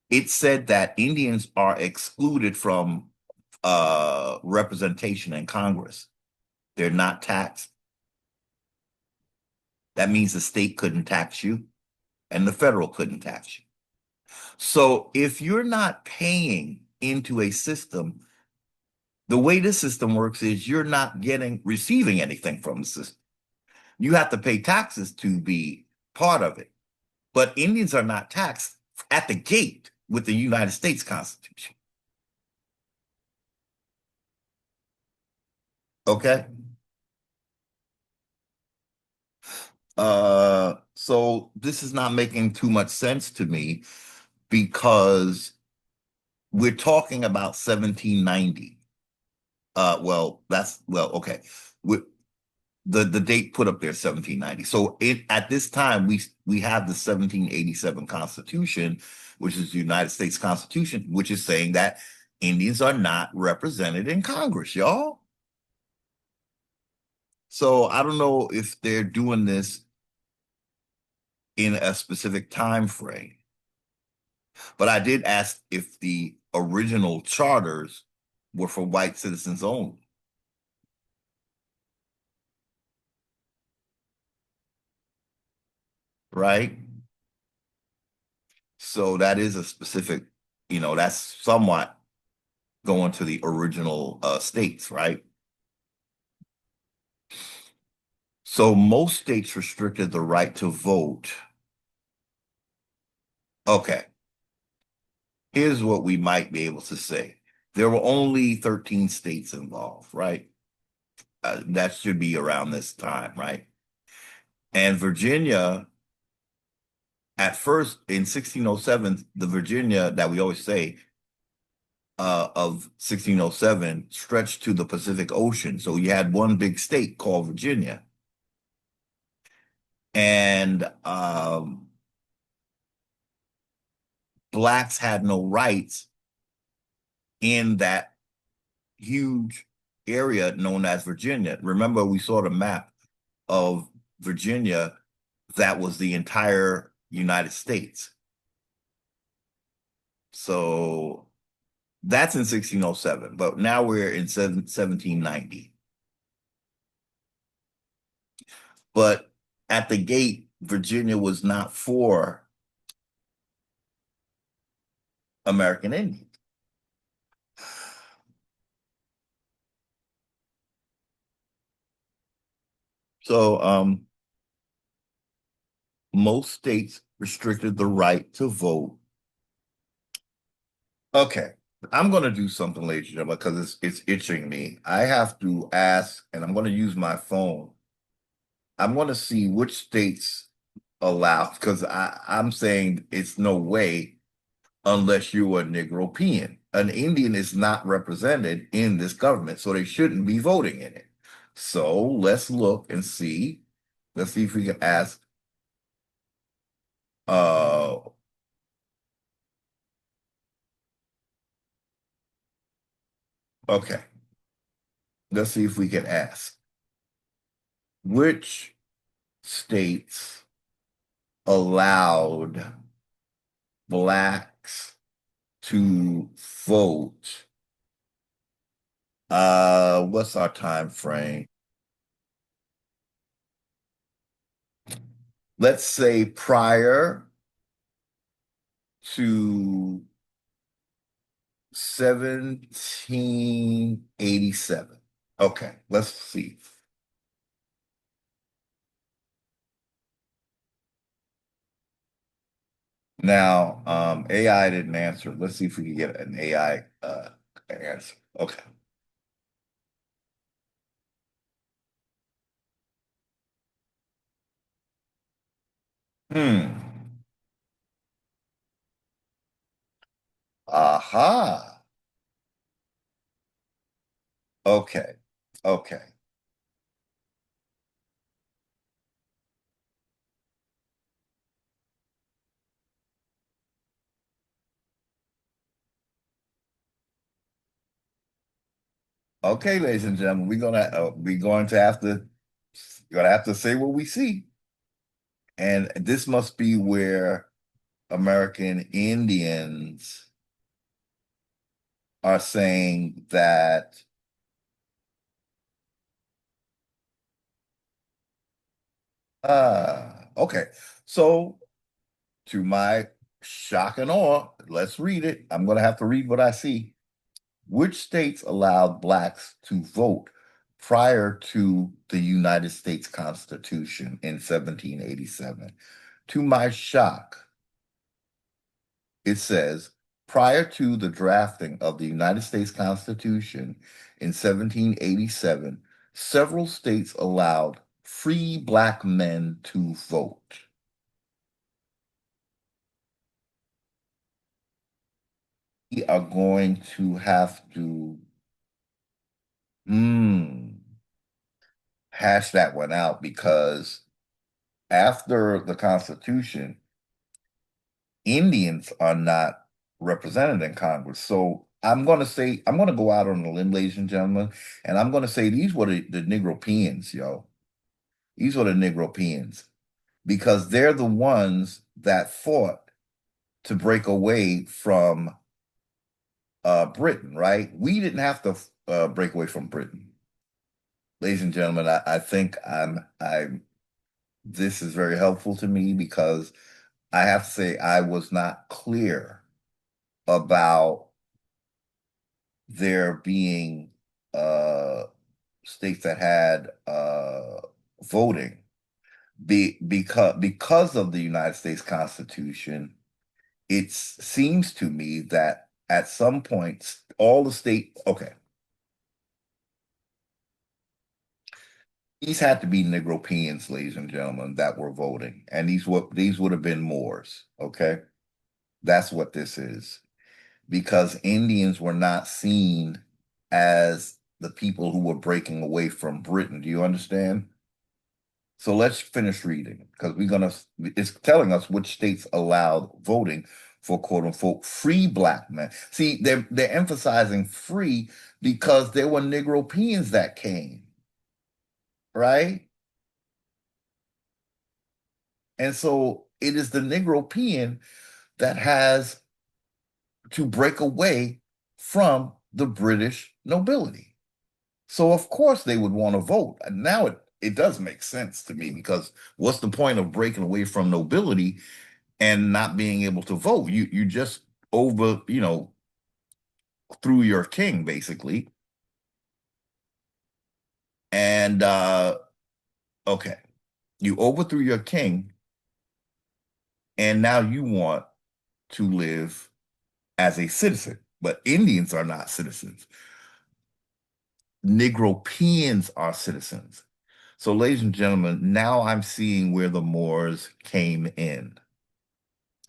it said that Indians are excluded from representation in Congress. They're not taxed. That means the state couldn't tax you and the federal couldn't tax you. So if you're not paying into a system, the way this system works is you're not receiving anything from the system. You have to pay taxes to be part of it. But Indians are not taxed at the gate with the United States Constitution. Okay? So this is not making too much sense to me, because we're talking about 1790. Okay. The date put up there 1790. So at this time we have the 1787 Constitution, which is the United States Constitution, which is saying that Indians are not represented in Congress, y'all. So I don't know if they're doing this in a specific time frame, but I did ask if the original charters were for white citizens only. Right? So that is a specific, that's somewhat going to the original states, right? So most states restricted the right to vote. Okay, here's what we might be able to say. There were only 13 states involved, right? That should be around this time, right? And Virginia at first in 1607, the Virginia that we always say of 1607 stretched to the Pacific Ocean. So you had one big state called Virginia. And blacks had no rights in that huge area known as Virginia. Remember, we saw the map of Virginia, that was the entire United States. So that's in 1607, but now we're in 1790. But at the gate, Virginia was not for American Indians. So most states restricted the right to vote. Okay, I'm going to do something, ladies and gentlemen, because it's itching me. I have to ask, and I'm going to use my phone. I'm going to see which states allow, because I'm saying it's no way unless you're a Negropean. An Indian is not represented in this government, so they shouldn't be voting in it. So let's look and see. Let's see if we can ask. Uh, okay. Let's see if we can ask. Which states allowed blacks to vote? What's our time frame? Let's say prior to 1787. Okay, let's see. Now, AI didn't answer. Let's see if we can get an AI answer. Okay. Hmm. Aha. Okay. Okay. Okay, ladies and gentlemen, we're gonna have to say what we see. And this must be where American Indians are saying that okay. So to my shock and awe, let's read it. I'm gonna have to read what I see. Which states allowed blacks to vote prior to the United States Constitution in 1787? To my shock, it says, prior to the drafting of the United States Constitution in 1787, several states allowed free black men to vote. We are going to have to hash that one out because after the Constitution, Indians are not represented in Congress. So I'm going to say, I'm going to go out on a limb, ladies and gentlemen, and I'm going to say these were the Negropeans, yo. These were the Negropeans because they're the ones that fought to break away from Britain, right? We didn't have to break away from Britain. Ladies and gentlemen, I think this is very helpful to me because I have to say I was not clear about there being states that had voting because of the United States Constitution. It seems to me that at some points all the state okay These had to be Negropeans, ladies and gentlemen, that were voting, and these would have been Moors. Okay, that's what this is, because Indians were not seen as the people who were breaking away from Britain. Do you understand? So let's finish reading because it's telling us which states allowed voting for quote unquote free black men. See, they're emphasizing free because there were Negropeans that came, right? And so it is the Negropean that has to break away from the British nobility. So of course they would want to vote. And now it does make sense to me because what's the point of breaking away from nobility and not being able to vote? You just over, through your king, basically. And okay, you overthrew your king, and now you want to live as a citizen. But Indians are not citizens. Negropeans are citizens. So, ladies and gentlemen, now I'm seeing where the Moors came in.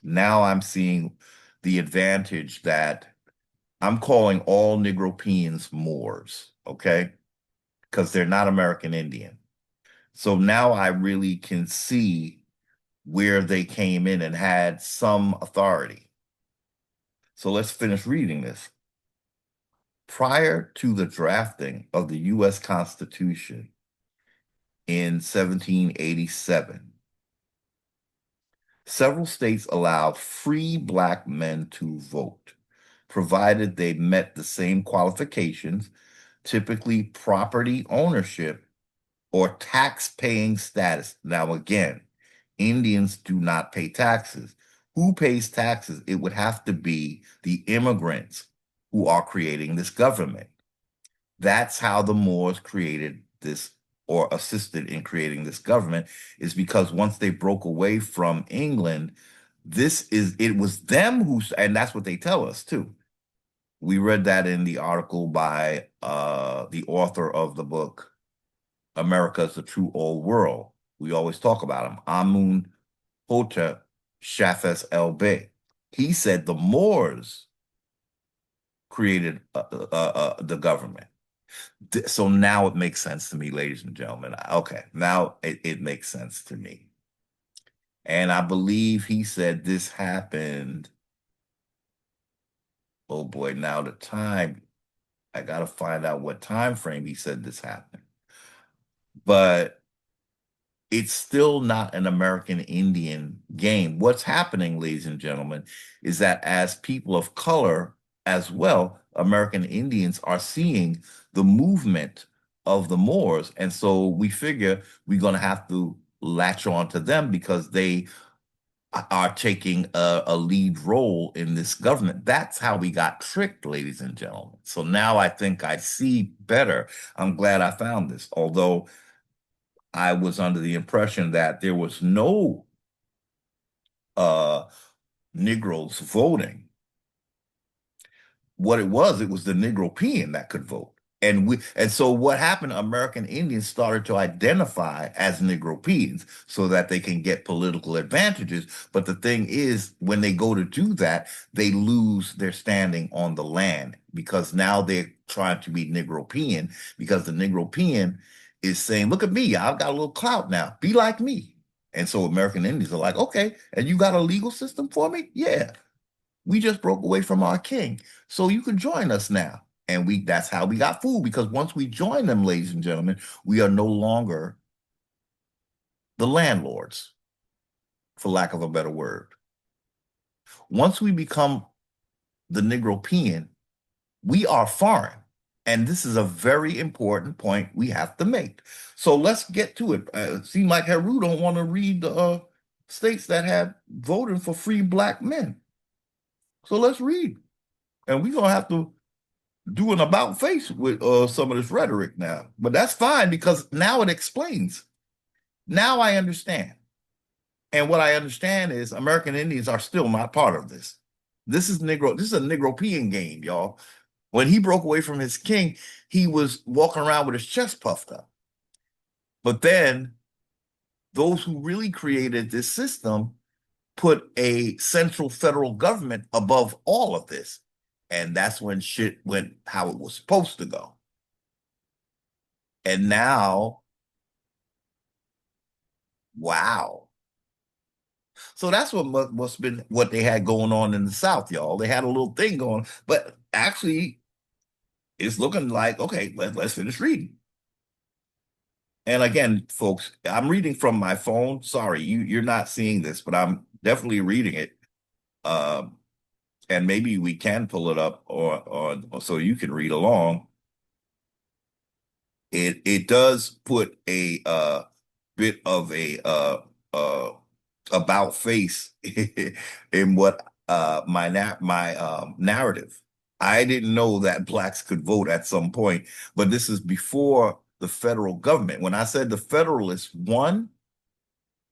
Now I'm seeing the advantage that I'm calling all Negropeans Moors, okay? Because they're not American Indian. So now I really can see where they came in and had some authority. So let's finish reading this. Prior to the drafting of the U.S. Constitution in 1787, several states allowed free black men to vote, provided they met the same qualifications, typically property ownership or tax-paying status. Now, again, Indians do not pay taxes. Who pays taxes? It would have to be the immigrants who are creating this government. That's how the Moors created this or assisted in creating this government, is because once they broke away from England, it was them who, and that's what they tell us too. We read that in the article by the author of the book, America's the True Old World. We always talk about him, Amun Hotep Shafes El Bey. He said the Moors created the government. So now it makes sense to me, ladies and gentlemen. Okay, now it makes sense to me. And I believe he said this happened. Oh boy, now the time. I got to find out what time frame he said this happened. But it's still not an American Indian game. What's happening, ladies and gentlemen, is that as people of color as well, American Indians are seeing the movement of the Moors. And so we figure we're going to have to latch on to them because they are taking a lead role in this government. That's how we got tricked, ladies and gentlemen. So now I think I see better. I'm glad I found this, although I was under the impression that there was no Negroes voting. What it was the Negropean that could vote. And so what happened, American Indians started to identify as Negropeans so that they can get political advantages. But the thing is, when they go to do that, they lose their standing on the land because now they're trying to be Negropean because the Negropean is saying, look at me, I've got a little clout now, be like me. And so American Indians are like, okay, and you got a legal system for me? Yeah. We just broke away from our king. So you can join us now. And that's how we got food, because once we join them, ladies and gentlemen, we are no longer the landlords, for lack of a better word. Once we become the Negropean, we are foreign. And this is a very important point we have to make. So let's get to it. Seems like Heru don't want to read the states that have voted for free black men. So let's read. And we're going to have to do an about face with some of this rhetoric now. But that's fine because now it explains. Now I understand. And what I understand is American Indians are still not part of this. This is a Negropean game, y'all. When he broke away from his king, he was walking around with his chest puffed up. But then those who really created this system put a central federal government above all of this. And that's when shit went how it was supposed to go. And now, wow. So that's what must have been what they had going on in the South, y'all. They had a little thing going, but actually, it's looking like, okay, let's finish reading. And again, folks, I'm reading from my phone. Sorry, you're not seeing this, but I'm definitely reading it. And maybe we can pull it up or so you can read along. It does put a bit of a about face in what my narrative. I didn't know that blacks could vote at some point, but this is before the federal government. When I said the Federalists won,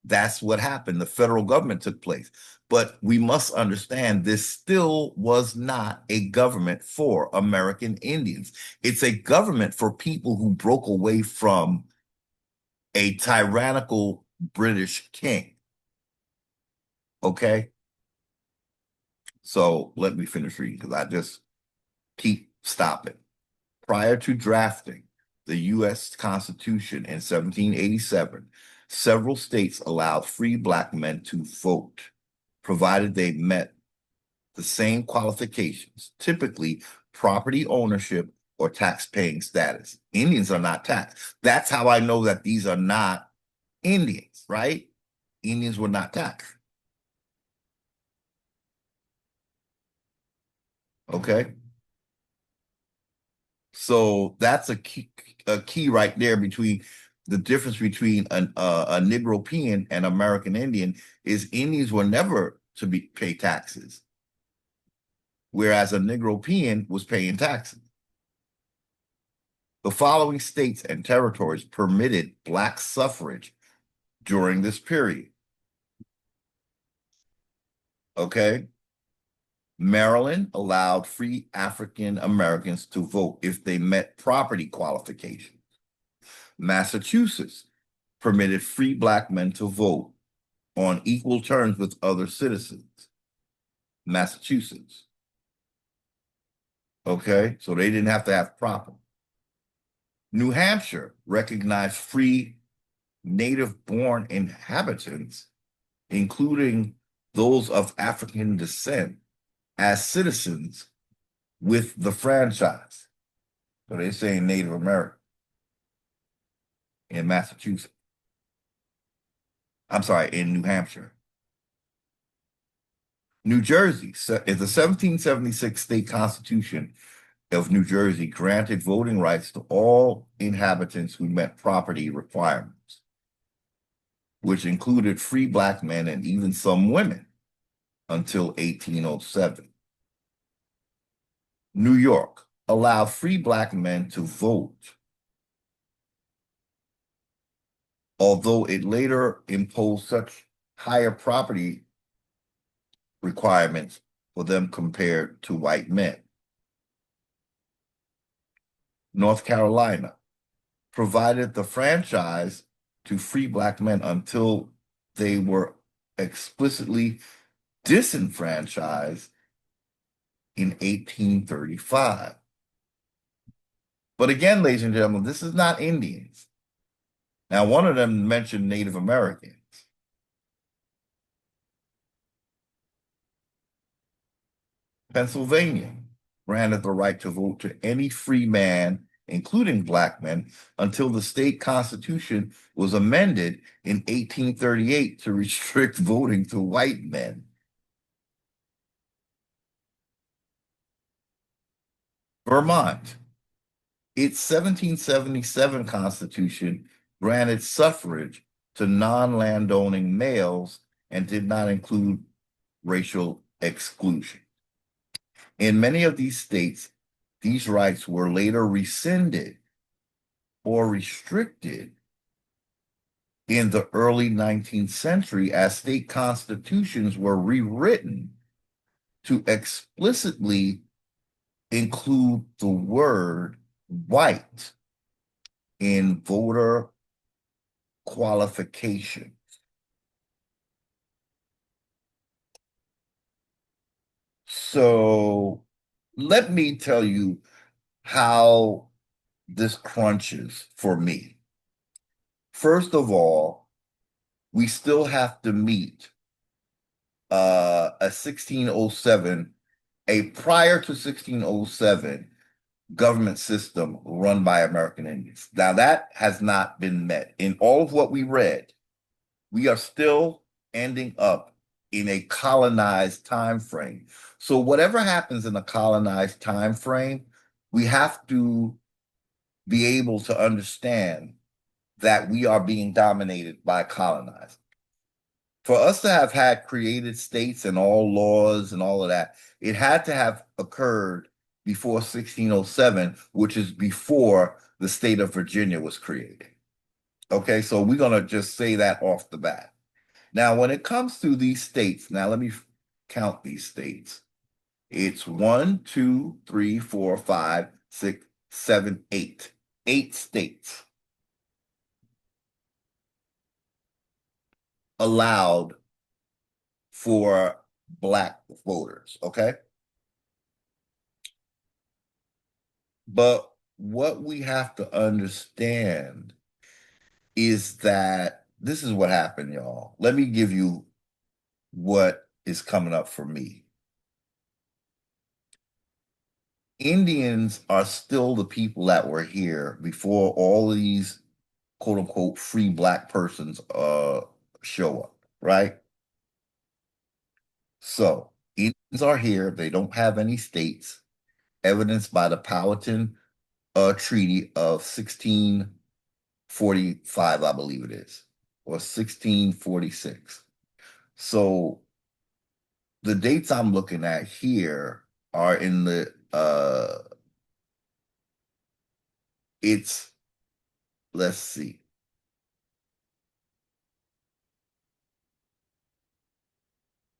that's what happened. The federal government took place. But we must understand this still was not a government for American Indians. It's a government for people who broke away from a tyrannical British king. Okay? So let me finish reading because I just keep stopping. Prior to drafting the U.S. Constitution in 1787, several states allowed free black men to vote, provided they met the same qualifications, typically property ownership or tax-paying status. Indians are not taxed. That's how I know that these are not Indians, right? Indians were not taxed. Okay? So that's a key right there between the difference between a Negropean and American Indian is Indians were never to pay taxes, whereas a Negropean was paying taxes. The following states and territories permitted black suffrage during this period. Okay? Maryland allowed free African Americans to vote if they met property qualifications. Massachusetts permitted free black men to vote on equal terms with other citizens. Massachusetts. Okay, so they didn't have to have property. New Hampshire recognized free native-born inhabitants, including those of African descent, as citizens with the franchise. So they're saying Native American in Massachusetts. I'm sorry, in New Hampshire. New Jersey is the 1776 state constitution of New Jersey granted voting rights to all inhabitants who met property requirements, which included free black men and even some women until 1807. New York allowed free black men to vote, although it later imposed such higher property requirements for them compared to white men. North Carolina provided the franchise to free black men until they were explicitly disenfranchised in 1835. But again, ladies and gentlemen, this is not Indians. Now, one of them mentioned Native Americans. Pennsylvania granted the right to vote to any free man, including black men, until the state constitution was amended in 1838 to restrict voting to white men. Vermont, its 1777 constitution granted suffrage to non-landowning males and did not include racial exclusion. In many of these states, these rights were later rescinded or restricted in the early 19th century as state constitutions were rewritten to explicitly include the word white in voter qualification. So let me tell you how this crunches for me. First of all, we still have to meet a 1607, a prior to 1607 government system run by American Indians. Now that has not been met. In all of what we read, we are still ending up in a colonized time frame. So whatever happens in a colonized time frame, we have to be able to understand that we are being dominated by colonizers. For us to have had created states and all laws and all of that, it had to have occurred before 1607, which is before the state of Virginia was created. Okay, so we're going to just say that off the bat. Now, when it comes to these states, now let me count these states. It's 1, 2, 3, 4, 5, 6, 7, 8. 8 states allowed for Black voters, okay? But what we have to understand is that this is what happened, y'all. Let me give you what is coming up for me. Indians are still the people that were here before all these quote unquote free Black persons show up, right? So Indians are here, they don't have any states, evidenced by the Powhatan Treaty of 1645, I believe it is, or 1646. So the dates I'm looking at here are in the it's, let's see.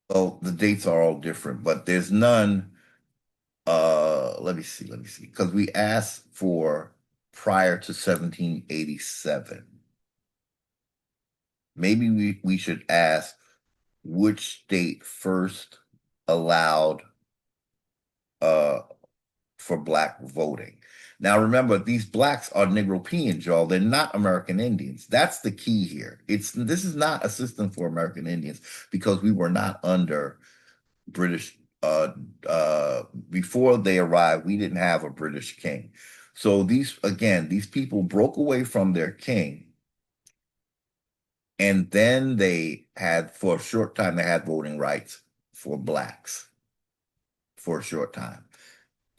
Oh, the dates are all different, but there's none. Let me see, because we asked for prior to 1787. Maybe we should ask which state first allowed for Black voting. Now remember, these Blacks are Negropeans, y'all. They're not American Indians. That's the key here. This is not a system for American Indians because we were not under British before they arrived, we didn't have a British king. So these people broke away from their king, and then they had, for a short time, they had voting rights for Blacks for a short time.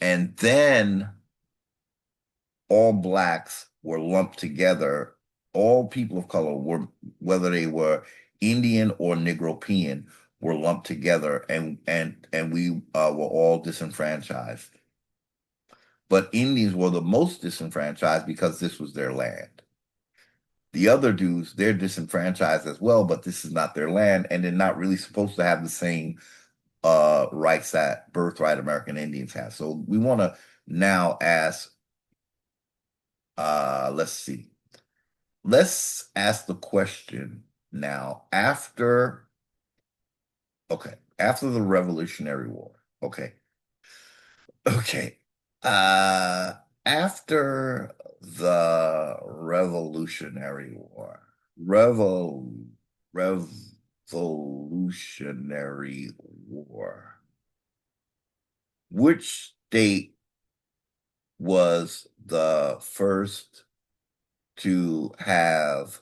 And then all Blacks were lumped together. All people of color were, whether they were Indian or Negropean, were lumped together, and we were all disenfranchised. But Indians were the most disenfranchised because this was their land. The other dudes, they're disenfranchised as well, but this is not their land, and they're not really supposed to have the same rights that birthright American Indians have. So we want to now ask, let's see. Let's ask the question now after the Revolutionary War. Okay. After the Revolutionary War, Revolutionary War, which state was the first to have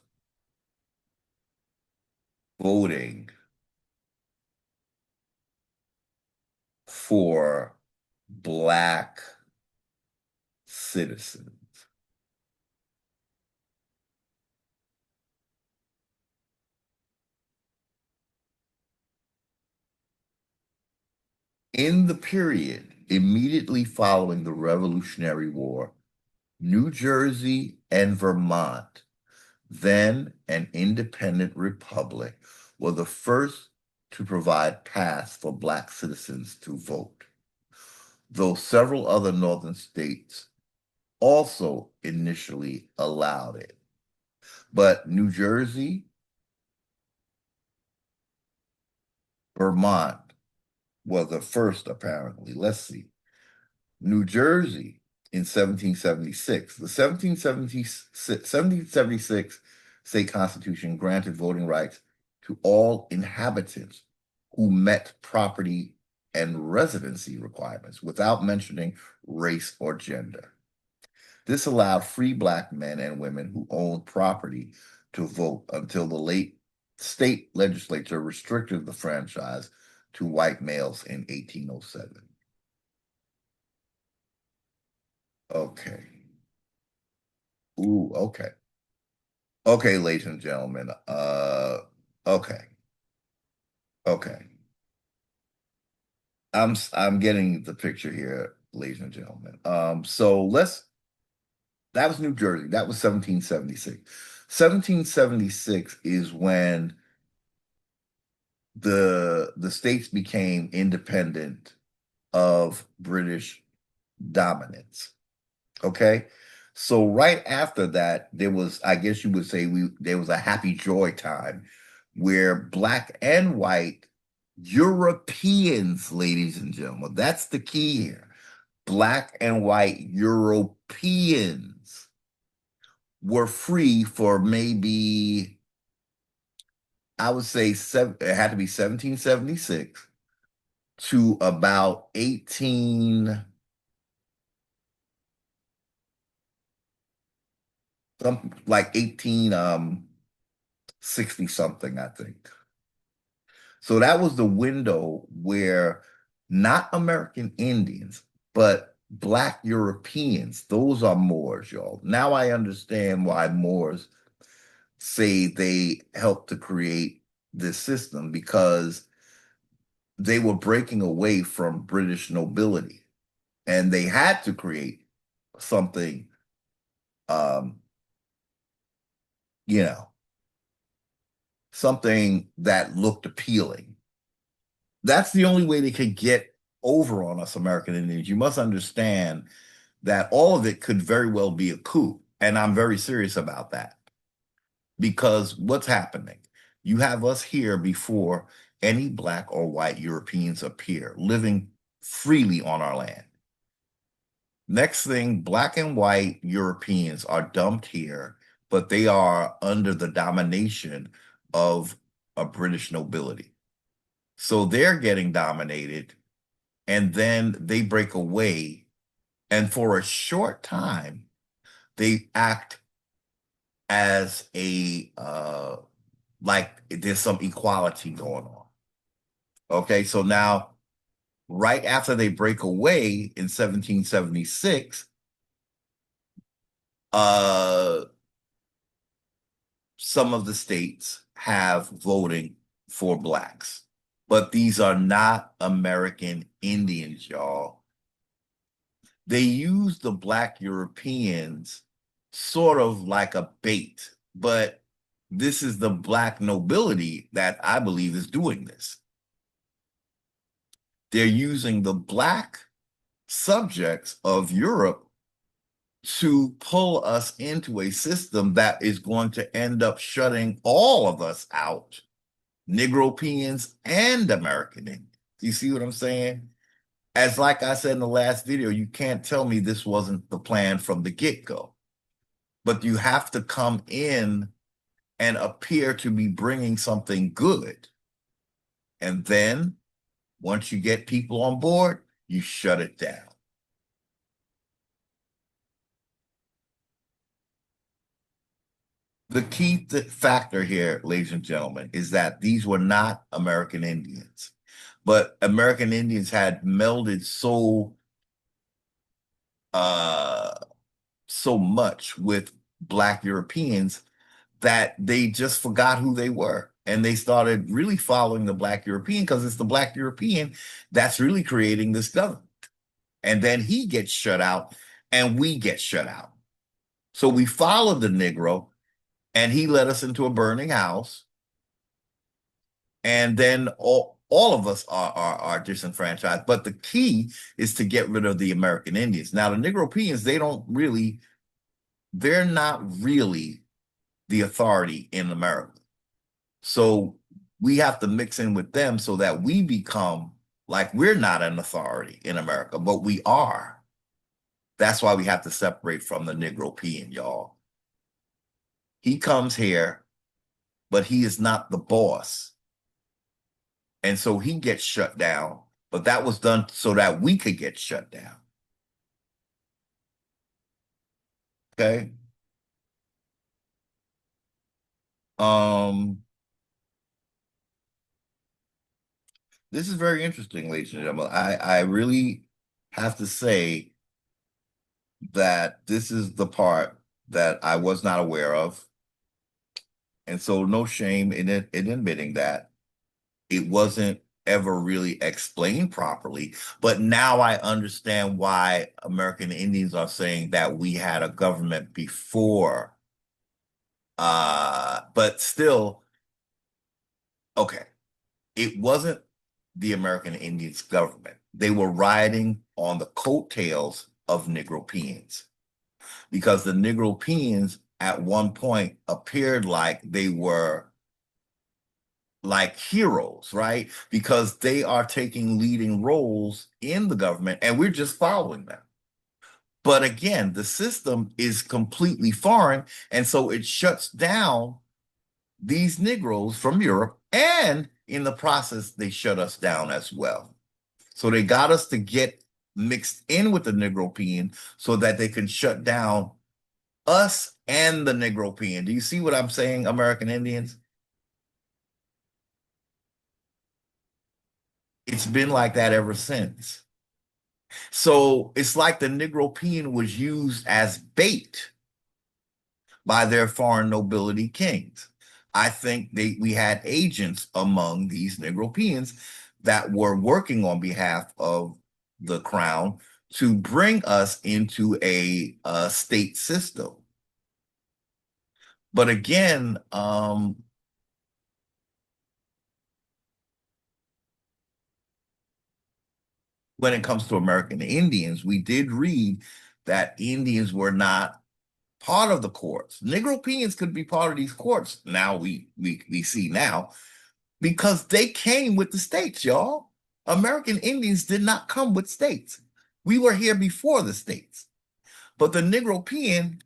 voting for Black citizens? In the period immediately following the Revolutionary War, New Jersey and Vermont, then an independent republic, were the first to provide paths for Black citizens to vote, though several other northern states also initially allowed it. But New Jersey, Vermont was the first, apparently. Let's see. New Jersey in 1776. The 1776 state constitution granted voting rights to all inhabitants who met property and residency requirements without mentioning race or gender. This allowed free Black men and women who owned property to vote until the late state legislature restricted the franchise to white males in 1807. Okay. Ooh, okay. Okay, ladies and gentlemen. Okay. Okay. I'm getting the picture here, ladies and gentlemen. So that was New Jersey. That was 1776. 1776 is when the states became independent of British dominance. Okay. So right after that, there was, I guess you would say, there was a happy joy time where Black and white Europeans, ladies and gentlemen, that's the key here. Black and white Europeans were free for maybe, I would say it had to be 1776 to about 18, something like 1860 something, I think. So that was the window where not American Indians, but Black Europeans, those are Moors, y'all. Now I understand why Moors say they helped to create this system, because they were breaking away from British nobility and they had to create something, um, you know, something that looked appealing. That's the only way they could get over on us American Indians. You must understand that all of it could very well be a coup. And I'm very serious about that, because what's happening? You have us here before any Black or white Europeans appear, living freely on our land. Next thing, Black and white Europeans are dumped here, but they are under the domination of a British nobility. So they're getting dominated, and then they break away. And for a short time, they act as like there's some equality going on. Okay, so now, right after they break away in 1776, some of the states have voting for Blacks, but these are not American Indians, y'all. They use the Black Europeans sort of like a bait, but this is the Black nobility that I believe is doing this. They're using the Black subjects of Europe to pull us into a system that is going to end up shutting all of us out, Negropeans and American Indians. Do you see what I'm saying? As like I said in the last video, you can't tell me this wasn't the plan from the get-go. But you have to come in and appear to be bringing something good. And then once you get people on board, you shut it down. The key factor here, ladies and gentlemen, is that these were not American Indians, but American Indians had melded so much with Black Europeans that they just forgot who they were. And they started really following the Black European, because it's the Black European that's really creating this government. And then he gets shut out and we get shut out. So we followed the Negro, and he led us into a burning house. And then all of us are disenfranchised. But the key is to get rid of the American Indians. Now, the Negropeans, they're not really the authority in America. So we have to mix in with them so that we become like we're not an authority in America, but we are. That's why we have to separate from the Negropean, y'all. He comes here, but he is not the boss. And so he gets shut down, but that was done so that we could get shut down. Okay. This is very interesting, ladies and gentlemen. I really have to say that this is the part that I was not aware of. And so no shame in it, in admitting that it wasn't ever really explained properly. But now I understand why American Indians are saying that we had a government before. But still, okay, it wasn't the American Indians government. They were riding on the coattails of Negropeans because the Negropeans at one point appeared like they were like heroes, right? Because they are taking leading roles in the government and we're just following them. But again, the system is completely foreign. And so it shuts down these Negroes from Europe. And in the process, they shut us down as well. So they got us to get mixed in with the Negropean so that they can shut down us and the Negropean. Do you see what I'm saying, American Indians? It's been like that ever since. So it's like the Negropean was used as bait by their foreign nobility kings. I think we had agents among these Negropeans that were working on behalf of the crown to bring us into a state system. But again, when it comes to American Indians, we did read that Indians were not part of the courts. Negropeans could be part of these courts. Now we see now because they came with the states, y'all. American Indians did not come with states. We were here before the states. But the Negropean,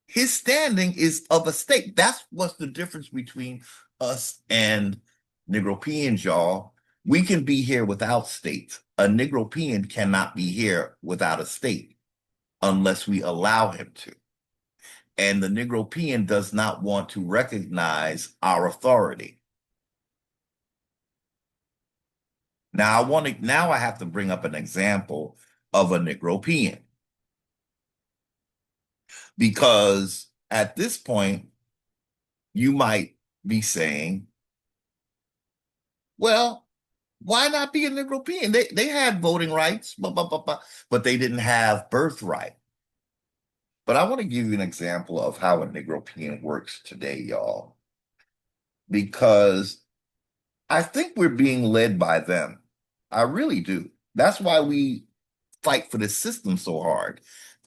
his standing is of a state. That's what's the difference between us and Negropeans, y'all. We can be here without states. A Negropean cannot be here without a state unless we allow him to. And the Negropean does not want to recognize our authority. Now I have to bring up an example of a Negropean. Because at this point, you might be saying, well, why not be a Negropean? They had voting rights, but they didn't have birthright. But I want to give you an example of how a Negropean works today, y'all, because I think we're being led by them. I really do. That's why we fight for this system so hard.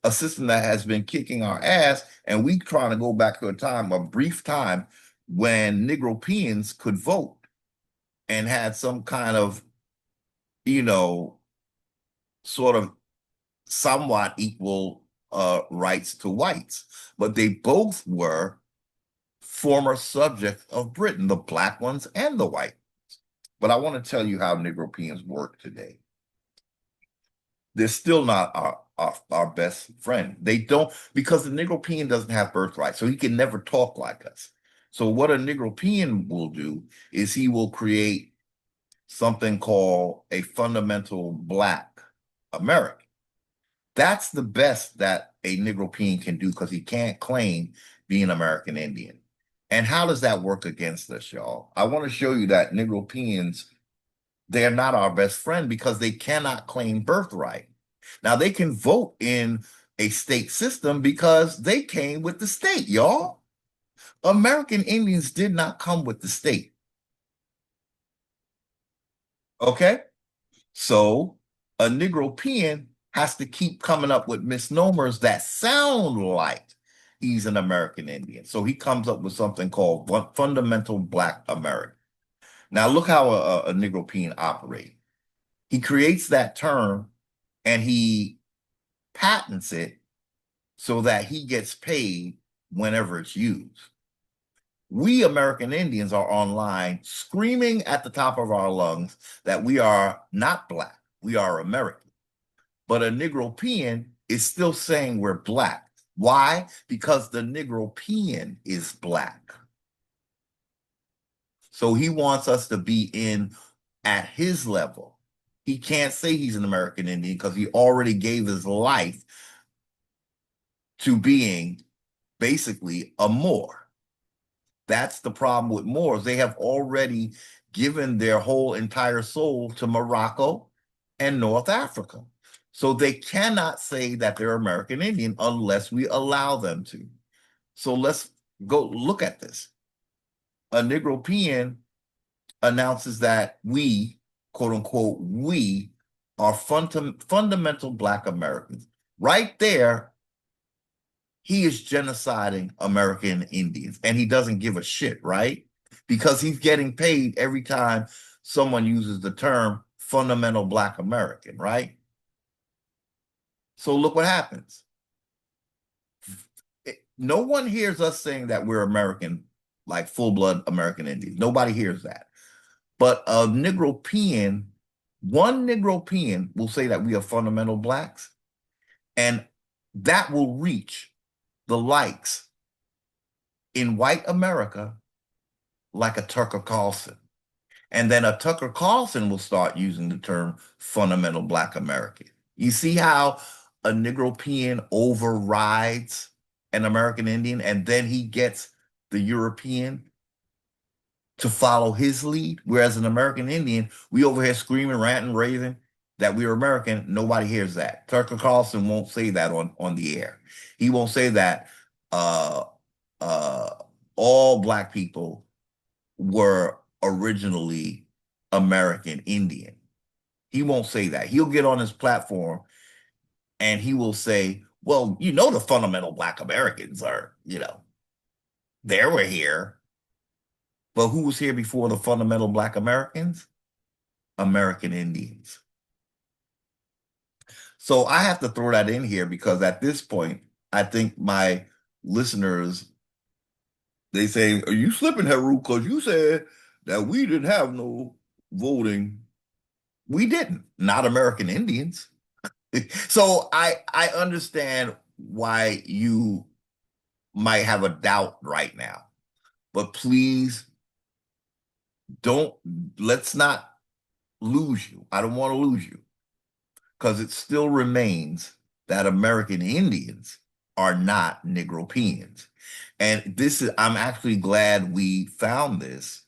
A system that has been kicking our ass, and we trying to go back to a brief time when Negropeans could vote and had some kind of, sort of somewhat equal rights to whites. But they both were former subjects of Britain, the black ones and the white. But I want to tell you how Negropeans work today. They're still not our best friend. They don't, because the Negropean doesn't have birthright, so he can never talk like us. So what a Negropean will do is he will create something called a fundamental Black American. That's the best that a Negropean can do because he can't claim being American Indian. And how does that work against us, y'all? I want to show you that Negropeans, they're not our best friend because they cannot claim birthright. Now, they can vote in a state system because they came with the state, y'all. American Indians did not come with the state. Okay? So a Negropean has to keep coming up with misnomers that sound like he's an American Indian. So he comes up with something called fundamental Black American. Now look how a Negropean operates. He creates that term and he patents it so that he gets paid whenever it's used. We American Indians are online screaming at the top of our lungs that we are not Black, we are American. But a Negropean is still saying we're Black. Why? Because the Negropean is Black. So he wants us to be in at his level. He can't say he's an American Indian because he already gave his life to being basically a Moor. That's the problem with Moors. They have already given their whole entire soul to Morocco and North Africa. So they cannot say that they're American Indian unless we allow them to. So let's go look at this. A Negropean announces that we, quote unquote, we are fundamental Black Americans. Right there, he is genociding American Indians, and he doesn't give a shit, right? Because he's getting paid every time someone uses the term fundamental Black American, right? So look what happens. No one hears us saying that we're American, like full-blood American Indians. Nobody hears that. But a Negropean, one Negropean will say that we are fundamental Blacks, and that will reach the likes in white America like a Tucker Carlson. And then a Tucker Carlson will start using the term fundamental Black American. You see how a Negropean overrides an American Indian, and then he gets the European to follow his lead, whereas an American Indian, we over here screaming, ranting, raving that we're American. Nobody hears that. Tucker Carlson won't say that on the air. He won't say that uh, uh, all Black people were originally American Indian. He won't say that. He'll get on his platform and he will say, well, you know, the fundamental Black Americans are, they were here. But who was here before the fundamental Black Americans? American Indians. So I have to throw that in here because at this point, I think my listeners, they say, are you slipping, Haru? Because you said that we didn't have no voting. We didn't, not American Indians. So I understand why you might have a doubt right now, but please let's not lose you. I don't want to lose you because it still remains that American Indians are not Negropeans. And I'm actually glad we found this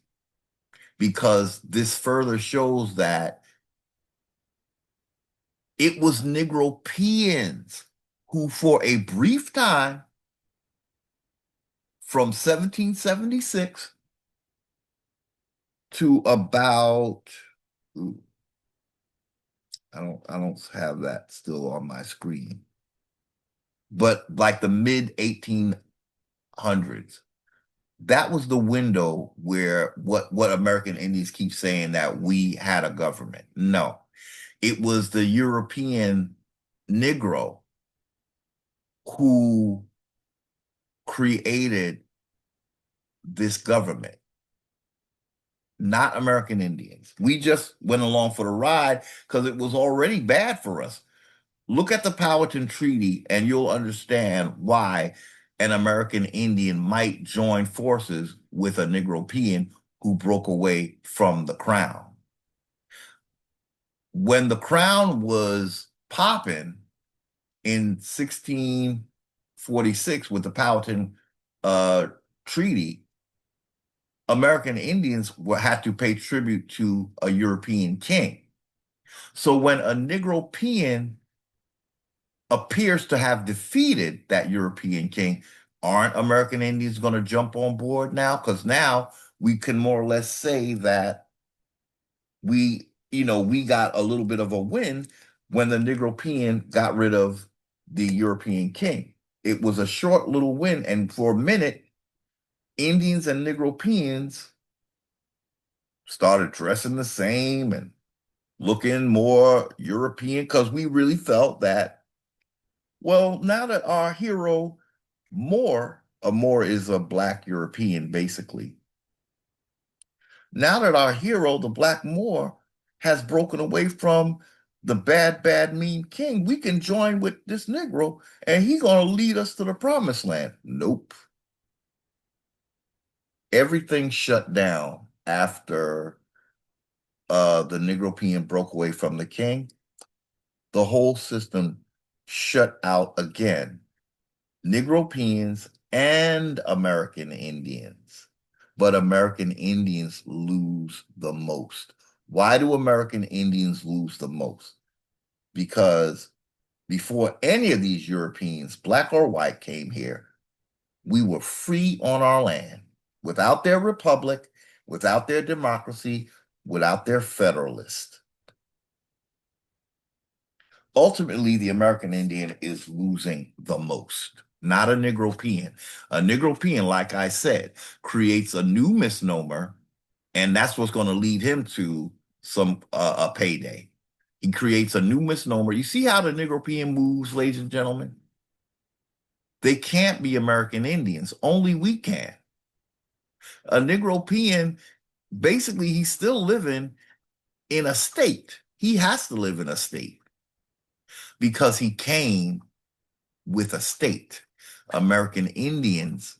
because this further shows that it was Negropeans who, for a brief time, from 1776 to about, I don't have that still on my screen, but like the mid 1800s, that was the window where what American Indians keep saying that we had a government. No, it was the European Negro who created this government, not American Indians. We just went along for the ride because it was already bad for us. Look at the Powhatan Treaty and you'll understand why an American Indian might join forces with a Negropean who broke away from the crown. When the crown was popping in 1646 with the Powhatan Treaty, American Indians had to pay tribute to a European king. So when a Negropean appears to have defeated that European king, aren't American Indians going to jump on board now? Because now we can more or less say that we got a little bit of a win when the Negropean got rid of the European king. It was a short little win, and for a minute, Indians and Negropeans started dressing the same and looking more European because we really felt that, well, now that our hero Moore is a Black European, basically. Now that our hero, the Black Moor, has broken away from the bad, mean king, we can join with this Negro and he gonna lead us to the promised land. Nope. Everything shut down after the Negropean broke away from the king. The whole system shut out again. Negropeans and American Indians. But American Indians lose the most. Why do American Indians lose the most? Because before any of these Europeans, Black or white, came here, we were free on our land without their republic, without their democracy, without their federalist. Ultimately, the American Indian is losing the most, not a Negropean. A Negropean, like I said, creates a new misnomer, and that's what's going to lead him to some a payday. He creates a new misnomer. You see how the Negropean moves, ladies and gentlemen? They can't be American Indians. Only we can. A Negropean, basically, he's still living in a state. He has to live in a state because he came with a state. American Indians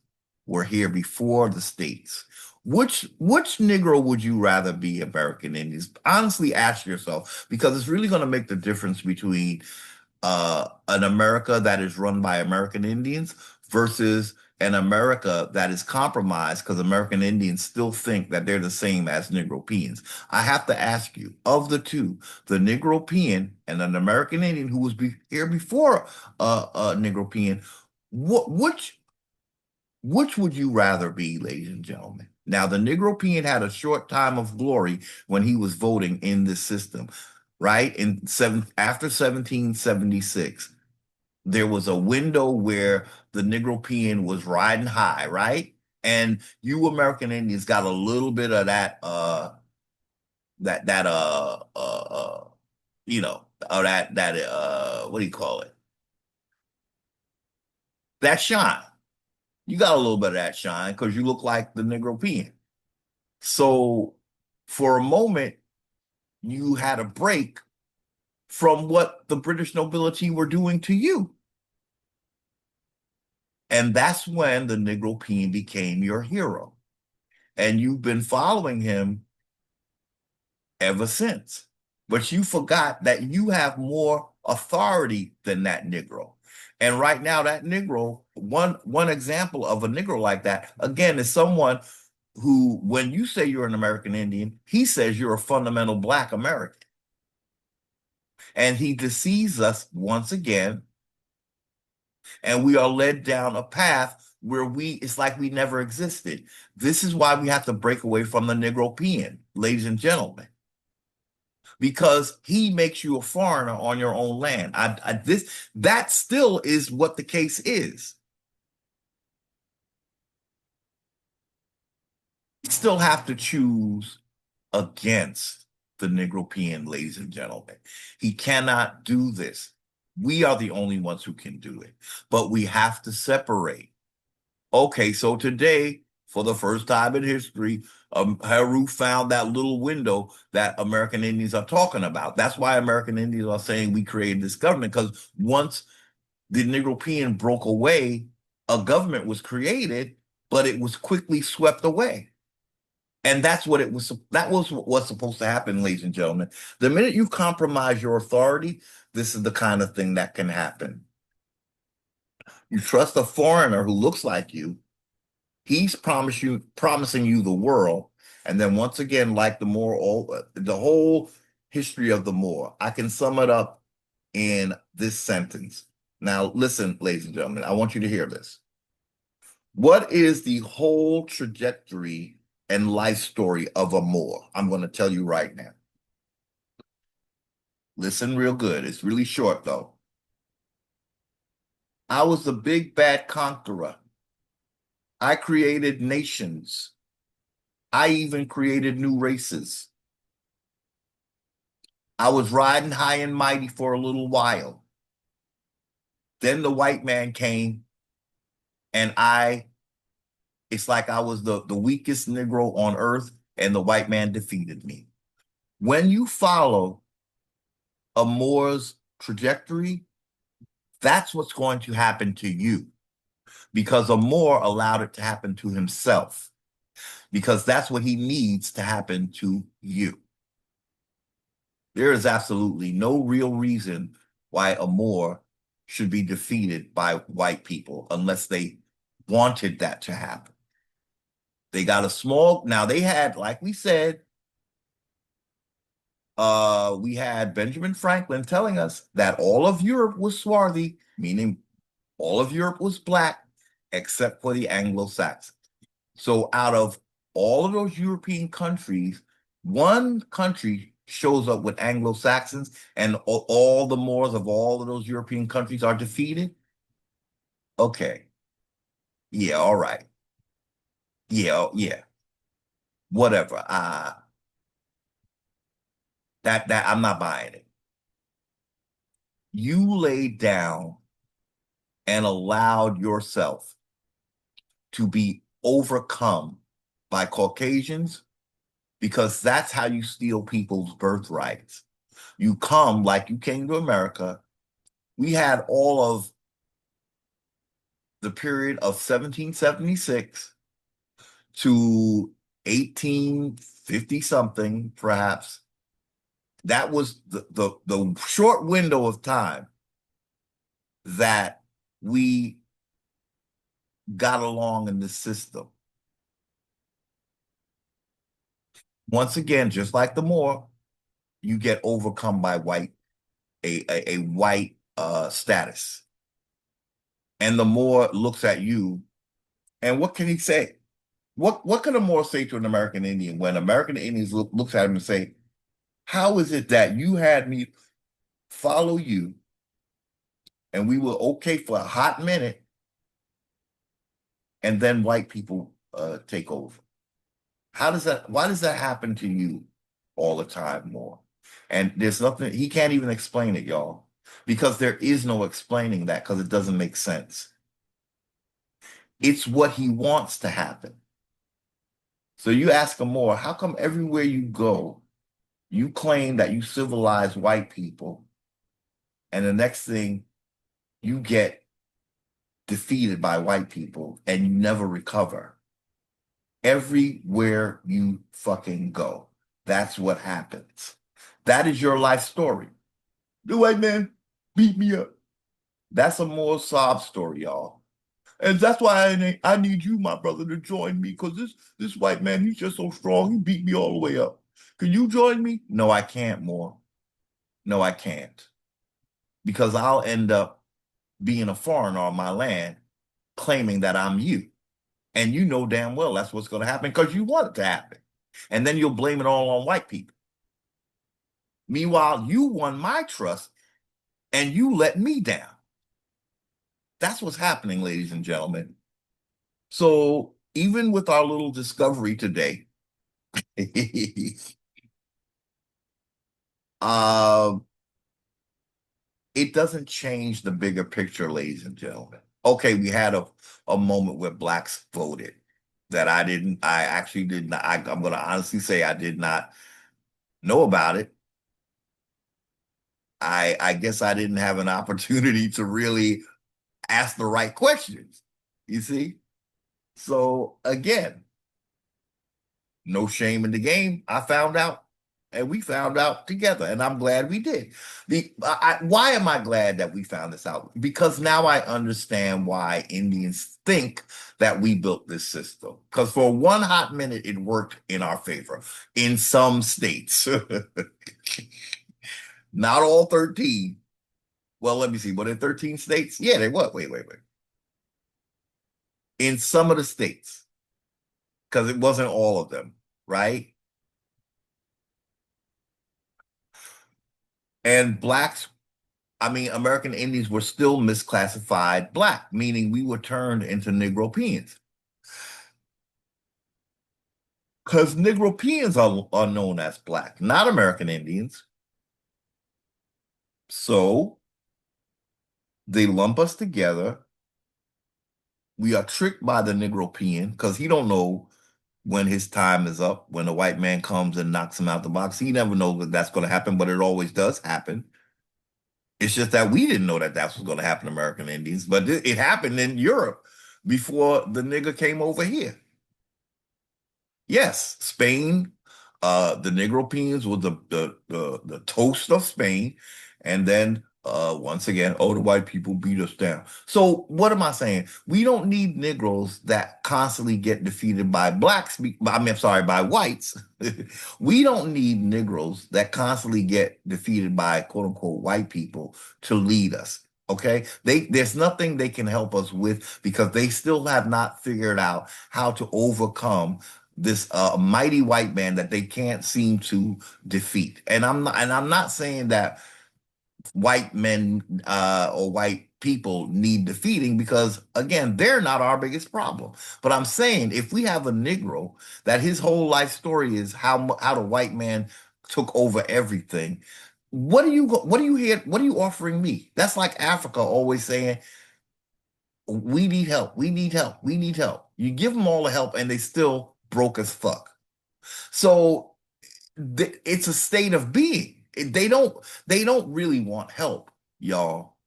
were here before the states. Which Negro would you rather be, American Indians? Honestly, ask yourself, because it's really going to make the difference between an America that is run by American Indians versus an America that is compromised because American Indians still think that they're the same as Negropeans. I have to ask you, of the two, the Negropean and an American Indian who was here before a Negropean, which would you rather be, ladies and gentlemen? Now, the Negropean had a short time of glory when he was voting in this system, right? After 1776, there was a window where the Negropean was riding high, right? And you American Indians got a little bit of that what do you call it? That shine. You got a little bit of that shine because you look like the Negropean. So for a moment, you had a break from what the British nobility were doing to you. And that's when the Negropean became your hero. And you've been following him ever since. But you forgot that you have more authority than that Negro. And right now, that Negro, one example of a Negro like that, again, is someone who, when you say you're an American Indian, he says you're a fundamental Black American. And he deceives us once again, and we are led down a path where it's like we never existed. This is why we have to break away from the Negropean, ladies and gentlemen, because he makes you a foreigner on your own land. That still is what the case is. You still have to choose against the Negropean, ladies and gentlemen. He cannot do this. We are the only ones who can do it, but we have to separate. Okay, so today, for the first time in history, Heru found that little window that American Indians are talking about. That's why American Indians are saying we created this government, because once the Negropean broke away, a government was created, but it was quickly swept away. And that was what's supposed to happen, ladies and gentlemen. The minute you compromise your authority, this is the kind of thing that can happen. You trust a foreigner who looks like you. He's promising you the world. And then once again, like the whole history of the Moor, I can sum it up in this sentence. Now, listen, ladies and gentlemen, I want you to hear this. What is the whole trajectory and life story of a Moor? I'm going to tell you right now. Listen real good. It's really short, though. I was the big bad conqueror. I created nations. I even created new races. I was riding high and mighty for a little while. Then the white man came, and it's like I was the weakest Negro on earth, and the white man defeated me. When you follow a Moor's trajectory, that's what's going to happen to you, because a Moor allowed it to happen to himself, because that's what he needs to happen to you. There is absolutely no real reason why a Moor should be defeated by white people unless they wanted that to happen. They got a small, now they had, like we said, we had Benjamin Franklin telling us that all of Europe was swarthy, meaning all of Europe was black, except for the Anglo-Saxons. So out of all of those European countries, one country shows up with Anglo-Saxons, and all the Moors of all of those European countries are defeated. Okay. Yeah, all right. Yeah, yeah. Whatever. That I'm not buying it. You laid down and allowed yourself to be overcome by Caucasians, because that's how you steal people's birthrights. You come like you came to America. We had all of the period of 1776 to 1850 something, perhaps. That was the short window of time that we got along in this system. Once again, just like the Moor, you get overcome by a white status. And the Moor looks at you, and what can he say? What can a Moor say to an American Indian when American Indians looks at him and say, how is it that you had me follow you and we were okay for a hot minute, and then white people take over? Why does that happen to you all the time, Moor? And there's nothing, he can't even explain it, y'all, because there is no explaining that, because it doesn't make sense. It's what he wants to happen. So you ask him more, how come everywhere you go, you claim that you civilize white people, and the next thing you get defeated by white people and you never recover? Everywhere you fucking go, that's what happens. That is your life story. The white man beat me up. That's a more sob story, y'all. And that's why I need you, my brother, to join me, because this white man, he's just so strong. He beat me all the way up. Can you join me? No, I can't, more. No, I can't. Because I'll end up being a foreigner on my land, claiming that I'm you. And you know damn well that's what's going to happen, because you want it to happen. And then you'll blame it all on white people. Meanwhile, you won my trust and you let me down. That's what's happening, ladies and gentlemen. So even with our little discovery today, uh, it doesn't change the bigger picture, ladies and gentlemen. Okay, we had a moment where blacks voted that I actually did not, I'm going to honestly say I did not know about it. I guess I didn't have an opportunity to really ask the right questions, you see? So again, no shame in the game. I found out, and we found out together, and I'm glad we did. Why am I glad that we found this out? Because now I understand why Indians think that we built this system. Because for one hot minute, it worked in our favor in some states. Not all 13. Well, let me see. Were there 13 states? Yeah, they what? Wait. In some of the states, because it wasn't all of them, right? And blacks American Indians were still misclassified black, meaning we were turned into Negropeans. Because Negropeans are known as black, not American Indians. So they lump us together. We are tricked by the Negropean because he don't know when his time is up, when the white man comes and knocks him out the box. He never knows that that's going to happen, but it always does happen. It's just that we didn't know that that's what's going to happen to American Indians, but it happened in Europe before the nigger came over here. Yes, Spain, the Negropeans were the toast of Spain, and then once again, oh, the white people beat us down. So what am I saying? We don't need Negroes that constantly get defeated by blacks. I'm sorry, by whites. We don't need Negroes that constantly get defeated by quote unquote white people to lead us. Okay, there's nothing they can help us with because they still have not figured out how to overcome this mighty white man that they can't seem to defeat. And I'm not saying that white men or white people need defeating because again, they're not our biggest problem. But I'm saying if we have a Negro that his whole life story is how the white man took over everything. What are you offering me? That's like Africa always saying, we need help, we need help, we need help. You give them all the help and they still broke as fuck. So it's a state of being. They don't really want help, y'all.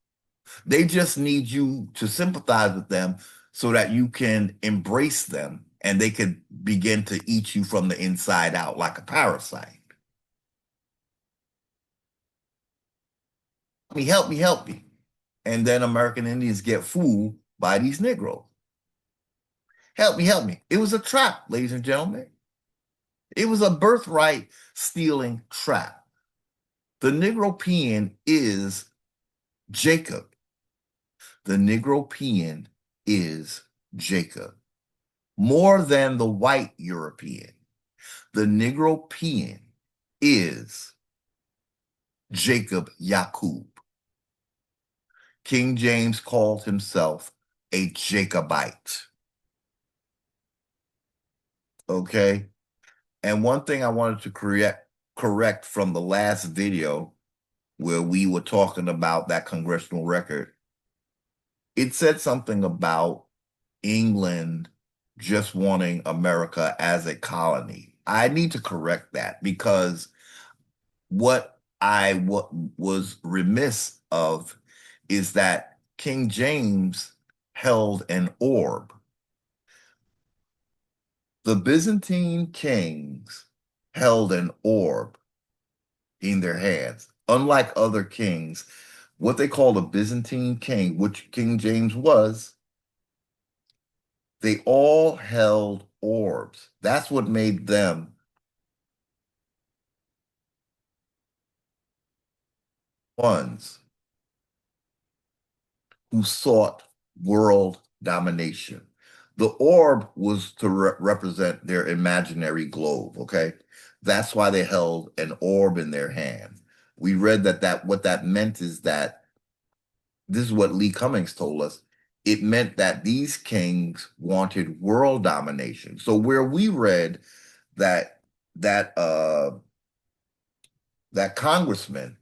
They just need you to sympathize with them so that you can embrace them and they could begin to eat you from the inside out like a parasite. Help me, help me. And then American Indians get fooled by these Negroes. Help me, help me. It was a trap, ladies and gentlemen. It was a birthright stealing trap. The Negropean is Jacob. The Negropean is Jacob. More than the white European. The Negropean is Jacob Yakub. King James called himself a Jacobite. Okay? And one thing I wanted to correct from the last video where we were talking about that congressional record, it said something about England just wanting America as a colony. I need to correct that because what I was remiss of is that King James held an orb. The Byzantine kings held an orb in their hands. Unlike other kings, what they called a Byzantine king, which King James was, they all held orbs. That's what made them ones who sought world domination. The orb was to represent their imaginary globe, okay? That's why they held an orb in their hand. We read that what that meant is that this is what Lee Cummings told us. It meant that these kings wanted world domination. So where we read that that that congressman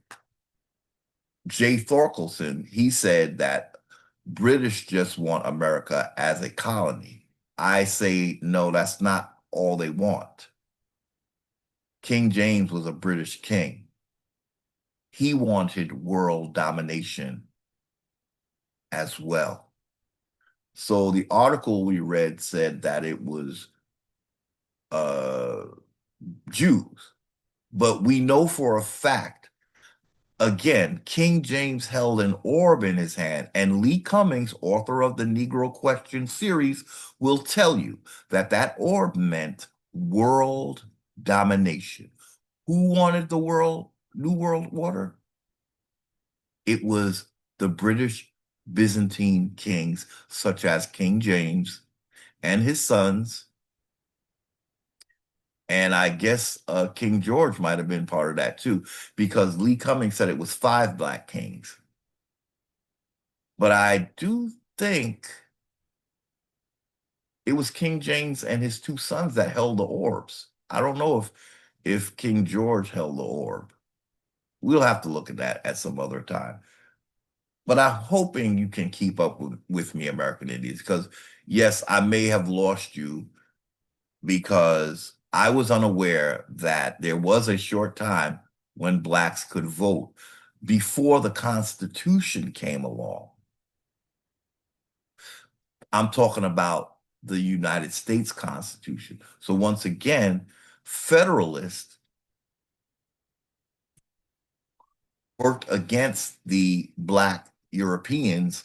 Jay Thorkelson, he said that British just want America as a colony. I say no, that's not all they want. King James was a British king. He wanted world domination as well. So the article we read said that it was Jews, but we know for a fact, again, King James held an orb in his hand, and Lee Cummings, author of the Negro Question series, will tell you that that orb meant world domination. Who wanted the New World Order? It was the British Byzantine kings, such as King James and his sons, and I guess King George might have been part of that too, because Lee Cummings said it was 5 black kings. But I do think it was King James and his two sons that held the orbs. I don't know if King George held the orb. We'll have to look at that at some other time. But I'm hoping you can keep up with me, American Indians, because yes, I may have lost you because I was unaware that there was a short time when blacks could vote before the Constitution came along. I'm talking about the United States Constitution. So once again, Federalists worked against the black Europeans,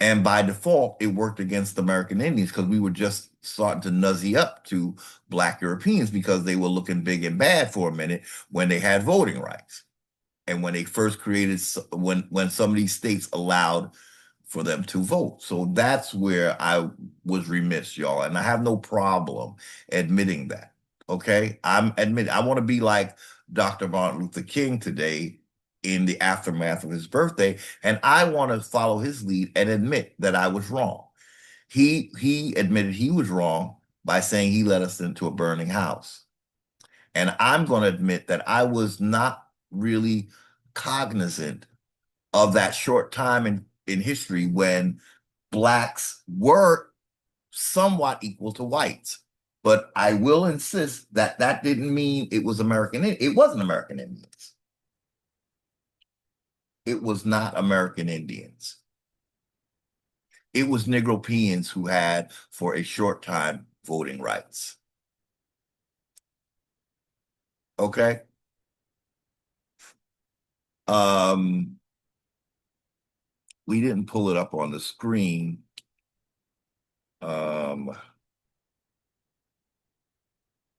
and by default, it worked against American Indians because we were just starting to nuzzy up to black Europeans because they were looking big and bad for a minute when they had voting rights. And when they first created, when some of these states allowed for them to vote. So that's where I was remiss, y'all. And I have no problem admitting that. Okay. I'm admitting I want to be like Dr. Martin Luther King today in the aftermath of his birthday. And I want to follow his lead and admit that I was wrong. He admitted he was wrong by saying he led us into a burning house. And I'm going to admit that I was not really cognizant of that short time in history when blacks were somewhat equal to whites. But I will insist that that didn't mean it was American. It wasn't American Indians. It was not American Indians. It was Negropeans who had, for a short time, voting rights. Okay? Um, we didn't pull it up on the screen.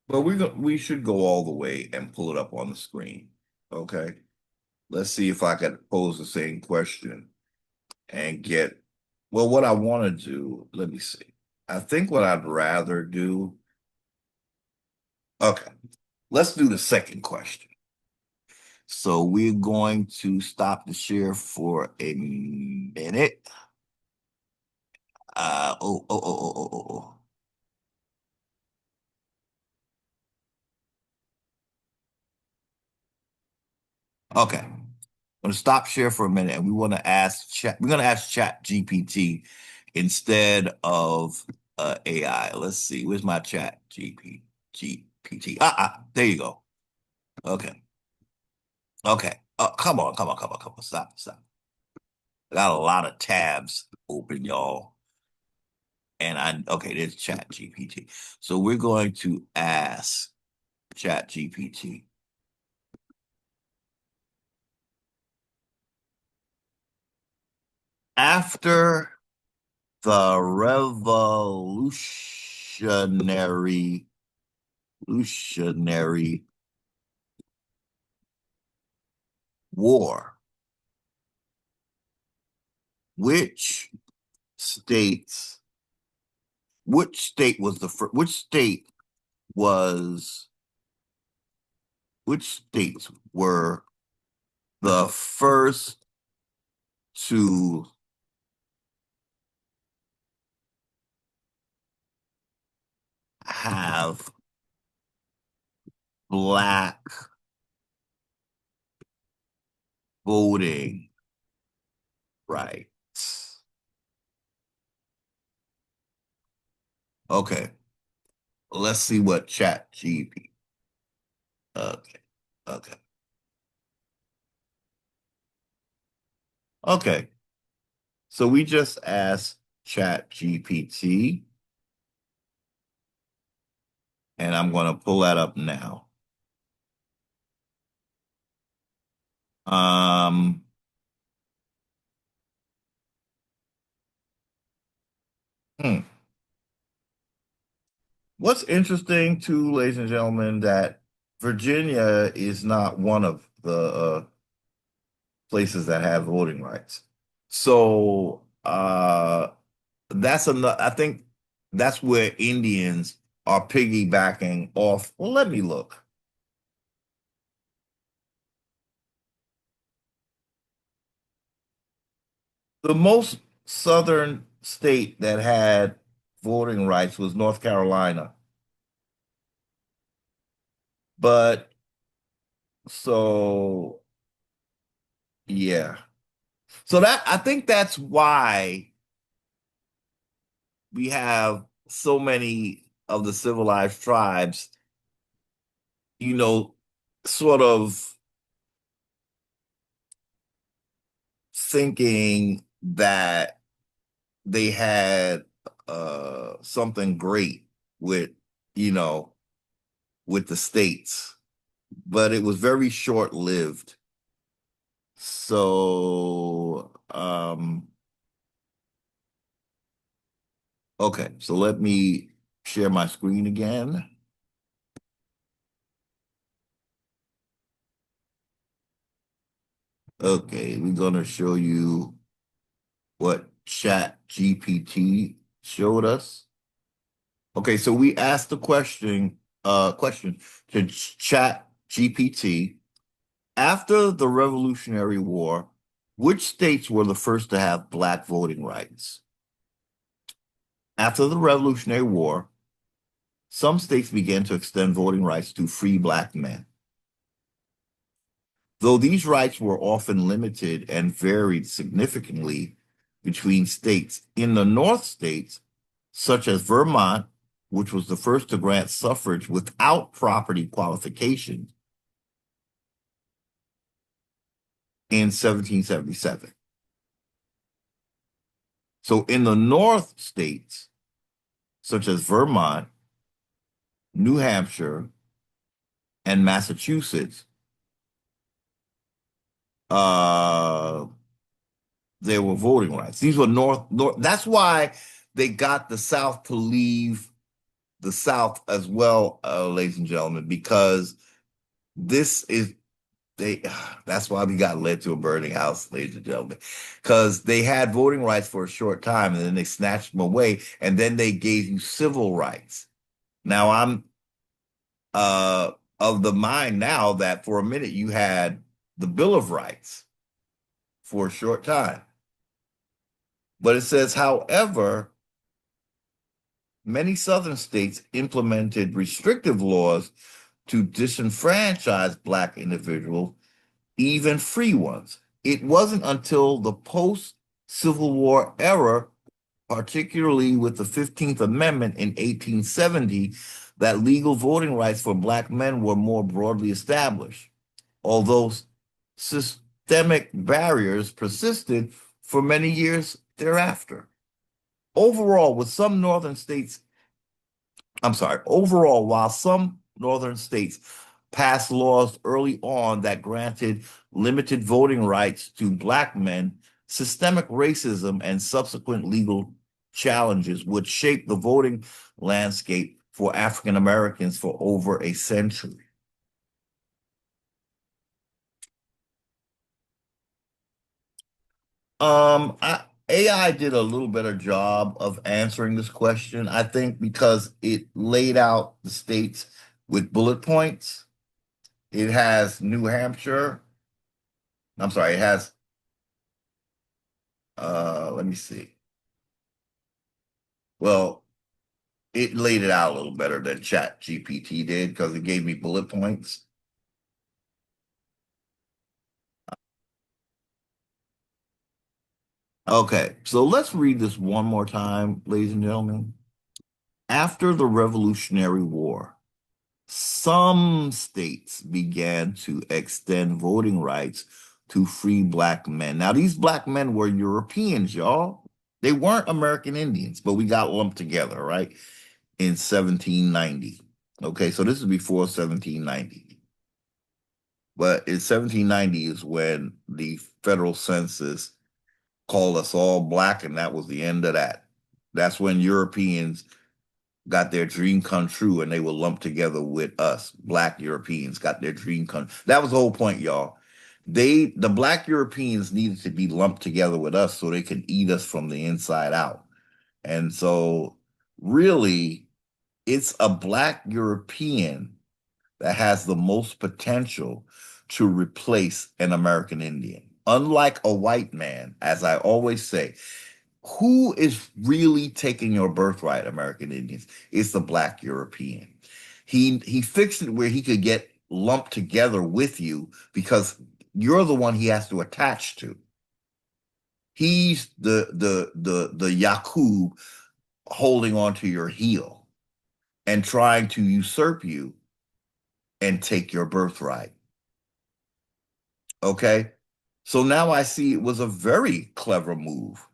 But we should go all the way and pull it up on the screen. Okay. Let's see if I could pose the same question and get, well, what I want to do, let me see. I think what I'd rather do, okay, let's do the second question. So we're going to stop the share for a minute. Oh. Okay. I'm going to stop share for a minute and we want to ask chat. We're going to ask Chat GPT instead of AI. Let's see. Where's my Chat GPT? There you go. Okay. Okay. Come on. Stop. I got a lot of tabs open, y'all. Okay, there's Chat GPT. So we're going to ask Chat GPT. After the revolutionary war, which states was which states were the first to have black voting rights? Okay, let's see what Chat GPT. Okay, okay, okay. So we just asked Chat GPT, and I'm going to pull that up now. Um, hmm. What's interesting too, ladies and gentlemen, that Virginia is not one of the places that have voting rights. So that's another. I think that's where Indians are piggybacking off. Well, let me look. The most southern state that had voting rights was North Carolina. But so, yeah. So that I think that's why we have so many of the civilized tribes, you know, sort of thinking that they had something great with, you know, with the states, but it was very short-lived. So, okay, so let me share my screen again. Okay, we're gonna show you what Chat GPT showed us. Okay, so we asked the question to Chat GPT. After the Revolutionary War, which states were the first to have black voting rights? After the Revolutionary War, some states began to extend voting rights to free black men. Though these rights were often limited and varied significantly between states, in the North states, such as Vermont, which was the first to grant suffrage without property qualifications in 1777. So in the North states, such as Vermont, New Hampshire, and Massachusetts, uh, there were voting rights. These were North. That's why they got the South to leave the South as well, ladies and gentlemen, because this is they. That's why we got led to a burning house, ladies and gentlemen, because they had voting rights for a short time and then they snatched them away, and then they gave you civil rights. Now I'm uh, of the mind now that for a minute you had the Bill of Rights for a short time. But it says, however, many southern states implemented restrictive laws to disenfranchise black individuals, even free ones. It wasn't until the post-Civil War era, particularly with the 15th Amendment in 1870, that legal voting rights for black men were more broadly established, although systemic barriers persisted for many years thereafter. Overall, with some northern states, I'm sorry, overall, while some northern states passed laws early on that granted limited voting rights to black men, systemic racism and subsequent legal challenges would shape the voting landscape for African Americans for over a century. AI did a little better job of answering this question, I think, because it laid out the states with bullet points. It has New Hampshire. I'm sorry, it has, let me see. Well, it laid it out a little better than Chat GPT did because it gave me bullet points. Okay, so let's read this one more time, ladies and gentlemen. After the Revolutionary War, some states began to extend voting rights to free black men. Now, these black men were Europeans, y'all. They weren't American Indians, but we got lumped together, right? In 1790. Okay, so this is before 1790. But in 1790 is when the federal census called us all black, and that was the end of that. That's when Europeans got their dream come true and they were lumped together with us. Black Europeans got their dream come. That was the whole point, y'all. The black Europeans needed to be lumped together with us so they could eat us from the inside out. And so really it's a black European that has the most potential to replace an American Indian. unlike a white man, as I always say, who is really taking your birthright, American Indians? It's the Black European. He fixed it where he could get lumped together with you because you're the one he has to attach to. He's the Yakub holding onto your heel and trying to usurp you and take your birthright. Okay? So now I see it was a very clever move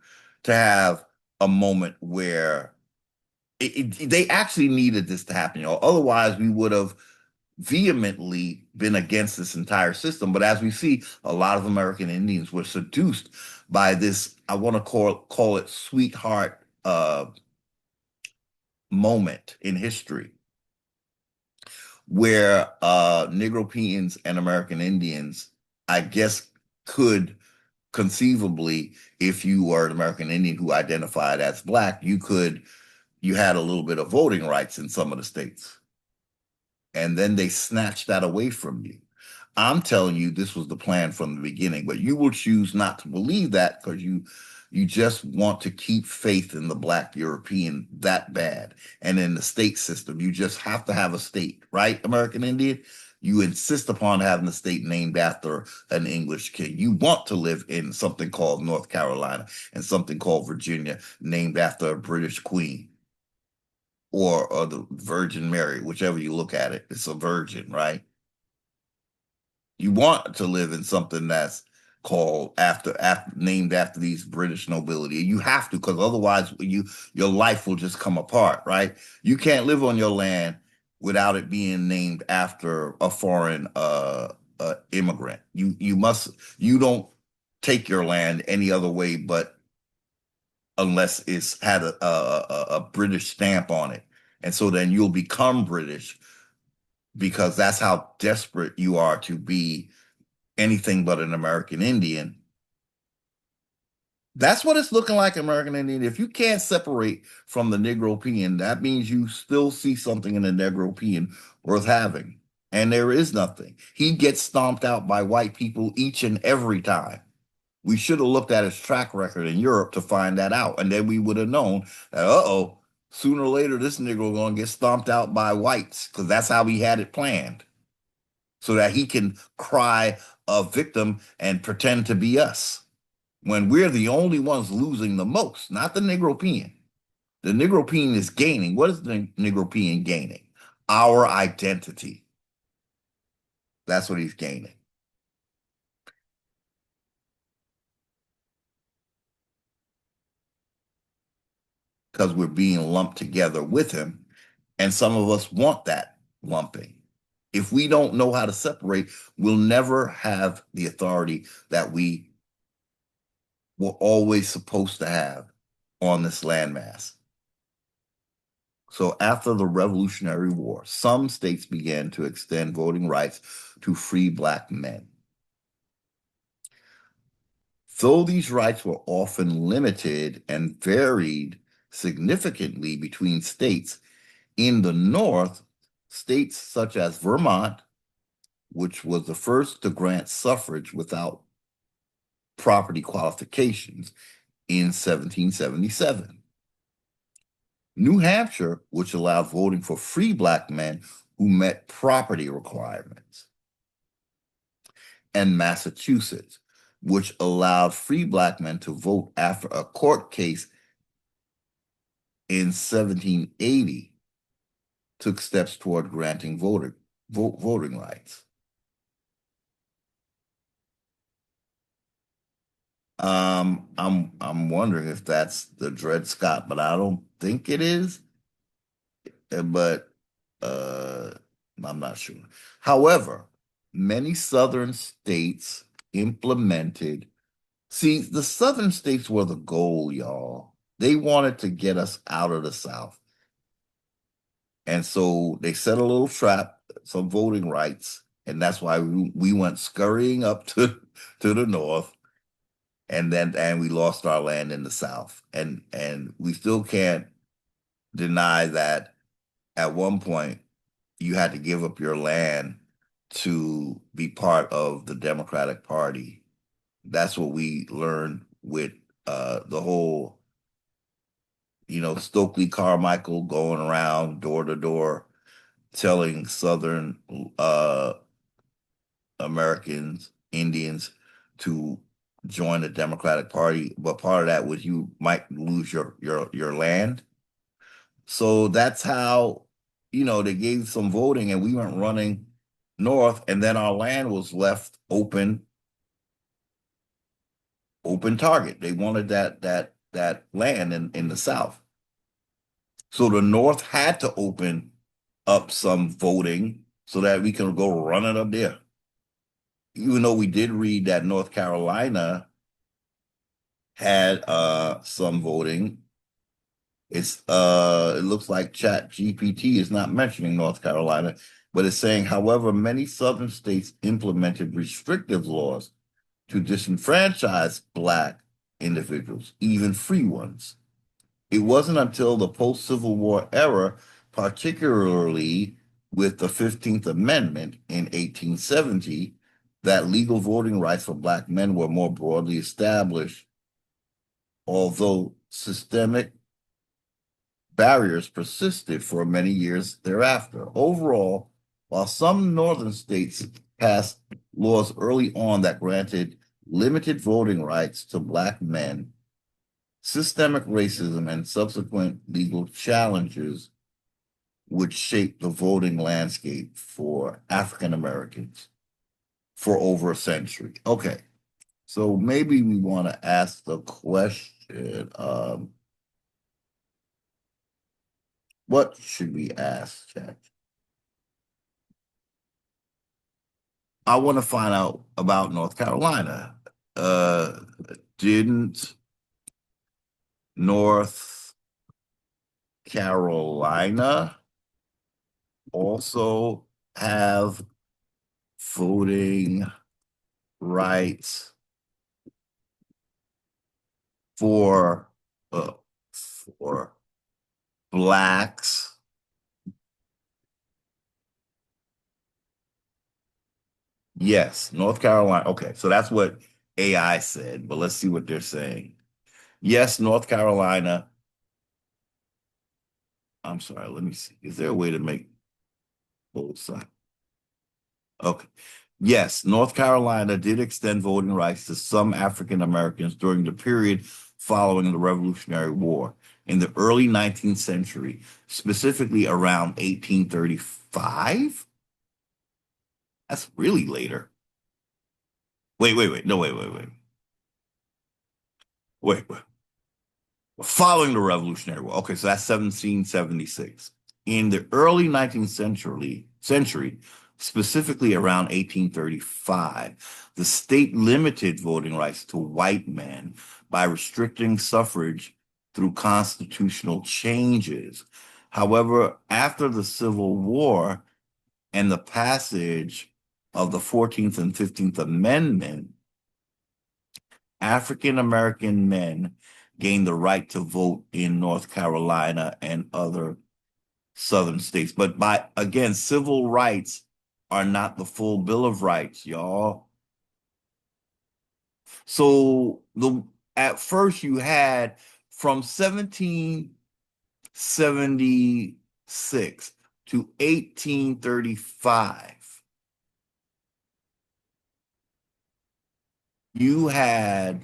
to have a moment where they actually needed this to happen. Otherwise, we would have vehemently been against this entire system. But as we see, a lot of American Indians were seduced by this, I want to call it sweetheart moment in history where Negropeans and American Indians, I guess, could conceivably, if you were an American Indian who identified as Black, you had a little bit of voting rights in some of the states. And then they snatched that away from you. I'm telling you, this was the plan from the beginning, but you will choose not to believe that because you just want to keep faith in the Black European that bad. And in the state system, you just have to have a state, right, American Indian? You insist upon having a state named after an English king. You want to live in something called North Carolina and something called Virginia, named after a British queen or the Virgin Mary, whichever you look at it. It's a virgin, right? You want to live in something that's called after named after these British nobility. You have to, because otherwise your life will just come apart, right? You can't live on your land without it being named after a foreign immigrant. You don't take your land any other way but unless it's had a British stamp on it. And so then you'll become British because that's how desperate you are to be anything but an American Indian. That's what it's looking like, American Indian. If you can't separate from the Negropean, that means you still see something in the Negropean worth having. And there is nothing. He gets stomped out by white people each and every time. We should have looked at his track record in Europe to find that out. And then we would have known that, sooner or later, this Negro going to get stomped out by whites because that's how he had it planned. So that he can cry a victim and pretend to be us when we're the only ones losing the most, not the Negropean. The Negropean is gaining. What is the Negropean gaining? Our identity. That's what he's gaining. Because we're being lumped together with him. And some of us want that lumping. If we don't know how to separate, we'll never have the authority that we were always supposed to have on this landmass. So after the Revolutionary War, some states began to extend voting rights to free Black men. Though these rights were often limited and varied significantly between states, in the North, states such as Vermont, which was the first to grant suffrage without property qualifications in 1777. New Hampshire, which allowed voting for free Black men who met property requirements. And Massachusetts, which allowed free Black men to vote after a court case in 1780 took steps toward granting voting rights. I'm wondering if that's the Dred Scott, but I don't think it is. But I'm not sure. However, many southern states implemented. See, the southern states were the goal, y'all. They wanted to get us out of the South. And so they set a little trap, some voting rights, and that's why we went scurrying up to the north, and we lost our land in the South. And we still can't deny that at one point you had to give up your land to be part of the Democratic Party. That's what we learned with the whole, Stokely Carmichael going around door to door telling Southern uh, Americans, Indians, to join the Democratic Party, but part of that was you might lose your land. So that's how, they gave some voting, and we went running north, and then our land was left open target. They wanted that land in the South. So the North had to open up some voting so that we can go run it up there. Even though we did read that North Carolina had some voting, it looks like Chat GPT is not mentioning North Carolina, but it's saying, however, many southern states implemented restrictive laws to disenfranchise Black individuals, even free ones. It wasn't until the post-Civil War era, particularly with the 15th Amendment in 1870, that legal voting rights for Black men were more broadly established, although systemic barriers persisted for many years thereafter. Overall, while some northern states passed laws early on that granted limited voting rights to Black men, systemic racism and subsequent legal challenges would shape the voting landscape for African Americans for over a century. Okay, so maybe we want to ask the question, what should we ask, Jack? I want to find out about North Carolina. Uh, didn't North Carolina also have voting rights for for Blacks? Yes, North Carolina. Okay, so that's what AI said, but let's see what they're saying. Yes, North Carolina. I'm sorry, let me see. Is there a way to make both sides? Okay. Yes, North Carolina did extend voting rights to some African Americans during the period following the Revolutionary War in the early 19th century, specifically around 1835. That's really later. Wait. No, wait. Following the Revolutionary War. Okay, so that's 1776. In the early 19th century, specifically around 1835, the state limited voting rights to white men by restricting suffrage through constitutional changes. However, after the Civil War and the passage of the 14th and 15th Amendment, African American men gained the right to vote in North Carolina and other southern states. But again, civil rights are not the full Bill of Rights, y'all. So at first you had from 1776 to 1835, you had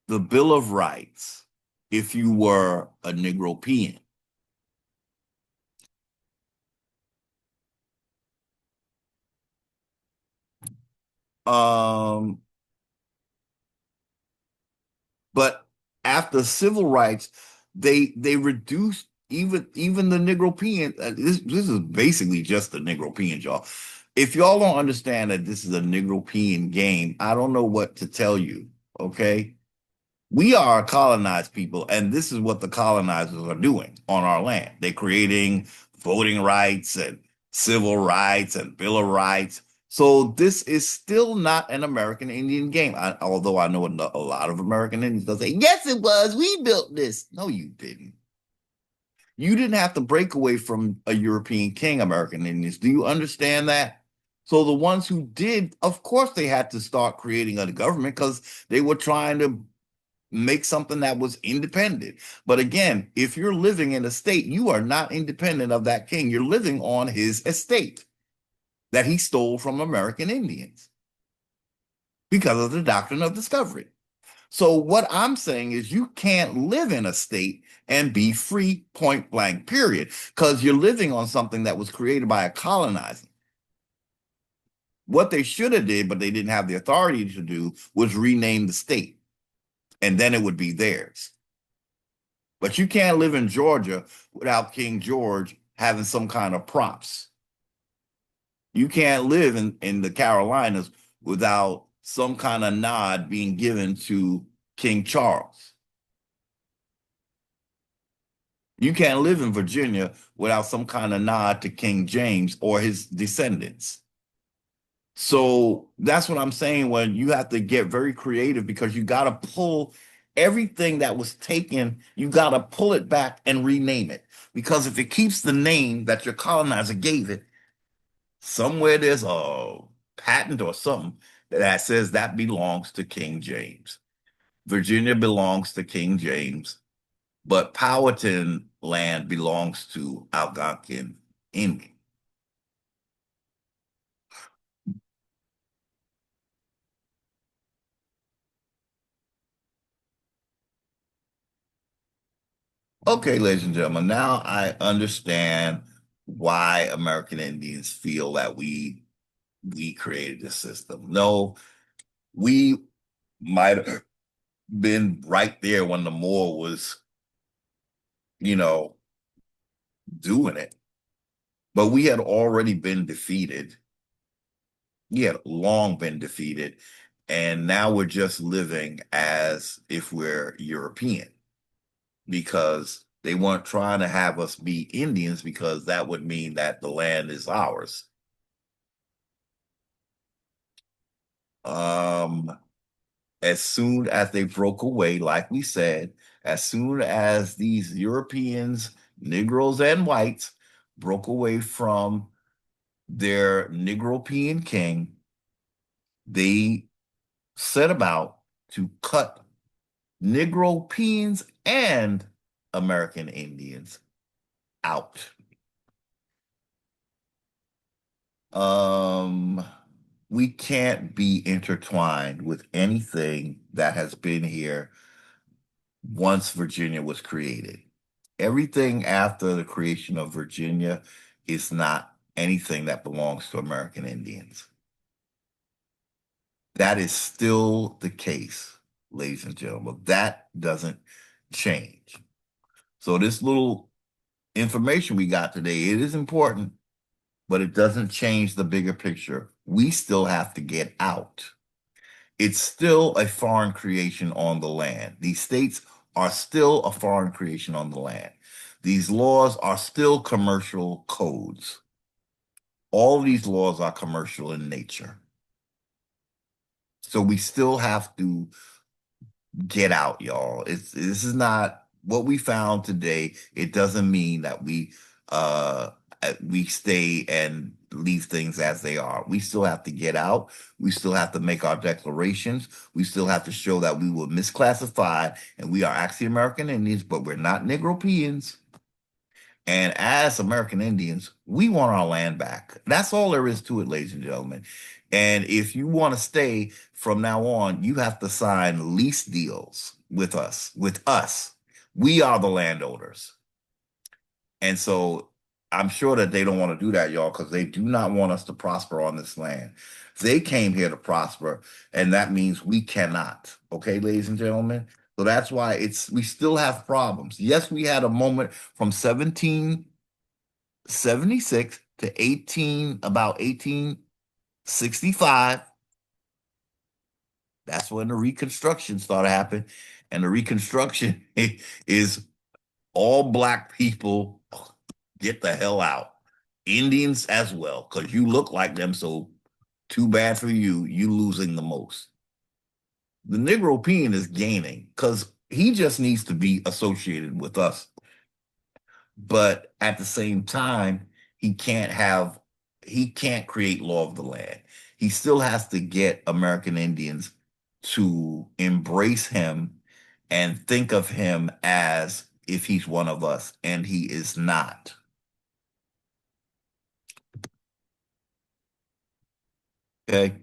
the Bill of Rights if you were a Negropean. Um, but after civil rights, they reduced even the Negropean. This is basically just the Negropean, y'all. If y'all don't understand that this is a Negropean game, I don't know what to tell you. Okay, we are a colonized people, and this is what the colonizers are doing on our land. They're creating voting rights and civil rights and Bill of Rights. So this is still not an American Indian game. Although I know a lot of American Indians will say, yes, it was. We built this. No, you didn't. You didn't have to break away from a European king, American Indians. Do you understand that? So the ones who did, of course, they had to start creating a government because they were trying to make something that was independent. But again, if you're living in a state, you are not independent of that king. You're living on his estate that he stole from American Indians because of the doctrine of discovery. So what I'm saying is you can't live in a state and be free, point blank, period, because you're living on something that was created by a colonizer. What they should have did, but they didn't have the authority to do, was rename the state, and then it would be theirs. But you can't live in Georgia without King George having some kind of props. You can't live in the Carolinas without some kind of nod being given to King Charles. You can't live in Virginia without some kind of nod to King James or his descendants. So that's what I'm saying, when you have to get very creative, because you got to pull everything that was taken, you got to pull it back and rename it. Because if it keeps the name that your colonizer gave it, somewhere there's a patent or something that says that belongs to King James. Virginia belongs to King James, but Powhatan land belongs to Algonquin Indian. Okay, ladies and gentlemen, now I understand why American Indians feel that we created this system. No, we might have been right there when the Moor was, you know, doing it, but we had already been defeated. We had long been defeated, and now we're just living as if we're European, because they weren't trying to have us be Indians, because that would mean that the land is ours. Um, as soon as they broke away, like we said, as soon as these Europeans, Negroes and whites, broke away from their Negropean king, they set about to cut Negropeans and American Indians out. Um, we can't be intertwined with anything that has been here once Virginia was created. Everything after the creation of Virginia is not anything that belongs to American Indians. That is still the case, ladies and gentlemen. That doesn't change. So this little information we got today, it is important, but it doesn't change the bigger picture. We still have to get out. It's still a foreign creation on the land. These states are still a foreign creation on the land. These laws are still commercial codes. All of these laws are commercial in nature. So we still have to get out, y'all. This is not what we found today. It doesn't mean that we stay and leave things as they are. We still have to get out. We still have to make our declarations. We still have to show that we were misclassified and we are actually American Indians, but we're not Negropeans. And as American Indians, we want our land back. That's all there is to it, ladies and gentlemen. And if you want to stay from now on, you have to sign lease deals with us. With us, we are the landowners. And so I'm sure that they don't want to do that, y'all, because they do not want us to prosper on this land. They came here to prosper, and that means we cannot. Okay, ladies and gentlemen? So that's why we still have problems. Yes, we had a moment from 1776 to about 1865. That's when the Reconstruction started happening. And the Reconstruction is all Black people get the hell out. Indians as well, because you look like them, so too bad for you. You losing the most. The Negropean is gaining because he just needs to be associated with us. But at the same time, he can't have he can't create law of the land. He still has to get American Indians to embrace him and think of him as if he's one of us, and he is not. Okay.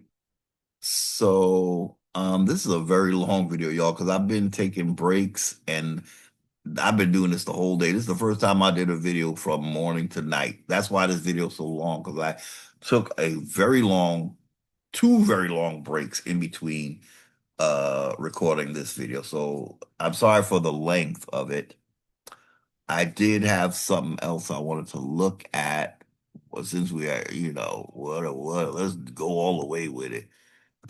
So this is a very long video, y'all, because I've been taking breaks and I've been doing this the whole day. This is the first time I did a video from morning to night. That's why this video is so long, because I took a very long, two very long breaks in between recording this video. So I'm sorry for the length of it. I did have something else I wanted to look at. Well, since we are, what, let's go all the way with it.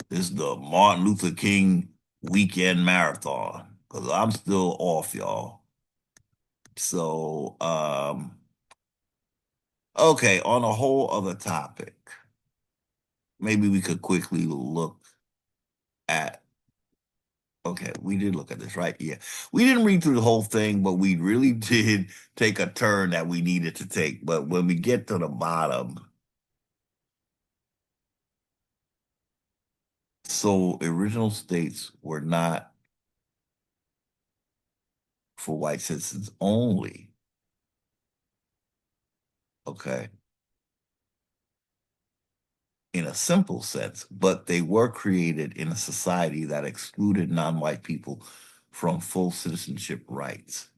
This is the Martin Luther King weekend marathon, because I'm still off, y'all. So, okay, on a whole other topic, maybe we could quickly look at, okay, we did look at this, right? Yeah. We didn't read through the whole thing, but we really did take a turn that we needed to take. But when we get to the bottom, so original states were not for white citizens only. Okay. In a simple sense, but they were created in a society that excluded non-white people from full citizenship rights.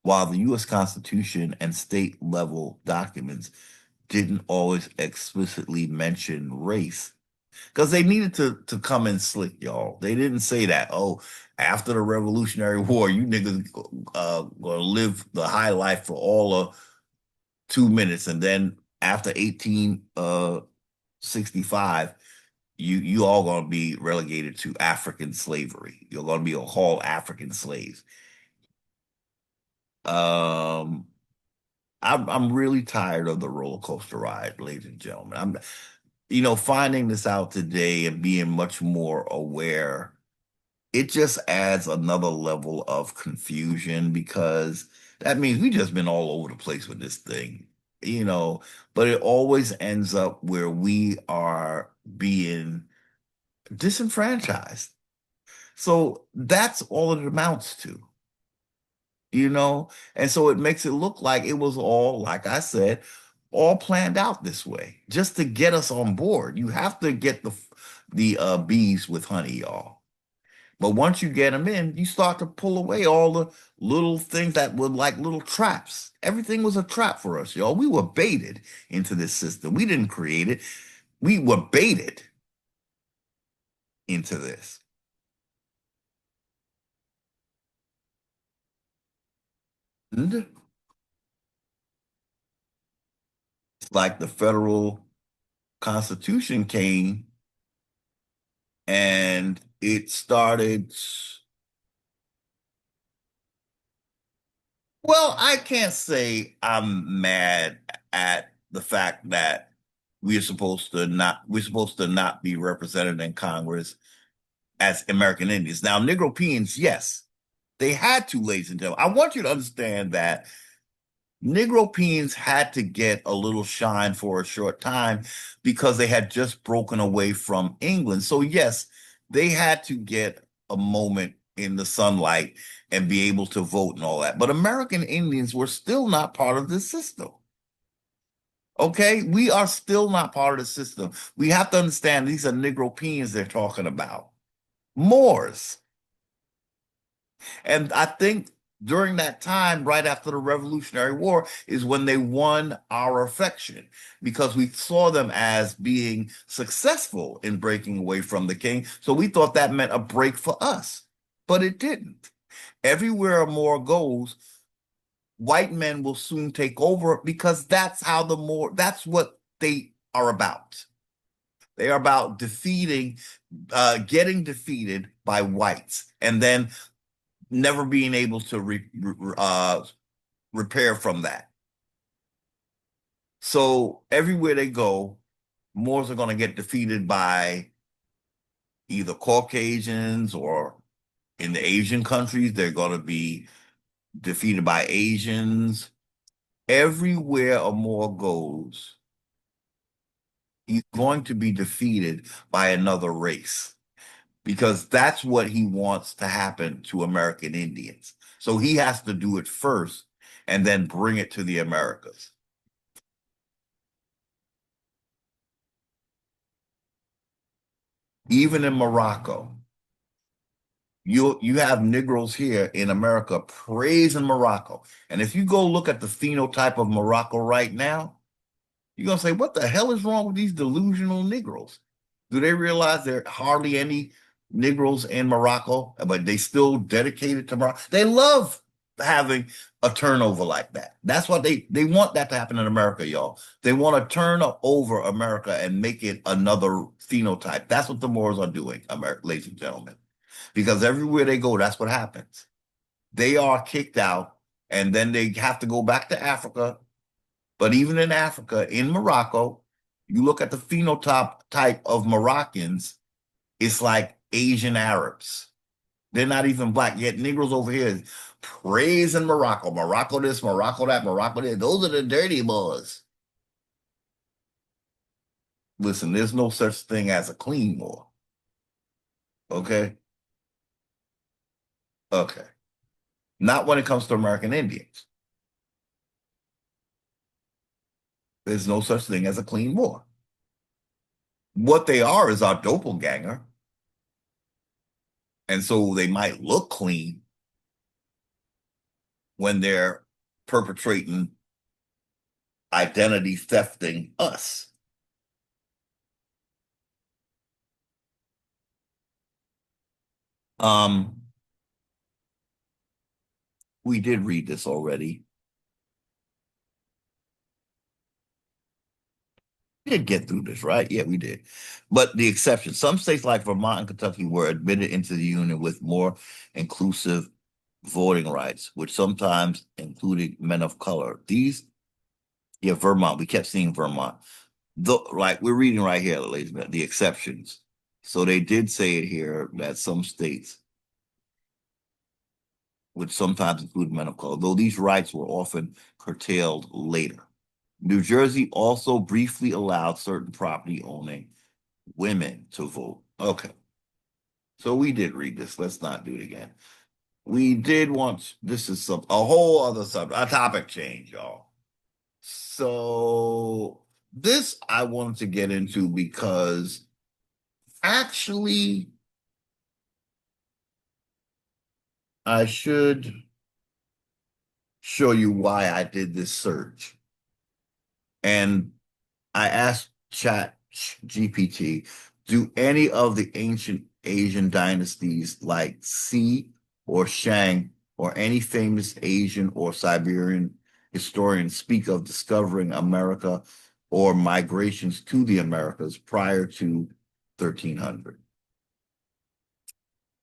While the US Constitution and state level documents didn't always explicitly mention race, because they needed to come in slick, y'all. They didn't say that, oh, after the Revolutionary War, you niggas gonna live the high life for all of 2 minutes, and then after 1865, you all gonna be relegated to African slavery. You're gonna be all African slaves. Um, I'm really tired of the roller coaster ride, ladies and gentlemen. Finding this out today and being much more aware, it just adds another level of confusion, because that means we just been all over the place with this thing, but it always ends up where we are being disenfranchised. So that's all it amounts to, and so it makes it look like it was all, like I said, all planned out this way just to get us on board. You have to get the bees with honey, y'all. But once you get them in, you start to pull away all the little things that were like little traps. Everything was a trap for us, y'all. We were baited into this system. We didn't create it. We were baited into this. And it's like the federal constitution came and it started. Well, I can't say I'm mad at the fact that we're supposed to not be represented in Congress as American Indians. Now, Negropeans, yes, they had to, ladies and gentlemen. I want you to understand that Negropeans had to get a little shine for a short time because they had just broken away from England. So, yes, they had to get a moment in the sunlight and be able to vote and all that. But American Indians were still not part of this system. Okay, we are still not part of the system. We have to understand these are Negropeans they're talking about. Moors. And I think during that time, right after the Revolutionary War, is when they won our affection, because we saw them as being successful in breaking away from the king. So we thought that meant a break for us, but it didn't. Everywhere a Moor goes, white men will soon take over, because that's what they are about. They are about getting defeated by whites, and then never being able to repair from that. So everywhere they go, Moors are going to get defeated by either Caucasians, or in the Asian countries, they're going to be defeated by Asians. Everywhere a Moor goes, He's going to be defeated by another race because that's what he wants to happen to American Indians. So he has to do it first and then bring it to the Americas. Even in Morocco, you have Negroes here in America praising Morocco. And if you go look at the phenotype of Morocco right now, you're gonna say, what the hell is wrong with these delusional Negroes? Do they realize there are hardly any Negroes in Morocco, but they still dedicated to Morocco? They love having a turnover like that. That's what they want that to happen in America, y'all. They want to turn over America and make it another phenotype. That's what the Moors are doing, ladies and gentlemen. Because everywhere they go, that's what happens. They are kicked out, and then they have to go back to Africa. But even in Africa, in Morocco, you look at the phenotype type of Moroccans, it's like Asian Arabs. They're not even black. Yet Negroes over here praising Morocco. Morocco this, Morocco that, Morocco this. Those are the dirty boys. Listen, there's no such thing as a clean Moor. Okay? Okay. Not when it comes to American Indians. There's no such thing as a clean Moor. What they are is our doppelganger. And so they might look clean when they're perpetrating identity thefting us. Um, we did read this already. We did get through this, right? Yeah, we did. But the exception, some states like Vermont and Kentucky were admitted into the Union with more inclusive voting rights, which sometimes included men of color. Vermont, we kept seeing Vermont. Like we're reading right here, ladies and gentlemen, the exceptions. So they did say it here that some states would sometimes include men of color, though these rights were often curtailed later. New Jersey also briefly allowed certain property owning women to vote. Okay. So we did read this. Let's not do it again. We did want, this is a whole other subject, a topic change, y'all. So this I wanted to get into because actually I should show you why I did this search. And I asked Chat GPT, do any of the ancient Asian dynasties like Si or Shang or any famous Asian or Siberian historians speak of discovering America or migrations to the Americas prior to 1300?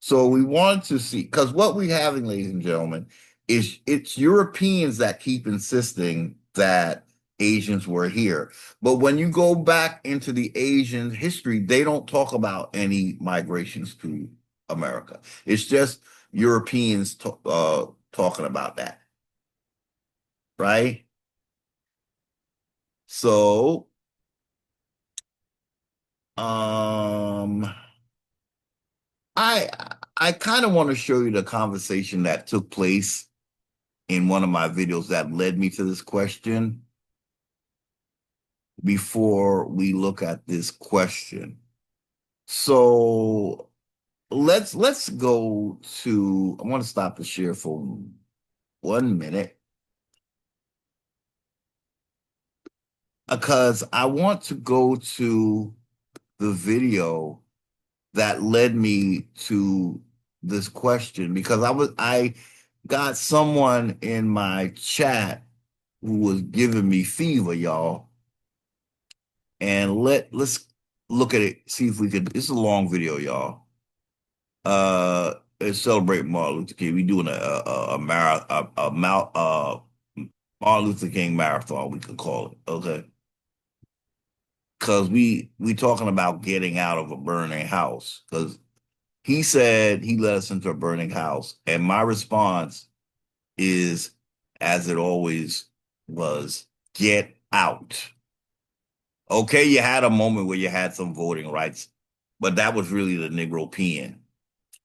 So we want to see, because what we're having, ladies and gentlemen, is it's Europeans that keep insisting that Asians were here. But when you go back into the Asian history, they don't talk about any migrations to America. It's just Europeans talking about that, right? So, um, I I kind of want to show you the conversation that took place in one of my videos that led me to this question before we look at this question. So let's go to, I want to stop the share for 1 minute because I want to go to the video that led me to this question because I got someone in my chat who was giving me fever, y'all. And let's look at it, see if we could. It's a long video, y'all. It's celebrating Martin Luther King. We doing a marathon, Martin Luther King marathon, we could call it, okay? Because we talking about getting out of a burning house. Because he said he led us into a burning house, and my response is, as it always was, get out. Okay, you had a moment where you had some voting rights, but that was really the Negropean.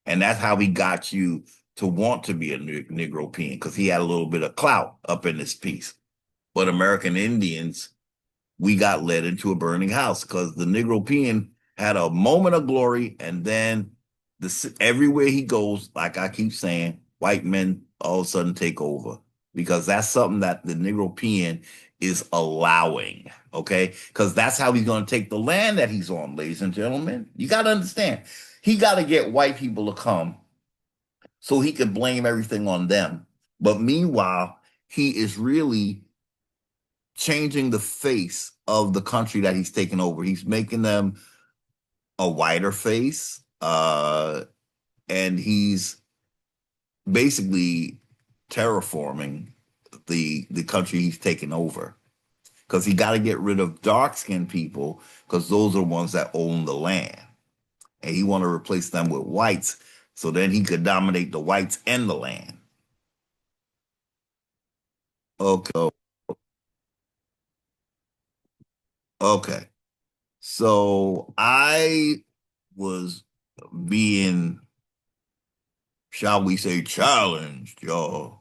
And that's how he got you to want to be a Negropean, because he had a little bit of clout up in this piece. But American Indians, we got led into a burning house because the Negropean had a moment of glory, and then everywhere he goes, like I keep saying, white men all of a sudden take over because that's something that the Negropean is allowing. Okay, because that's how he's going to take the land that he's on, ladies and gentlemen. You got to understand, he got to get white people to come so he could blame everything on them. But meanwhile, he is really changing the face of the country that he's taken over. He's making them a whiter face, and he's basically terraforming the country he's taken over because he got to get rid of dark skinned people because those are the ones that own the land, and he want to replace them with whites so then he could dominate the whites and the land. Okay, okay. So I was being, shall we say, challenged, y'all,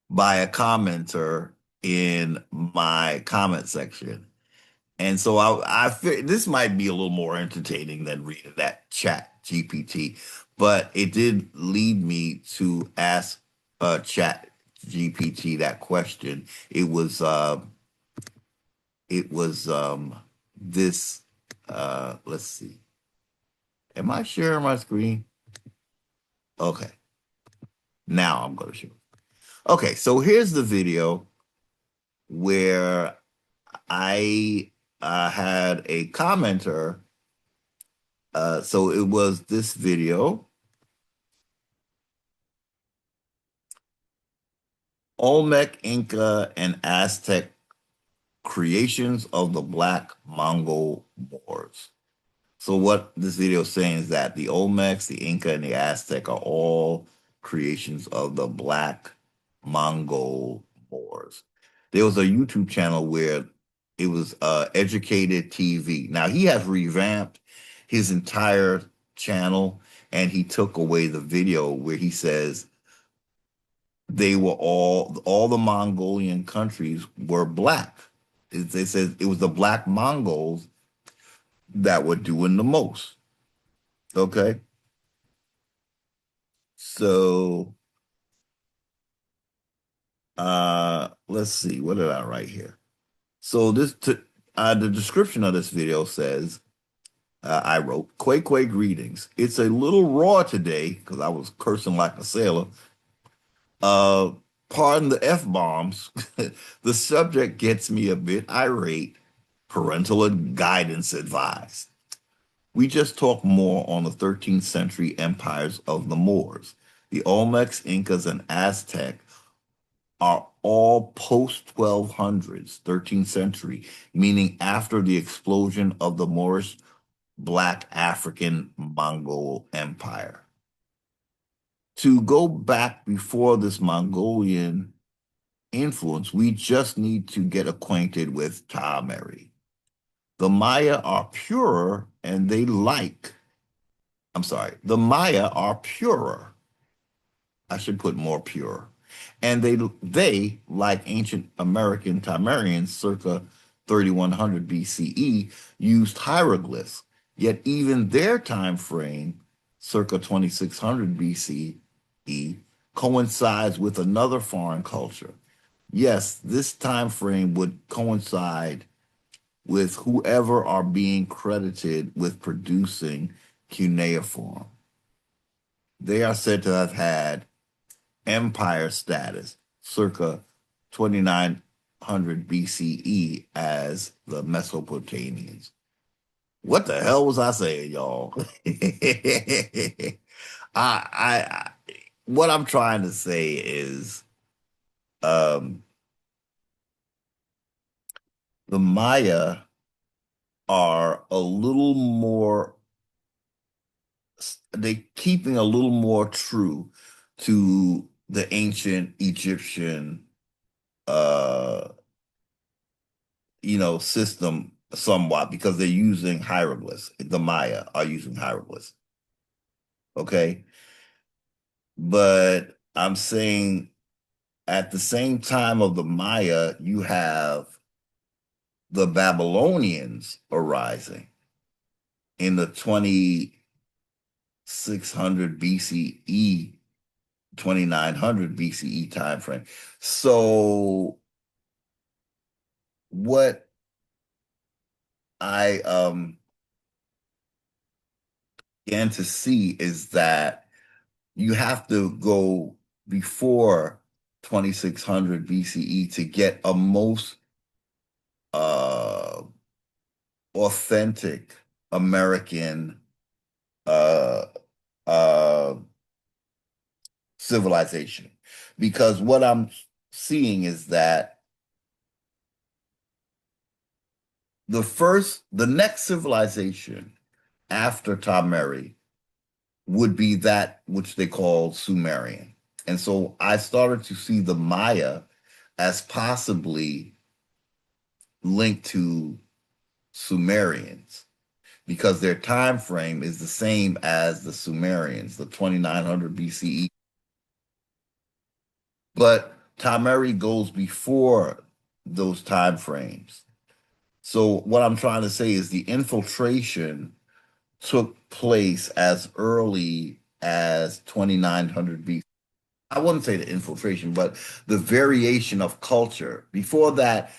by a commenter in my comment section. And so I this might be a little more entertaining than reading that chat GPT, but it did lead me to ask chat GPT that question. It was this let's see. Am I sharing my screen? Okay. Now I'm going to show. Okay, so here's the video where I had a commenter. So it was this video. Olmec, Inca, and Aztec creations of the Black Mongol Moors. So what this video is saying is that the Olmecs, the Inca, and the Aztec are all creations of the Black Mongol Moors. There was a YouTube channel where it was Educated TV. Now he has revamped his entire channel, and he took away the video where he says they were all the Mongolian countries were black. They said it was the Black Mongols that were doing the most. Okay. So let's see, what did I write here? So the description of this video says, I wrote, Quake Quake greetings. It's a little raw today because I was cursing like a sailor. Uh Pardon the F-bombs. The subject gets me a bit irate. Parental guidance advised. We just talked more on the 13th century empires of the Moors. The Olmecs, Incas, and Aztec are all post 1200s, 13th century, meaning after the explosion of the Moorish Black African Mongol Empire. To go back before this Mongolian influence, we just need to get acquainted with Tamari. The Maya are purer and they like, I'm sorry, the Maya are purer. I should put more pure. And they like ancient American Tamarians circa 3100 BCE, used hieroglyphs. Yet even their time frame, circa 2600 BCE, coincides with another foreign culture. Yes, this time frame would coincide with whoever are being credited with producing cuneiform. They are said to have had empire status circa 2900 BCE as the Mesopotamians. What the hell was I saying, y'all? I what I'm trying to say is um, the Maya are a little more, they keeping a little more true to the ancient Egyptian system somewhat because they're using hieroglyphs. The Maya are using hieroglyphs. Okay. But I'm saying at the same time of the Maya, you have the Babylonians arising in the 2600 BCE, 2900 BCE timeframe. So what I began to see is that you have to go before 2600 BCE to get a most uh, authentic American uh, uh, civilization. Because what I'm seeing is that the next civilization after Tameri would be that which they call Sumerian. And so I started to see the Maya as possibly linked to Sumerians because their time frame is the same as the Sumerians, the 2900 BCE. But Tameri goes before those time frames. So what I'm trying to say is the infiltration took place as early as 2900 BC. I wouldn't say the infiltration, but the variation of culture. Before that,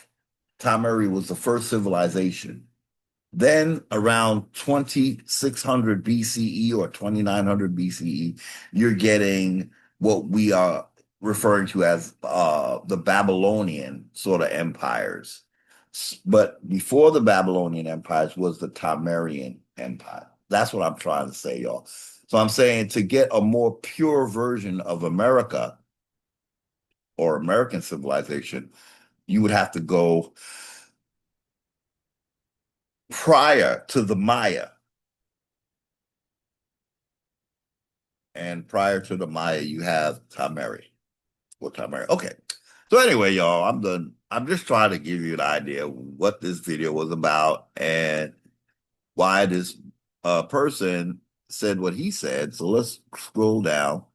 Tamari was the first civilization. Then around 2600 BCE or 2900 BCE, you're getting what we are referring to as the Babylonian sort of empires. But before the Babylonian empires was the Tamarian Empire. That's what I'm trying to say, y'all. So I'm saying to get a more pure version of America or American civilization, you would have to go prior to the Maya. And prior to the Maya, you have Tamari. Or Tamari. Okay. So anyway, y'all, I'm done. I'm just trying to give you an idea of what this video was about and why this person said what he said. So let's scroll down.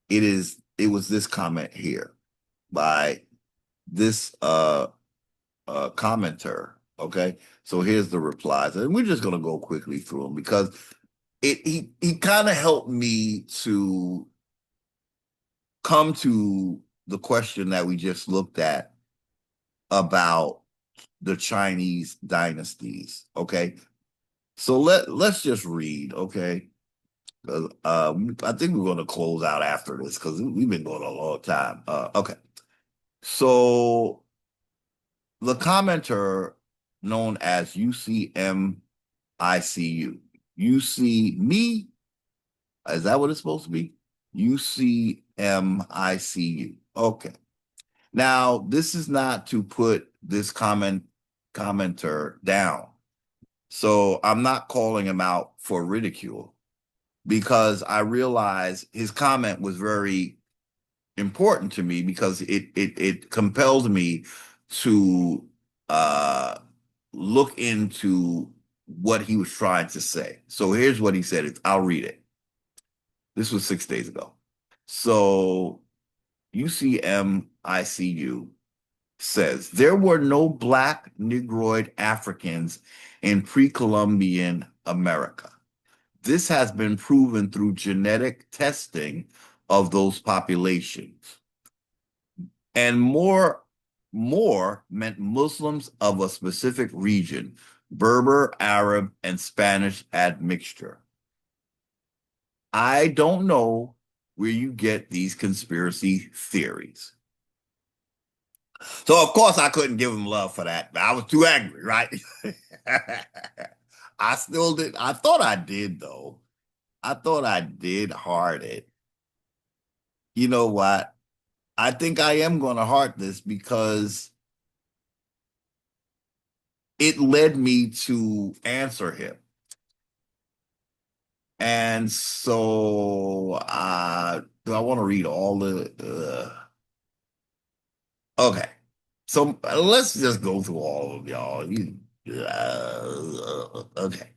It was this comment here by this commenter. Okay. So here's the replies. And we're just gonna go quickly through them because he kind of helped me to come to the question that we just looked at about the Chinese dynasties. Okay. So let's just read, okay? I think we're going to close out after this because we've been going a long time. Okay. So the commenter known as UCMICU. You see me? Is that what it's supposed to be? UCMICU. Okay. Now, this is not to put this commenter down. So I'm not calling him out for ridicule because I realize his comment was very important to me because it compelled me to look into what he was trying to say. So here's what he said. I'll read it. This was 6 days ago. So UCMICU says there were no Black Negroid Africans in pre-Columbian America. This has been proven through genetic testing of those populations. And more meant Muslims of a specific region, Berber, Arab, and Spanish admixture. I don't know where you get these conspiracy theories. So of course I couldn't give him love for that. I was too angry, right? I still did. I thought I did though. I thought I did heart it. You know what? I think I am going to heart this because it led me to answer him. And so do I want to read all the okay. So let's just go through all of y'all. Okay.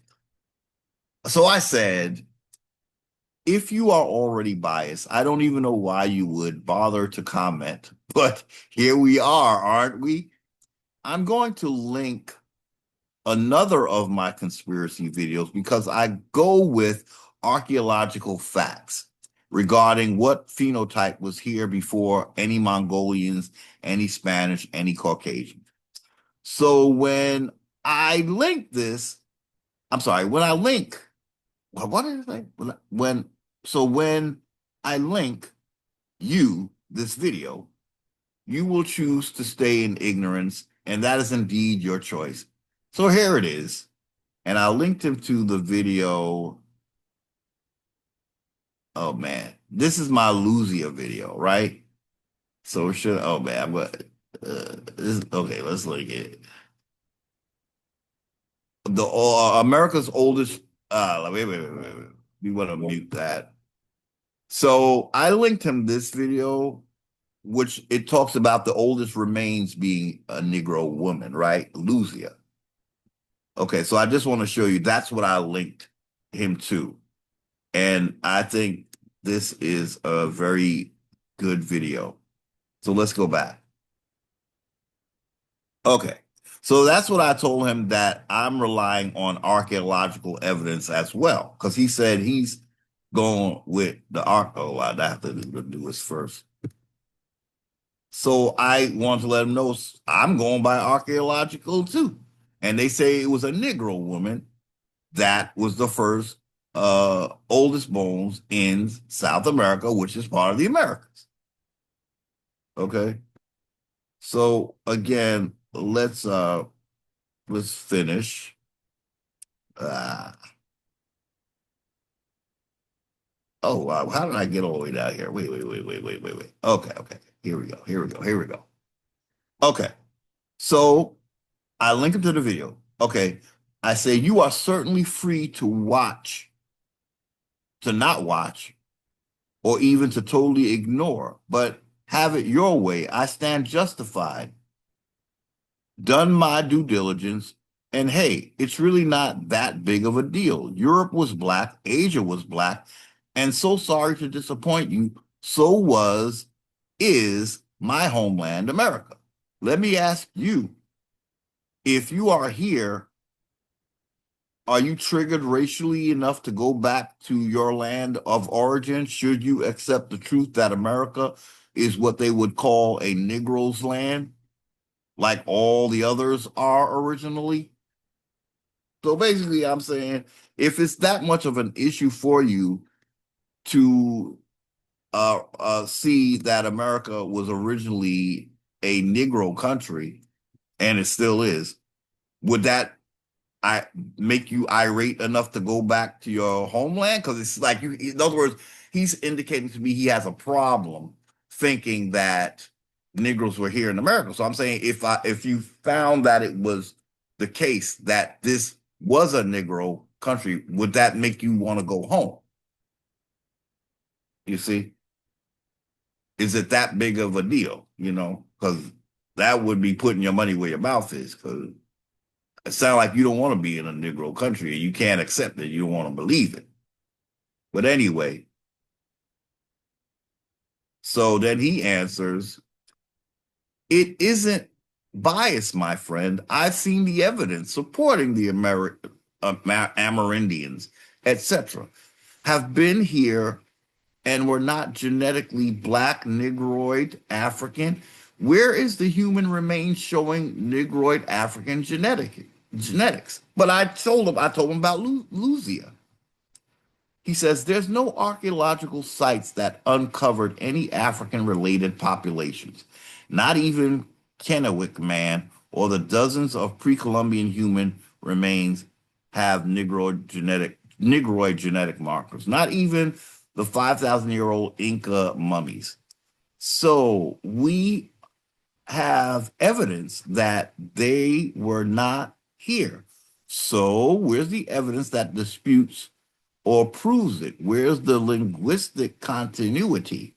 So I said, if you are already biased, I don't even know why you would bother to comment, but here we are, aren't we? I'm going to link another of my conspiracy videos because I go with archaeological facts regarding what phenotype was here before any Mongolians, any Spanish, any Caucasian. So when I link this, I'm sorry, when I link, what did I say? When I link you this video, you will choose to stay in ignorance, and that is indeed your choice. So here it is. And I linked him to the video. Oh man, this is my Luzia video, right? So should oh man, but okay, let's look at the America's oldest. Wait. We want to mute that. So I linked him this video, which it talks about the oldest remains being a Negro woman, right? Luzia. Okay, so I just want to show you that's what I linked him to. And I think this is a very good video. So let's go back. Okay. So that's what I told him, that I'm relying on archaeological evidence as well. Because he said he's going with the oh, I have to do this first. So I want to let him know I'm going by archaeological too. And they say it was a Negro woman that was the first oldest bones in South America, which is part of the Americas. Okay. So again, let's finish. Oh wow, how did I get all the way down here? Wait. Okay. Here we go. Okay. So I link him to the video. Okay. I say you are certainly free to watch, to not watch, or even to totally ignore, but have it your way. I stand justified, done my due diligence, and hey, it's really not that big of a deal. Europe was black, Asia was black, and so sorry to disappoint you, is my homeland, America. Let me ask you, if you are here, are you triggered racially enough to go back to your land of origin? Should you accept the truth that America is what they would call a Negro's land, like all the others are originally? So basically, I'm saying, if it's that much of an issue for you to see that America was originally a Negro country, and it still is, would that I make you irate enough to go back to your homeland? Because it's like you, in other words, he's indicating to me he has a problem thinking that Negroes were here in America. So I'm saying, if you found that it was the case that this was a Negro country, would that make you want to go home? You see, is it that big of a deal? Because that would be putting your money where your mouth is. Because it sounds like you don't want to be in a Negro country and you can't accept it. You don't want to believe it. But anyway, so then he answers, it isn't bias, my friend. I've seen the evidence supporting the Amerindians, etc., have been here and were not genetically black, Negroid, African. Where is the human remains showing Negroid African genetics? But I told him about Luzia. He says there's no archaeological sites that uncovered any African-related populations, not even Kennewick Man or the dozens of pre-Columbian human remains have Negroid genetic markers, not even the 5,000-year-old Inca mummies. So we have evidence that they were not here. So where's the evidence that disputes or proves it? Where's the linguistic continuity?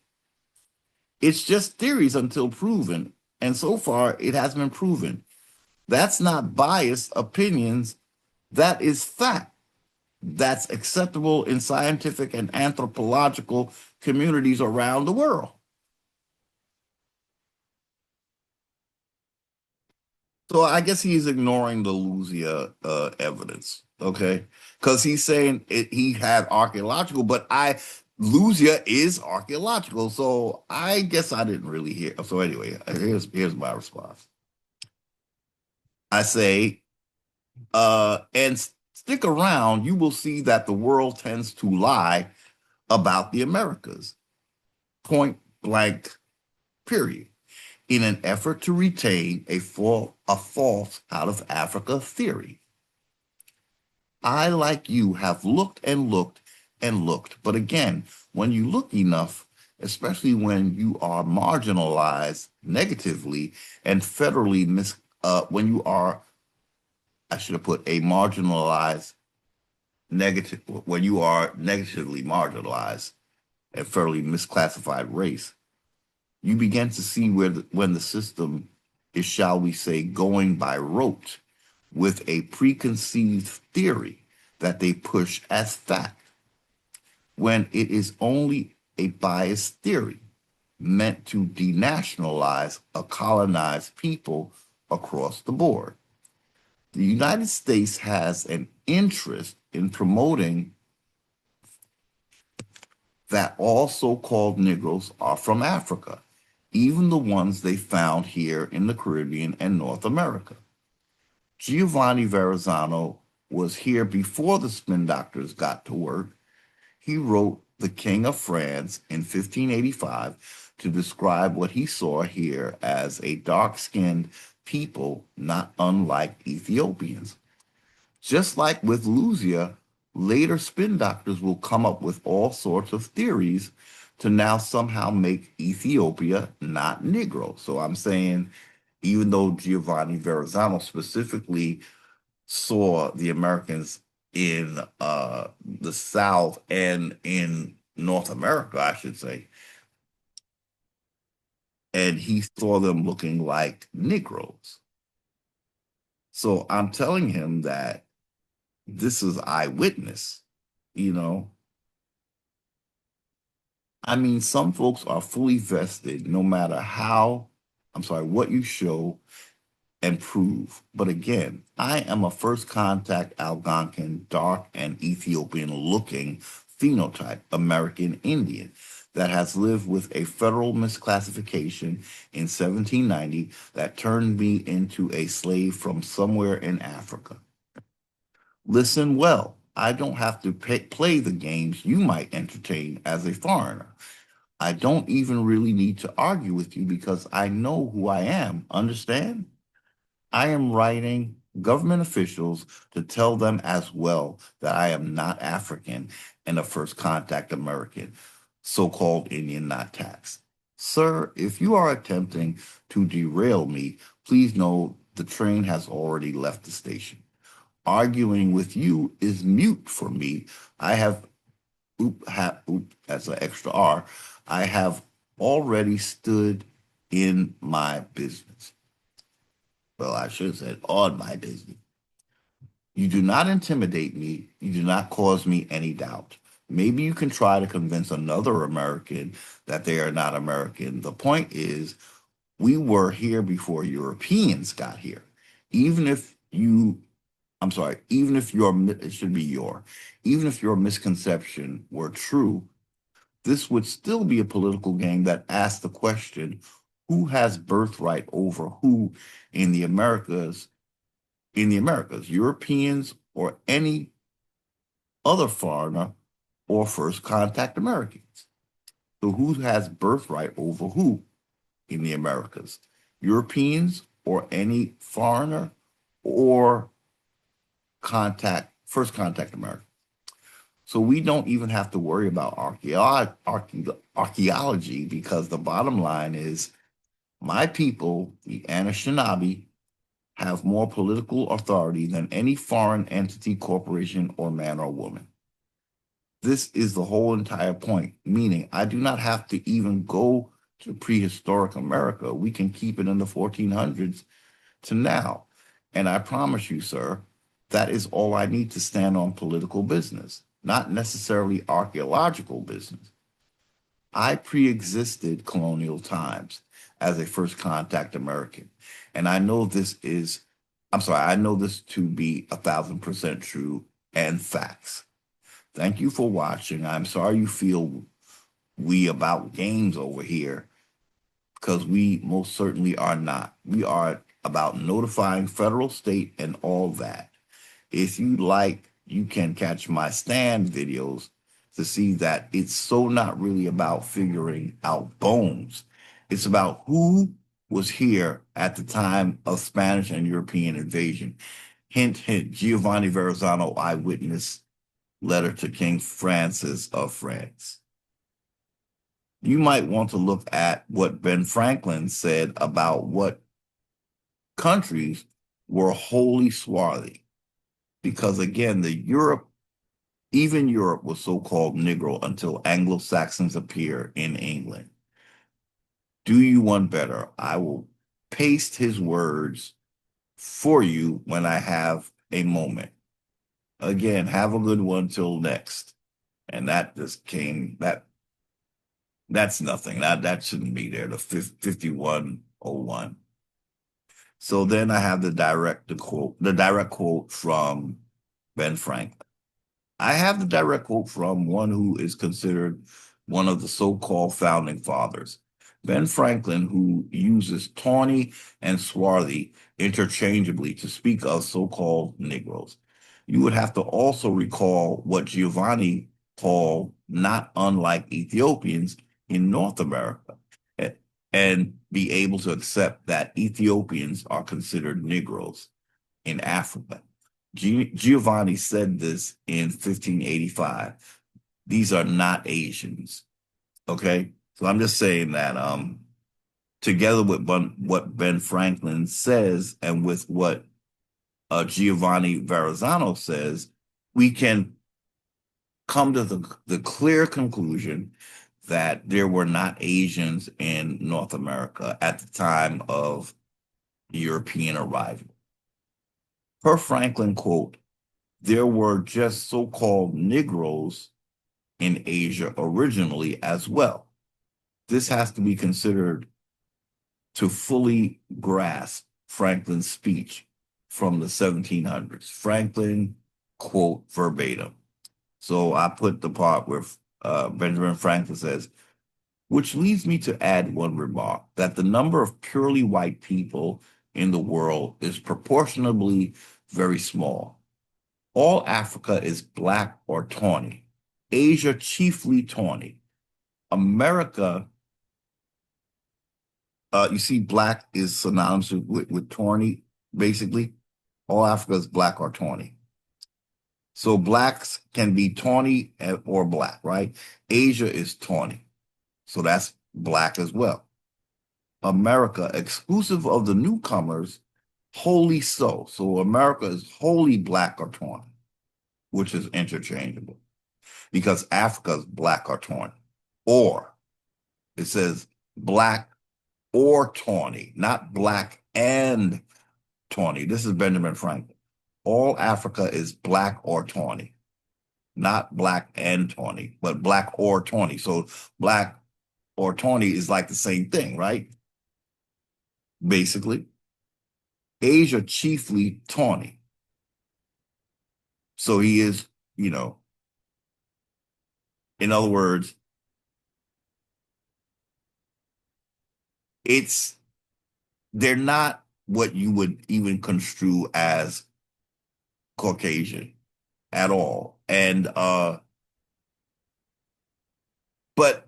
It's just theories until proven. And so far, it has been proven. That's not biased opinions, that is fact. That's acceptable in scientific and anthropological communities around the world. So I guess he's ignoring the Lucia evidence, okay? Because he's saying he had archaeological, but Lucia is archaeological, so I guess I didn't really hear. So anyway, here's my response. I say, and stick around, you will see that the world tends to lie about the Americas. Point blank, period. In an effort to retain a false out of Africa theory. I, like you, have looked and looked and looked. But again, when you look enough, especially when you are marginalized negatively and federally when you are, I should have put a marginalized negative, when you are negatively marginalized and federally misclassified race, you begin to see when the system is, shall we say, going by rote with a preconceived theory that they push as fact, when it is only a biased theory meant to denationalize a colonized people across the board. The United States has an interest in promoting that all so-called Negroes are from Africa, even the ones they found here in the Caribbean and North America. Giovanni Verrazzano was here before the spin doctors got to work. He wrote The King of France in 1585 to describe what he saw here as a dark-skinned people not unlike Ethiopians. Just like with Lucia, later spin doctors will come up with all sorts of theories to now somehow make Ethiopia not Negro. So I'm saying, even though Giovanni Verrazzano specifically saw the Americans in the South and in North America, I should say, and he saw them looking like Negroes. So I'm telling him that this is eyewitness, you know. I mean, some folks are fully vested no matter what you show and prove. But again, I am a first contact Algonquin, dark and Ethiopian looking phenotype American Indian that has lived with a federal misclassification in 1790 that turned me into a slave from somewhere in Africa. Listen well. I don't have to play the games you might entertain as a foreigner. I don't even really need to argue with you because I know who I am. Understand? I am writing government officials to tell them as well that I am not African and a first contact American, so-called Indian not taxed. Sir, if you are attempting to derail me, please know the train has already left the station. Arguing with you is mute for me. I have, that's an extra R, I have already stood in my business. Well, I should have said on my business. You do not intimidate me. You do not cause me any doubt. Maybe you can try to convince another American that they are not American. The point is, we were here before Europeans got here. Even if you, I'm sorry, even if it should be even if your misconception were true, this would still be a political game that asks the question, who has birthright over who in the Americas, Europeans or any other foreigner or first contact Americans? So who has birthright over who in the Americas? Europeans or any foreigner or first contact Americans? So we don't even have to worry about archaeology because the bottom line is my people, the Anishinaabe, have more political authority than any foreign entity, corporation, or man or woman. This is the whole entire point, meaning I do not have to even go to prehistoric America, we can keep it in the 1400s to now. And I promise you, sir, that is all I need to stand on political business, not necessarily archaeological business. I pre-existed colonial times as a first contact American. And I know I know this to be 1,000% true and facts. Thank you for watching. I'm sorry you feel we about games over here, because we most certainly are not. We are about notifying federal, state, and all that. If you like, you can catch my stand videos to see that it's so not really about figuring out bones. It's about who was here at the time of Spanish and European invasion. Hint, hint, Giovanni Verrazzano, Eyewitness, letter to King Francis of France. You might want to look at what Ben Franklin said about what countries were wholly swarthy. Because again, even Europe was so-called Negro until Anglo-Saxons appear in England. Do you one better? I will paste his words for you when I have a moment. Again, have a good one till next. And that just came, that's nothing. That shouldn't be there, the 5101. So then I have the direct quote from Ben Franklin. I have the direct quote from one who is considered one of the so-called founding fathers, Ben Franklin, who uses tawny and swarthy interchangeably to speak of so-called Negroes. You would have to also recall what Giovanni called not unlike Ethiopians in North America, and be able to accept that Ethiopians are considered Negroes in Africa. Giovanni said this in 1585. These are not Asians. Okay? So I'm just saying that together with what Ben Franklin says and with what Giovanni Verrazzano says, we can come to the clear conclusion that there were not Asians in North America at the time of European arrival. Per Franklin quote, there were just so-called Negroes in Asia originally as well. This has to be considered to fully grasp Franklin's speech from the 1700s. Franklin quote verbatim. So I put the part where Benjamin Franklin says, which leads me to add one remark, that the number of purely white people in the world is proportionably very small. All Africa is black or tawny. Asia chiefly tawny. America, you see black is synonymous with tawny, basically. All Africa is black or tawny. So blacks can be tawny or black, right? Asia is tawny. So that's black as well. America, exclusive of the newcomers, wholly so. So America is wholly black or tawny, which is interchangeable because Africa is black or tawny. Or it says black or tawny, not black and tawny. This is Benjamin Franklin. All Africa is black or tawny, not black and tawny, but black or tawny. So black or tawny is like the same thing, right? Basically. Asia chiefly tawny. So he is, in other words, they're not what you would even construe as Caucasian at all. And, but,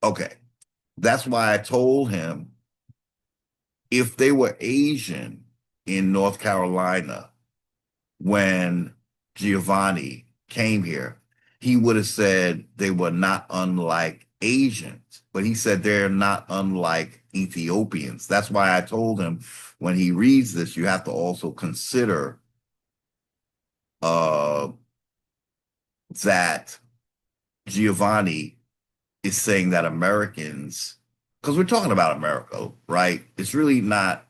okay, that's why I told him if they were Asian in North Carolina when Giovanni came here, he would have said they were not unlike Asians, but he said they're not unlike Ethiopians. That's why I told him when he reads this, you have to also consider that Giovanni is saying that Americans, because we're talking about America, right? It's really not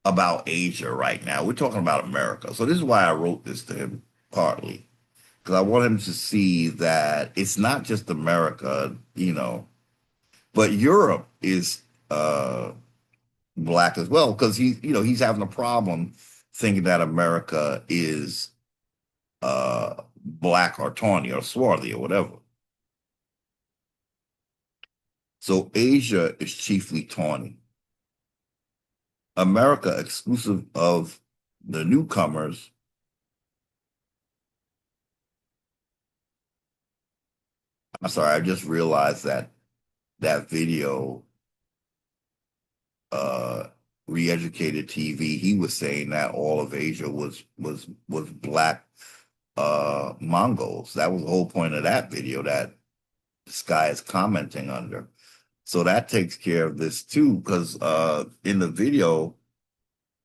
about Asia right now. We're talking about America. So this is why I wrote this to him partly, because I want him to see that it's not just America, but Europe is black as well, because he's having a problem thinking that America is black or tawny or swarthy or whatever. So Asia is chiefly tawny. America, exclusive of the newcomers, I'm sorry, I just realized that video, uh, Re-Educated TV, he was saying that all of Asia was black Mongols. That was the whole point of that video that this guy is commenting under. So that takes care of this too, because in the video,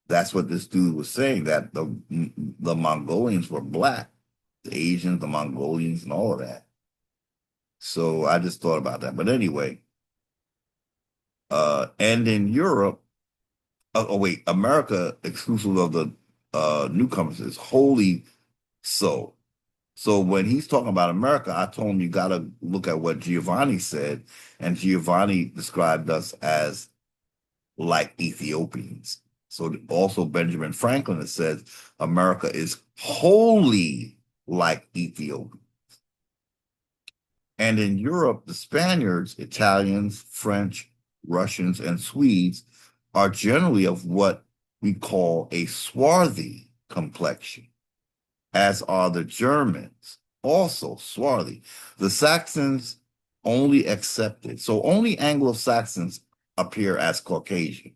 that's what this dude was saying, that the Mongolians were black, the Asians, the Mongolians, and all of that. So I just thought about that. But anyway, and in Europe, oh wait, America, exclusive of the newcomers, is wholly so. So when he's talking about America, I told him you got to look at what Giovanni said, and Giovanni described us as like Ethiopians. So also Benjamin Franklin has said America is wholly like Ethiopia. And in Europe, the Spaniards, Italians, French, Russians, and Swedes are generally of what we call a swarthy complexion, as are the Germans, also swarthy. The Saxons only accepted, so only Anglo-Saxons appear as Caucasian,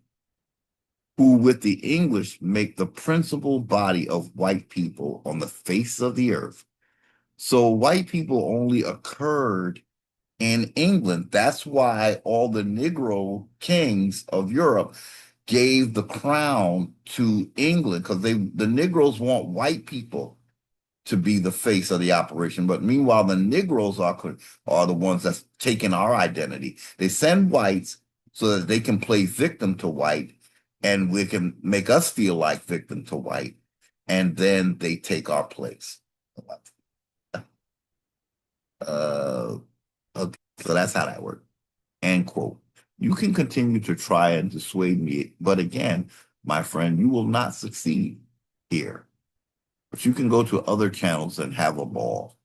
who with the English make the principal body of white people on the face of the earth. So white people only occurred in England. That's why all the Negro kings of Europe gave the crown to England, because the Negroes want white people to be the face of the operation. But meanwhile, the Negroes are the ones that's taking our identity. They send whites so that they can play victim to white, and we can make us feel like victim to white, and then they take our place. Okay, so that's how that works. End quote. You can continue to try and dissuade me, but again, my friend, you will not succeed here. But you can go to other channels and have a ball.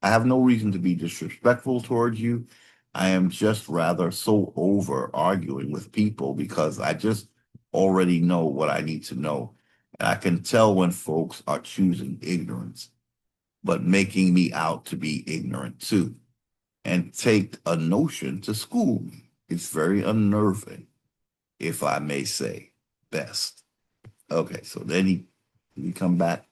I have no reason to be disrespectful towards you. I am just rather so over arguing with people because I just already know what I need to know. And I can tell when folks are choosing ignorance, but making me out to be ignorant too, and take a notion to school me. It's very unnerving, if I may say best. Okay, so then he come back.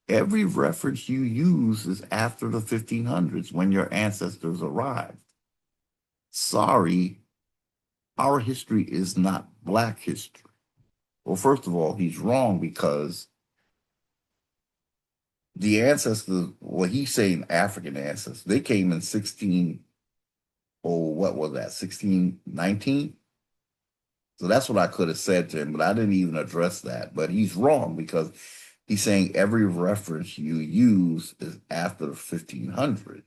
Every reference you use is after the 1500s when your ancestors arrived. Sorry, our history is not Black history. Well, first of all, he's wrong because the ancestors, well, he's saying African ancestors, they came in 1619? So that's what I could have said to him, but I didn't even address that. But he's wrong because he's saying every reference you use is after the 1500s.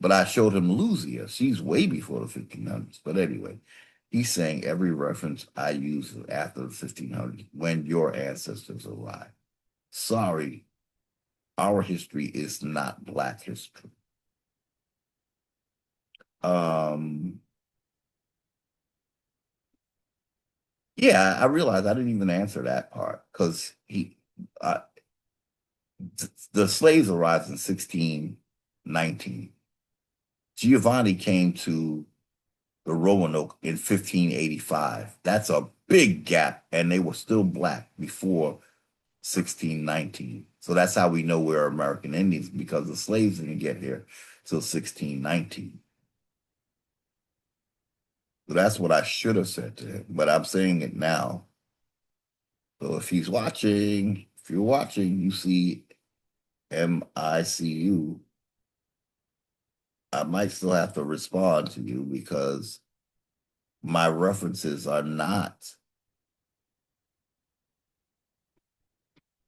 But I showed him Luzia. She's way before the 1500s. But anyway, he's saying every reference I use is after the 1500s when your ancestors arrived. Sorry, our history is not Black history. Yeah, I realized I didn't even answer that part because the slaves arrived in 1619. Giovanni came to the Roanoke in 1585. That's a big gap, and they were still Black before 1619. So that's how we know we're American Indians, because the slaves didn't get here till 1619. So that's what I should have said to him, but I'm saying it now. So if you're watching, you see MICU. I might still have to respond to you because my references are not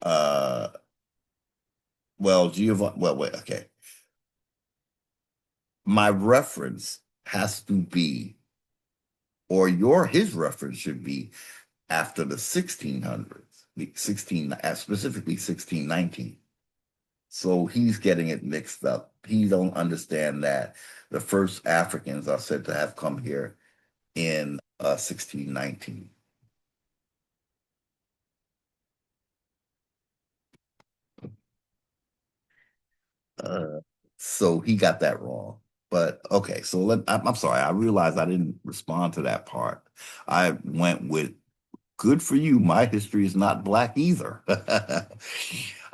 uh Giovanni, wait, okay. My reference has to be, or his reference should be after the 1600s, specifically 1619. So he's getting it mixed up. He don't understand that the first Africans are said to have come here in 1619. Uh, so he got that wrong. But okay, so I'm sorry. I realized I didn't respond to that part. I went with good for you. My history is not black either.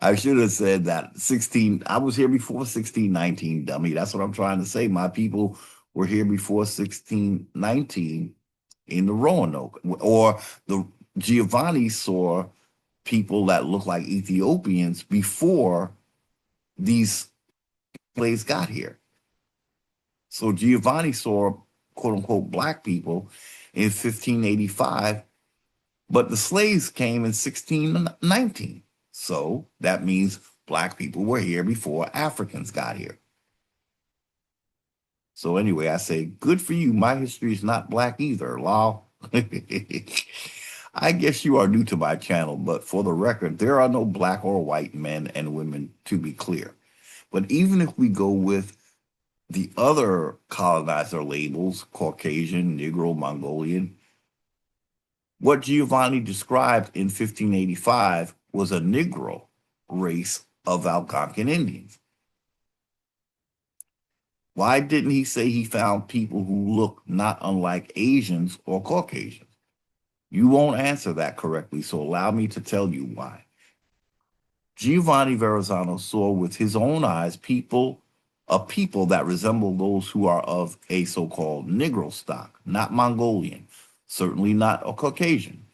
I should have said that 16. I was here before 1619, dummy. That's what I'm trying to say. My people were here before 1619 in the Roanoke. Or the Giovanni saw people that look like Ethiopians before these slaves got here. So Giovanni saw quote unquote black people in 1585, but the slaves came in 1619. So that means black people were here before Africans got here. So anyway, I say, good for you. My history is not black either, lol. I guess you are new to my channel, but for the record, there are no black or white men and women, to be clear. But even if we go with the other colonizer labels, Caucasian, Negro, Mongolian, what Giovanni described in 1585 was a Negro race of Algonquin Indians. Why didn't he say he found people who look not unlike Asians or Caucasians? You won't answer that correctly, so allow me to tell you why. Giovanni Verrazzano saw with his own eyes a people that resemble those who are of a so-called Negro stock, not Mongolian, certainly not a Caucasian.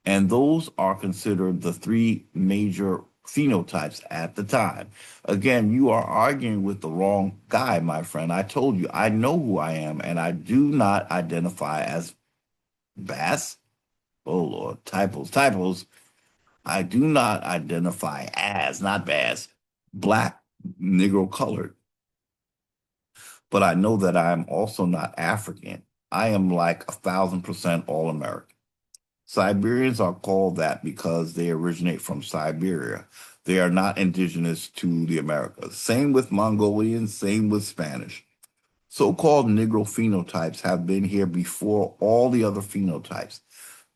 And those are considered the three major phenotypes at the time. Again, you are arguing with the wrong guy, my friend. I told you, I know who I am, and I do not identify as Bass. Oh, Lord, typos. I do not identify as, not Bass, black, Negro colored. But I know that I am also not African. I am like 1,000% all American. Siberians are called that because they originate from Siberia. They are not indigenous to the Americas. Same with Mongolians, same with Spanish. So-called Negro phenotypes have been here before all the other phenotypes.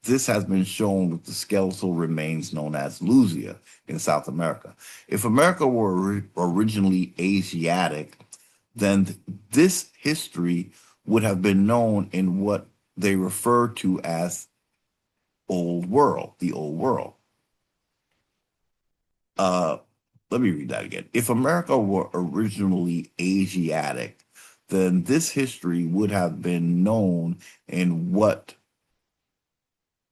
This has been shown with the skeletal remains known as Lusia in South America. If America were originally Asiatic, then this history would have been known in what they refer to as old world, the old world. Let me read that again. If America were originally Asiatic, then this history would have been known in what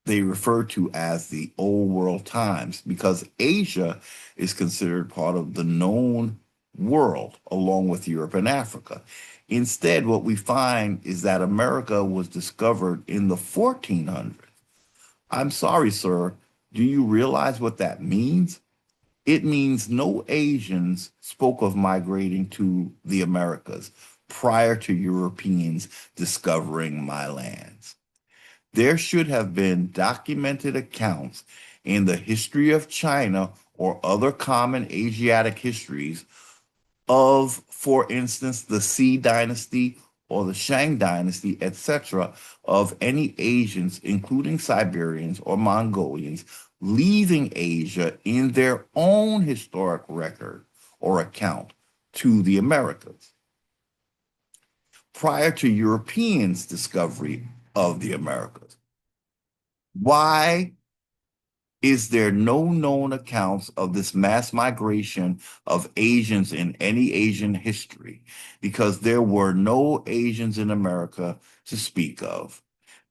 they refer to as the old world times, because Asia is considered part of the known world along with Europe and Africa. Instead, what we find is that America was discovered in the 1400s. I'm sorry, sir. Do you realize what that means? It means no Asians spoke of migrating to the Americas prior to Europeans discovering my lands. There should have been documented accounts in the history of China or other common Asiatic histories of, for instance, the Qi dynasty or the Shang dynasty, etc., of any Asians, including Siberians or Mongolians, leaving Asia in their own historic record or account to the Americas prior to Europeans' discovery of the Americas. Why is there no known accounts of this mass migration of Asians in any Asian history? Because there were no Asians in America to speak of.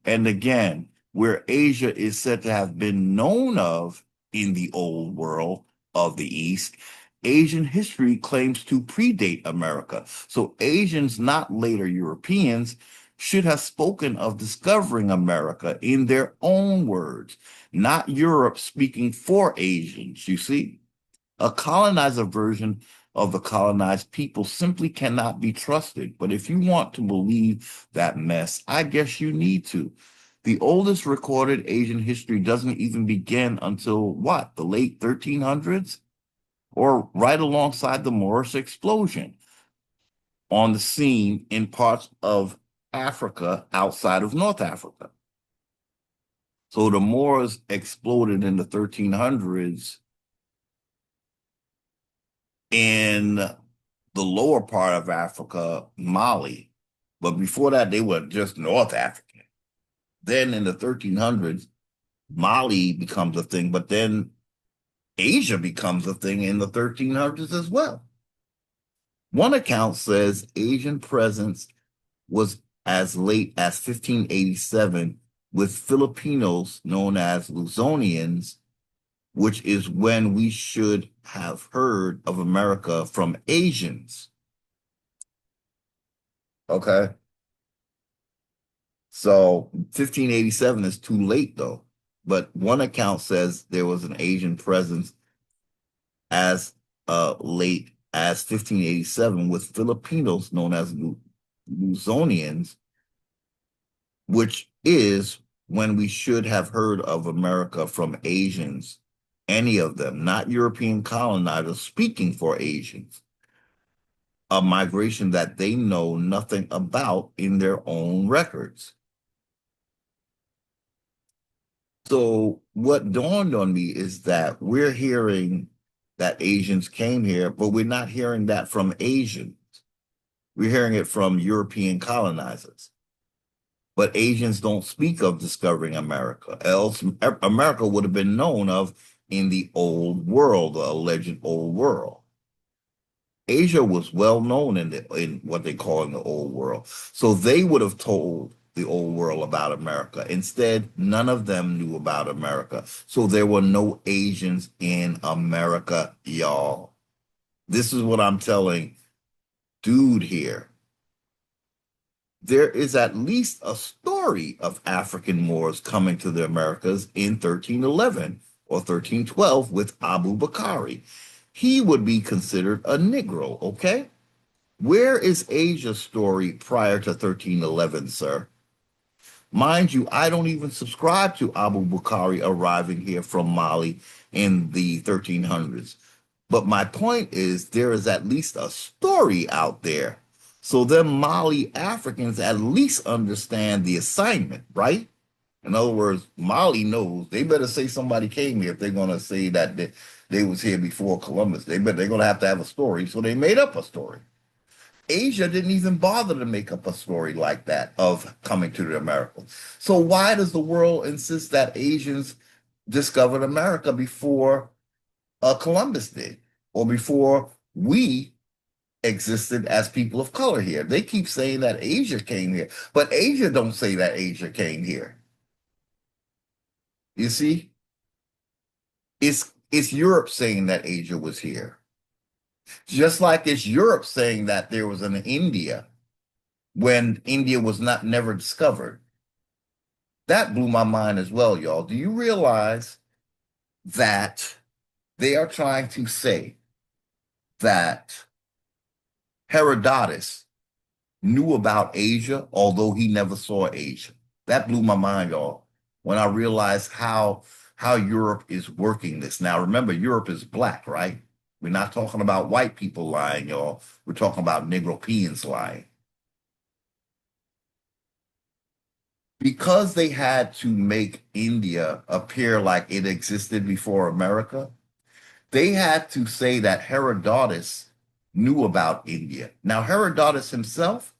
And again, where Asia is said to have been known of in the old world of the East Asian history claims to predate America. So Asians, not later Europeans, should have spoken of discovering America in their own words, not Europe speaking for Asians, you see? A colonizer version of the colonized people simply cannot be trusted. But if you want to believe that mess, I guess you need to. The oldest recorded Asian history doesn't even begin until what, the late 1300s? Or right alongside the Moorish explosion on the scene in parts of Africa outside of North Africa. So the Moors exploded in the 1300s in the lower part of Africa, Mali. But before that, they were just North African. Then in the 1300s, Mali becomes a thing, but then Asia becomes a thing in the 1300s as well. One account says Asian presence was as late as 1587 with Filipinos known as Luzonians, which is when we should have heard of America from Asians. Okay. So 1587 is too late though. But one account says there was an Asian presence as late as 1587 with Filipinos known as Luzonians, which is when we should have heard of America from Asians, any of them, not European colonizers speaking for Asians, a migration that they know nothing about in their own records. So what dawned on me is that we're hearing that Asians came here, but we're not hearing that from Asians. We're hearing it from European colonizers. But Asians don't speak of discovering America, else America would have been known of in the old world, the alleged old world. Asia was well known in what they call in the old world. So they would have told the old world about America. Instead, none of them knew about America. So there were no Asians in America, y'all. This is what I'm telling dude here. There is at least a story of African Moors coming to the Americas in 1311 or 1312 with Abu Bakari. He would be considered a Negro, okay? Where is Asia's story prior to 1311, sir? Mind you, I don't even subscribe to Abu Bakari arriving here from Mali in the 1300s. But my point is there is at least a story out there. So them Mali Africans at least understand the assignment, right? In other words, Mali knows they better say somebody came here if they're going to say that they was here before Columbus. They're going to have a story. So they made up a story. Asia didn't even bother to make up a story like that of coming to the Americas. So why does the world insist that Asians discovered America before Columbus did, or before we existed as people of color here? They keep saying that Asia came here, but Asia don't say that Asia came here. You see, it's Europe saying that Asia was here. Just like it's Europe saying that there was an India when India was never discovered. That blew my mind as well, y'all. Do you realize that they are trying to say that Herodotus knew about Asia, although he never saw Asia? That blew my mind, y'all, when I realized how Europe is working this. Now, remember, Europe is black, right? We're not talking about white people lying, y'all. We're talking about Negropeans lying. Because they had to make India appear like it existed before America, they had to say that Herodotus knew about India. Now, Herodotus himself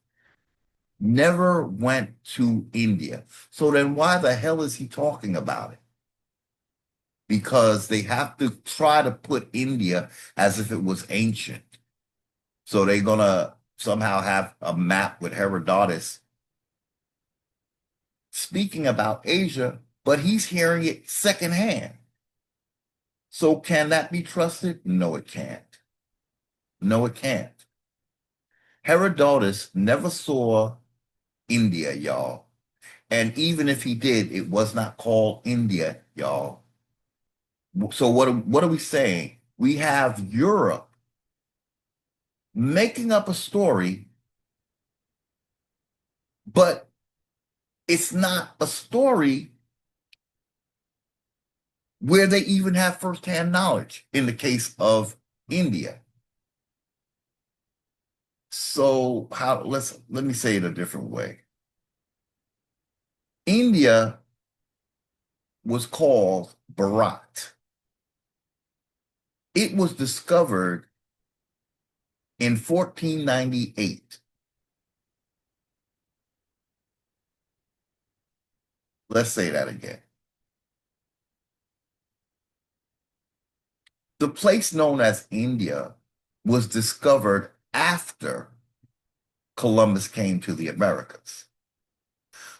never went to India. So then why the hell is he talking about it? Because they have to try to put India as if it was ancient. So they're going to somehow have a map with Herodotus speaking about Asia, but he's hearing it secondhand. So can that be trusted? No, it can't. No, it can't. Herodotus never saw India, y'all. And even if he did, it was not called India, y'all. So what are we saying? We have Europe making up a story, but it's not a story where they even have firsthand knowledge in the case of India. So let me say it a different way. India was called Bharat. It was discovered in 1498. Let's say that again. The place known as India was discovered after Columbus came to the Americas.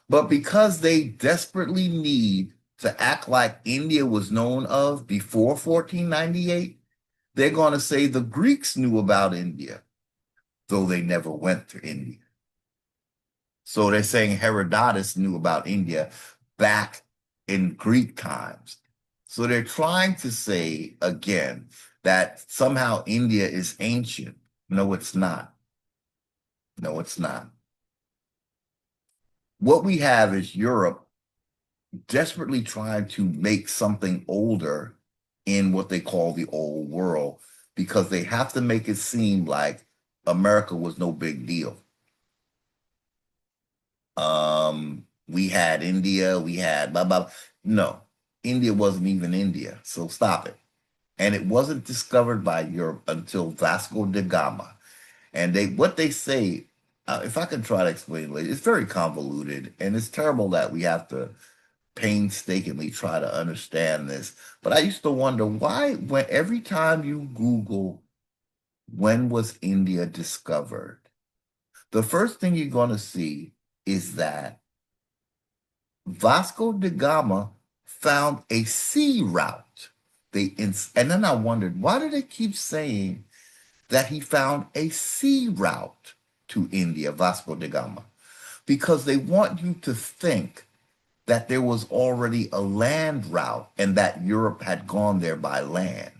But because they desperately need to act like India was known of before 1498, they're going to say the Greeks knew about India, though they never went to India. So they're saying Herodotus knew about India back in Greek times. So they're trying to say, again, that somehow India is ancient. No, it's not. No, it's not. What we have is Europe desperately trying to make something older in what they call the old world, because they have to make it seem like America was no big deal. We had India, we had blah, blah. No, India wasn't even India, so stop it. And it wasn't discovered by Europe until Vasco da Gama. And what they say, if I can try to explain it later, it's very convoluted, and it's terrible that we have to painstakingly try to understand this. But I used to wonder why, when every time you Google when was India discovered, the first thing you're going to see is that Vasco da Gama found a sea route. And then I wondered, why do they keep saying that he found a sea route to India, Vasco da Gama? Because they want you to think that there was already a land route and that Europe had gone there by land.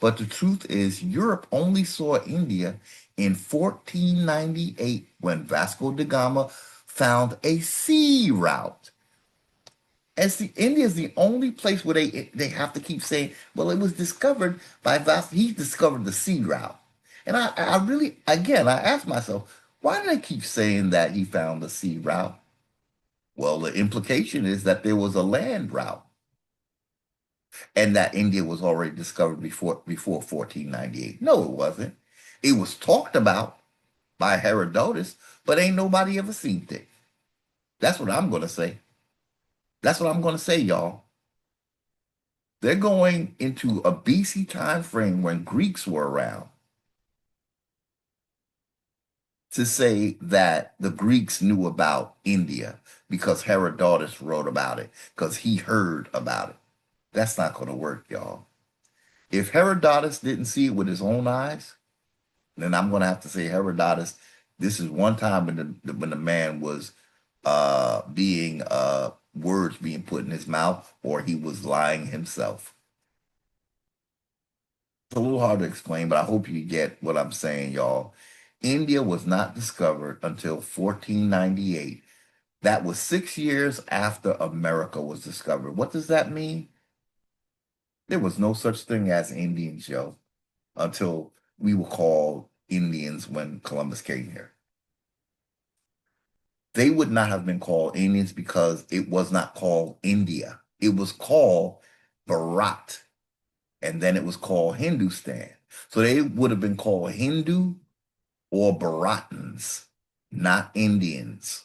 But the truth is, Europe only saw India in 1498 when Vasco da Gama found a sea route. India is the only place where they have to keep saying, well, it was discovered by Vasco. He discovered the sea route. And I really, again, I asked myself, why do they keep saying that he found the sea route? Well, the implication is that there was a land route and that India was already discovered before 1498. No, it wasn't. It was talked about by Herodotus, but ain't nobody ever seen it. That's what I'm going to say. That's what I'm going to say, y'all. They're going into a BC time frame when Greeks were around to say that the Greeks knew about India because Herodotus wrote about it, because he heard about it. That's not going to work, y'all. If Herodotus didn't see it with his own eyes, then I'm going to have to say, Herodotus, this is one time when the man was being words being put in his mouth, or he was lying himself. It's a little hard to explain, but I hope you get what I'm saying, y'all. India was not discovered until 1498. That was 6 years after America was discovered. What does that mean? There was no such thing as Indians, yo, until we were called Indians when Columbus came here. They would not have been called Indians because it was not called India. It was called Bharat, and then it was called Hindustan. So they would have been called Hindu or Bharatans, not Indians.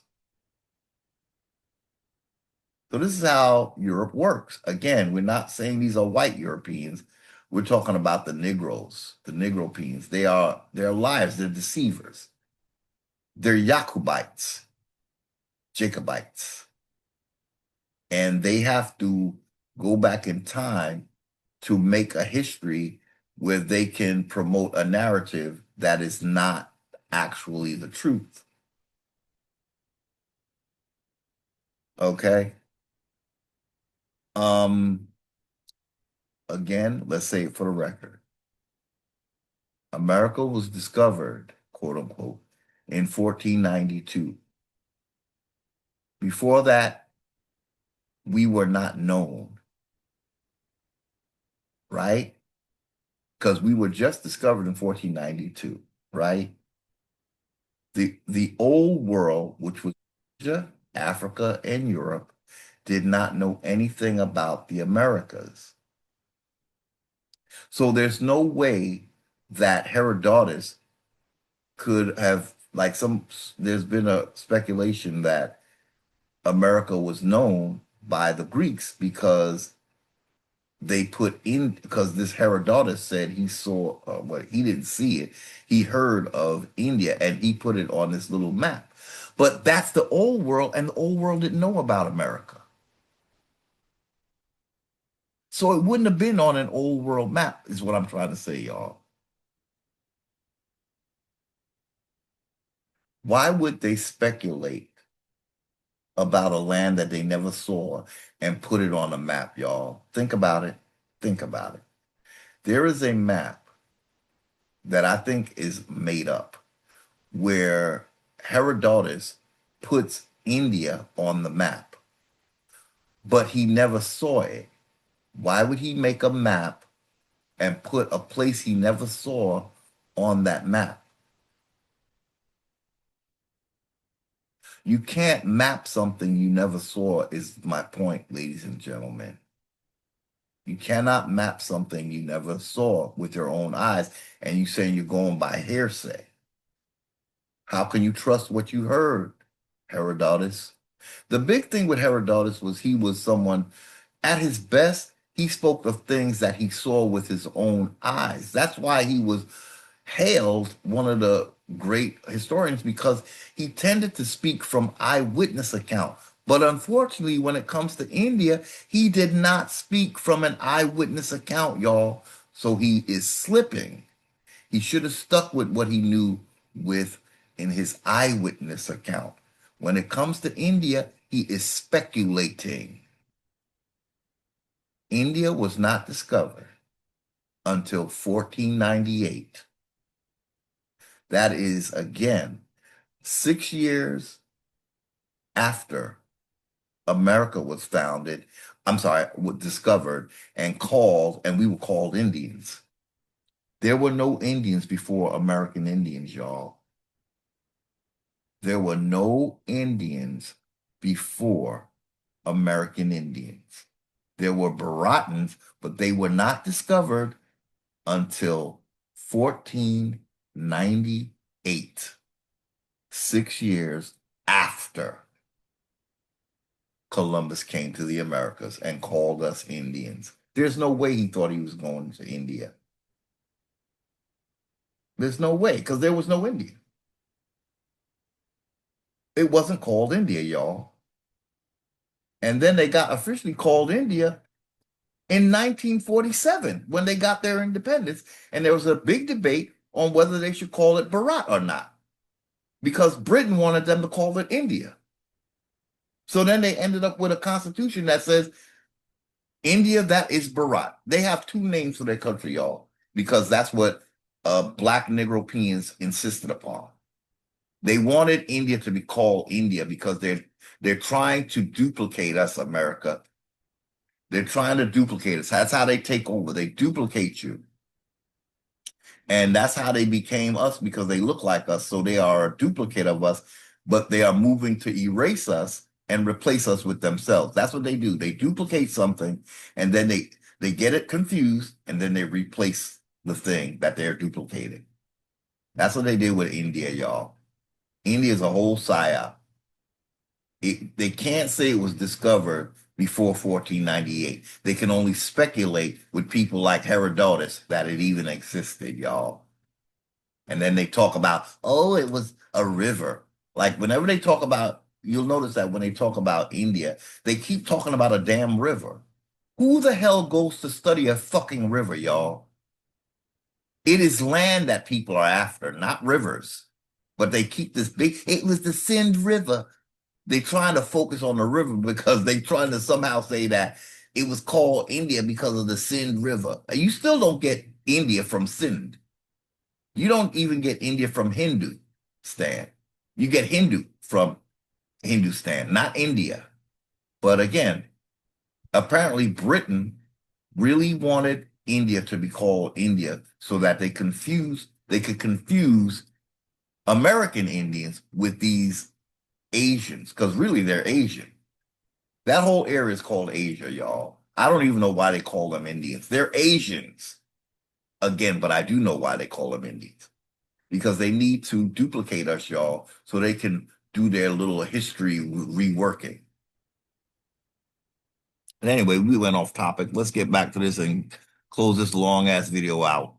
So this is how Europe works. Again, we're not saying these are white Europeans. We're talking about the Negroes, the Negropeans. They're liars, they're deceivers. They're Jacobites. And they have to go back in time to make a history where they can promote a narrative that is not actually the truth. Okay? Again, let's say it for the record. America was discovered, quote unquote, in 1492. Before that, we were not known, right? Because we were just discovered in 1492, right? The old world, which was Asia, Africa, and Europe, did not know anything about the Americas. So there's no way that Herodotus could have, there's been a speculation that America was known by the Greeks because because this Herodotus said he saw, he didn't see it, he heard of India and he put it on this little map. But that's the old world, and the old world didn't know about America. So it wouldn't have been on an old world map, is what I'm trying to say, y'all. Why would they speculate about a land that they never saw and put it on a map, y'all? Think about it. Think about it. There is a map that I think is made up where Herodotus puts India on the map, but he never saw it. Why would he make a map and put a place he never saw on that map? You can't map something you never saw, is my point, ladies and gentlemen. You cannot map something you never saw with your own eyes, and you saying you're going by hearsay. How can you trust what you heard, Herodotus? The big thing with Herodotus was he was someone, at his best, he spoke of things that he saw with his own eyes. That's why he was hailed one of the great historians, because he tended to speak from eyewitness account. But unfortunately, when it comes to India, he did not speak from an eyewitness account, y'all. So he is slipping. He should have stuck with what he knew with in his eyewitness account. When it comes to India, he is speculating. India was not discovered until 1498. That is, again, 6 years after America was founded, was discovered and called, and we were called Indians. There were no Indians before American Indians, y'all. There were no Indians before American Indians. There were Baratans, but they were not discovered until 1498, 6 years after Columbus came to the Americas and called us Indians. There's no way he thought he was going to India. There's no way, because there was no India. It wasn't called India, y'all. And then they got officially called India in 1947 when they got their independence. And there was a big debate on whether they should call it Bharat or not, because Britain wanted them to call it India. So then they ended up with a constitution that says India, that is Bharat. They have two names for their country, y'all, because that's what Black Negropeans insisted upon. They wanted India to be called India because they're trying to duplicate us, America. They're trying to duplicate us. That's how they take over. They duplicate you. And that's how they became us, because they look like us. So they are a duplicate of us, but they are moving to erase us and replace us with themselves. That's what they do. They duplicate something, and then they get it confused, and then they replace the thing that they're duplicating. That's what they did with India, y'all. India is a whole psyop. They can't say it was discovered before 1498. They can only speculate with people like Herodotus that it even existed, y'all. And then they talk about, oh, it was a river. Like whenever they talk about, you'll notice that when they talk about India, they keep talking about a damn river. Who the hell goes to study a fucking river, y'all? It is land that people are after, not rivers. But they keep this big, it was the Sindh River. They're trying to focus on the river because they're trying to somehow say that it was called India because of the Sindh River. You still don't get India from Sindh. You don't even get India from Hindustan. You get Hindu from Hindustan, not India. But again, apparently Britain really wanted India to be called India so that they could confuse American Indians with these Asians, because really they're Asian. That whole area is called Asia, y'all. I don't even know why they call them Indians. They're Asians. Again, but I do know why they call them Indians. Because they need to duplicate us, y'all, so they can do their little history reworking. And anyway, we went off topic. Let's get back to this and close this long-ass video out.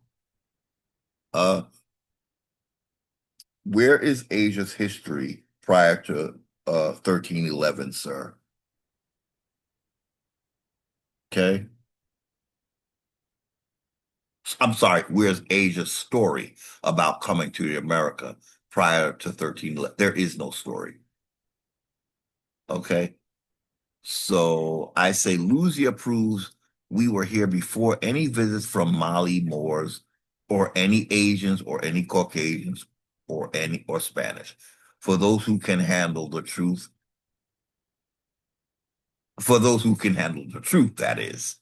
Where is Asia's history prior to 1311, sir? Okay. I'm sorry, where's Asia's story about coming to America prior to 1311? There is no story. Okay. So I say Luzia proves we were here before any visits from Mali Moors or any Asians or any Caucasians or Spanish. For those who can handle the truth. For those who can handle the truth, that is.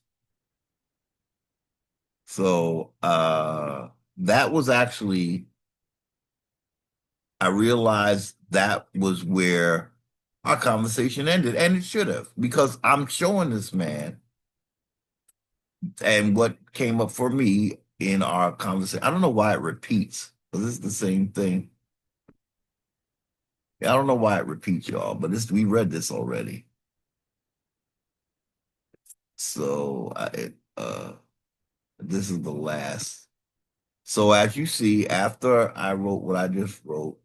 So that was actually, I realized that was where our conversation ended, and it should have, because I'm showing this man, and what came up for me in our conversation, I don't know why it repeats, because it's the same thing. I don't know why it repeats, y'all, but we read this already. So this is the last. So as you see, after I wrote what I just wrote,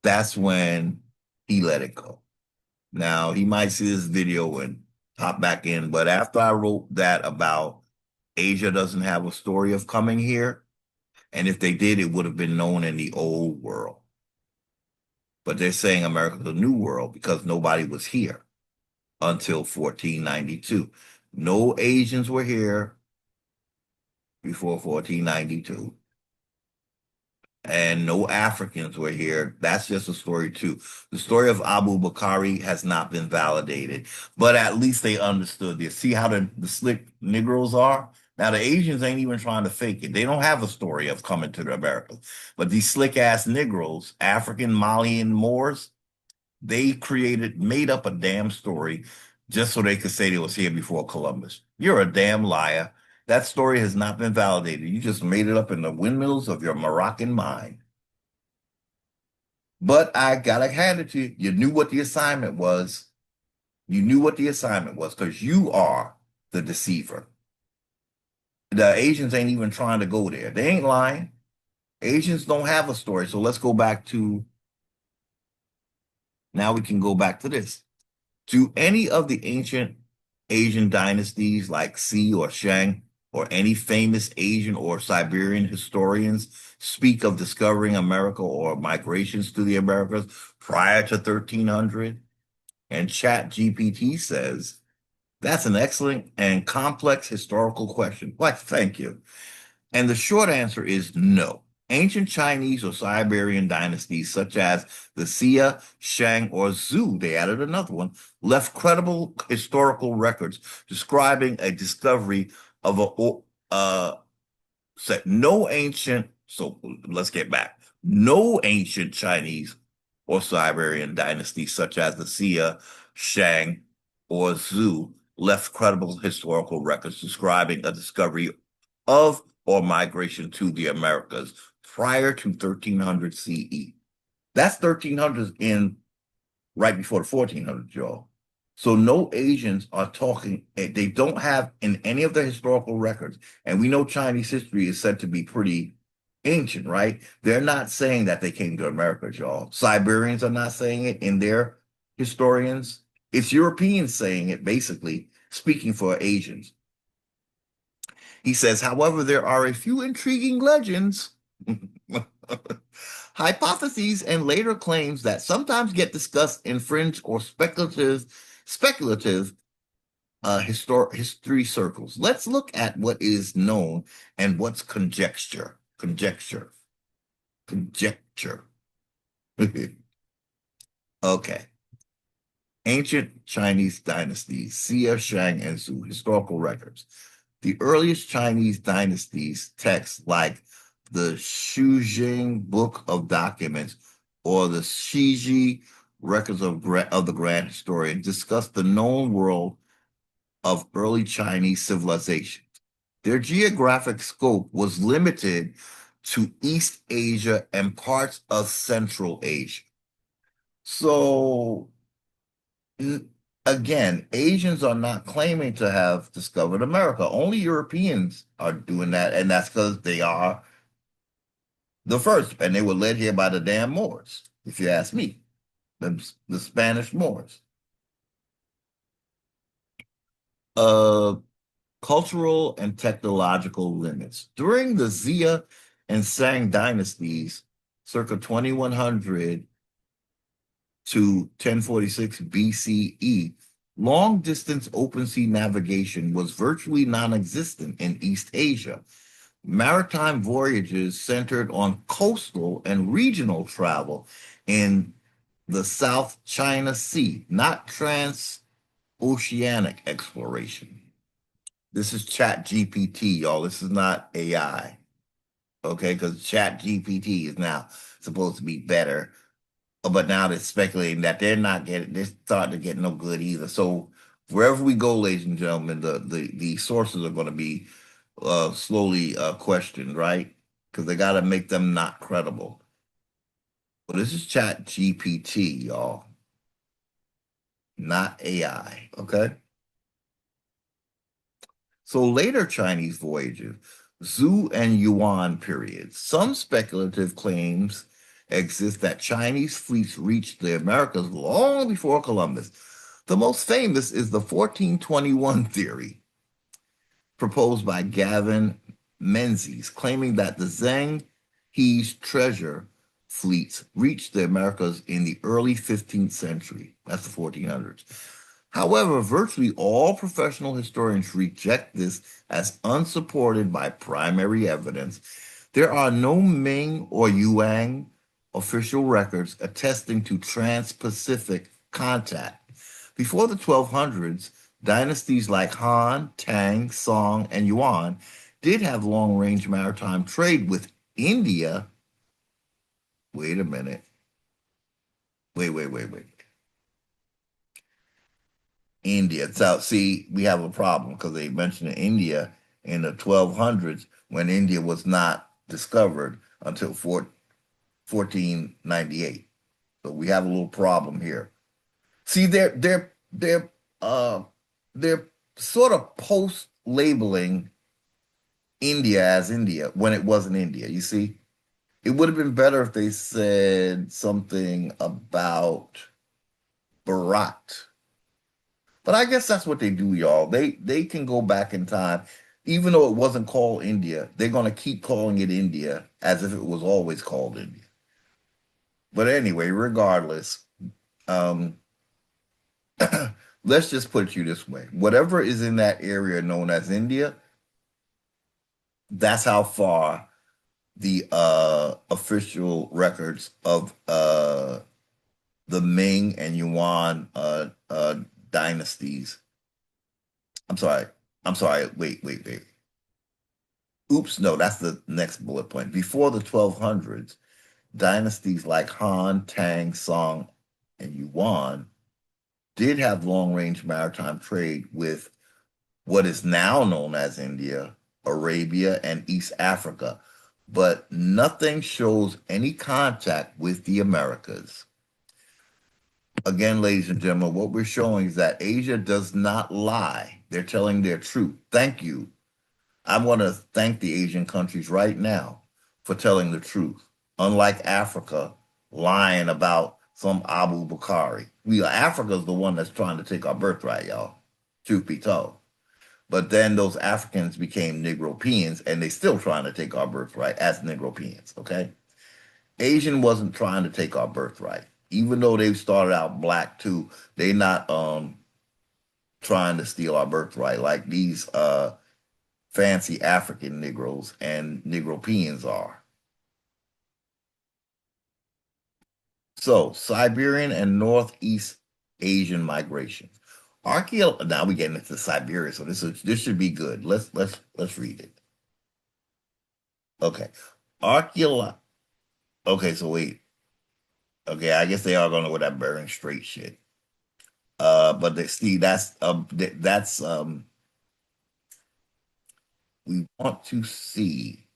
that's when he let it go. Now, he might see this video and hop back in, but after I wrote that about Asia doesn't have a story of coming here, and if they did, it would have been known in the old world. But they're saying America's the new world because nobody was here until 1492. No Asians were here before 1492. And no Africans were here. That's just a story too. The story of Abu Bakari has not been validated, but at least they understood this. See how the slick Negroes are? Now the Asians ain't even trying to fake it. They don't have a story of coming to the Americas. But these slick ass Negroes, African, Malian Moors, they made up a damn story just so they could say they was here before Columbus. You're a damn liar. That story has not been validated. You just made it up in the windmills of your Moroccan mind. But I gotta hand it to you. You knew what the assignment was. You knew what the assignment was because you are the deceiver. The Asians ain't even trying to go there. They ain't lying. Asians don't have a story. So let's go back to, now we can go back to this. Do any of the ancient Asian dynasties like Si or Shang or any famous Asian or Siberian historians speak of discovering America or migrations to the Americas prior to 1300? And ChatGPT says, that's an excellent and complex historical question. Why, thank you. And the short answer is no. Ancient Chinese or Siberian dynasties such as the Xia, Shang, or Zhou, they added another one, left credible historical records describing a discovery of so let's get back. No ancient Chinese or Siberian dynasties such as the Xia, Shang, or Zhou left credible historical records describing a discovery of or migration to the Americas prior to 1300 CE. That's 1300s in right before the 1400s, y'all. So no Asians are talking, they don't have in any of the historical records, and we know Chinese history is said to be pretty ancient, right? They're not saying that they came to America, y'all. Siberians are not saying it in their historians. It's Europeans saying it, basically, speaking for Asians. He says, however, there are a few intriguing legends, hypotheses, and later claims that sometimes get discussed in fringe or speculative history circles. Let's look at what is known and what's conjecture. Conjecture. Okay. Ancient Chinese dynasties, Xia, Shang, and Zhou, historical records. The earliest Chinese dynasties texts like the Shujing Book of Documents or the Shiji Records of the Grand Historian discuss the known world of early Chinese civilization. Their geographic scope was limited to East Asia and parts of Central Asia. So, again, Asians are not claiming to have discovered America. Only Europeans are doing that, and that's because they are the first, and they were led here by the damn Moors, if you ask me, the Spanish Moors. Cultural and technological limits. During the Xia and Shang dynasties, circa 2100 to 1046 BCE, long-distance open sea navigation was virtually non-existent in East Asia. Maritime voyages centered on coastal and regional travel in the South China Sea, not transoceanic exploration. This is Chat GPT, y'all. This is not AI. Okay, because Chat GPT is now supposed to be better. But now they're speculating that they're starting to get no good either. So wherever we go, ladies and gentlemen, the sources are going to be slowly questioned, right? Because they got to make them not credible. But this is Chat GPT, y'all, not AI. Okay. So later Chinese voyages, Zhou and Yuan periods. Some speculative claims exist that Chinese fleets reached the Americas long before Columbus. The most famous is the 1421 theory, proposed by Gavin Menzies, claiming that the Zheng He's treasure fleets reached the Americas in the early 15th century. That's the 1400s. However, virtually all professional historians reject this as unsupported by primary evidence. There are no Ming or Yuan official records attesting to trans-Pacific contact. Before the 1200s, dynasties like Han, Tang, Song, and Yuan did have long-range maritime trade with India. Wait a minute. Wait. India. So, see, we have a problem because they mentioned India in the 1200s when India was not discovered until 1498. So we have a little problem here. See, they're sort of post-labeling India as India when it wasn't India. You see, it would have been better if they said something about Bharat. But I guess that's what they do, y'all. They can go back in time. Even though it wasn't called India, they're going to keep calling it India as if it was always called India. But anyway, regardless, let's just put it you this way. Whatever is in that area known as India, that's how far the official records of the Ming and Yuan dynasties. I'm sorry. Wait. Oops, no, that's the next bullet point. Before the 1200s, dynasties like Han, Tang, Song, and Yuan did have long-range maritime trade with what is now known as India, Arabia, and East Africa, but nothing shows any contact with the Americas. Again, ladies and gentlemen, what we're showing is that Asia does not lie. They're telling their truth. Thank you. I want to thank the Asian countries right now for telling the truth. Unlike Africa lying about some Abu Bakari. Africa's the one that's trying to take our birthright, y'all. Truth be told. But then those Africans became Negropeans, and they still trying to take our birthright as Negropeans, okay? Asian wasn't trying to take our birthright. Even though they started out black too, they not trying to steal our birthright like these fancy African Negroes and Negropeans are. So Siberian and Northeast Asian migration. Now we're getting into Siberia, so this should be good. Let's read it. Okay. Archeolo Okay, so wait. Okay, I guess they are going to go with that Bering Strait shit. But see, that's we want to see.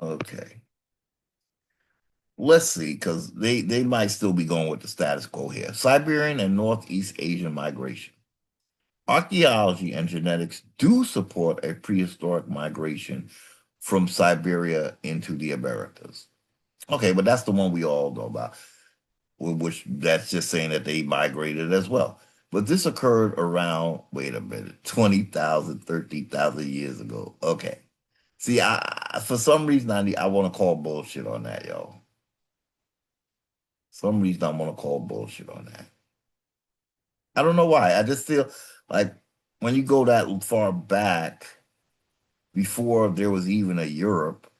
Okay. Let's see, because they might still be going with the status quo here. Siberian and Northeast Asian migration. Archaeology and genetics do support a prehistoric migration from Siberia into the Americas. Okay, but that's the one we all know about, which that's just saying that they migrated as well. But this occurred around, wait a minute, 20,000, 13,000 years ago. Okay. See, for some reason, I want to call bullshit on that, y'all. Some reason I want to call bullshit on that. I don't know why. I just feel like when you go that far back, before there was even a Europe,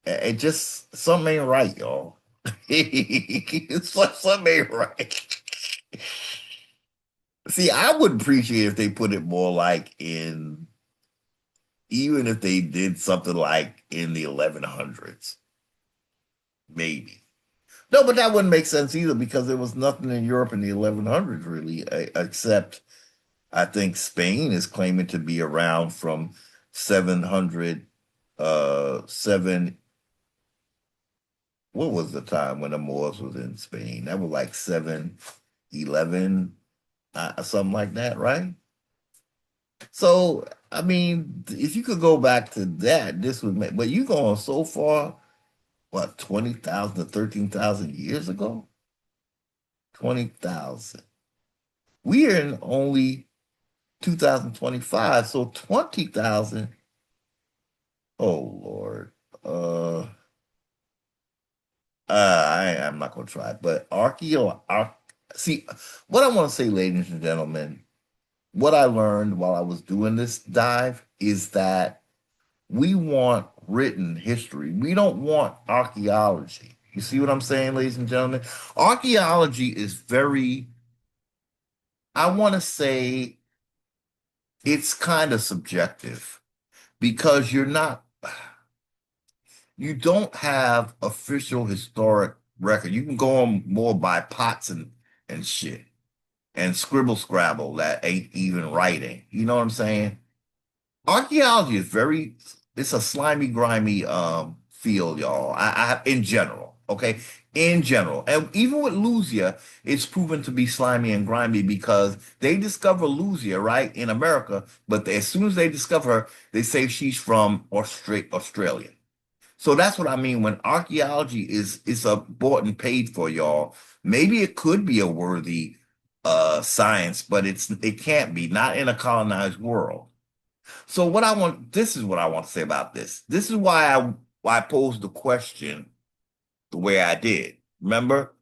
it just something ain't right, y'all. It's like something ain't right. See, I would appreciate if they put it more like in, even if they did something like in the 1100s, maybe. No, but that wouldn't make sense either because there was nothing in Europe in the 1100s really, except I think Spain is claiming to be around from 700, what was the time when the Moors was in Spain? That was like 711, something like that, right? So, I mean, if you could go back to that, this would make, but you going so far, what, 20,000 to 13,000 years ago? 20,000. We are in only 2025, so 20,000. Oh, Lord. I'm not going to try, but see, what I want to say, ladies and gentlemen, what I learned while I was doing this dive is that we want written history. We don't want archaeology. You see what I'm saying, ladies and gentlemen? Archaeology is very, I want to say it's kind of subjective because you don't have official historic record. You can go on more by pots and shit and scribble scrabble that ain't even writing. You know what I'm saying? Archaeology is it's a slimy, grimy field, y'all. In general, okay? In general. And even with Lucia, it's proven to be slimy and grimy because they discover Lucia, right, in America, but as soon as they discover her, they say she's from Australia. So that's what I mean when archaeology is bought and paid for, y'all. Maybe it could be a worthy science, but it can't be, not in a colonized world. So this is what I want to say about this. This is why I posed the question the way I did. Remember,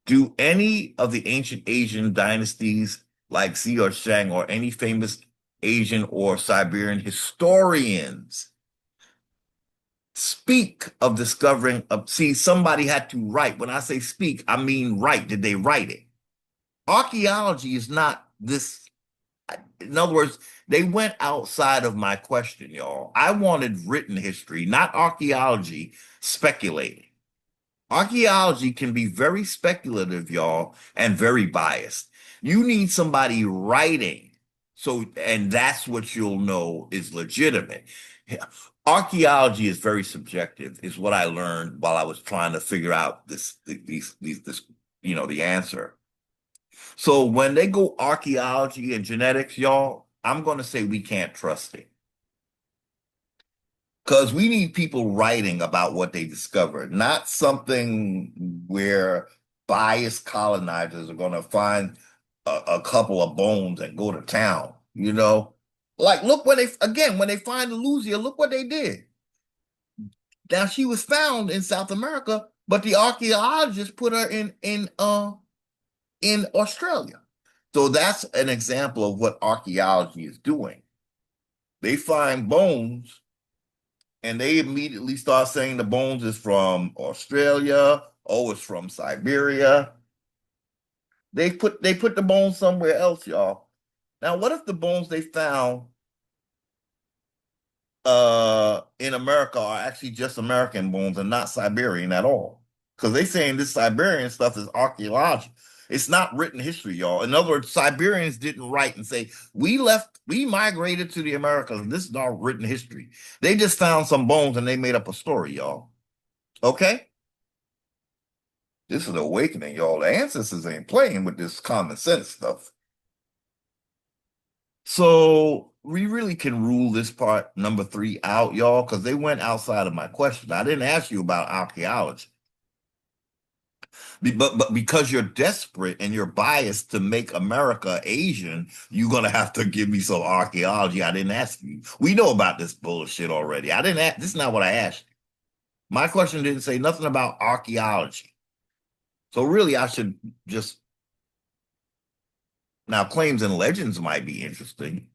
do any of the ancient Asian dynasties like Xi or Shang or any famous Asian or Siberian historians speak of discovering see, somebody had to write. When I say speak, I mean write. Did they write it? Archaeology is not this. In other words, they went outside of my question, y'all. I wanted written history, not archaeology speculating. Archaeology can be very speculative, y'all, and very biased. You need somebody writing. And that's what you'll know is legitimate. Archaeology is very subjective, is what I learned while I was trying to figure out this, the answer. So when they go archaeology and genetics, y'all, I'm going to say we can't trust it. Because we need people writing about what they discovered, not something where biased colonizers are going to find a couple of bones and go to town, you know? Like, look when when they find Lucia, look what they did. Now she was found in South America, but the archaeologists put her in Australia. So that's an example of what archaeology is doing. They find bones and they immediately start saying the bones is from Australia, oh, it's from Siberia. They put the bones somewhere else, y'all. Now, what if the bones they found in America are actually just American bones and not Siberian at all? Because they saying this Siberian stuff is archaeological. It's not written history, y'all. In other words, Siberians didn't write and say, we migrated to the Americas, and this is our written history. They just found some bones and they made up a story, y'all. Okay? This is awakening, y'all. The ancestors ain't playing with this common sense stuff. So we really can rule this part number 3 out, y'all, because they went outside of my question. I didn't ask you about archaeology. But because you're desperate and you're biased to make America Asian, you're gonna have to give me some archaeology. I didn't ask you. We know about this bullshit already. I didn't ask, this is not what I asked you. My question didn't say nothing about archaeology. So really I should just now claims and legends might be interesting,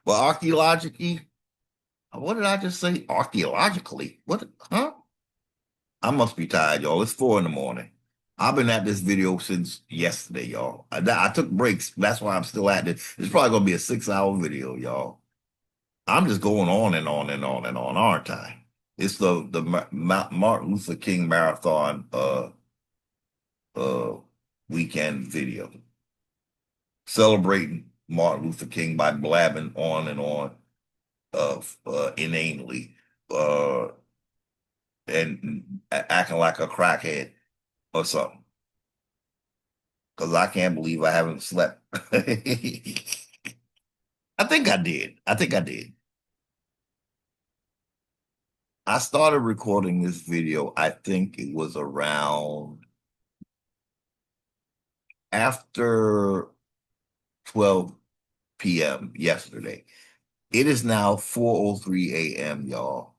but archaeologically, what did I just say? Archaeologically? What huh? I must be tired, y'all. It's 4 a.m. I've been at this video since yesterday, y'all. I took breaks. That's why I'm still at this. It's probably gonna be a 6-hour video, y'all. I'm just going on and on and on and on, aren't I? It's the Martin Luther King marathon uh weekend video celebrating Martin Luther King by blabbing on and on inanely and acting like a crackhead or something. Because I can't believe I haven't slept. I think I did. I think I did. I started recording this video, I think it was around after 12 p.m. yesterday. It is now 4:03 a.m., y'all.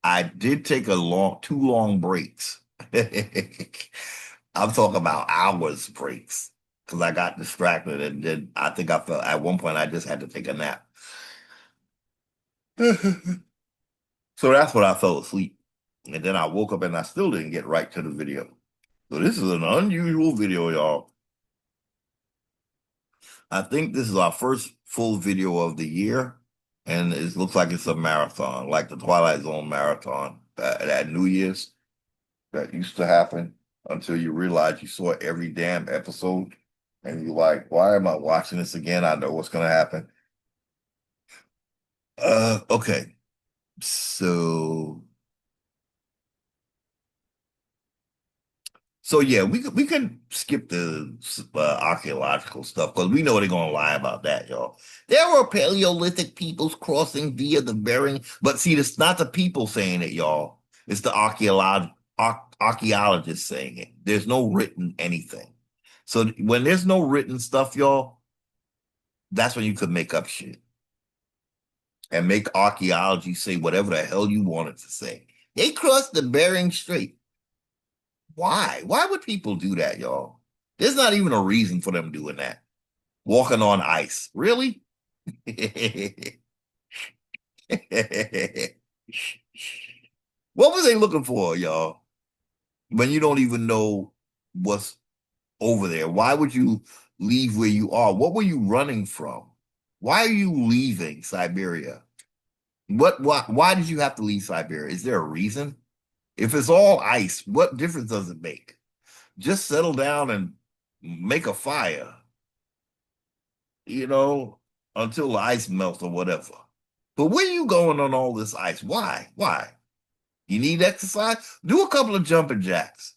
I did take two long breaks. I'm talking about hours breaks because I got distracted and then I think I felt at one point I just had to take a nap. So that's when I fell asleep. And then I woke up and I still didn't get right to the video. So this is an unusual video, y'all. I think this is our first full video of the year. And it looks like it's a marathon, like the Twilight Zone marathon at New Year's that used to happen until you realize you saw every damn episode. And you're like, why am I watching this again? I know what's going to happen. Okay. So yeah, we can skip the archaeological stuff because we know they're gonna lie about that, y'all. There were Paleolithic peoples crossing via the Bering, but see, it's not the people saying it, y'all. It's the archaeologists saying it. There's no written anything. So when there's no written stuff, y'all, that's when you could make up shit and make archaeology say whatever the hell you want it to say. They crossed the Bering Strait. Why? Why would people do that, y'all? There's not even a reason for them doing that. Walking on ice. Really? What was they looking for, y'all? When you don't even know what's over there. Why would you leave where you are? What were you running from? Why are you leaving Siberia? Why did you have to leave Siberia? Is there a reason? If it's all ice, what difference does it make? Just settle down and make a fire, you know, until the ice melts or whatever. But where are you going on all this ice? Why? Why? You need exercise? Do a couple of jumping jacks.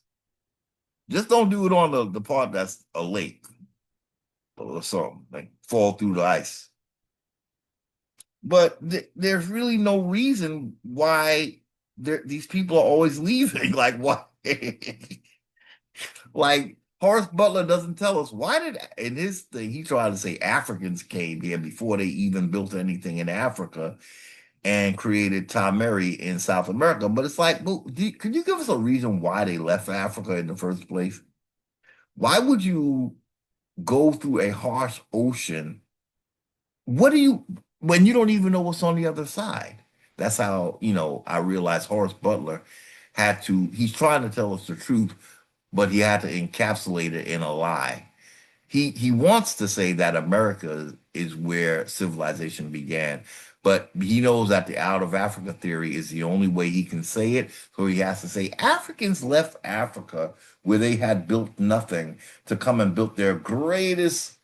Just don't do it on the part that's a lake or something, like fall through the ice. but there's really no reason why these people are always leaving. Like, why? Like, Horace Butler doesn't tell us why did, in his thing, he tried to say Africans came here before they even built anything in Africa and created Mary in South America. But it's like, well, could you give us a reason why they left Africa in the first place? Why would you go through a harsh ocean? What do you, when you don't even know what's on the other side? That's how, I realized Horace Butler he's trying to tell us the truth, but he had to encapsulate it in a lie. He wants to say that America is where civilization began, but he knows that the out of Africa theory is the only way he can say it. So he has to say Africans left Africa where they had built nothing to come and build their greatest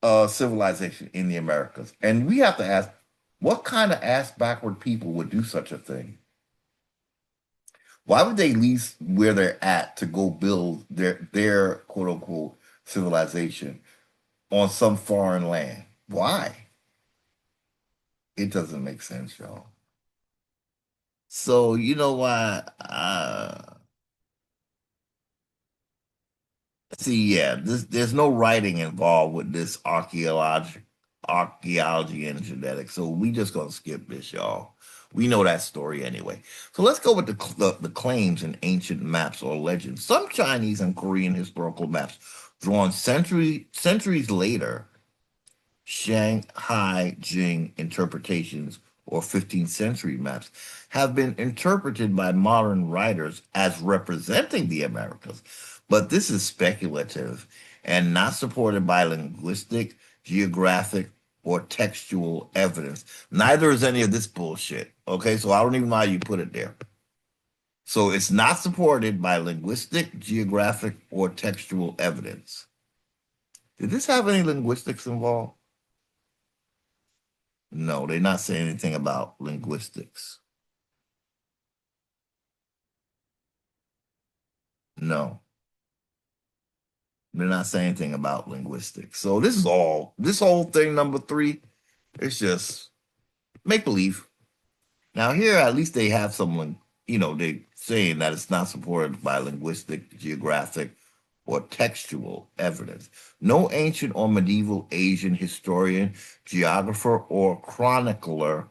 civilization in the Americas. And we have to ask, what kind of ass backward people would do such a thing? Why would they leave where they're at to go build their quote unquote civilization on some foreign land? Why? It doesn't make sense, y'all. So you know why? See, yeah, there's no writing involved with this archaeology and genetics, so we just gonna skip this, y'all. We know that story anyway. So let's go with the claims in ancient maps or legends. Some Chinese and Korean historical maps drawn centuries later, Shanghai Jing interpretations or 15th century maps have been interpreted by modern writers as representing the Americas. But this is speculative and not supported by linguistic, geographic, or textual evidence. Neither is any of this bullshit. Okay, so I don't even know how you put it there. So it's not supported by linguistic, geographic, or textual evidence. Did this have any linguistics involved? No, they're not saying anything about linguistics. No, they're not saying anything about linguistics. So this whole thing, number three, it's just make believe. Now here, at least they have someone, they saying that it's not supported by linguistic, geographic, or textual evidence. No ancient or medieval Asian historian, geographer, or chronicler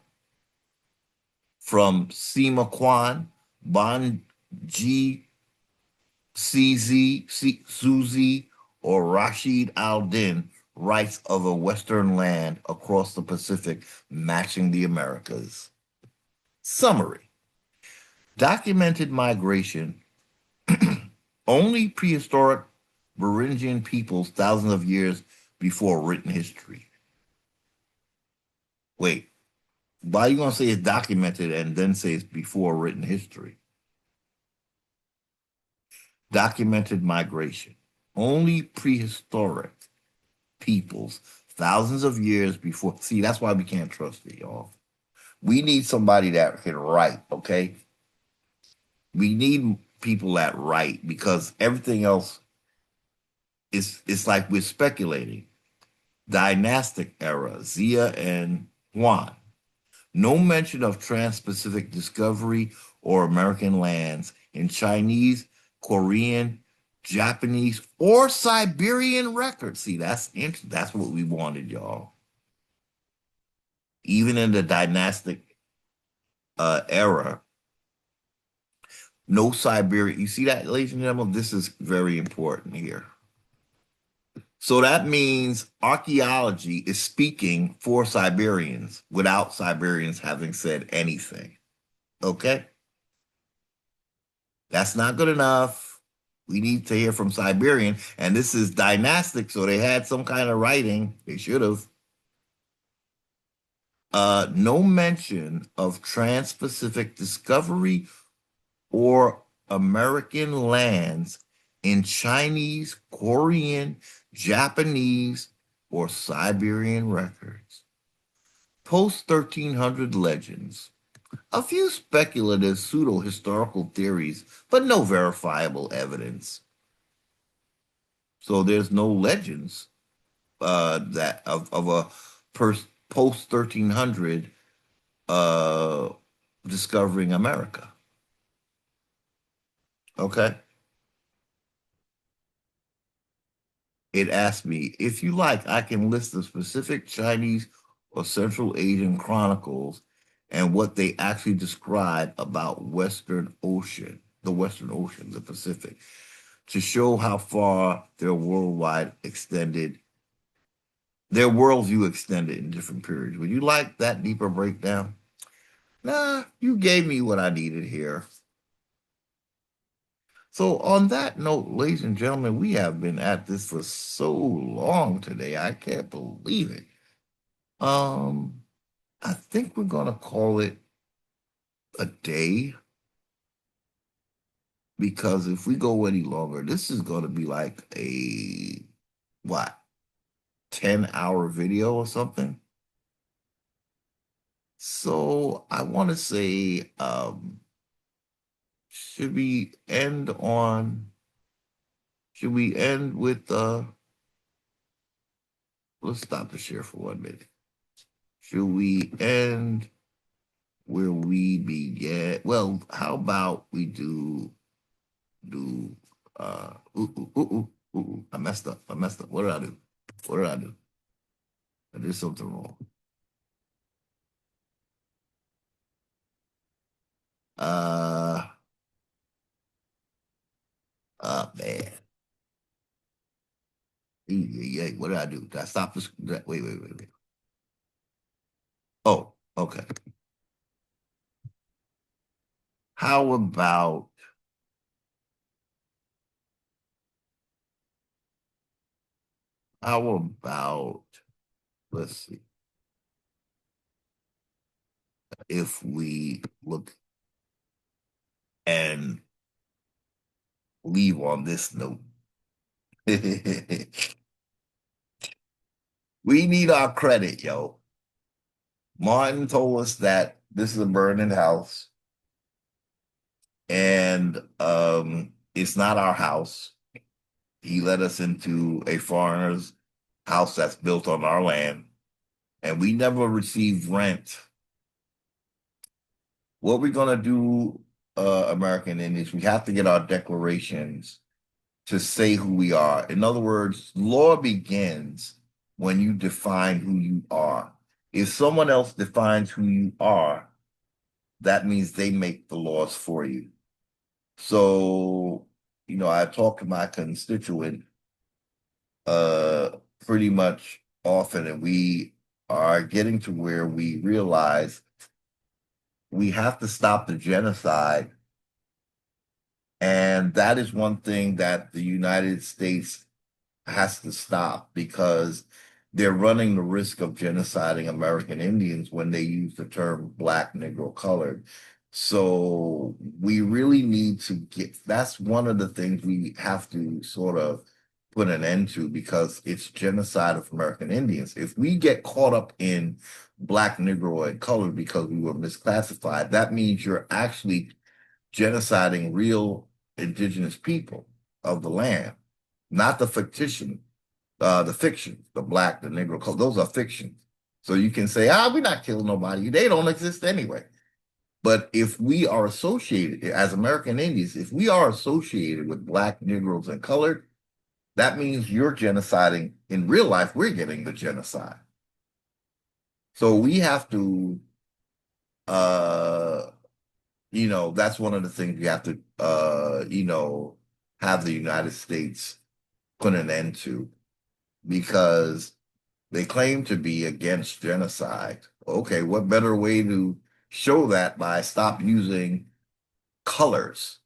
from Sima Quan, Ban Ji, Suzi, or Rashid al-Din writes of a Western land across the Pacific matching the Americas. Summary. Documented migration, only prehistoric Beringian peoples thousands of years before written history. Wait, why are you going to say it's documented and then say it's before written history? Documented migration, only prehistoric peoples thousands of years before. See, that's why we can't trust it, y'all. We need somebody that can write, okay? We need people that write because everything else it's like we're speculating. Dynastic era, Zia and Juan. No mention of trans-Pacific discovery or American lands in Chinese, Korean, Japanese, or Siberian records. See, that's what we wanted, y'all. Even in the dynastic era, no Siberian. You see that, ladies and gentlemen? This is very important here. So that means archaeology is speaking for Siberians without Siberians having said anything. Okay? That's not good enough. We need to hear from Siberian. And this is dynastic, so they had some kind of writing. They should have. No mention of trans-Pacific discovery or American lands in Chinese, Korean, Japanese, or Siberian records. Post-1300 legends. A few speculative pseudo-historical theories, but no verifiable evidence. So there's no legends that of a post-1300 uh, discovering America. Okay. It asked me, if you like, I can list the specific Chinese or Central Asian chronicles and what they actually describe about the Western Ocean, the Pacific, to show how far their worldview extended in different periods. Would you like that deeper breakdown? Nah, you gave me what I needed here. So on that note, ladies and gentlemen, we have been at this for so long today. I can't believe it. I think we're gonna call it a day because if we go any longer, this is gonna be like a what, 10-hour video or something. So I want to say, should we end on? Should we end with? Let's stop the share for 1 minute. Should we end where we began? Well, how about we do I messed up. What did I do? What did I do? I did something wrong. Uh man. Yeah, what did I do? Did I stop this? Wait. Oh, okay. How about how about let's see if we look and leave on this note. We need our credit, yo. Martin told us that this is a burning house and it's not our house. He led us into a foreigner's house that's built on our land, and we never received rent. What we're gonna do, American Indians, we have to get our declarations to say who we are. In other words, law begins when you define who you are. If someone else defines who you are, that means they make the laws for you. So, I talk to my constituent pretty much often, and we are getting to where we realize we have to stop the genocide. And that is one thing that the United States has to stop because they're running the risk of genociding American Indians when they use the term Black, Negro, colored. So we really need to that's one of the things we have to sort of put an end to because it's genocide of American Indians. If we get caught up in Black, Negro, and colored because we were misclassified, that means you're actually genociding real indigenous people of the land, not the fiction, the Black, the Negro, those are fictions. So you can say, we're not killing nobody. They don't exist anyway. But if we are associated as American Indians, if we are associated with Black, Negroes, and colored, that means you're genociding. In real life, we're getting the genocide. So we have to, that's one of the things we have to, have the United States put an end to because they claim to be against genocide. Okay, what better way to show that by stop using colors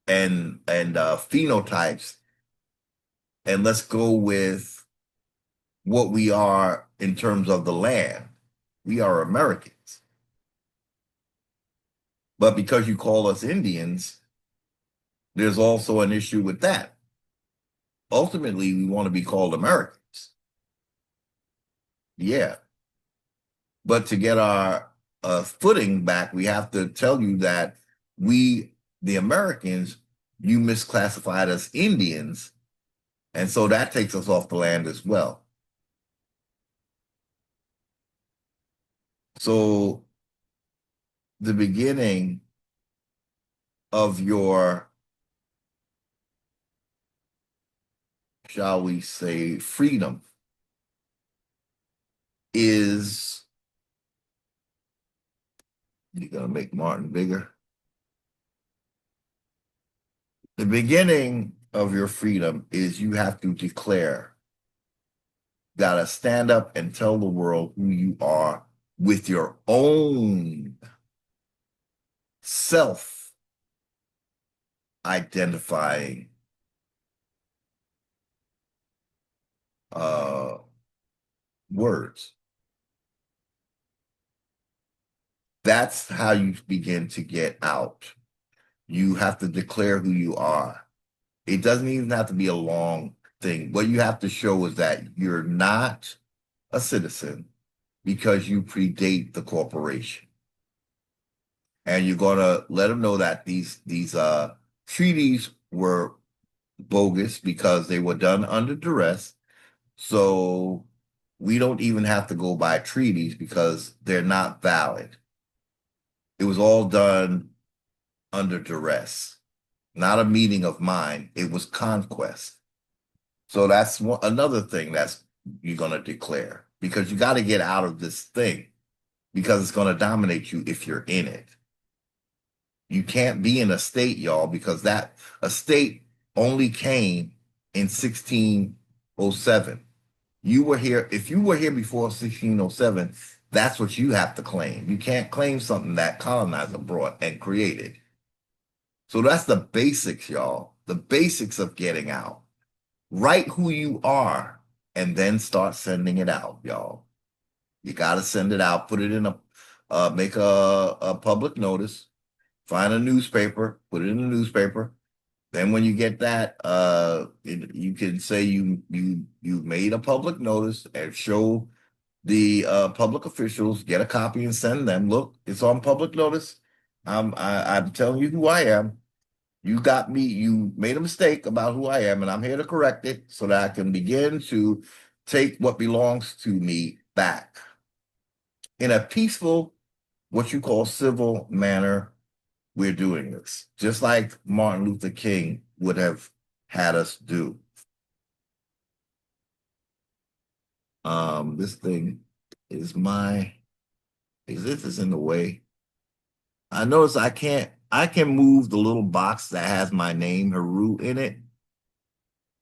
and phenotypes, and let's go with what we are in terms of the land. We are Americans. But because you call us Indians, there's also an issue with that. Ultimately, we want to be called Americans. Yeah. But to get our footing back, we have to tell you that the Americans, you misclassified as Indians. And so that takes us off the land as well. So the beginning of your, shall we say, freedom is, you're going to make Martin bigger. The beginning of your freedom is you have to declare, got to stand up and tell the world who you are with your own self-identifying words. That's how you begin to get out. You have to declare who you are. It doesn't even have to be a long thing. What you have to show is that you're not a citizen because you predate the corporation. And you're going to let them know that these treaties were bogus because they were done under duress. So we don't even have to go by treaties because they're not valid. It was all done under duress, not a meeting of mind. It was conquest. So that's another thing that's you're going to declare, because you got to get out of this thing because it's going to dominate you if you're in it. You can't be in a state, y'all, because that a state only came in 1607. You were here. If you were here before 1607, that's what you have to claim. You can't claim something that colonizer brought and created. So that's the basics, y'all. The basics of getting out. Write who you are and then start sending it out, y'all. You got to send it out. Put it in make a public notice. Find a newspaper. Put it in the newspaper. Then when you get that, you can say you made a public notice and show the public officials, get a copy and send them. Look, it's on public notice. I'm telling you who I am. You got me. You made a mistake about who I am, and I'm here to correct it so that I can begin to take what belongs to me back in a peaceful, what you call civil manner. We're doing this just like Martin Luther King would have had us do. This thing is is in the way. I notice I can move the little box that has my name, Haru, in it,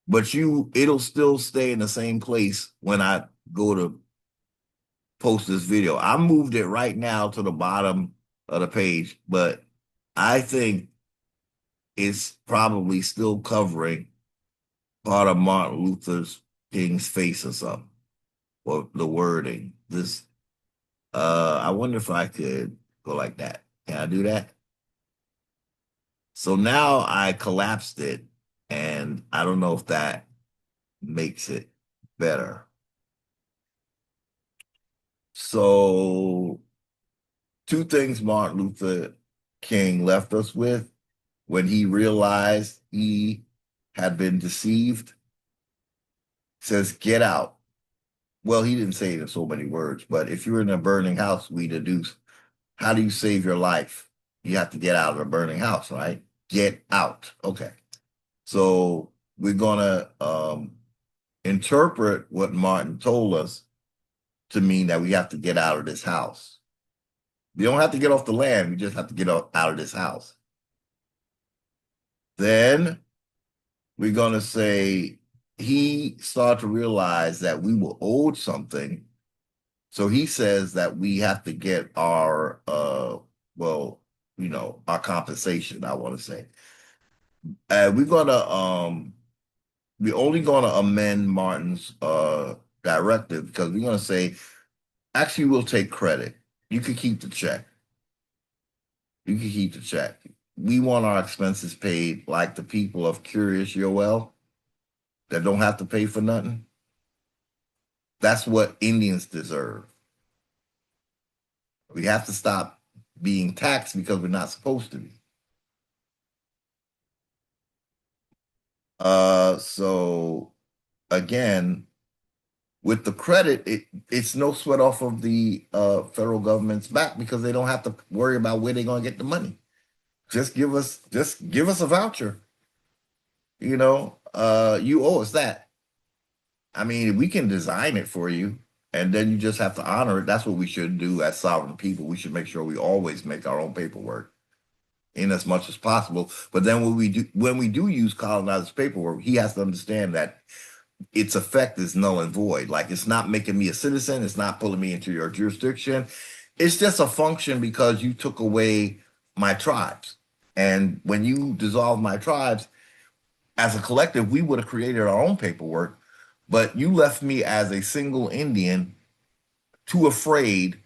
but it'll still stay in the same place when I go to post this video. I moved it right now to the bottom of the page, but I think it's probably still covering part of Martin Luther King's face or something, or the wording. I wonder if I could go like that. Can I do that? So now I collapsed it, and I don't know if that makes it better. So, two things Martin Luther King left us with when he realized he had been deceived. Says, get out. Well, he didn't say it in so many words, but if you're in a burning house, we deduce, how do you save your life? You have to get out of a burning house, right? Get out. Okay. So we're going to interpret what Martin told us to mean that we have to get out of this house. We don't have to get off the land. We just have to get out of this house. Then we're going to say he started to realize that we were owed something. So he says that we have to get our, our compensation, I want to say. We're only going to amend Martin's directive because we're going to say, actually, we'll take credit. You can keep the check. You can keep the check. We want our expenses paid like the people of Curious Yoel that don't have to pay for nothing. That's what Indians deserve. We have to stop being taxed because we're not supposed to be. So again, with the credit, it's no sweat off of the federal government's back because they don't have to worry about where they're going to get the money. Just give us a voucher. You owe us that. I mean, we can design it for you, and then you just have to honor it. That's what we should do as sovereign people. We should make sure we always make our own paperwork in as much as possible. But then when we do use colonizer's paperwork, he has to understand that its effect is null and void. Like, it's not making me a citizen. It's not pulling me into your jurisdiction. It's just a function because you took away my tribes. And when you dissolve my tribes, as a collective, we would have created our own paperwork, but you left me as a single Indian too afraid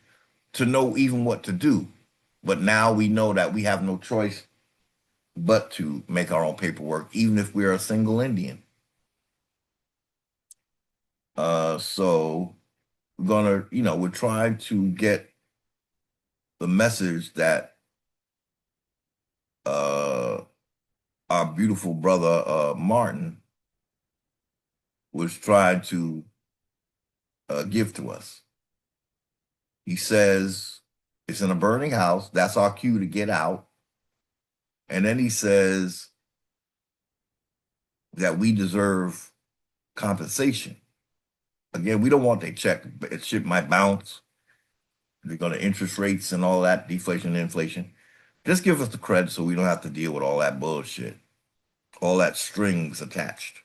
to know even what to do. But now we know that we have no choice but to make our own paperwork, even if we're a single Indian. So we're trying to get the message that our beautiful brother Martin was trying to give to us. He says it's in a burning house. That's our cue to get out. And then he says that we deserve compensation. Again, we don't want their check. But shit might bounce. They're going to interest rates and all that, deflation and inflation. Just give us the credit so we don't have to deal with all that bullshit, all that strings attached.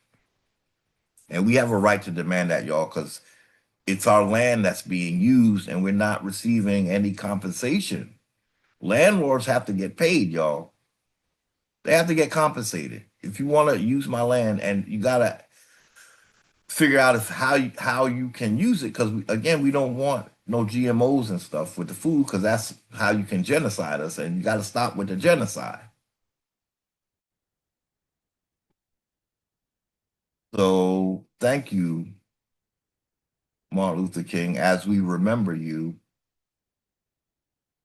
And we have a right to demand that, y'all, because it's our land that's being used and we're not receiving any compensation. Landlords have to get paid, y'all. They have to get compensated. If you want to use my land, and you got to figure out how you can use it, because again, we don't want no GMOs and stuff with the food, because that's how you can genocide us, and you got to stop with the genocide. So thank you, Martin Luther King. As we remember you,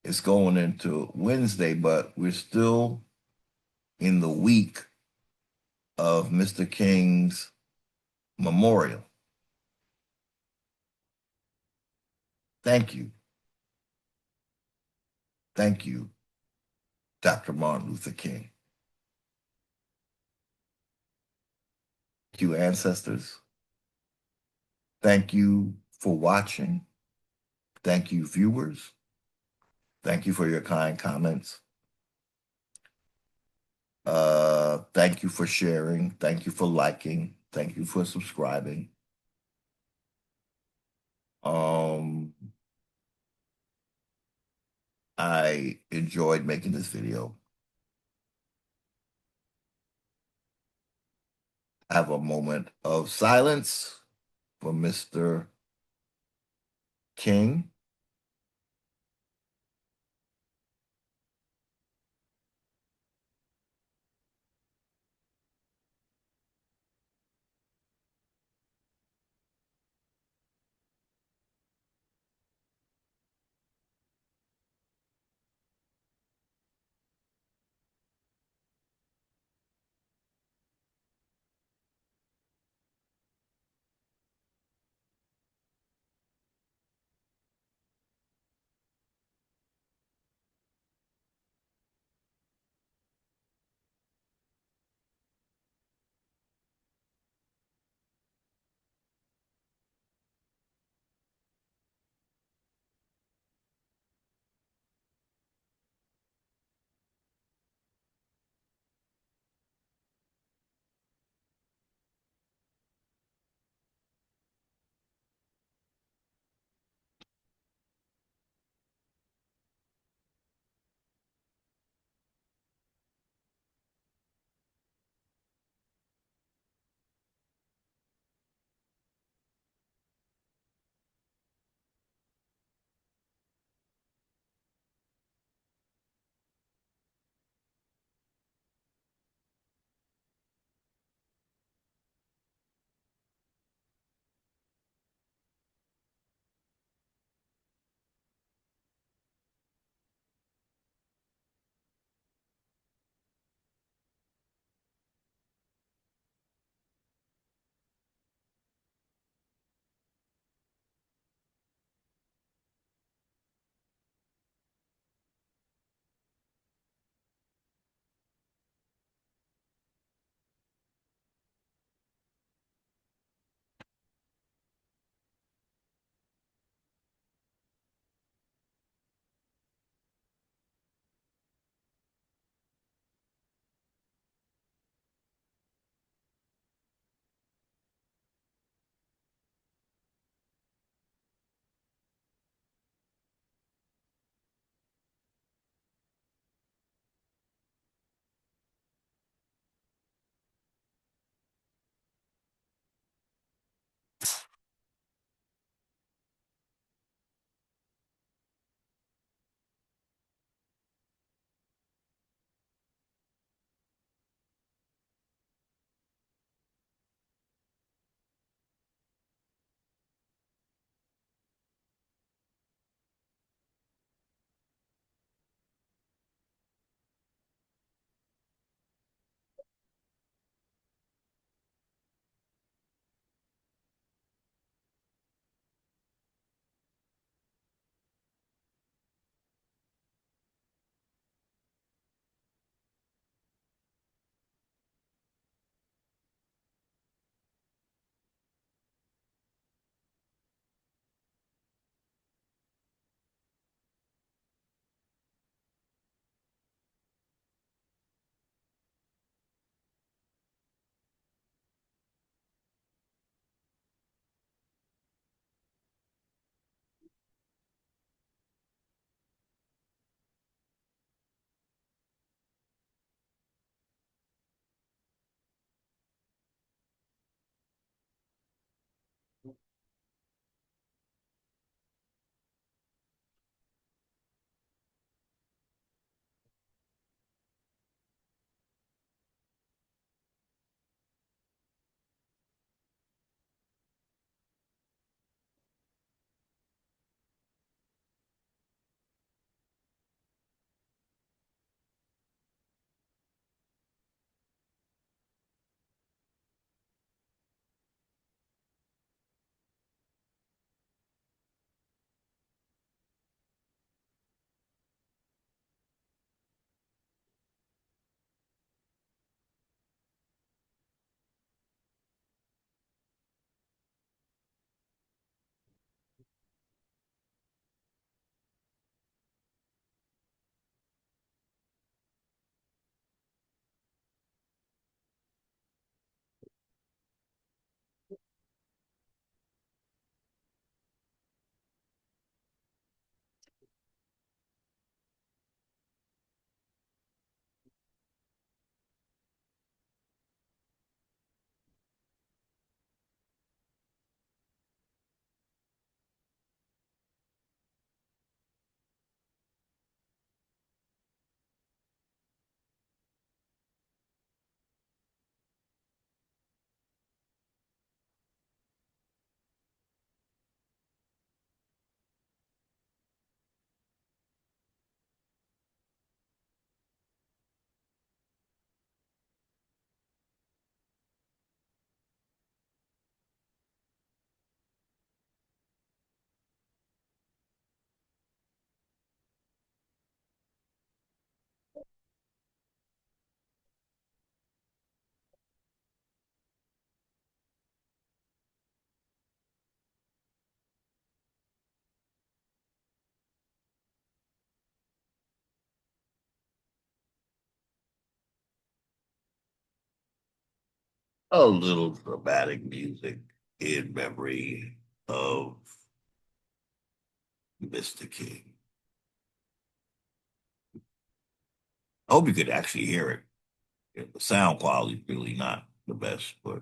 it's going into Wednesday, but we're still in the week of Mr. King's memorial. Thank you. Thank you, Dr. Martin Luther King. Thank you, ancestors. Thank you for watching. Thank you, viewers. Thank you for your kind comments. Thank you for sharing. Thank you for liking. Thank you for subscribing. I enjoyed making this video. Have a moment of silence for Mr. King. a little dramatic music in memory of Mr. King. I hope you could actually hear it. The sound quality is really not the best, but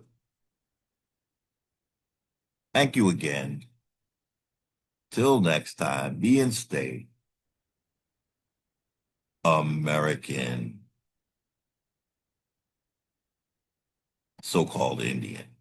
thank you again. Till next time, be and stay American, so-called Indian.